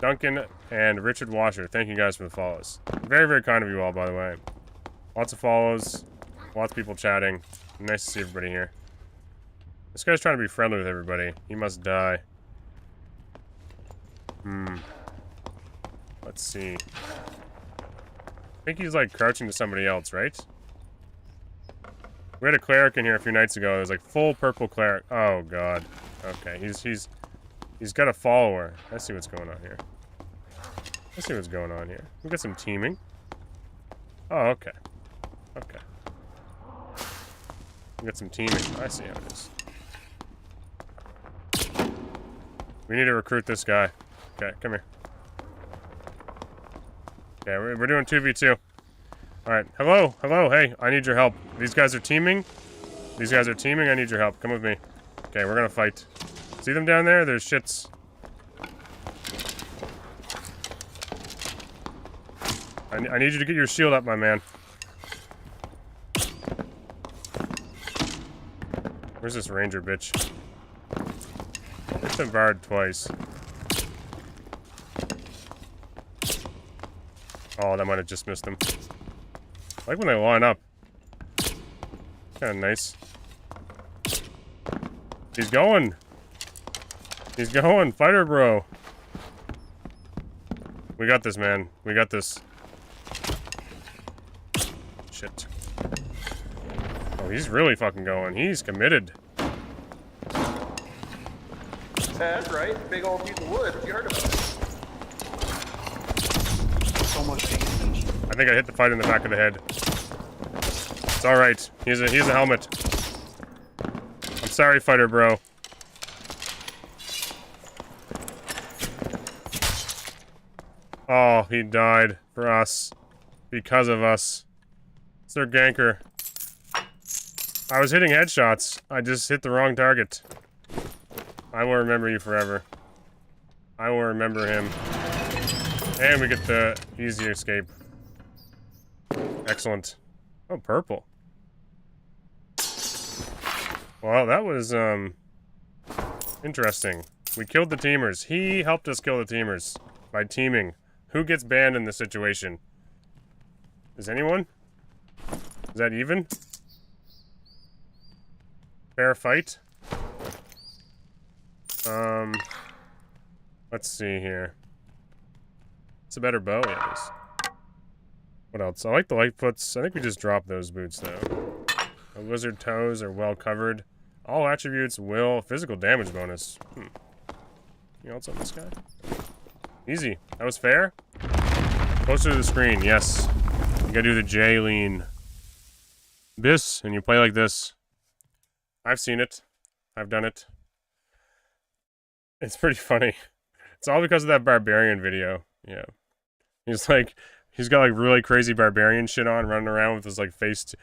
Duncan and Richard Washer, thank you guys for the follows. Very, very kind of you all, by the way. Lots of follows, lots of people chatting. Nice to see everybody here. This guy's trying to be friendly with everybody. He must die. Let's see. I think he's like crouching to somebody else, right? We had a cleric in here a few nights ago. It was like full purple cleric. Oh god. Okay, he's got a follower. Let's see what's going on here. Let's see what's going on here. We got some teaming. Oh, okay. Okay. We got some teaming. I see how it is. We need to recruit this guy. Okay, come here. Okay, we're doing 2v2. Alright, hello, hey, I need your help. These guys are teaming. These guys are teaming, I need your help. Come with me. Okay, we're gonna fight. See them down there? There's shits. I need you to get your shield up, my man. Where's this ranger bitch? Hit the Bard twice. Oh, that might have just missed him. I like when they line up. Kinda nice. He's going! He's going! Fighter bro! We got this, man. We got this. Shit. Oh, he's really fucking going. He's committed. Ted, right? Big old piece of wood. You heard about it. So much damage. I think I hit the fight in the back of the head. It's alright. He's a helmet. I'm sorry, fighter bro. Oh, he died for us. Because of us. It's their ganker. I was hitting headshots. I just hit the wrong target. I will remember you forever. I will remember him. And we get the easy escape. Excellent. Oh, purple. Well, that was, interesting. We killed the teamers. He helped us kill the teamers by teaming. Who gets banned in this situation? Is anyone? Is that even? Fair fight? Let's see here. It's a better bow, yeah, it is. What else? I like the Lightfoots. I think we just dropped those boots, though. The wizard toes are well covered. All attributes will. Physical damage bonus. Anything else on this guy? Easy. That was fair. Closer to the screen, yes. You gotta do the J lean. This, and you play like this. I've seen it. I've done it. It's pretty funny. It's all because of that barbarian video. Yeah. He's like, he's got like really crazy barbarian shit on, running around with his like face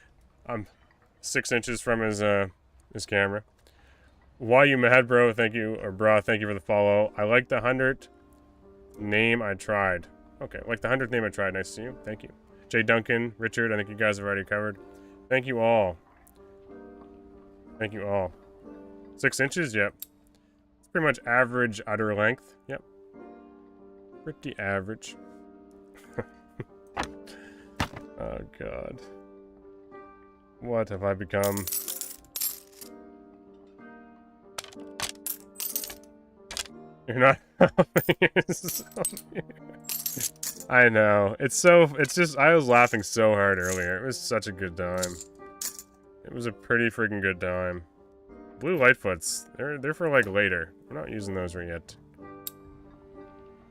6 inches from his camera. Why you mad, bro? Thank you, or bruh, thank you for the follow. I like the 100th name I tried. Okay, like the 100th name I tried. Nice to see you. Thank you. Jay Duncan, Richard, I think you guys have already covered. Thank you all. Thank you all. 6 inches? Yep. It's pretty much average udder length. Yep. Pretty average. Oh, God. What have I become? You're not helping yourself here. I know. It's just, I was laughing so hard earlier. It was such a good time. It was a pretty freaking good time. Blue Lightfoots, they're for like later. We're not using those right yet.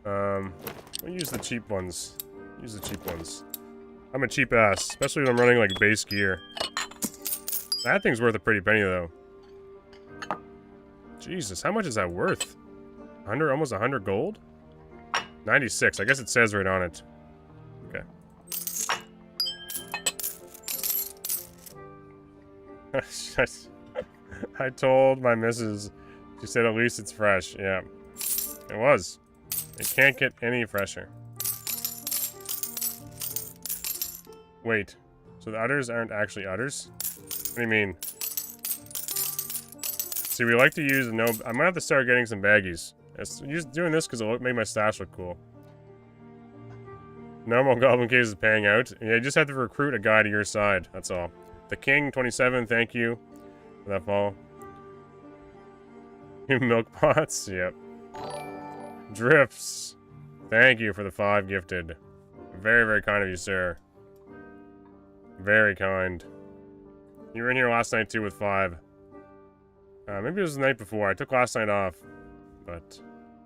We'll use the cheap ones. Use the cheap ones. I'm a cheap ass, especially when I'm running like base gear. That thing's worth a pretty penny though. Jesus, how much is that worth? 100, almost 100 gold? 96, I guess it says right on it. Okay. I told my missus, she said at least it's fresh. Yeah, it was. It can't get any fresher. Wait, so the udders aren't actually udders? What do you mean? See, we like to use no. I'm gonna have to start getting some baggies. Doing this because it'll make my stash look cool. Normal goblin case is paying out. Yeah, you just have to recruit a guy to your side. That's all. The King 27, thank you for that follow. Milk pots, yep. Drifts, thank you for the 5 gifted. Very, very kind of you, sir. Very kind. You were in here last night too with 5. Maybe it was the night before. I took last night off. But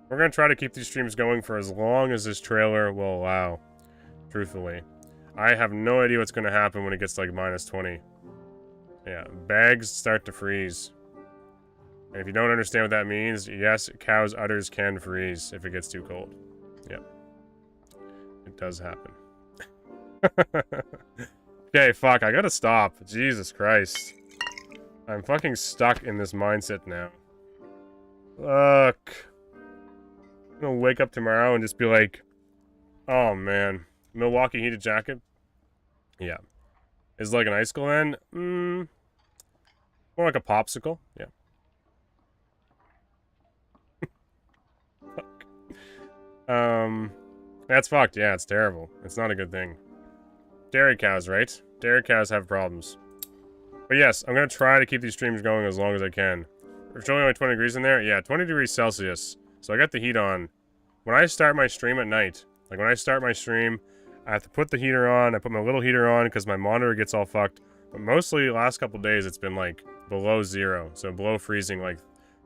we're going to try to keep these streams going for as long as this trailer will allow. Truthfully. I have no idea what's going to happen when it gets like minus 20. Yeah, bags start to freeze. And if you don't understand what that means, yes, cows' udders can freeze if it gets too cold. Yep. It does happen. Okay, fuck, I gotta stop. Jesus Christ. I'm fucking stuck in this mindset now. Look. I'm gonna wake up tomorrow and just be like, oh man, Milwaukee heated jacket? Yeah. Is it like an icicle then? More like a popsicle? Yeah. Fuck. That's fucked. Yeah, it's terrible. It's not a good thing. Dairy cows, right? Dairy cows have problems. But yes, I'm gonna try to keep these streams going as long as I can. There's only like 20 degrees in there? Yeah, 20 degrees Celsius. So I got the heat on. When I start my stream at night, like when I start my stream, I have to put the heater on. I put my little heater on because my monitor gets all fucked. But mostly the last couple days it's been like below 0. So below freezing, like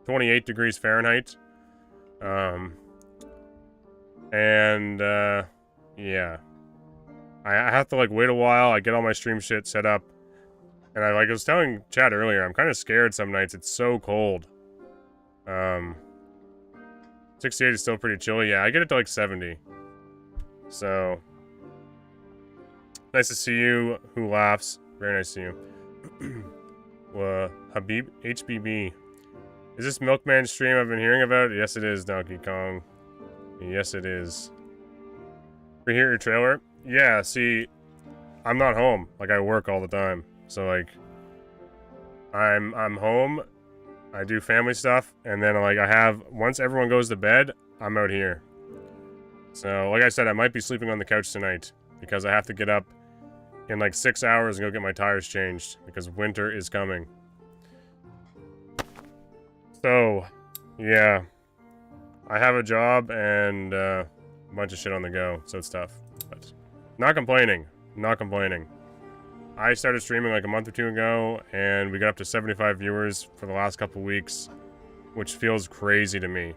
28 degrees Fahrenheit. Yeah. I have to like wait a while. I get all my stream shit set up. And I was telling Chad earlier, I'm kind of scared some nights. It's so cold. 68 is still pretty chilly. Yeah, I get it to like 70. So, nice to see you. Who laughs? Very nice to see you. Habib HBB. Is this Milkman stream I've been hearing about? Yes, it is, Donkey Kong. Yes, it is. We hear your trailer? Yeah, see, I'm not home. Like, I work all the time. So, like, I'm home. I do family stuff, and then like once everyone goes to bed, I'm out here. So, like I said, I might be sleeping on the couch tonight because I have to get up in like 6 hours and go get my tires changed because winter is coming. So, yeah, I have a job and a bunch of shit on the go, so it's tough. But not complaining, not complaining. I started streaming like a month or 2 ago, and we got up to 75 viewers for the last couple weeks, which feels crazy to me.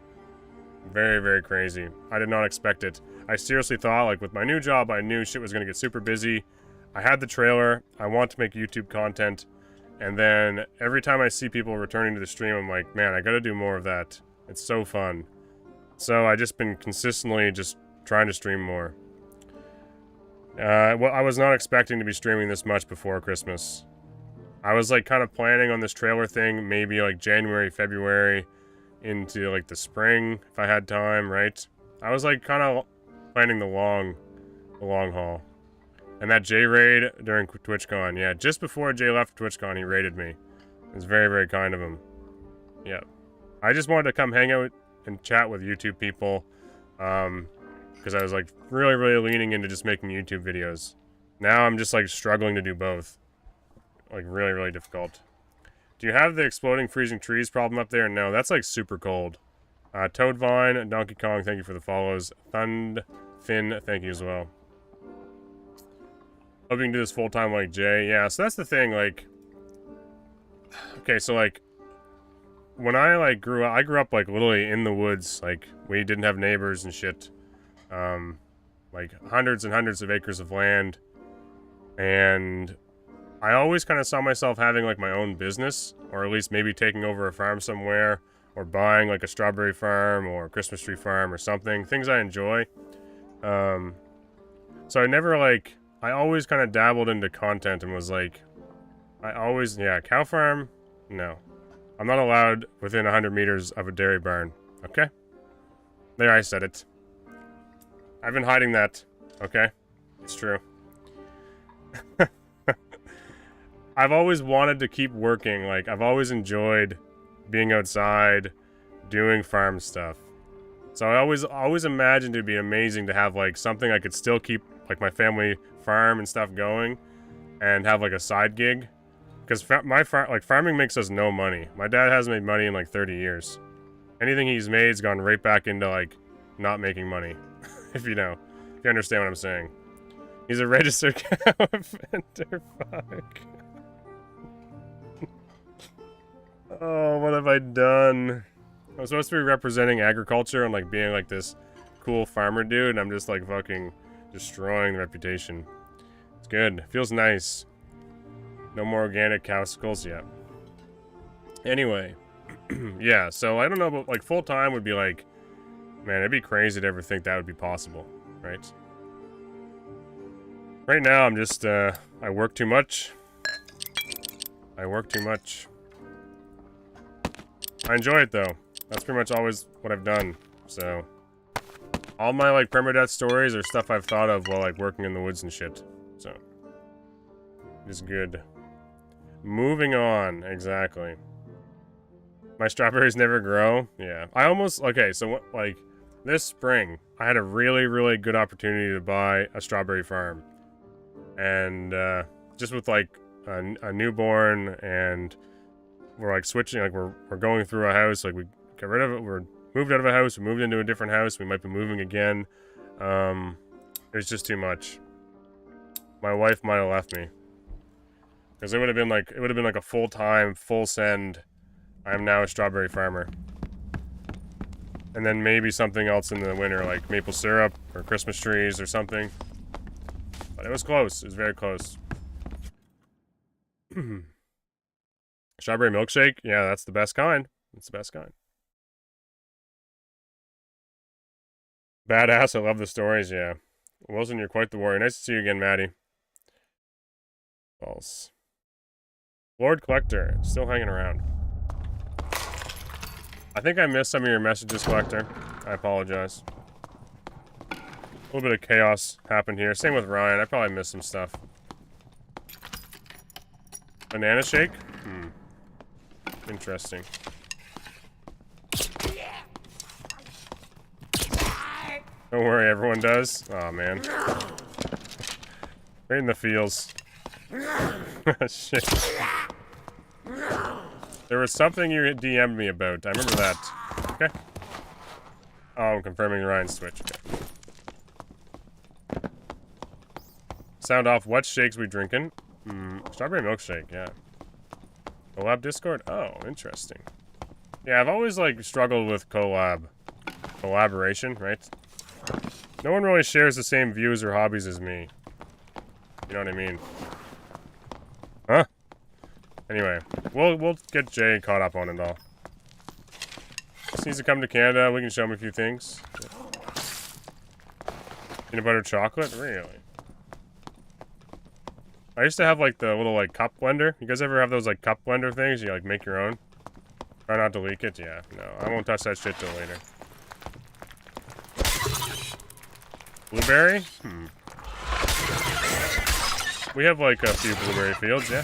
Very, very crazy. I did not expect it. I seriously thought, like, with my new job, I knew shit was going to get super busy. I had the trailer. I want to make YouTube content. And then every time I see people returning to the stream, I'm like, man, I got to do more of that. It's so fun. So I just been consistently just trying to stream more. Well, I was not expecting to be streaming this much before Christmas. I was like kind of planning on this trailer thing maybe like January, February into like the spring if I had time, right? I was like kind of planning the long haul. And that Jay raid during TwitchCon, yeah, just before Jay left TwitchCon, he raided me. It was very, very kind of him. Yeah. I just wanted to come hang out and chat with YouTube people, because I was like really, really leaning into just making YouTube videos. Now I'm just like struggling to do both. Like really, really difficult. Do you have the exploding freezing trees problem up there? No, that's like super cold. Toadvine, Donkey Kong, thank you for the follows. Finn, thank you as well. Hope you can do this full time like Jay. Yeah, so that's the thing, like... Okay, so like... When I like grew up, I grew up like literally in the woods. Like, we didn't have neighbors and shit. Like hundreds and hundreds of acres of land. And I always kind of saw myself having like my own business. Or at least maybe taking over a farm somewhere. Or buying like a strawberry farm or a Christmas tree farm or something. Things I enjoy. So I never like... I always kind of dabbled into content and was like... yeah, cow farm? No. I'm not allowed within 100 meters of a dairy barn. Okay? There, I said it. I've been hiding that. Okay? It's true. I've always wanted to keep working. Like, I've always enjoyed being outside, doing farm stuff. So I always imagined it'd be amazing to have, like, something I could still keep, like, my family farm and stuff going, and have, like, a side gig. Because farming makes us no money. My dad hasn't made money in, like, 30 years. Anything he's made's gone right back into, like, not making money. If you understand what I'm saying. He's a registered cow offender, fuck. Oh, what have I done? I was supposed to be representing agriculture and like being like this cool farmer dude, and I'm just like fucking destroying the reputation. It's good. It feels nice. No more organic cowsicles yet. Anyway, yeah, so I don't know, but like full time would be like, man, it'd be crazy to ever think that would be possible, right? Right now, I'm just, I work too much. I work too much. I enjoy it though. That's pretty much always what I've done. So, all my like permadeath stories are stuff I've thought of while like working in the woods and shit. So, it's good. Moving on, exactly. My strawberries never grow. Yeah, I almost so what, like this spring, I had a really, really good opportunity to buy a strawberry farm, and just with like a newborn, and we're like switching, like we're going through a house, like we got rid of it, we're moved out of a house, we moved into a different house, we might be moving again. It's just too much. My wife might have left me, because it would have been like a full-time, full send. I'm now a strawberry farmer. And then maybe something else in the winter, like maple syrup or Christmas trees or something. But it was close. It was very close. Strawberry milkshake? Yeah, that's the best kind. It's the best kind. Badass. I love the stories, yeah. Wilson, you're quite the warrior. Nice to see you again, Maddie. False. Lord Collector, still hanging around. I think I missed some of your messages, Collector. I apologize. A little bit of chaos happened here. Same with Ryan. I probably missed some stuff. Banana shake? Interesting. Don't worry, everyone does. Aw, man. Right in the feels. Shit. There was something you DM'd me about. I remember that. Okay. Oh, I'm confirming Ryan's Twitch. Okay. Sound off. What shakes we drinking? Strawberry milkshake, yeah. Collab Discord? Oh, interesting. Yeah, I've always, like, struggled with collaboration, right? No one really shares the same views or hobbies as me. You know what I mean? Huh? Anyway, we'll get Jay caught up on it all. Just needs to come to Canada. We can show him a few things. Peanut butter chocolate? Really? I used to have like the little like cup blender. You guys ever have those like cup blender things? You like make your own? Try not to leak it? Yeah, no. I won't touch that shit till later. Blueberry? We have like a few blueberry fields, yeah.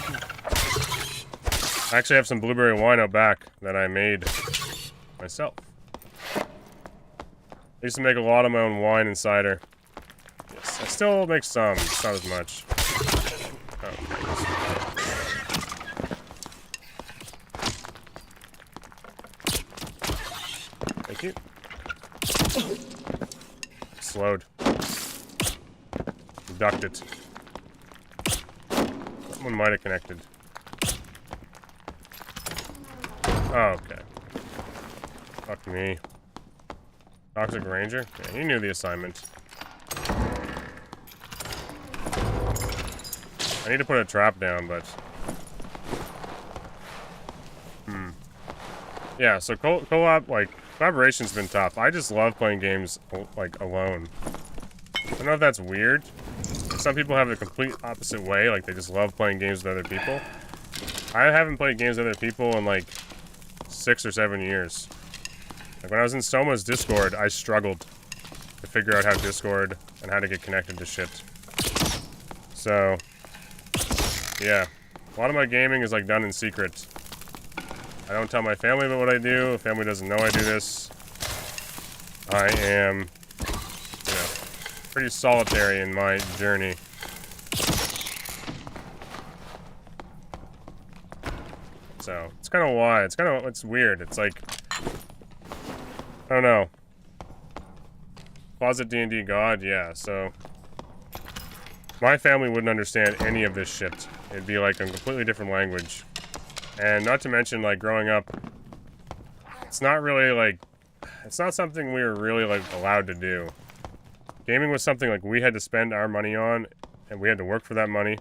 I actually have some blueberry wine out back that I made myself. I used to make a lot of my own wine and cider. Yes, I still make some, just not as much. Oh, thank you. Slowed. Ducked it. Someone might have connected. Oh, okay. Fuck me. Toxic Ranger? Yeah, he knew the assignment. I need to put a trap down, but... Yeah, so co-op, like, collaboration's been tough. I just love playing games, like, alone. I don't know if that's weird. Some people have the complete opposite way, like, they just love playing games with other people. I haven't played games with other people in, like, 6 or 7 years. Like, when I was in Soma's Discord, I struggled to figure out how Discord and how to get connected to shit. So, yeah. A lot of my gaming is, like, done in secret. I don't tell my family about what I do. Family doesn't know I do this. I am, you know, pretty solitary in my journey. So, it's kind of why. It's weird. It's like, I don't know. Closet D&D God, yeah, so. My family wouldn't understand any of this shit. It'd be like a completely different language. And not to mention, like, growing up, it's not really, like, it's not something we were really, like, allowed to do. Gaming was something, like, we had to spend our money on, and we had to work for that money.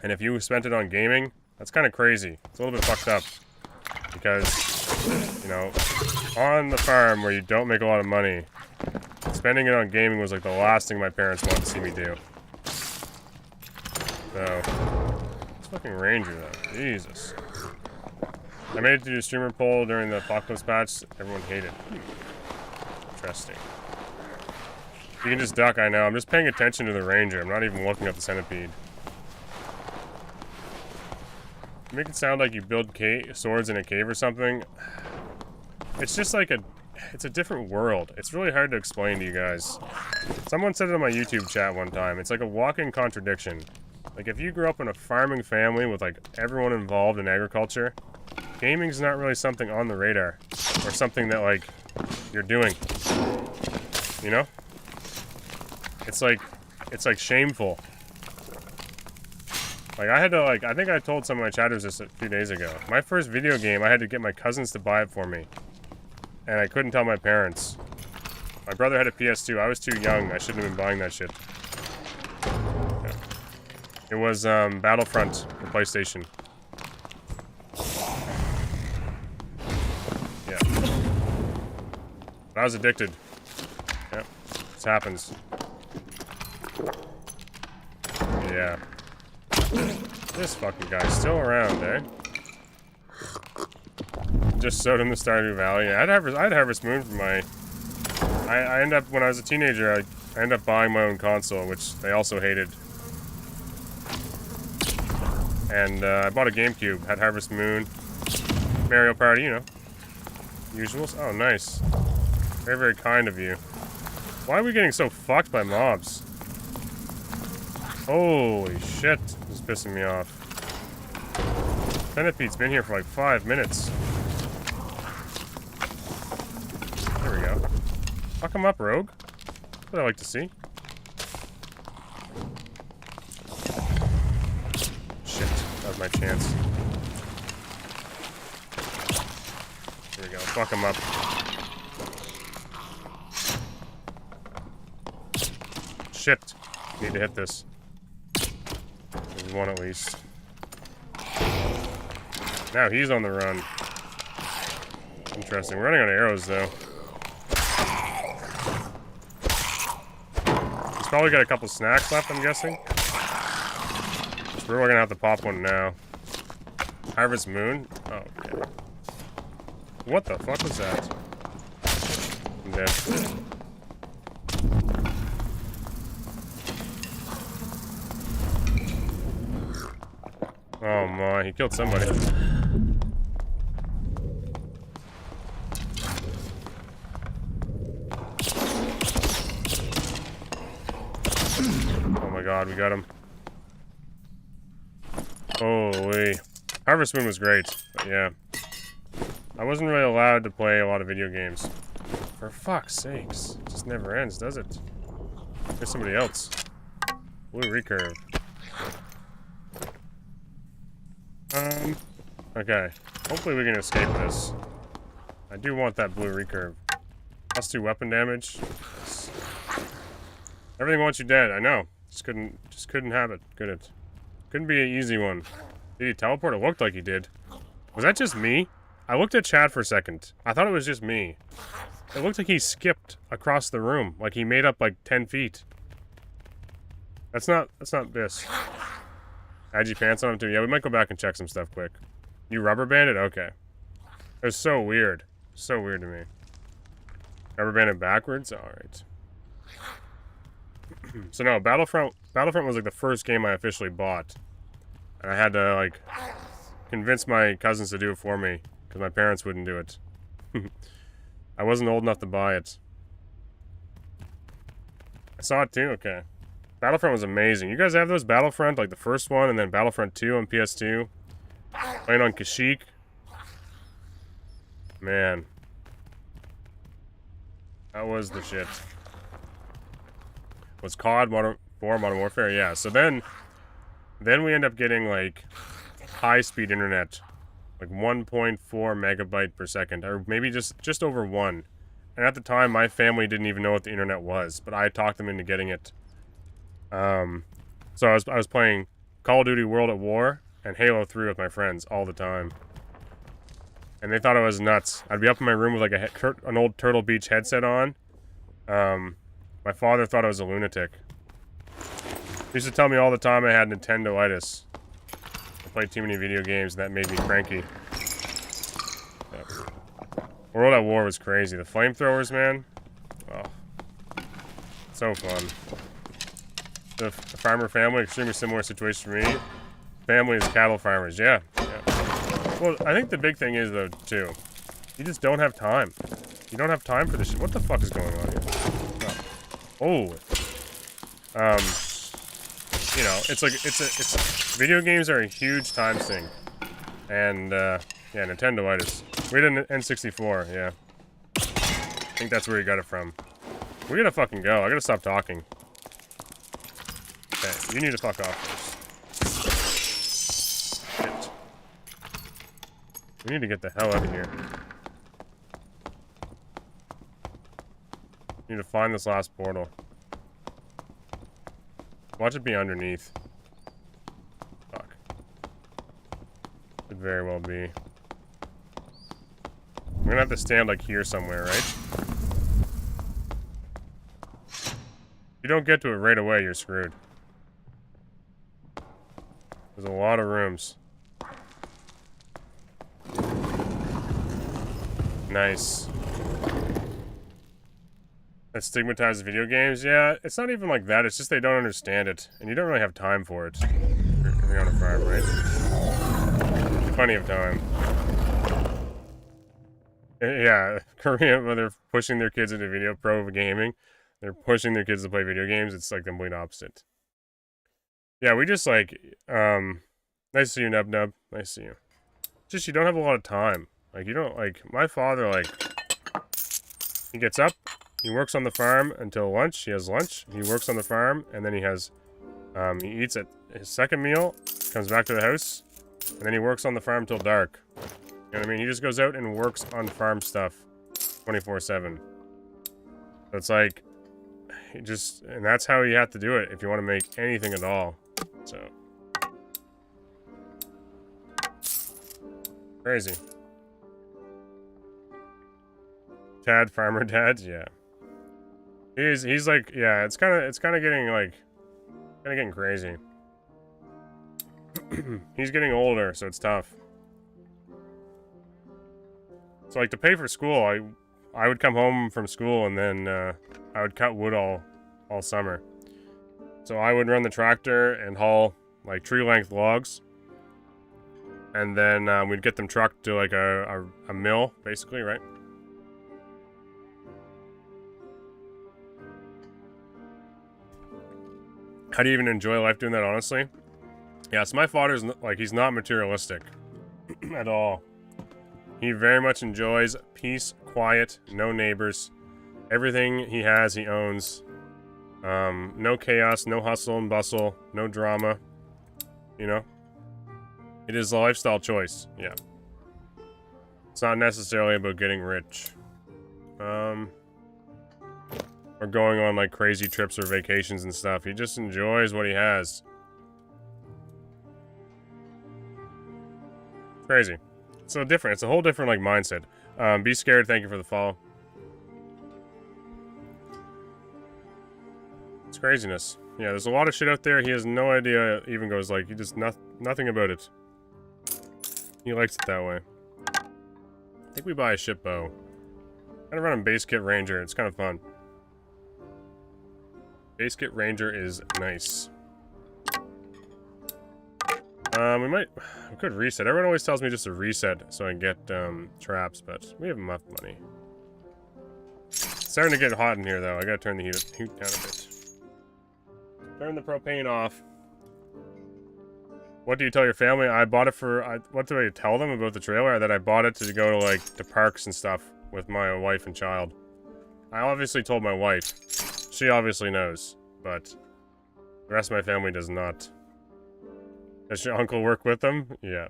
And if you spent it on gaming, that's kind of crazy. It's a little bit fucked up. Because, you know, on the farm where you don't make a lot of money, spending it on gaming was, like, the last thing my parents wanted to see me do. So, this fucking Ranger, though. Jesus. I made it to do a streamer poll during the Apocalypse patch. Everyone hated. Interesting. You can just duck, I know. I'm just paying attention to the Ranger. I'm not even looking at the centipede. You make it sound like you build swords in a cave or something. It's just like it's a different world. It's really hard to explain to you guys. Someone said it on my YouTube chat one time. It's like a walking contradiction. Like, if you grew up in a farming family with, like, everyone involved in agriculture, gaming's not really something on the radar. Or something that, like, you're doing. You know? It's like shameful. Like, I had to, like, I think I told some of my chatters this a few days ago. My first video game, I had to get my cousins to buy it for me. And I couldn't tell my parents. My brother had a PS2. I was too young. I shouldn't have been buying that shit. Yeah. It was, Battlefront for PlayStation. Yeah. But I was addicted. Yeah. This happens. Yeah. This fucking guy's still around, eh? Just sowed in the Stardew Valley. Yeah, I'd Harvest Moon for my... I end up, when I was a teenager, I ended up buying my own console, which they also hated. And I bought a GameCube, had Harvest Moon, Mario Party, you know. Usuals. Oh, nice. Very, very kind of you. Why are we getting so fucked by mobs? Holy shit. This is pissing me off. Centipede's been here for like 5 minutes. There we go. Fuck him up, Rogue. That's what I like to see. Shit. That was my chance. Here we go. Fuck him up. Shit. Need to hit this. There's one at least. Now he's on the run. Interesting. We're running out of arrows, though. He's probably got a couple snacks left, I'm guessing. So we're gonna have to pop one now. Harvest Moon? Oh, okay. What the fuck was that? I'm dead. Oh my, he killed somebody. Oh my god, we got him. Holy. Harvest Moon was great, but yeah. I wasn't really allowed to play a lot of video games. For fuck's sakes. It just never ends, does it? There's somebody else. Blue recurve. Okay. Hopefully we can escape this. I do want that blue recurve. +2 weapon damage. Everything wants you dead, I know. Just couldn't have it. Couldn't be an easy one. Did he teleport? It looked like he did. Was that just me? I looked at chat for a second. I thought it was just me. It looked like he skipped across the room. Like he made up like 10 feet. That's not Biss. Had you pants on him too? Yeah, we might go back and check some stuff quick. You rubber banded? Okay. It was so weird. So weird to me. Rubber banded backwards? Alright. So no, Battlefront was like the first game I officially bought. And I had to like convince my cousins to do it for me. Because my parents wouldn't do it. I wasn't old enough to buy it. I saw it too? Okay. Battlefront was amazing. You guys have those? Battlefront, like the first one, and then Battlefront 2 on PS2. Playing on Kashyyyk. Man. That was the shit. Was COD Modern Warfare? Yeah, so then we end up getting, like, high-speed internet. Like 1.4 megabyte per second, or maybe just over 1. And at the time, my family didn't even know what the internet was, but I talked them into getting it. So I was playing Call of Duty World at War and Halo 3 with my friends all the time. And they thought I was nuts. I'd be up in my room with like an old Turtle Beach headset on. My father thought I was a lunatic. He used to tell me all the time I had Nintendo-itis. I played too many video games and that made me cranky. Yeah. World at War was crazy. The flamethrowers, man. Oh. So fun. The farmer family, extremely similar situation for me. Family is cattle farmers, yeah. Well, I think the big thing is, though, too, you just don't have time. You don't have time for this shit. What the fuck is going on here? Oh. You know, it's video games are a huge time sink. And, yeah, Nintendo-itis. We had an N64, yeah. I think that's where you got it from. We gotta fucking go. I gotta stop talking. Okay, you need to fuck off first. Shit. We need to get the hell out of here. Need to find this last portal. Watch it be underneath. Fuck. Could very well be. We're gonna have to stand like here somewhere, right? If you don't get to it right away, you're screwed. There's a lot of rooms. Nice. That stigmatizes video games? Yeah, it's not even like that. It's just they don't understand it. And you don't really have time for it. If you're on a farm, right? Plenty of time. Yeah, Korea, when they're pushing their kids into video pro gaming, they're pushing their kids to play video games. It's like the complete opposite. Yeah, we just like, nice to see you, Nub Nub. Nice to see you. Just, you don't have a lot of time. Like, you don't, like, my father, like, he gets up, he works on the farm until lunch, he has lunch, he works on the farm, and then he has, he eats at his second meal, comes back to the house, and then he works on the farm till dark. You know what I mean? He just goes out and works on farm stuff 24/7. So it's like, and that's how you have to do it if you want to make anything at all. So. Crazy. Tad farmer dad, yeah. He's like, yeah, it's kind of getting like getting crazy. He's getting older, so it's tough. So like to pay for school, I would come home from school and then I would cut wood all summer. So I would run the tractor and haul like tree length logs, and then we'd get them trucked to like a mill, basically, right? How do you even enjoy life doing that, honestly? Yeah, so my father's like, he's not materialistic at all. He very much enjoys peace, quiet, no neighbors. Everything he has, he owns. No chaos, no hustle and bustle, no drama. You know? It is a lifestyle choice, yeah. It's not necessarily about getting rich. Or going on like crazy trips or vacations and stuff. He just enjoys what he has. Crazy. It's so different. It's a whole different like mindset. Be scared. Thank you for the follow. It's craziness. Yeah, there's a lot of shit out there. He has no idea. Even goes like he just nothing about it. He likes it that way. I think we buy a ship bow. Kind of running base kit ranger. It's kind of fun. Base kit ranger is nice. We could reset. Everyone always tells me just to reset so I can get traps, but we have enough money. It's starting to get hot in here though. I gotta turn the heat down a bit. Turn the propane off. What do you tell your family? I bought it for. What do I tell them about the trailer? That I bought it to go to like to parks and stuff with my wife and child. I obviously told my wife. She obviously knows, but the rest of my family does not. Does your uncle work with them? Yeah.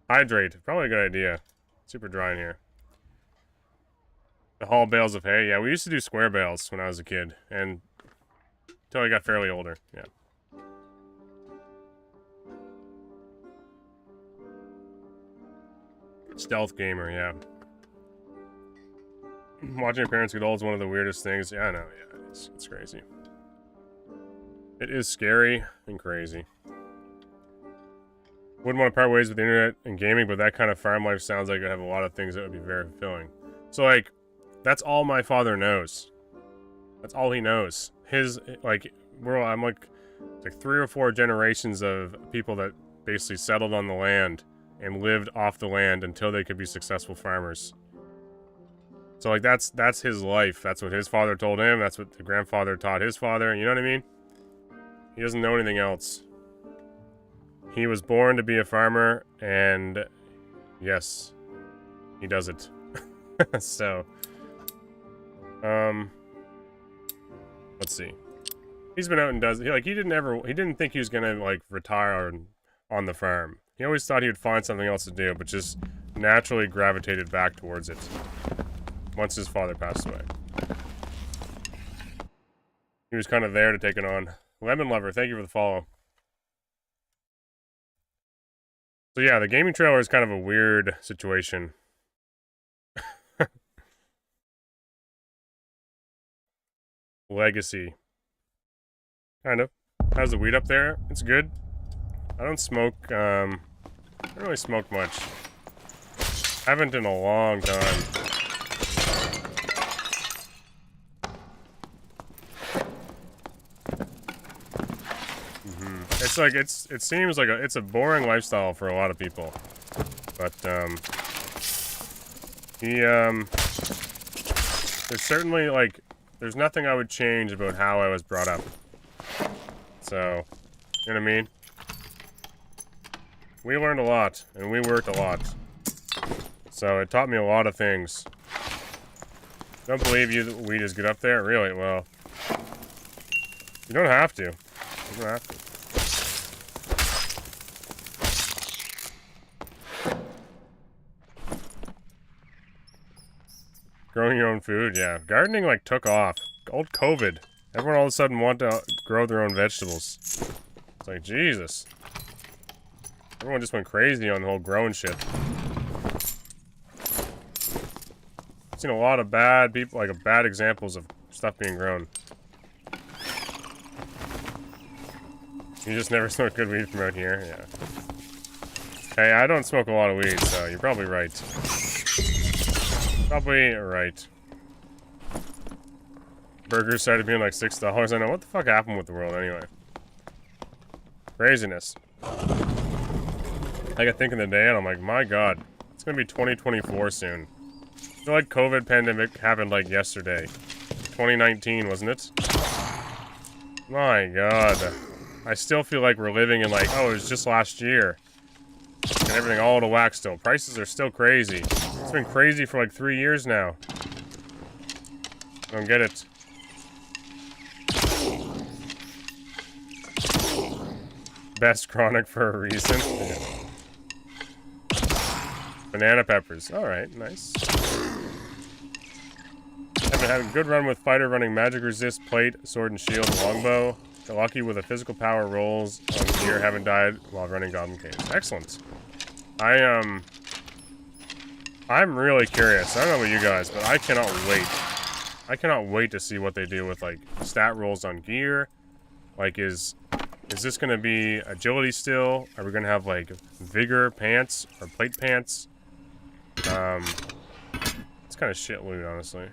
Hydrate. Probably a good idea. Super dry in here. The haul bales of hay. Yeah, we used to do square bales when I was a kid, and until I got fairly older. Yeah. Stealth gamer, yeah. Watching your parents get old is one of the weirdest things. Yeah, I know, yeah. It's crazy. It is scary and crazy. Wouldn't want to part ways with the internet and gaming, but that kind of farm life sounds like it would have a lot of things that would be very fulfilling. So, like, that's all my father knows. That's all he knows. His, like, I'm like 3 or 4 generations of people that basically settled on the land and lived off the land until they could be successful farmers. So, like, that's his life. That's what his father told him. That's what the grandfather taught his father. You know what I mean? He doesn't know anything else. He was born to be a farmer, and yes, he does it. So, let's see. He's been out and does, he didn't think he was gonna, like, retire on the farm. He always thought he would find something else to do, but just naturally gravitated back towards it once his father passed away. He was kind of there to take it on. Lemon Lover, thank you for the follow. So yeah, the gaming trailer is kind of a weird situation. Legacy. Kind of. How's the weed up there? It's good. I don't smoke, I don't really smoke much. Haven't in a long time. It's like, it seems like it's a boring lifestyle for a lot of people. But, there's certainly, like, there's nothing I would change about how I was brought up. So, you know what I mean? We learned a lot, and we worked a lot. So, it taught me a lot of things. Don't believe you that weed is good up there? Really? Well, you don't have to. You don't have to. Growing your own food, yeah. Gardening, like, took off. Old COVID. Everyone all of a sudden wanted to grow their own vegetables. It's like, Jesus. Everyone just went crazy on the whole growing shit. seen a lot of bad people, like bad examples of stuff being grown. You just never smoked good weed from out here? Yeah. Hey, I don't smoke a lot of weed, so you're probably right. Probably right. Burgers started being like $6. I know. What the fuck happened with the world anyway? Craziness. I got thinking the day and I'm like, my god. It's gonna be 2024 soon. I feel like COVID pandemic happened like yesterday. 2019, wasn't it? My god. I still feel like we're living in like, oh, it was just last year. And everything all out of whack still. Prices are still crazy. It's been crazy for like 3 years now. I don't get it. Best chronic for a reason. Banana peppers. Alright, nice. I've been having a good run with fighter running magic resist, plate, sword and shield, longbow. Got lucky with the physical power rolls on gear. Haven't died while running goblin caves. Excellent. I'm really curious. I don't know about you guys, but I cannot wait. I cannot wait to see what they do with like stat rolls on gear. Like, is this gonna be agility still? Are we gonna have like vigor pants or plate pants? It's kind of shit loot, honestly.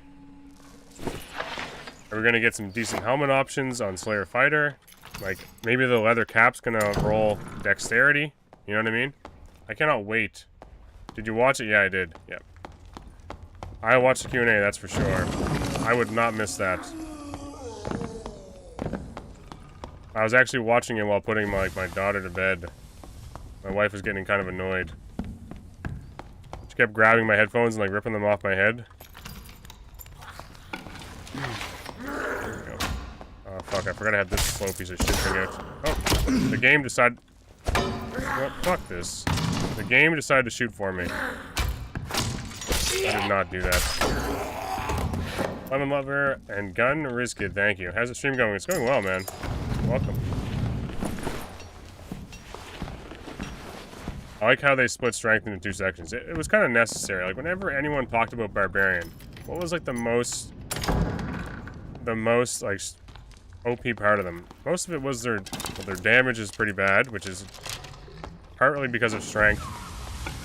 Are we gonna get some decent helmet options on Slayer Fighter? Like, maybe the leather cap's gonna roll dexterity? You know what I mean? I cannot wait. Did you watch it? Yeah, I did. Yep. I watched the Q&A, that's for sure. I would not miss that. I was actually watching it while putting my daughter to bed. My wife was getting kind of annoyed. She kept grabbing my headphones and like ripping them off my head. Oh, fuck, I forgot I had this slow piece of shit thing out. Oh, the game decided... Well, fuck this. The game decided to shoot for me. I did not do that. Lemon Lover and Gun Rizkid, thank you. How's the stream going? It's going well, man. Welcome. I like how they split strength into 2 sections. It was kind of necessary. Like, whenever anyone talked about Barbarian, what was, like, the most, like, OP part of them? Most of it was their damage is pretty bad, which is partly because of strength,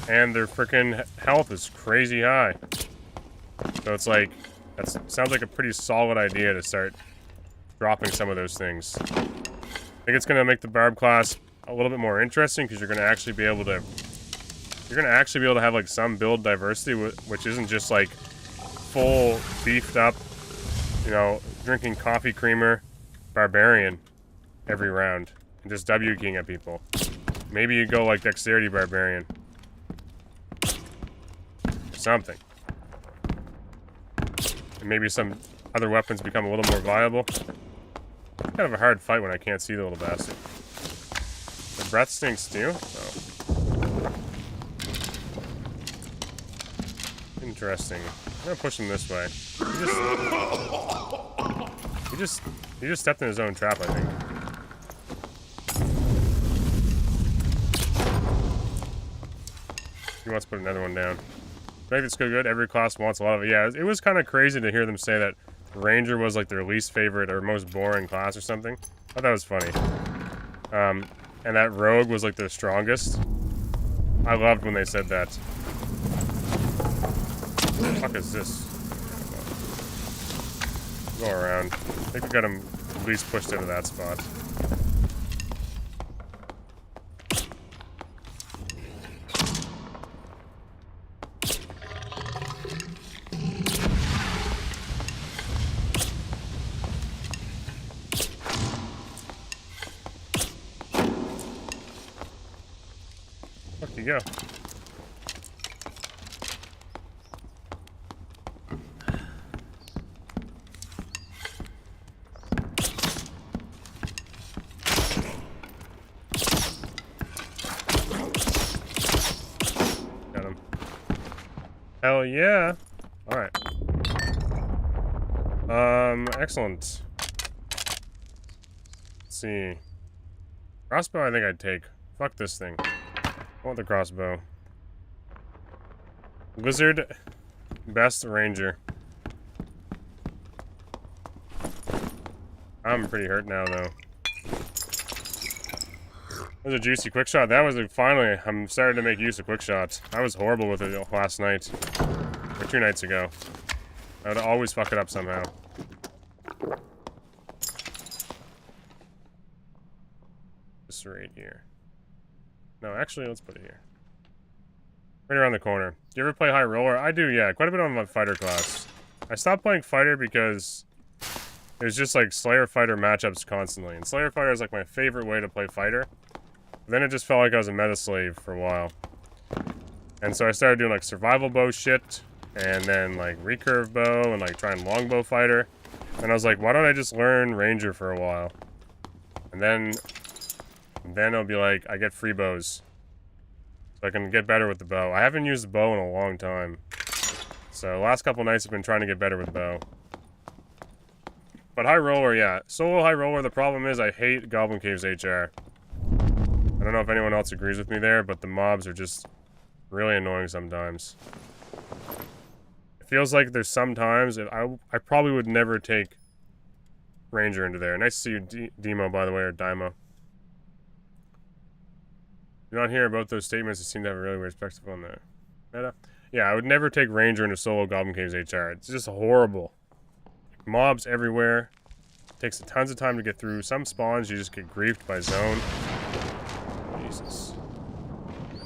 and their freaking health is crazy high. So it's like, that sounds like a pretty solid idea to start dropping some of those things. I think it's going to make the Barb class a little bit more interesting, because you're going to actually be able to have like some build diversity, which isn't just like full beefed up, you know, drinking coffee creamer Barbarian every round and just W-keying at people. Maybe you go like Dexterity Barbarian. Something. And maybe some other weapons become a little more viable. Kind of a hard fight when I can't see the little bastard. The breath stinks too? Oh. Interesting. I'm gonna push him this way. He just stepped in his own trap, I think. He wants to put another one down. I think it's good. Every class wants a lot of it. Yeah, it was kind of crazy to hear them say that Ranger was like their least favorite or most boring class or something. I thought that was funny. And that Rogue was like their strongest. I loved when they said that. What the fuck is this? Go around. I think we got him at least pushed into that spot. Fuck you go. Got him. Hell yeah. Alright. Excellent. Let's see. Crossbow I think I'd take. Fuck this thing. I want the crossbow. Wizard. Best ranger. I'm pretty hurt now, though. That was a juicy quick shot. That was finally, I'm starting to make use of quick shots. I was horrible with it last night. Or 2 nights ago. I would always fuck it up somehow. This right here. No, actually, let's put it here. Right around the corner. Do you ever play High Roller? I do, yeah. Quite a bit on my fighter class. I stopped playing fighter because there's just like Slayer fighter matchups constantly. And Slayer fighter is like my favorite way to play fighter. Then it just felt like I was a meta slave for a while. And so I started doing like survival bow shit, and then like recurve bow, and like trying longbow fighter. And I was like, why don't I just learn ranger for a while? And then it'll be like, I get free bows. So I can get better with the bow. I haven't used the bow in a long time. So last couple nights I've been trying to get better with bow. But high roller, yeah. Solo high roller, the problem is I hate Goblin Caves HR. I don't know if anyone else agrees with me there, but the mobs are just really annoying sometimes. It feels like there's sometimes I probably would never take Ranger into there. Nice to see you, Demo, by the way, or Dymo. Do not hear about those statements that seem to have a really weird perspective on the meta. Yeah, I would never take Ranger into solo Goblin Caves HR. It's just horrible. Mobs everywhere. Takes tons of time to get through. Some spawns you just get griefed by zone. Jesus.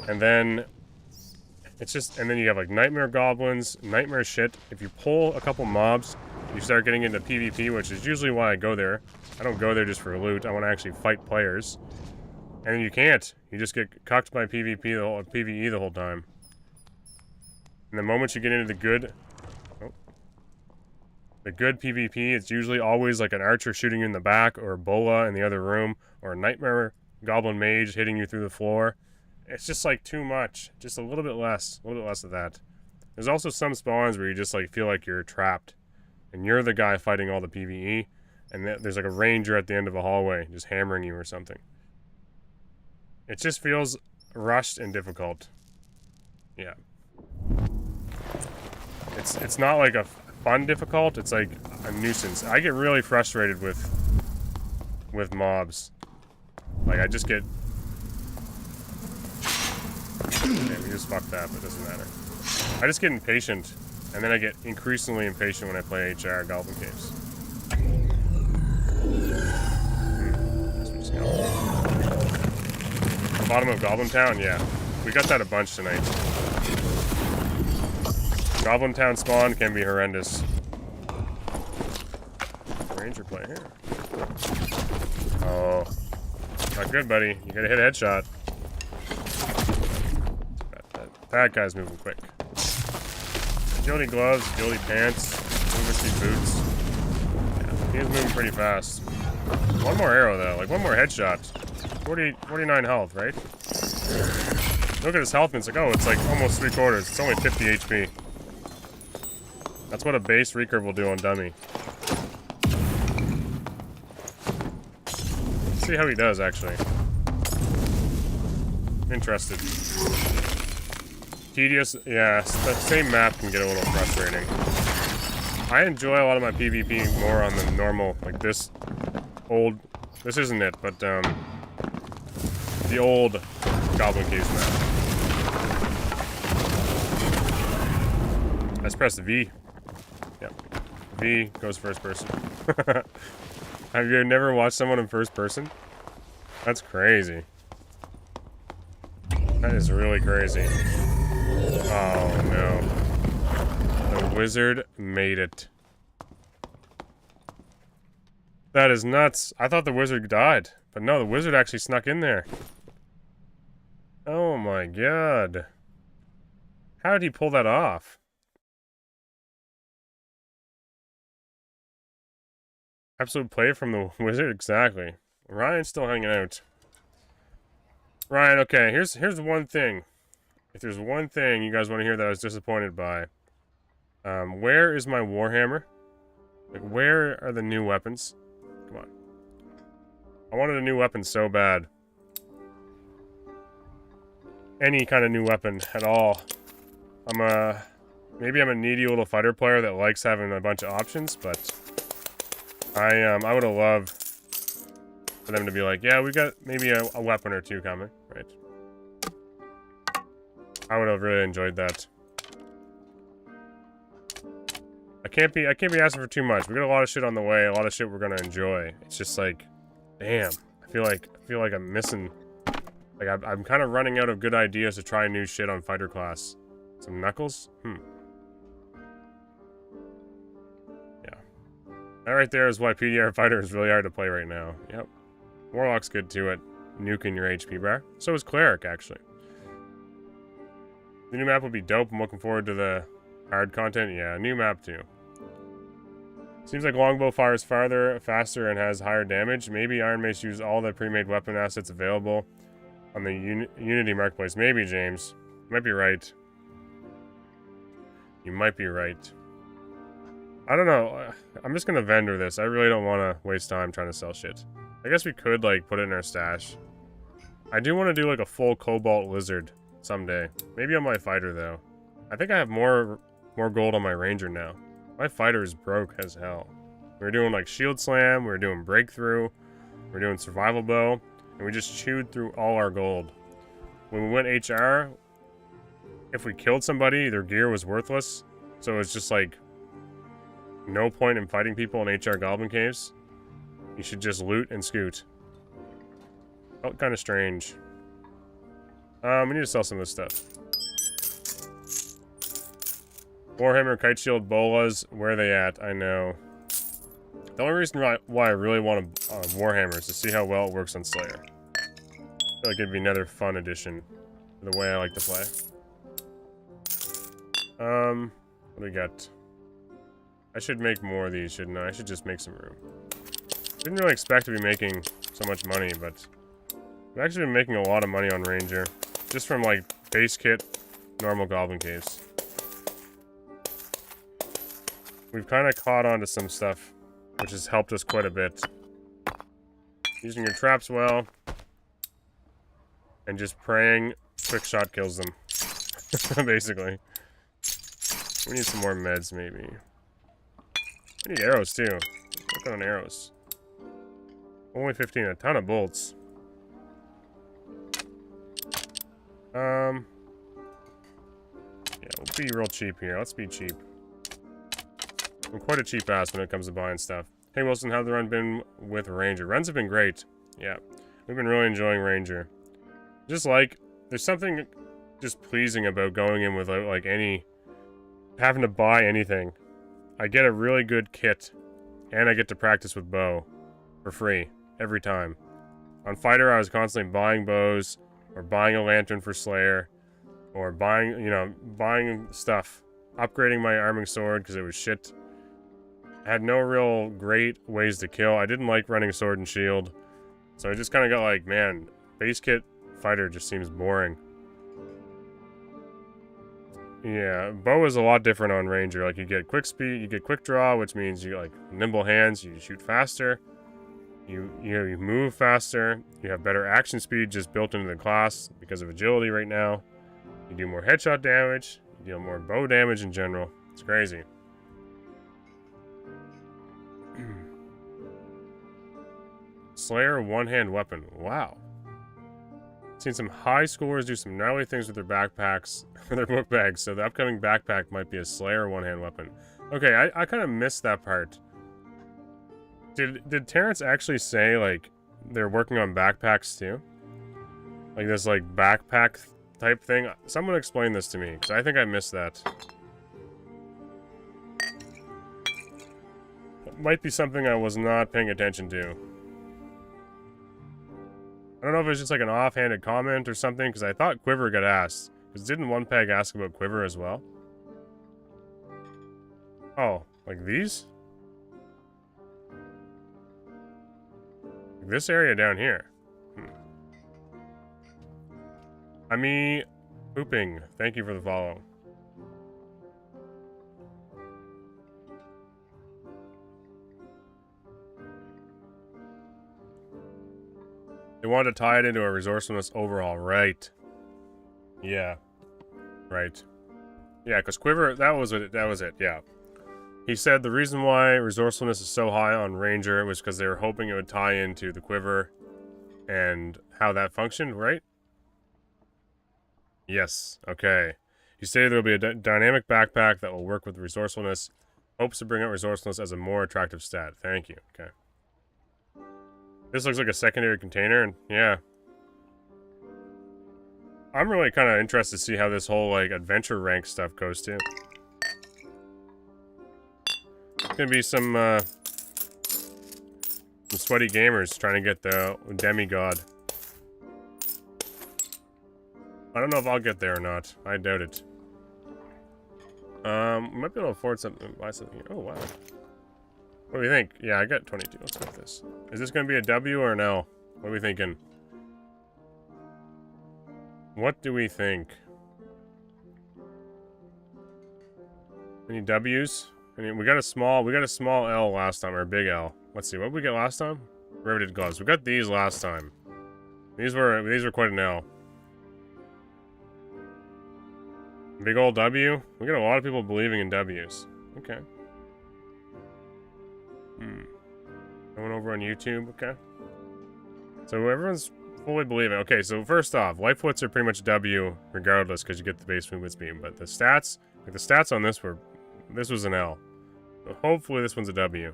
And then it's just, and then you have like nightmare goblins, nightmare shit. If you pull a couple mobs, you start getting into PvP, which is usually why I go there. I don't go there just for loot. I want to actually fight players. And then you can't. You just get cucked by PvE the whole time. And the moment you get into the good PvP, it's usually always like an archer shooting you in the back, or a bola in the other room, or a nightmare goblin mage hitting you through the floor. It's just like too much. Just a little bit less of that. There's also some spawns where you just like feel like you're trapped, and you're the guy fighting all the PvE, and there's like a ranger at the end of a hallway just hammering you or something. It just feels rushed and difficult. Yeah. It's not like a fun difficult, it's like a nuisance. I get really frustrated with mobs. Like, I just get... Man, we just fucked that, but it doesn't matter. I just get impatient, and then I get increasingly impatient when I play HR Goblin Caves. Bottom of Goblin Town? Yeah. We got that a bunch tonight. Goblin Town spawn can be horrendous. Ranger play here. Oh. Not good, buddy. You gotta hit a headshot. That guy's moving quick. Agility gloves, agility pants, movement boots. Yeah, he's moving pretty fast. One more arrow, though. Like, one more headshot. 49 health, right? Look at his health, and it's like, oh, it's like almost 3/4. It's only 50 HP. That's what a base recurve will do on dummy. Let's see how he does, actually. Interested. Tedious, yeah, the same map can get a little frustrating. I enjoy a lot of my PvP more on the normal, like this old, this isn't it, but the old Goblin Caves map. Let's press the V. Yep. V goes first person. Have you never watched someone in first person? That's crazy. That is really crazy. Oh no. The wizard made it. That is nuts. I thought the wizard died. But no, the wizard actually snuck in there. Oh my god. How did he pull that off? Absolute play from the wizard? Exactly. Ryan's still hanging out. Ryan, okay, here's one thing. If there's one thing you guys want to hear that I was disappointed by. Where is my Warhammer? Like, where are the new weapons? Come on. I wanted a new weapon so bad. Any kind of new weapon at all. I'm Maybe I'm a needy little fighter player that likes having a bunch of options, but I would have loved for them to be like, yeah, we got maybe a weapon or two coming, right? I would have really enjoyed that. I can't be asking for too much. We got a lot of shit on the way, a lot of shit we're gonna enjoy. It's just like, damn. I feel like I'm missing. Like I'm kind of running out of good ideas to try new shit on fighter class. Some knuckles? Yeah. That right there is why PDR fighter is really hard to play right now. Yep. Warlock's good too at nuking your HP bar. So is cleric actually. The new map would be dope. I'm looking forward to the hard content. Yeah, new map too. Seems like longbow fires farther, faster, and has higher damage. Maybe Iron Mace use all the pre-made weapon assets available on the Unity Marketplace. Maybe, James. You might be right. You might be right. I don't know. I'm just gonna vendor this. I really don't want to waste time trying to sell shit. I guess we could, like, put it in our stash. I do want to do, like, a full Cobalt Lizard someday. Maybe on my fighter, though. I think I have more gold on my Ranger now. My fighter is broke as hell. We were doing, like, Shield Slam, we were doing Breakthrough, we were doing Survival Bow, and we just chewed through all our gold. When we went HR, if we killed somebody, their gear was worthless, so it was just, like, no point in fighting people in HR Goblin Caves. You should just loot and scoot. Felt kind of strange. We need to sell some of this stuff. Warhammer, Kite Shield, Bolas, where are they at? I know. The only reason why I really want a Warhammer is to see how well it works on Slayer. I feel like it'd be another fun addition to the way I like to play. What do we got? I should make more of these, shouldn't I? I should just make some room. Didn't really expect to be making so much money, but I've actually been making a lot of money on Ranger. Just from, like, base kit, normal Goblin Caves. We've kind of caught on to some stuff, which has helped us quite a bit. Using your traps well, and just praying quick shot kills them. Basically. We need some more meds, maybe. I need arrows, too. Work on arrows. Only 15, a ton of bolts. Yeah, we'll be real cheap here. Let's be cheap. I'm quite a cheap ass when it comes to buying stuff. Hey Wilson, how's the run been with Ranger? Runs have been great. Yeah, we've been really enjoying Ranger. Just like, there's something just pleasing about going in without like having to buy anything. I get a really good kit, and I get to practice with bow for free every time. On Fighter, I was constantly buying bows, or buying a lantern for Slayer, or buying stuff, upgrading my arming sword because it was shit. I had no real great ways to kill. I didn't like running sword and shield, so I just kind of got like, man, base kit fighter just seems boring. Yeah, bow is a lot different on Ranger. Like, you get quick speed, you get quick draw, which means you like nimble hands, you shoot faster, you move faster, you have better action speed just built into the class because of agility right now. You do more headshot damage, you deal more bow damage in general. It's crazy. Slayer one-hand weapon. Wow. Seen some high scores do some gnarly things with their backpacks, or their book bags, so the upcoming backpack might be a Slayer one-hand weapon. Okay, I kind of missed that part. Did Terrence actually say, like, they're working on backpacks too? Like this, like, backpack type thing? Someone explain this to me, because I think I missed that. It might be something I was not paying attention to. I don't know if it's just like an offhanded comment or something, because I thought Quiver got asked. Because didn't One Peg ask about Quiver as well? Oh, like these? Like this area down here. Ami Pooping, thank you for the follow. They wanted to tie it into a resourcefulness overhaul, right? Yeah. Right. Yeah, because Quiver, that was it, yeah. He said the reason why resourcefulness is so high on Ranger was because they were hoping it would tie into the Quiver and how that functioned, right? Yes, okay. He stated there will be a dynamic backpack that will work with resourcefulness. Hopes to bring out resourcefulness as a more attractive stat. Thank you, okay. This looks like a secondary container, and yeah. I'm really kind of interested to see how this whole, like, adventure rank stuff goes, too. Gonna be some sweaty gamers trying to get the demigod. I don't know if I'll get there or not. I doubt it. Might be able to afford something, buy something. Oh, wow. What do we think? Yeah, I got 22. Let's go with this. Is this gonna be a W or an L? What are we thinking? What do we think? Any W's? I mean, we got a small L last time, or a big L. Let's see, what did we get last time? Riveted gloves. We got these last time. These were quite an L. Big old W. We got a lot of people believing in W's. Okay. Going over on YouTube. Okay. So everyone's fully believing. Okay, so first off, life foots are pretty much W regardless because you get the base movement speed. But the stats, like the stats on this was an L. So hopefully this one's a W.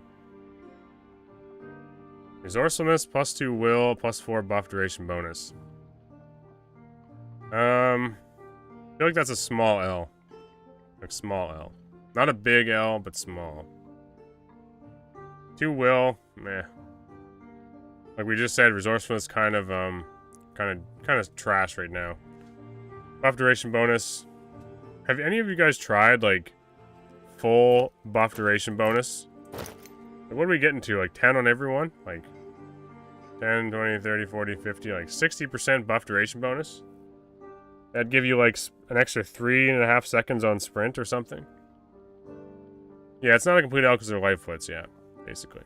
Resourcefulness, +2 will, +4 buff duration bonus. I feel like that's a small L. Like small L. Not a big L, but small. 2 will, meh. Like we just said, resourcefulness kind of trash right now. Buff duration bonus. Have any of you guys tried like full buff duration bonus? Like, what are we getting to? Like 10 on everyone? Like 10, 20, 30, 40, 50, like 60% buff duration bonus? That'd give you like an extra 3.5 seconds on sprint or something. Yeah, it's not a complete L because they're light foots, yeah, basically.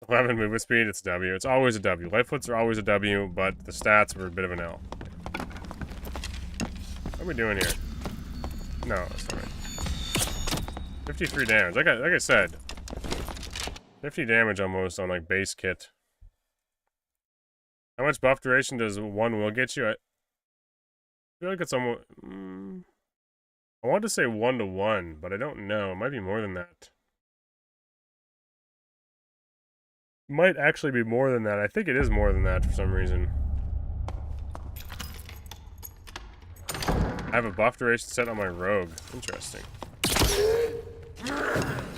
$11 movement speed, it's W. It's always a W. Light foots are always a W, but the stats were a bit of an L. What are we doing here? No, that's not right. 53 damage. Like I said, 50 damage almost on like base kit. How much buff duration does 1 will get you? I feel like it's almost... I want to say 1-to-1, but I don't know. It might be more than that. Might actually be more than that. I think it is more than that for some reason. I have a buff duration set on my rogue. Interesting.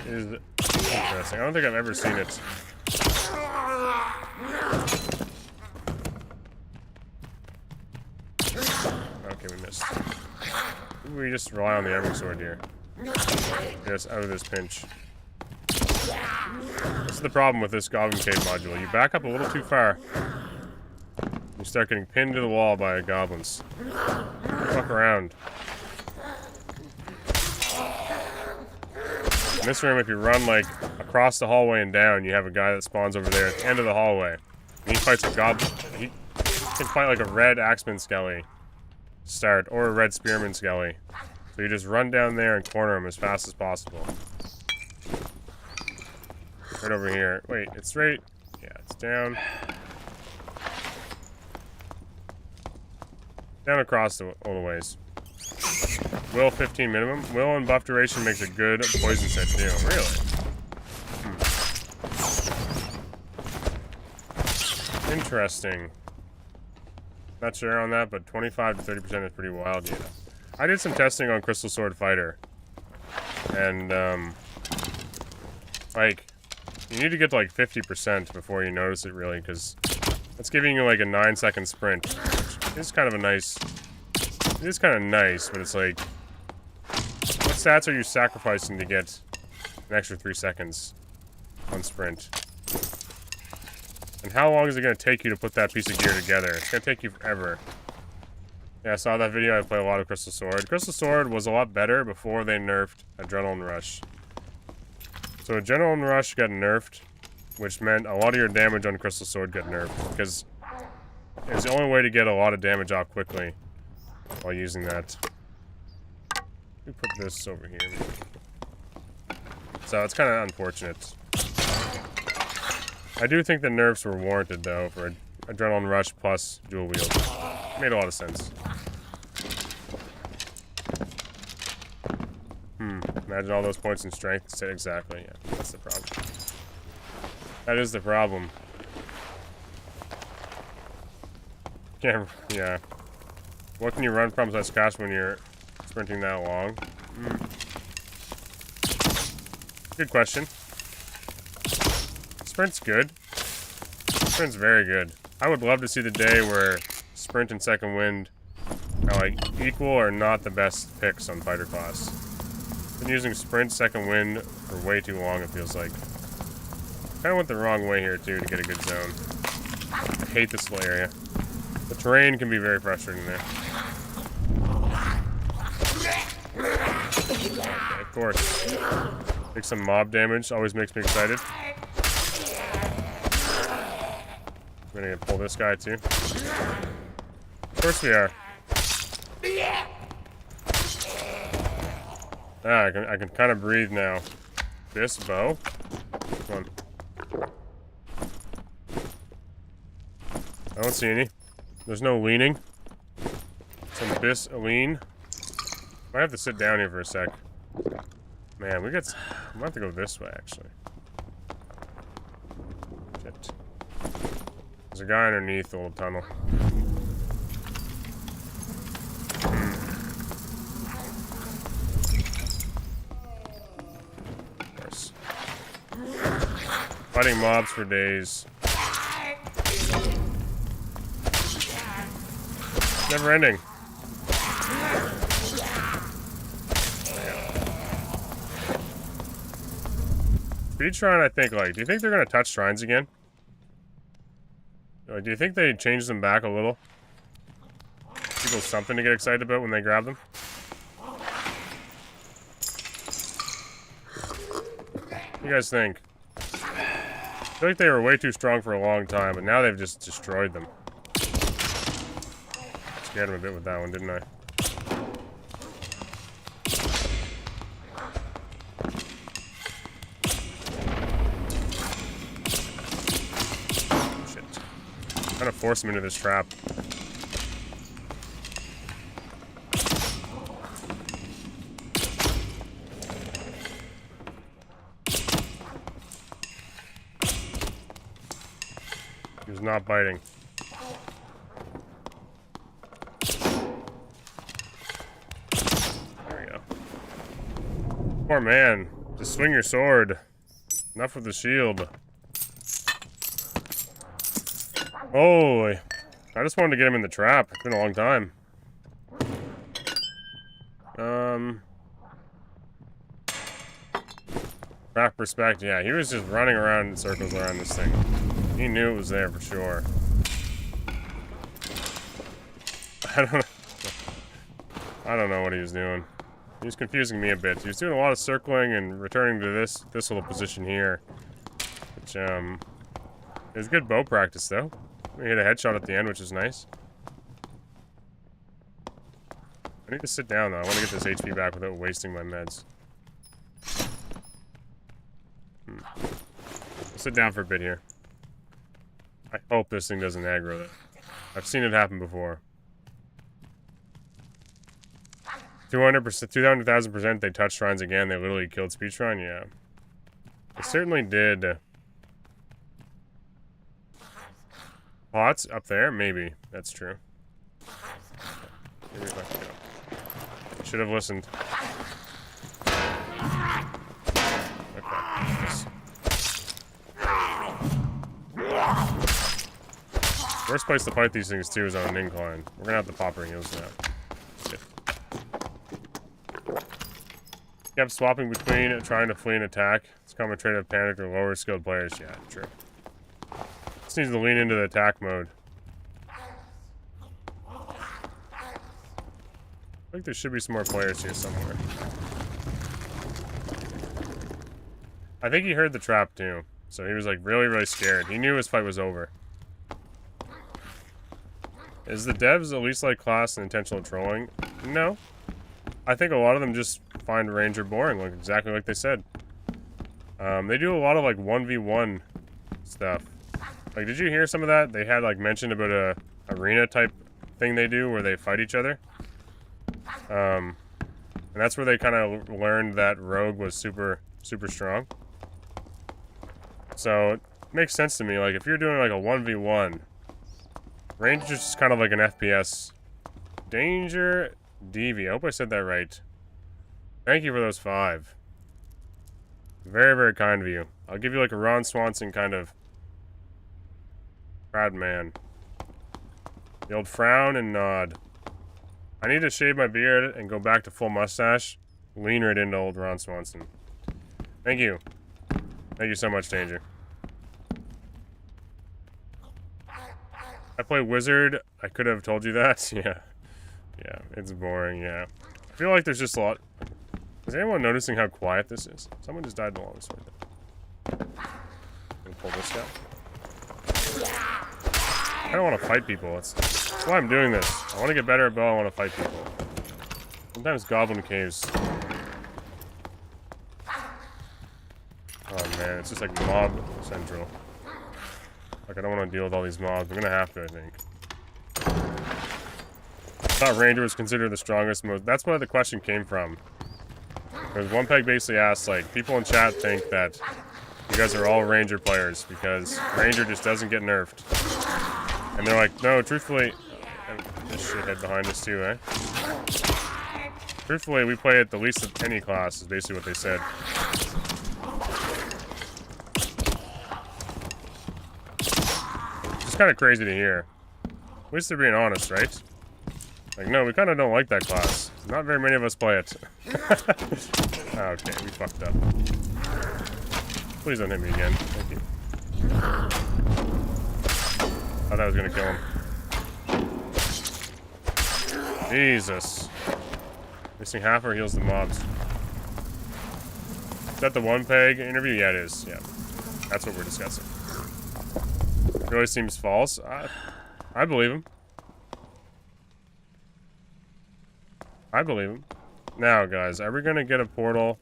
Is interesting. I don't think I've ever seen it. Okay, we missed. Maybe we just rely on the Every Sword here. Get us out of this pinch. This is the problem with this Goblin Cave module. You back up a little too far. You start getting pinned to the wall by goblins. Fuck around. In this room, if you run like across the hallway and down, you have a guy that spawns over there at the end of the hallway. And he fights a goblin. He can fight like a red Axeman Skelly start, or a red Spearman Skelly. So you just run down there and corner him as fast as possible. Right over here. Wait, it's right. Yeah, it's down. Down across all the ways. Will 15 minimum. Will and buff duration makes a good poison set too. Really? Interesting. Not sure on that, but 25 to 30% is pretty wild, yeah. I did some testing on Crystal Sword Fighter. And, like, you need to get to like 50% before you notice it really, because it's giving you like a 9-second sprint, which is kind of a nice... It is kind of nice, but it's like... What stats are you sacrificing to get an extra 3 seconds on sprint? And how long is it going to take you to put that piece of gear together? It's going to take you forever. Yeah, I saw that video. I play a lot of Crystal Sword. Crystal Sword was a lot better before they nerfed Adrenaline Rush. So Adrenaline Rush got nerfed, which meant a lot of your damage on Crystal Sword got nerfed. Because It's the only way to get a lot of damage off quickly while using that. We put this over here. So it's kind of unfortunate. I do think the nerfs were warranted though for Adrenaline Rush plus dual wield. Made a lot of sense. Imagine all those points in strength. Exactly, yeah. That's the problem. That is the problem. Can't, yeah. What can you run from such cash when you're sprinting that long? Good question. Sprint's good. Sprint's very good. I would love to see the day where sprint and second wind are like equal or not the best picks on fighter class. Been using sprint, second wind for way too long, it feels like. Kinda went the wrong way here too to get a good zone. I hate this little area. The terrain can be very frustrating there. Okay, of course. Take some mob damage, always makes me excited. We're gonna pull this guy too. Of course we are. Ah, I can kind of breathe now. This bow. Come on. I don't see any. There's no leaning. Some bis lean. Might have to sit down here for a sec. Man, we got. I might have to go this way actually. Shit. There's a guy underneath the little tunnel. Of course. Fighting mobs for days. Never ending. Speed Shrine, I think, like, do you think they're gonna touch shrines again? Like, do you think they changed them back a little? People something to get excited about when they grab them? What do you guys think? I feel like they were way too strong for a long time, but now they've just destroyed them. Scared him a bit with that one, didn't I? Shit. I'm trying to force him into this trap. He was not biting. Poor man. Just swing your sword. Enough with the shield. Holy. I just wanted to get him in the trap. It's been a long time. Craft respect. Yeah, he was just running around in circles around this thing. He knew it was there for sure. I don't know what he was doing. He was confusing me a bit. He was doing a lot of circling and returning to this little position here. Which, it was good bow practice, though. We hit a headshot at the end, which is nice. I need to sit down, though. I want to get this HP back without wasting my meds. I'll sit down for a bit here. I hope this thing doesn't aggro it. I've seen it happen before. 200%, 200,000% they touched shrines again. They literally killed Speed Shrine. Yeah, they certainly did. Pots up there, maybe that's true. Maybe if I can go. Should have listened. Okay. Worst place to fight these things too is on an incline. We're gonna have to pop our heels now. Kept swapping between trying to flee and attack. It's common trait of panicked or lower skilled players. Yeah, true. Just needs to lean into the attack mode. I think there should be some more players here somewhere. I think he heard the trap too. So he was like really, really scared. He knew his fight was over. Is the devs the least like class and intentional trolling? No. I think a lot of them just find Ranger boring, like exactly like they said. They do a lot of like 1v1 stuff. Like, did you hear some of that? They had like mentioned about a arena type thing they do where they fight each other. And that's where they kind of learned that Rogue was super strong. So it makes sense to me. Like, if you're doing like a 1v1, Ranger's just kind of like an FPS. Danger DV. I hope I said that right. Thank you for those 5. Very, very kind of you. I'll give you like a Ron Swanson kind of proud man. The old frown and nod. I need to shave my beard and go back to full mustache. Lean right into old Ron Swanson. Thank you. Thank you so much, Danger. I play Wizard. I could have told you that. Yeah. Yeah, it's boring, yeah. I feel like there's just a lot... Is anyone noticing how quiet this is? Someone just died along this way. Pull this guy. I don't want to fight people. That's why I'm doing this. I want to get better at bow. I want to fight people. Sometimes goblin caves. Oh man, it's just like mob central. Like I don't want to deal with all these mobs. I'm gonna have to, I think. I thought Ranger was considered the strongest most. That's where the question came from. Because One Peg basically asked, like, people in chat think that you guys are all Ranger players because Ranger just doesn't get nerfed. And they're like, no, truthfully... This shithead behind us too, eh? Truthfully, we play at the least of any class, is basically what they said. It's kind of crazy to hear. At least they're being honest, right? Like, no, we kind of don't like that class. Not very many of us play it. Okay, we fucked up. Please don't hit me again. Thank you. Thought I was gonna kill him. Jesus. Missing half or heals the mobs. Is that the One Peg interview? Yeah, it is. Yeah. That's what we're discussing. It really seems false. I believe him. I believe him. Now, guys, are we gonna get a portal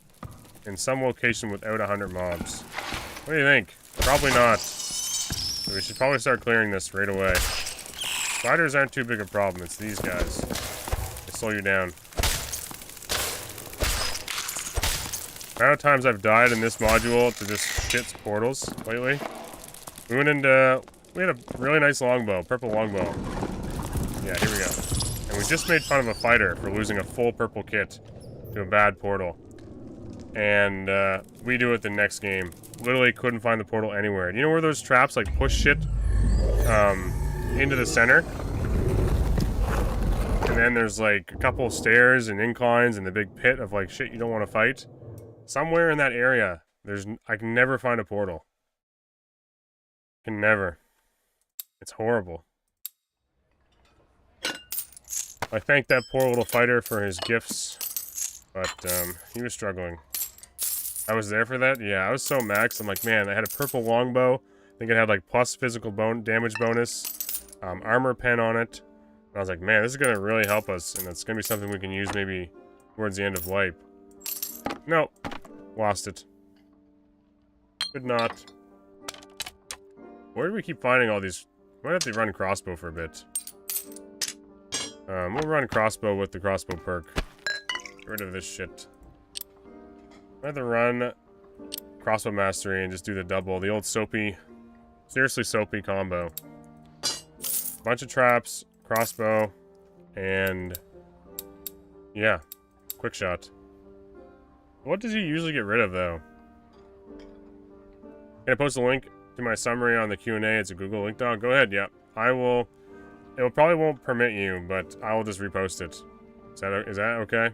in some location without 100 mobs? What do you think? Probably not. So we should probably start clearing this right away. Spiders aren't too big a problem. It's these guys. They slow you down. The amount of times I've died in this module to just shit's portals lately. We went into... We had a really nice longbow. Purple longbow. Yeah, here we go. And we just made fun of a fighter for losing a full purple kit to a bad portal. And we do it the next game. Literally couldn't find the portal anywhere. Do you know where those traps like push shit into the center? And then there's like a couple of stairs and inclines and the big pit of like shit you don't want to fight. Somewhere in that area, I can never find a portal. Can never. It's horrible. I thank that poor little fighter for his gifts, but he was struggling. I was there for that? Yeah, I was so maxed. I'm like, man, I had a purple longbow. I think it had like plus physical damage bonus, armor pen on it. And I was like, man, this is going to really help us, and it's going to be something we can use maybe towards the end of life. Nope. Lost it. Could not. Where do we keep finding all these? Might have to run crossbow for a bit. We'll run crossbow with the crossbow perk. Get rid of this shit. I'd rather run crossbow mastery and just do the double. The old soapy, seriously soapy combo. Bunch of traps, crossbow, and yeah, quick shot. What does he usually get rid of though? Can I post a link to my summary on the Q&A? It's a Google link dog. Go ahead, yeah. I will. It probably won't permit you, but I will just repost it. Is that okay?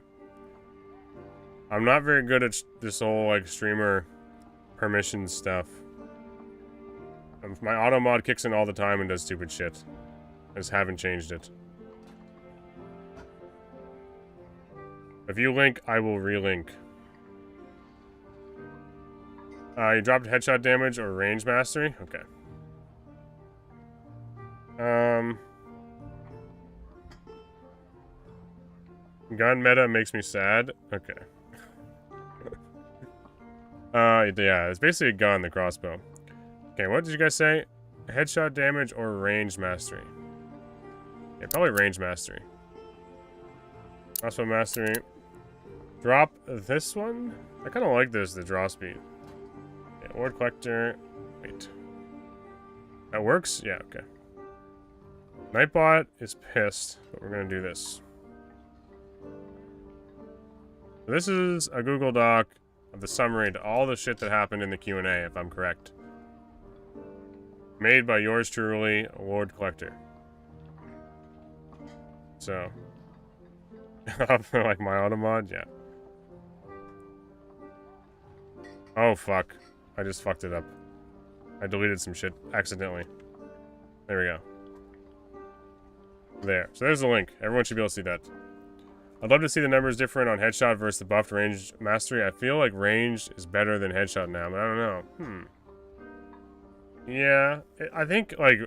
I'm not very good at this whole like streamer permission stuff. My auto mod kicks in all the time and does stupid shit. I just haven't changed it. If you link, I will relink. You dropped headshot damage or range mastery? Okay. Gun meta makes me sad. Okay. Yeah, it's basically a gun, the crossbow. Okay, what did you guys say? Headshot damage or range mastery? Yeah, probably range mastery. Crossbow mastery. Drop this one? I kind of like this, the draw speed. Yeah, Ord Collector. Wait. That works? Yeah, okay. Nightbot is pissed, but we're going to do this. So this is a Google Doc of the summary to all the shit that happened in the Q&A, if I'm correct. Made by yours truly, Ord Collector. So. Like my automod? Yeah. Oh, fuck. I just fucked it up. I deleted some shit accidentally. There we go. There. So there's the link. Everyone should be able to see that. I'd love to see the numbers different on headshot versus the buffed range mastery. I feel like range is better than headshot now, but I don't know. Yeah, I think, like,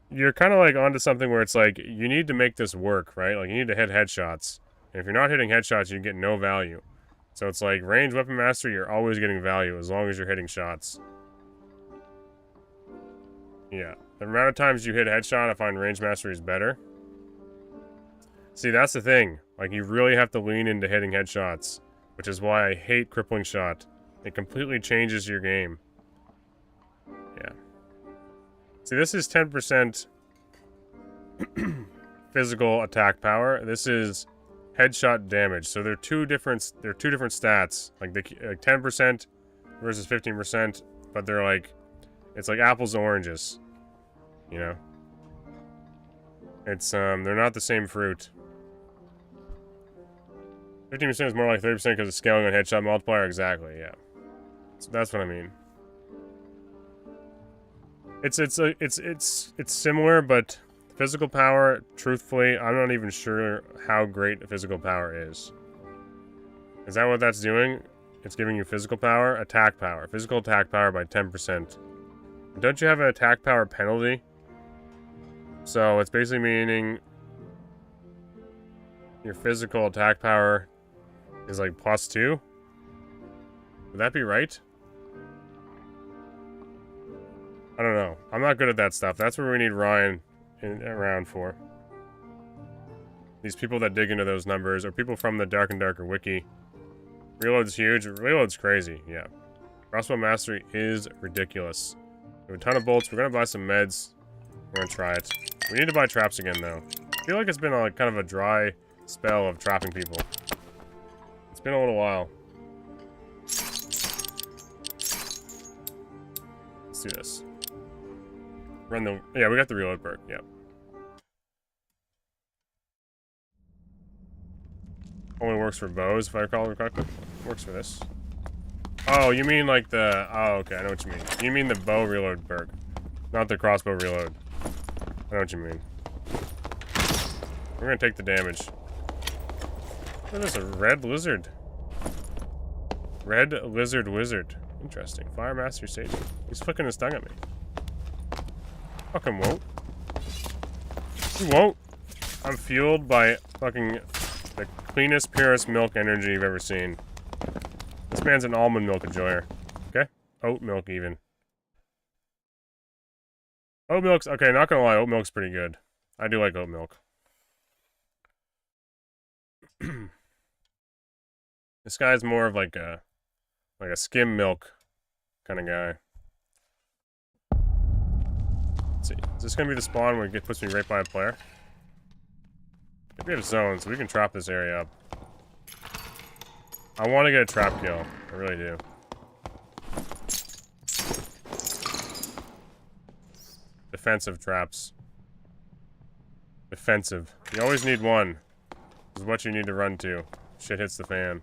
you're kind of, like, onto something where it's, like, you need to make this work, right? Like, you need to hit headshots. And if you're not hitting headshots, you get no value. So it's like, range weapon mastery, you're always getting value as long as you're hitting shots. Yeah. The amount of times you hit headshot, I find range mastery is better. See, that's the thing. Like, you really have to lean into hitting headshots, which is why I hate crippling shot. It completely changes your game. Yeah. See, this is 10% physical attack power. This is headshot damage. So they're two different stats. Like 10% versus 15%, but they're like, it's like apples and oranges. You know? It's they're not the same fruit. 15% is more like 30% because of scaling on headshot multiplier. Exactly, yeah. So that's what I mean. It's similar, but physical power, truthfully, I'm not even sure how great physical power is. Is that what that's doing? It's giving you physical power, attack power. Physical attack power by 10%. Don't you have an attack power penalty? So it's basically meaning your physical attack power is like +2? Would that be right? I don't know. I'm not good at that stuff. That's where we need Ryan around for. These people that dig into those numbers, or people from the Dark and Darker wiki. Reload's huge. Reload's crazy, yeah. Crossbow mastery is ridiculous. We have a ton of bolts. We're gonna buy some meds. We're gonna try it. We need to buy traps again, though. I feel like it's been kind of a dry spell of trapping people. It's been a little while. Let's do this. Run the... Yeah, we got the reload perk, yeah. Only works for bows, if I recall correctly. Works for this. Oh, you mean like the... Oh, okay, I know what you mean. You mean the bow reload perk. Not the crossbow reload. I know what you mean. We're gonna take the damage. Look at this, a red lizard. Red lizard wizard. Interesting. Fire master stage. He's flicking his tongue at me. Fucking won't. He won't. I'm fueled by fucking the cleanest, purest milk energy you've ever seen. This man's an almond milk enjoyer. Okay? Oat milk, even. Oat milk's... Okay, not gonna lie, oat milk's pretty good. I do like oat milk. This guy's more of like a skim milk kind of guy. Let's see. Is this gonna be the spawn where it puts me right by a player? We have zones, so we can trap this area up. I want to get a trap kill. I really do. Defensive traps. Defensive. You always need one. This is what you need to run to. Shit hits the fan.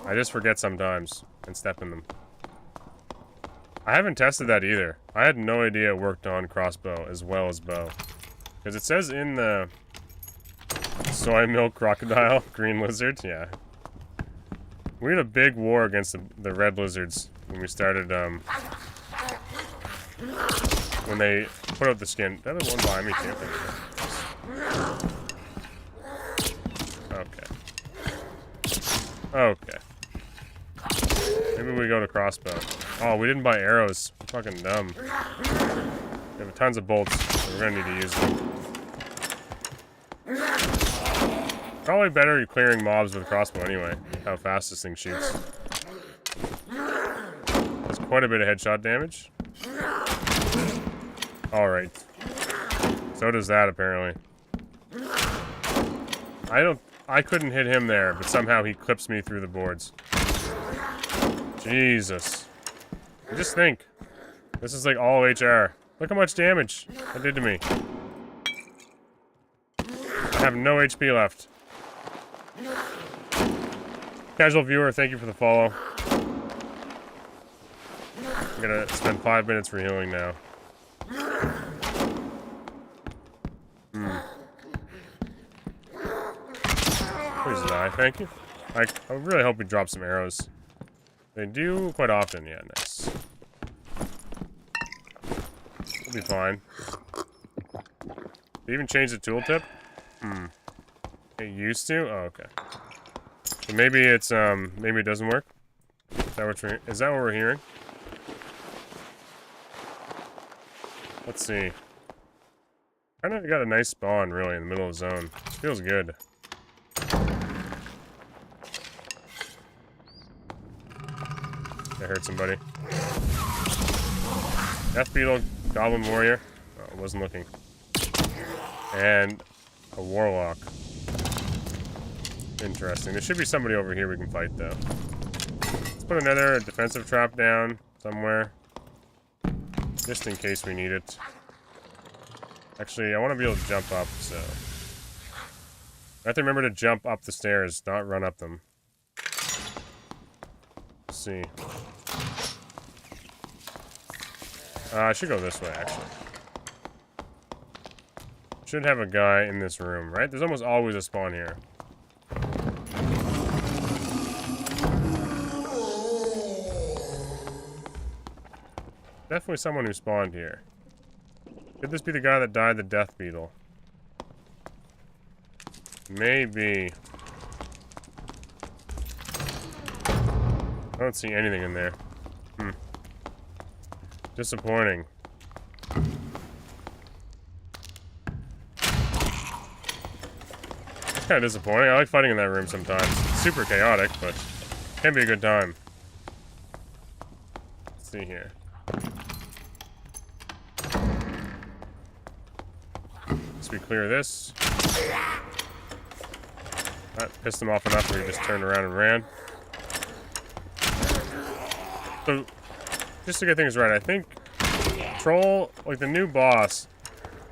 I just forget sometimes and step in them. I haven't tested that either. I had no idea it worked on crossbow as well as bow. Because it says in the soy milk crocodile, green lizard, yeah. We had a big war against the red lizards when we started, when they put out the skin. That was one behind me too. Okay. Maybe we go to crossbow. Oh, we didn't buy arrows. We're fucking dumb. We have tons of bolts, so we're gonna need to use them. Probably better clearing mobs with crossbow anyway. How fast this thing shoots. That's quite a bit of headshot damage. Alright. So does that, apparently. I couldn't hit him there, but somehow he clips me through the boards. Jesus. Just think. This is like all HR. Look how much damage that did to me. I have no HP left. Casual viewer, thank you for the follow. I'm gonna spend 5 minutes for healing now. Please die, thank you. I really hope we drop some arrows. They do quite often, yeah, nice. We'll be fine. They even changed the tooltip? It used to? Oh, okay. So maybe it's, maybe it doesn't work? Is that what we're hearing? Let's see. Kinda got a nice spawn, really, in the middle of the zone. This feels good. I heard somebody. Death Beetle, Goblin Warrior. Oh, I wasn't looking. And a Warlock. Interesting. There should be somebody over here we can fight, though. Let's put another defensive trap down somewhere. Just in case we need it. Actually, I want to be able to jump up, so... I have to remember to jump up the stairs, not run up them. Let's see. I should go this way, actually. Should have a guy in this room, right? There's almost always a spawn here. Definitely someone who spawned here. Could this be the guy that died the Death Beetle? Maybe. I don't see anything in there. Disappointing. It's kind of disappointing. I like fighting in that room sometimes. It's super chaotic, but can be a good time. Let's see here. Let's clear this. That pissed him off enough where he just turned around and ran. So, just to get things right, I think Troll, like the new boss,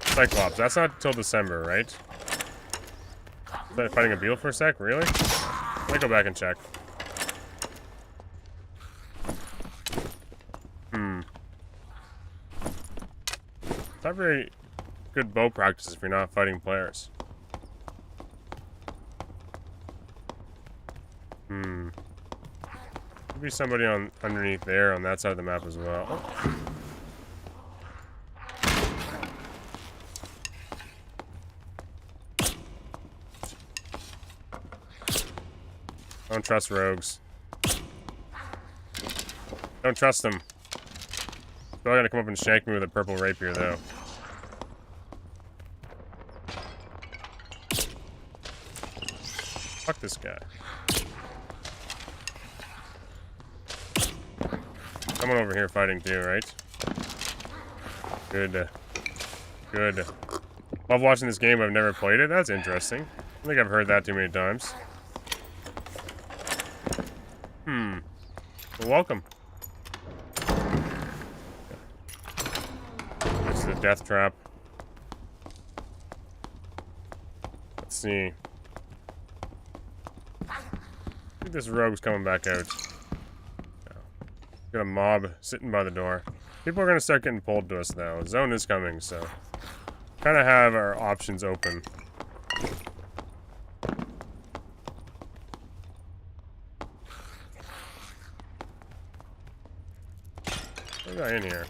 Cyclops, that's not till December, right? Is that fighting a beetle for a sec? Really? Let me go back and check. Not very good bow practice if you're not fighting players. Could be somebody on underneath there on that side of the map as well. Oh. I don't trust rogues. Don't trust them. Probably gonna come up and shank me with a purple rapier, though. Fuck this guy. Someone over here fighting too, right? Good. Good. Love watching this game, I've never played it. That's interesting. I think I've heard that too many times. Well, welcome. It's the death trap. Let's see. I think this rogue's coming back out. Got a mob sitting by the door. People are gonna start getting pulled to us now. Zone is coming, so kind of have our options open. What got in here?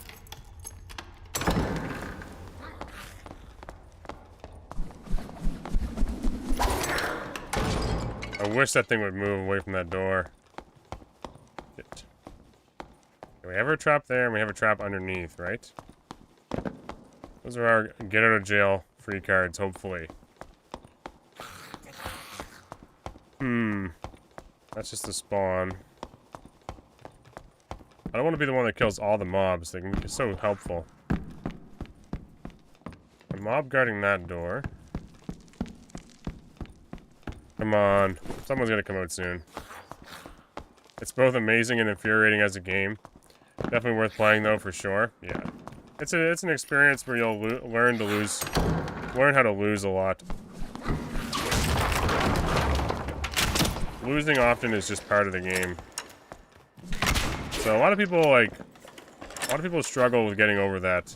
I wish that thing would move away from that door. Shit. We have a trap there, and we have a trap underneath, right? Those are our get out of jail free cards, hopefully. That's just the spawn. I don't want to be the one that kills all the mobs. They can be so helpful. A mob guarding that door. Come on. Someone's gonna come out soon. It's both amazing and infuriating as a game. Definitely worth playing though, for sure. Yeah. It's an experience where you'll learn how to lose a lot. Losing often is just part of the game. So a lot of people struggle with getting over that.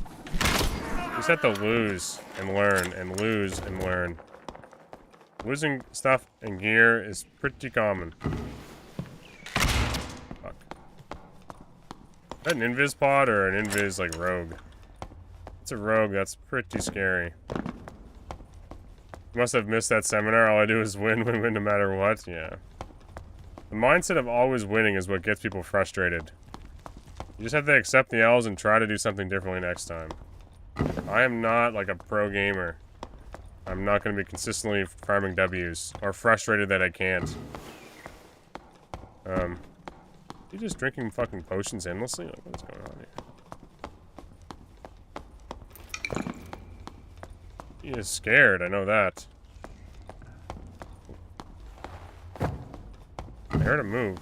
You just have to lose and learn and lose and learn. Losing stuff and gear is pretty common. Fuck. Is that an invis pod or an invis like rogue? It's a rogue, that's pretty scary. Must have missed that seminar. All I do is win no matter what. Yeah. The mindset of always winning is what gets people frustrated. You just have to accept the L's and try to do something differently next time. I am not like a pro gamer. I'm not going to be consistently farming W's or frustrated that I can't. You just drinking fucking potions endlessly? Like, what's going on here? He is scared, I know that. I heard him move.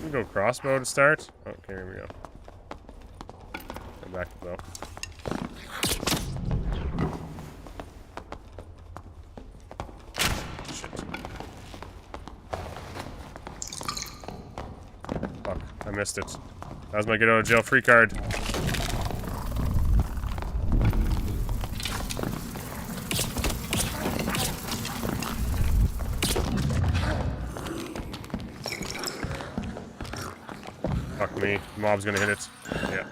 We go crossbow to start. Oh, okay, here we go. Go back to bow. Shit. Fuck, I missed it. That was my get out of jail free card. Fuck me. The mob's gonna hit it. Yeah.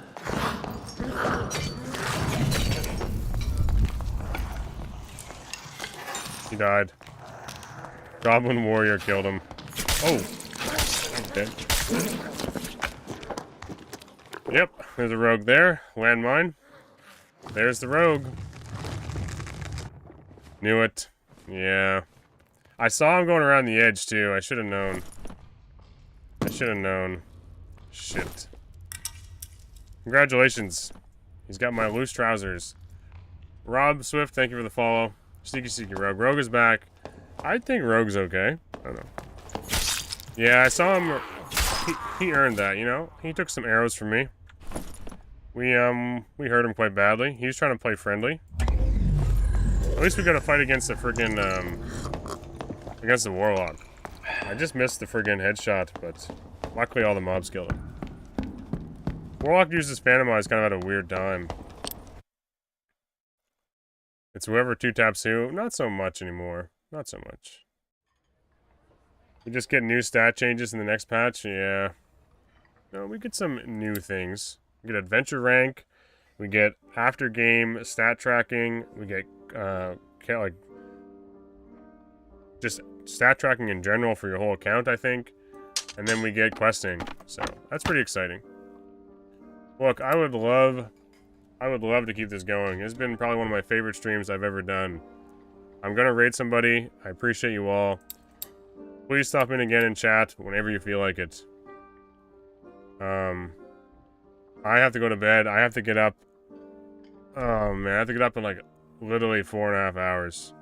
He died. Goblin warrior killed him. Oh! I'm dead. Yep, there's a rogue there. Landmine. There's the rogue. Knew it. Yeah. I saw him going around the edge, too. I should have known. I should have known. Shit. Congratulations. He's got my loose trousers. Rob Swift, thank you for the follow. Sneaky Rogue. Rogue is back. I think Rogue's okay. I don't know. Yeah, I saw him. He earned that, you know? He took some arrows from me. We hurt him quite badly. He was trying to play friendly. At least we got to fight against the friggin', against the Warlock. I just missed the friggin' headshot, but luckily all the mobs killed him. Warlock uses Phantom Eyes kind of at a weird time. It's whoever two-taps who. Not so much anymore. Not so much. We just get new stat changes in the next patch? Yeah. No, we get some new things. We get adventure rank. We get after game stat tracking. We get like just stat tracking in general for your whole account, I think. And then we get questing. So that's pretty exciting. Look, I would love to keep this going. It's been probably one of my favorite streams I've ever done. I'm gonna raid somebody. I appreciate you all. Please stop in again and chat whenever you feel like it. I have to go to bed. I have to get up. Oh man, I have to get up in like literally 4.5 hours.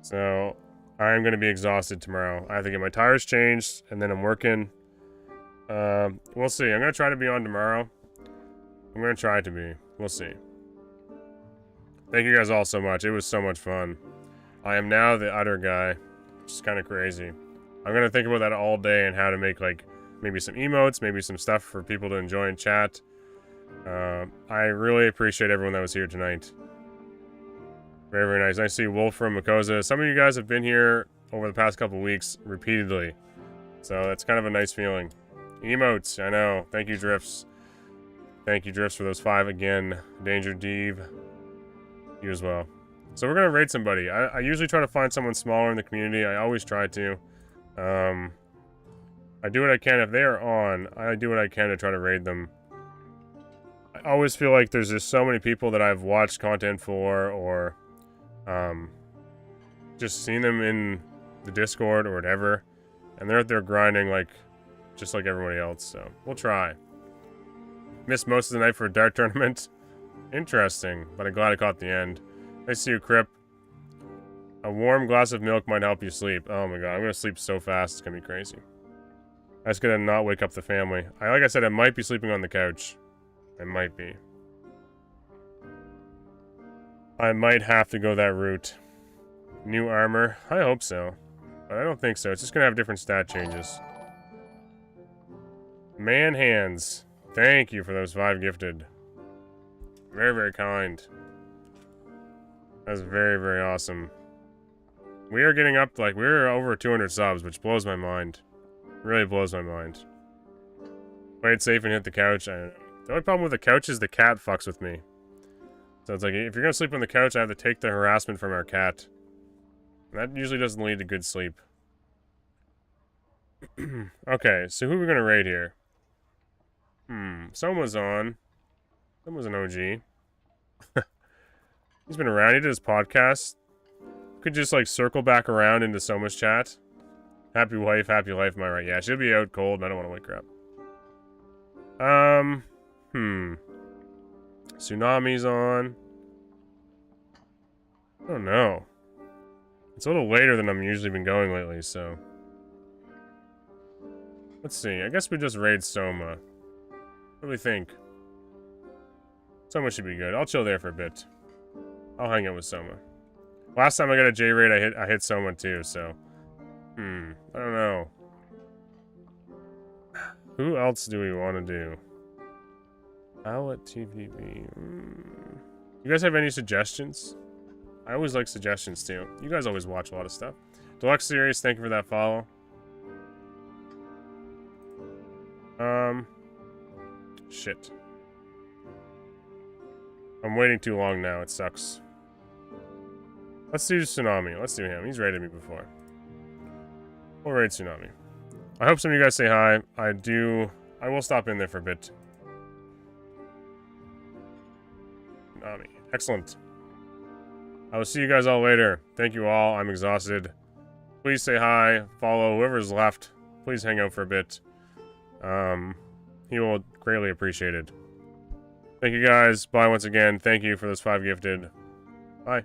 So I'm gonna be exhausted tomorrow. I have to get my tires changed, and then I'm working. We'll see. I'm gonna try to be on tomorrow. I'm gonna try to be. We'll see. Thank you guys all so much. It was so much fun. I am now the utter guy. It's kind of crazy. I'm gonna think about that all day and how to make like maybe some emotes, maybe some stuff for people to enjoy and chat. I really appreciate everyone that was here tonight. Very, very nice. Nice to see Wolf from Makosa. Some of you guys have been here over the past couple weeks repeatedly. So that's kind of a nice feeling. Emotes, I know. Thank you, Drifts. Thank you, Drifts, for those 5 again. Danger Deeve. You as well. So we're gonna raid somebody. I usually try to find someone smaller in the community. I always try to. I do what I can. If they are on, I do what I can to try to raid them. I always feel like there's just so many people that I've watched content for, or just seen them in the Discord or whatever, and they're out there grinding like just like everybody else. So we'll try. Missed most of the night for a dart tournament. Interesting, but I'm glad I caught the end. Nice to see you, Crip. A warm glass of milk might help you sleep. Oh my god, I'm gonna sleep so fast, it's gonna be crazy. I just gotta not wake up the family. Like I said, I might be sleeping on the couch. I might be. I might have to go that route. New armor? I hope so. But I don't think so. It's just gonna have different stat changes. Man hands. Thank you for those 5 gifted. Very, very kind. That's very, very awesome. We are getting up, like, we're over 200 subs, which blows my mind. Really blows my mind. Play it safe and hit the couch. I don't know. The only problem with the couch is the cat fucks with me. So it's like, if you're gonna sleep on the couch, I have to take the harassment from our cat. And that usually doesn't lead to good sleep. Okay, so who are we gonna raid here? Someone's on. Someone's an OG. He's been around. He did his podcast. Could just like circle back around into Soma's chat. Happy wife, happy life, am I right? Yeah, she'll be out cold and I don't want to wake her up. Tsunami's on. I don't know. It's a little later than I'm usually been going lately, so. Let's see. I guess we just raid Soma. What do we think? Soma should be good. I'll chill there for a bit. I'll hang out with Soma. Last time I got a J raid, I hit Soma too, so. I don't know. Who else do we want to do? Outlet TVB. You guys have any suggestions? I always like suggestions too. You guys always watch a lot of stuff. Deluxe Series, thank you for that follow. Shit. I'm waiting too long now, it sucks. Let's do Tsunami. Let's do him. He's raided me before. We'll raid Tsunami. I hope some of you guys say hi. I will stop in there for a bit. Tsunami. Excellent. I will see you guys all later. Thank you all. I'm exhausted. Please say hi. Follow whoever's left. Please hang out for a bit. He will greatly appreciate it. Thank you guys. Bye once again. Thank you for those 5 gifted. Bye.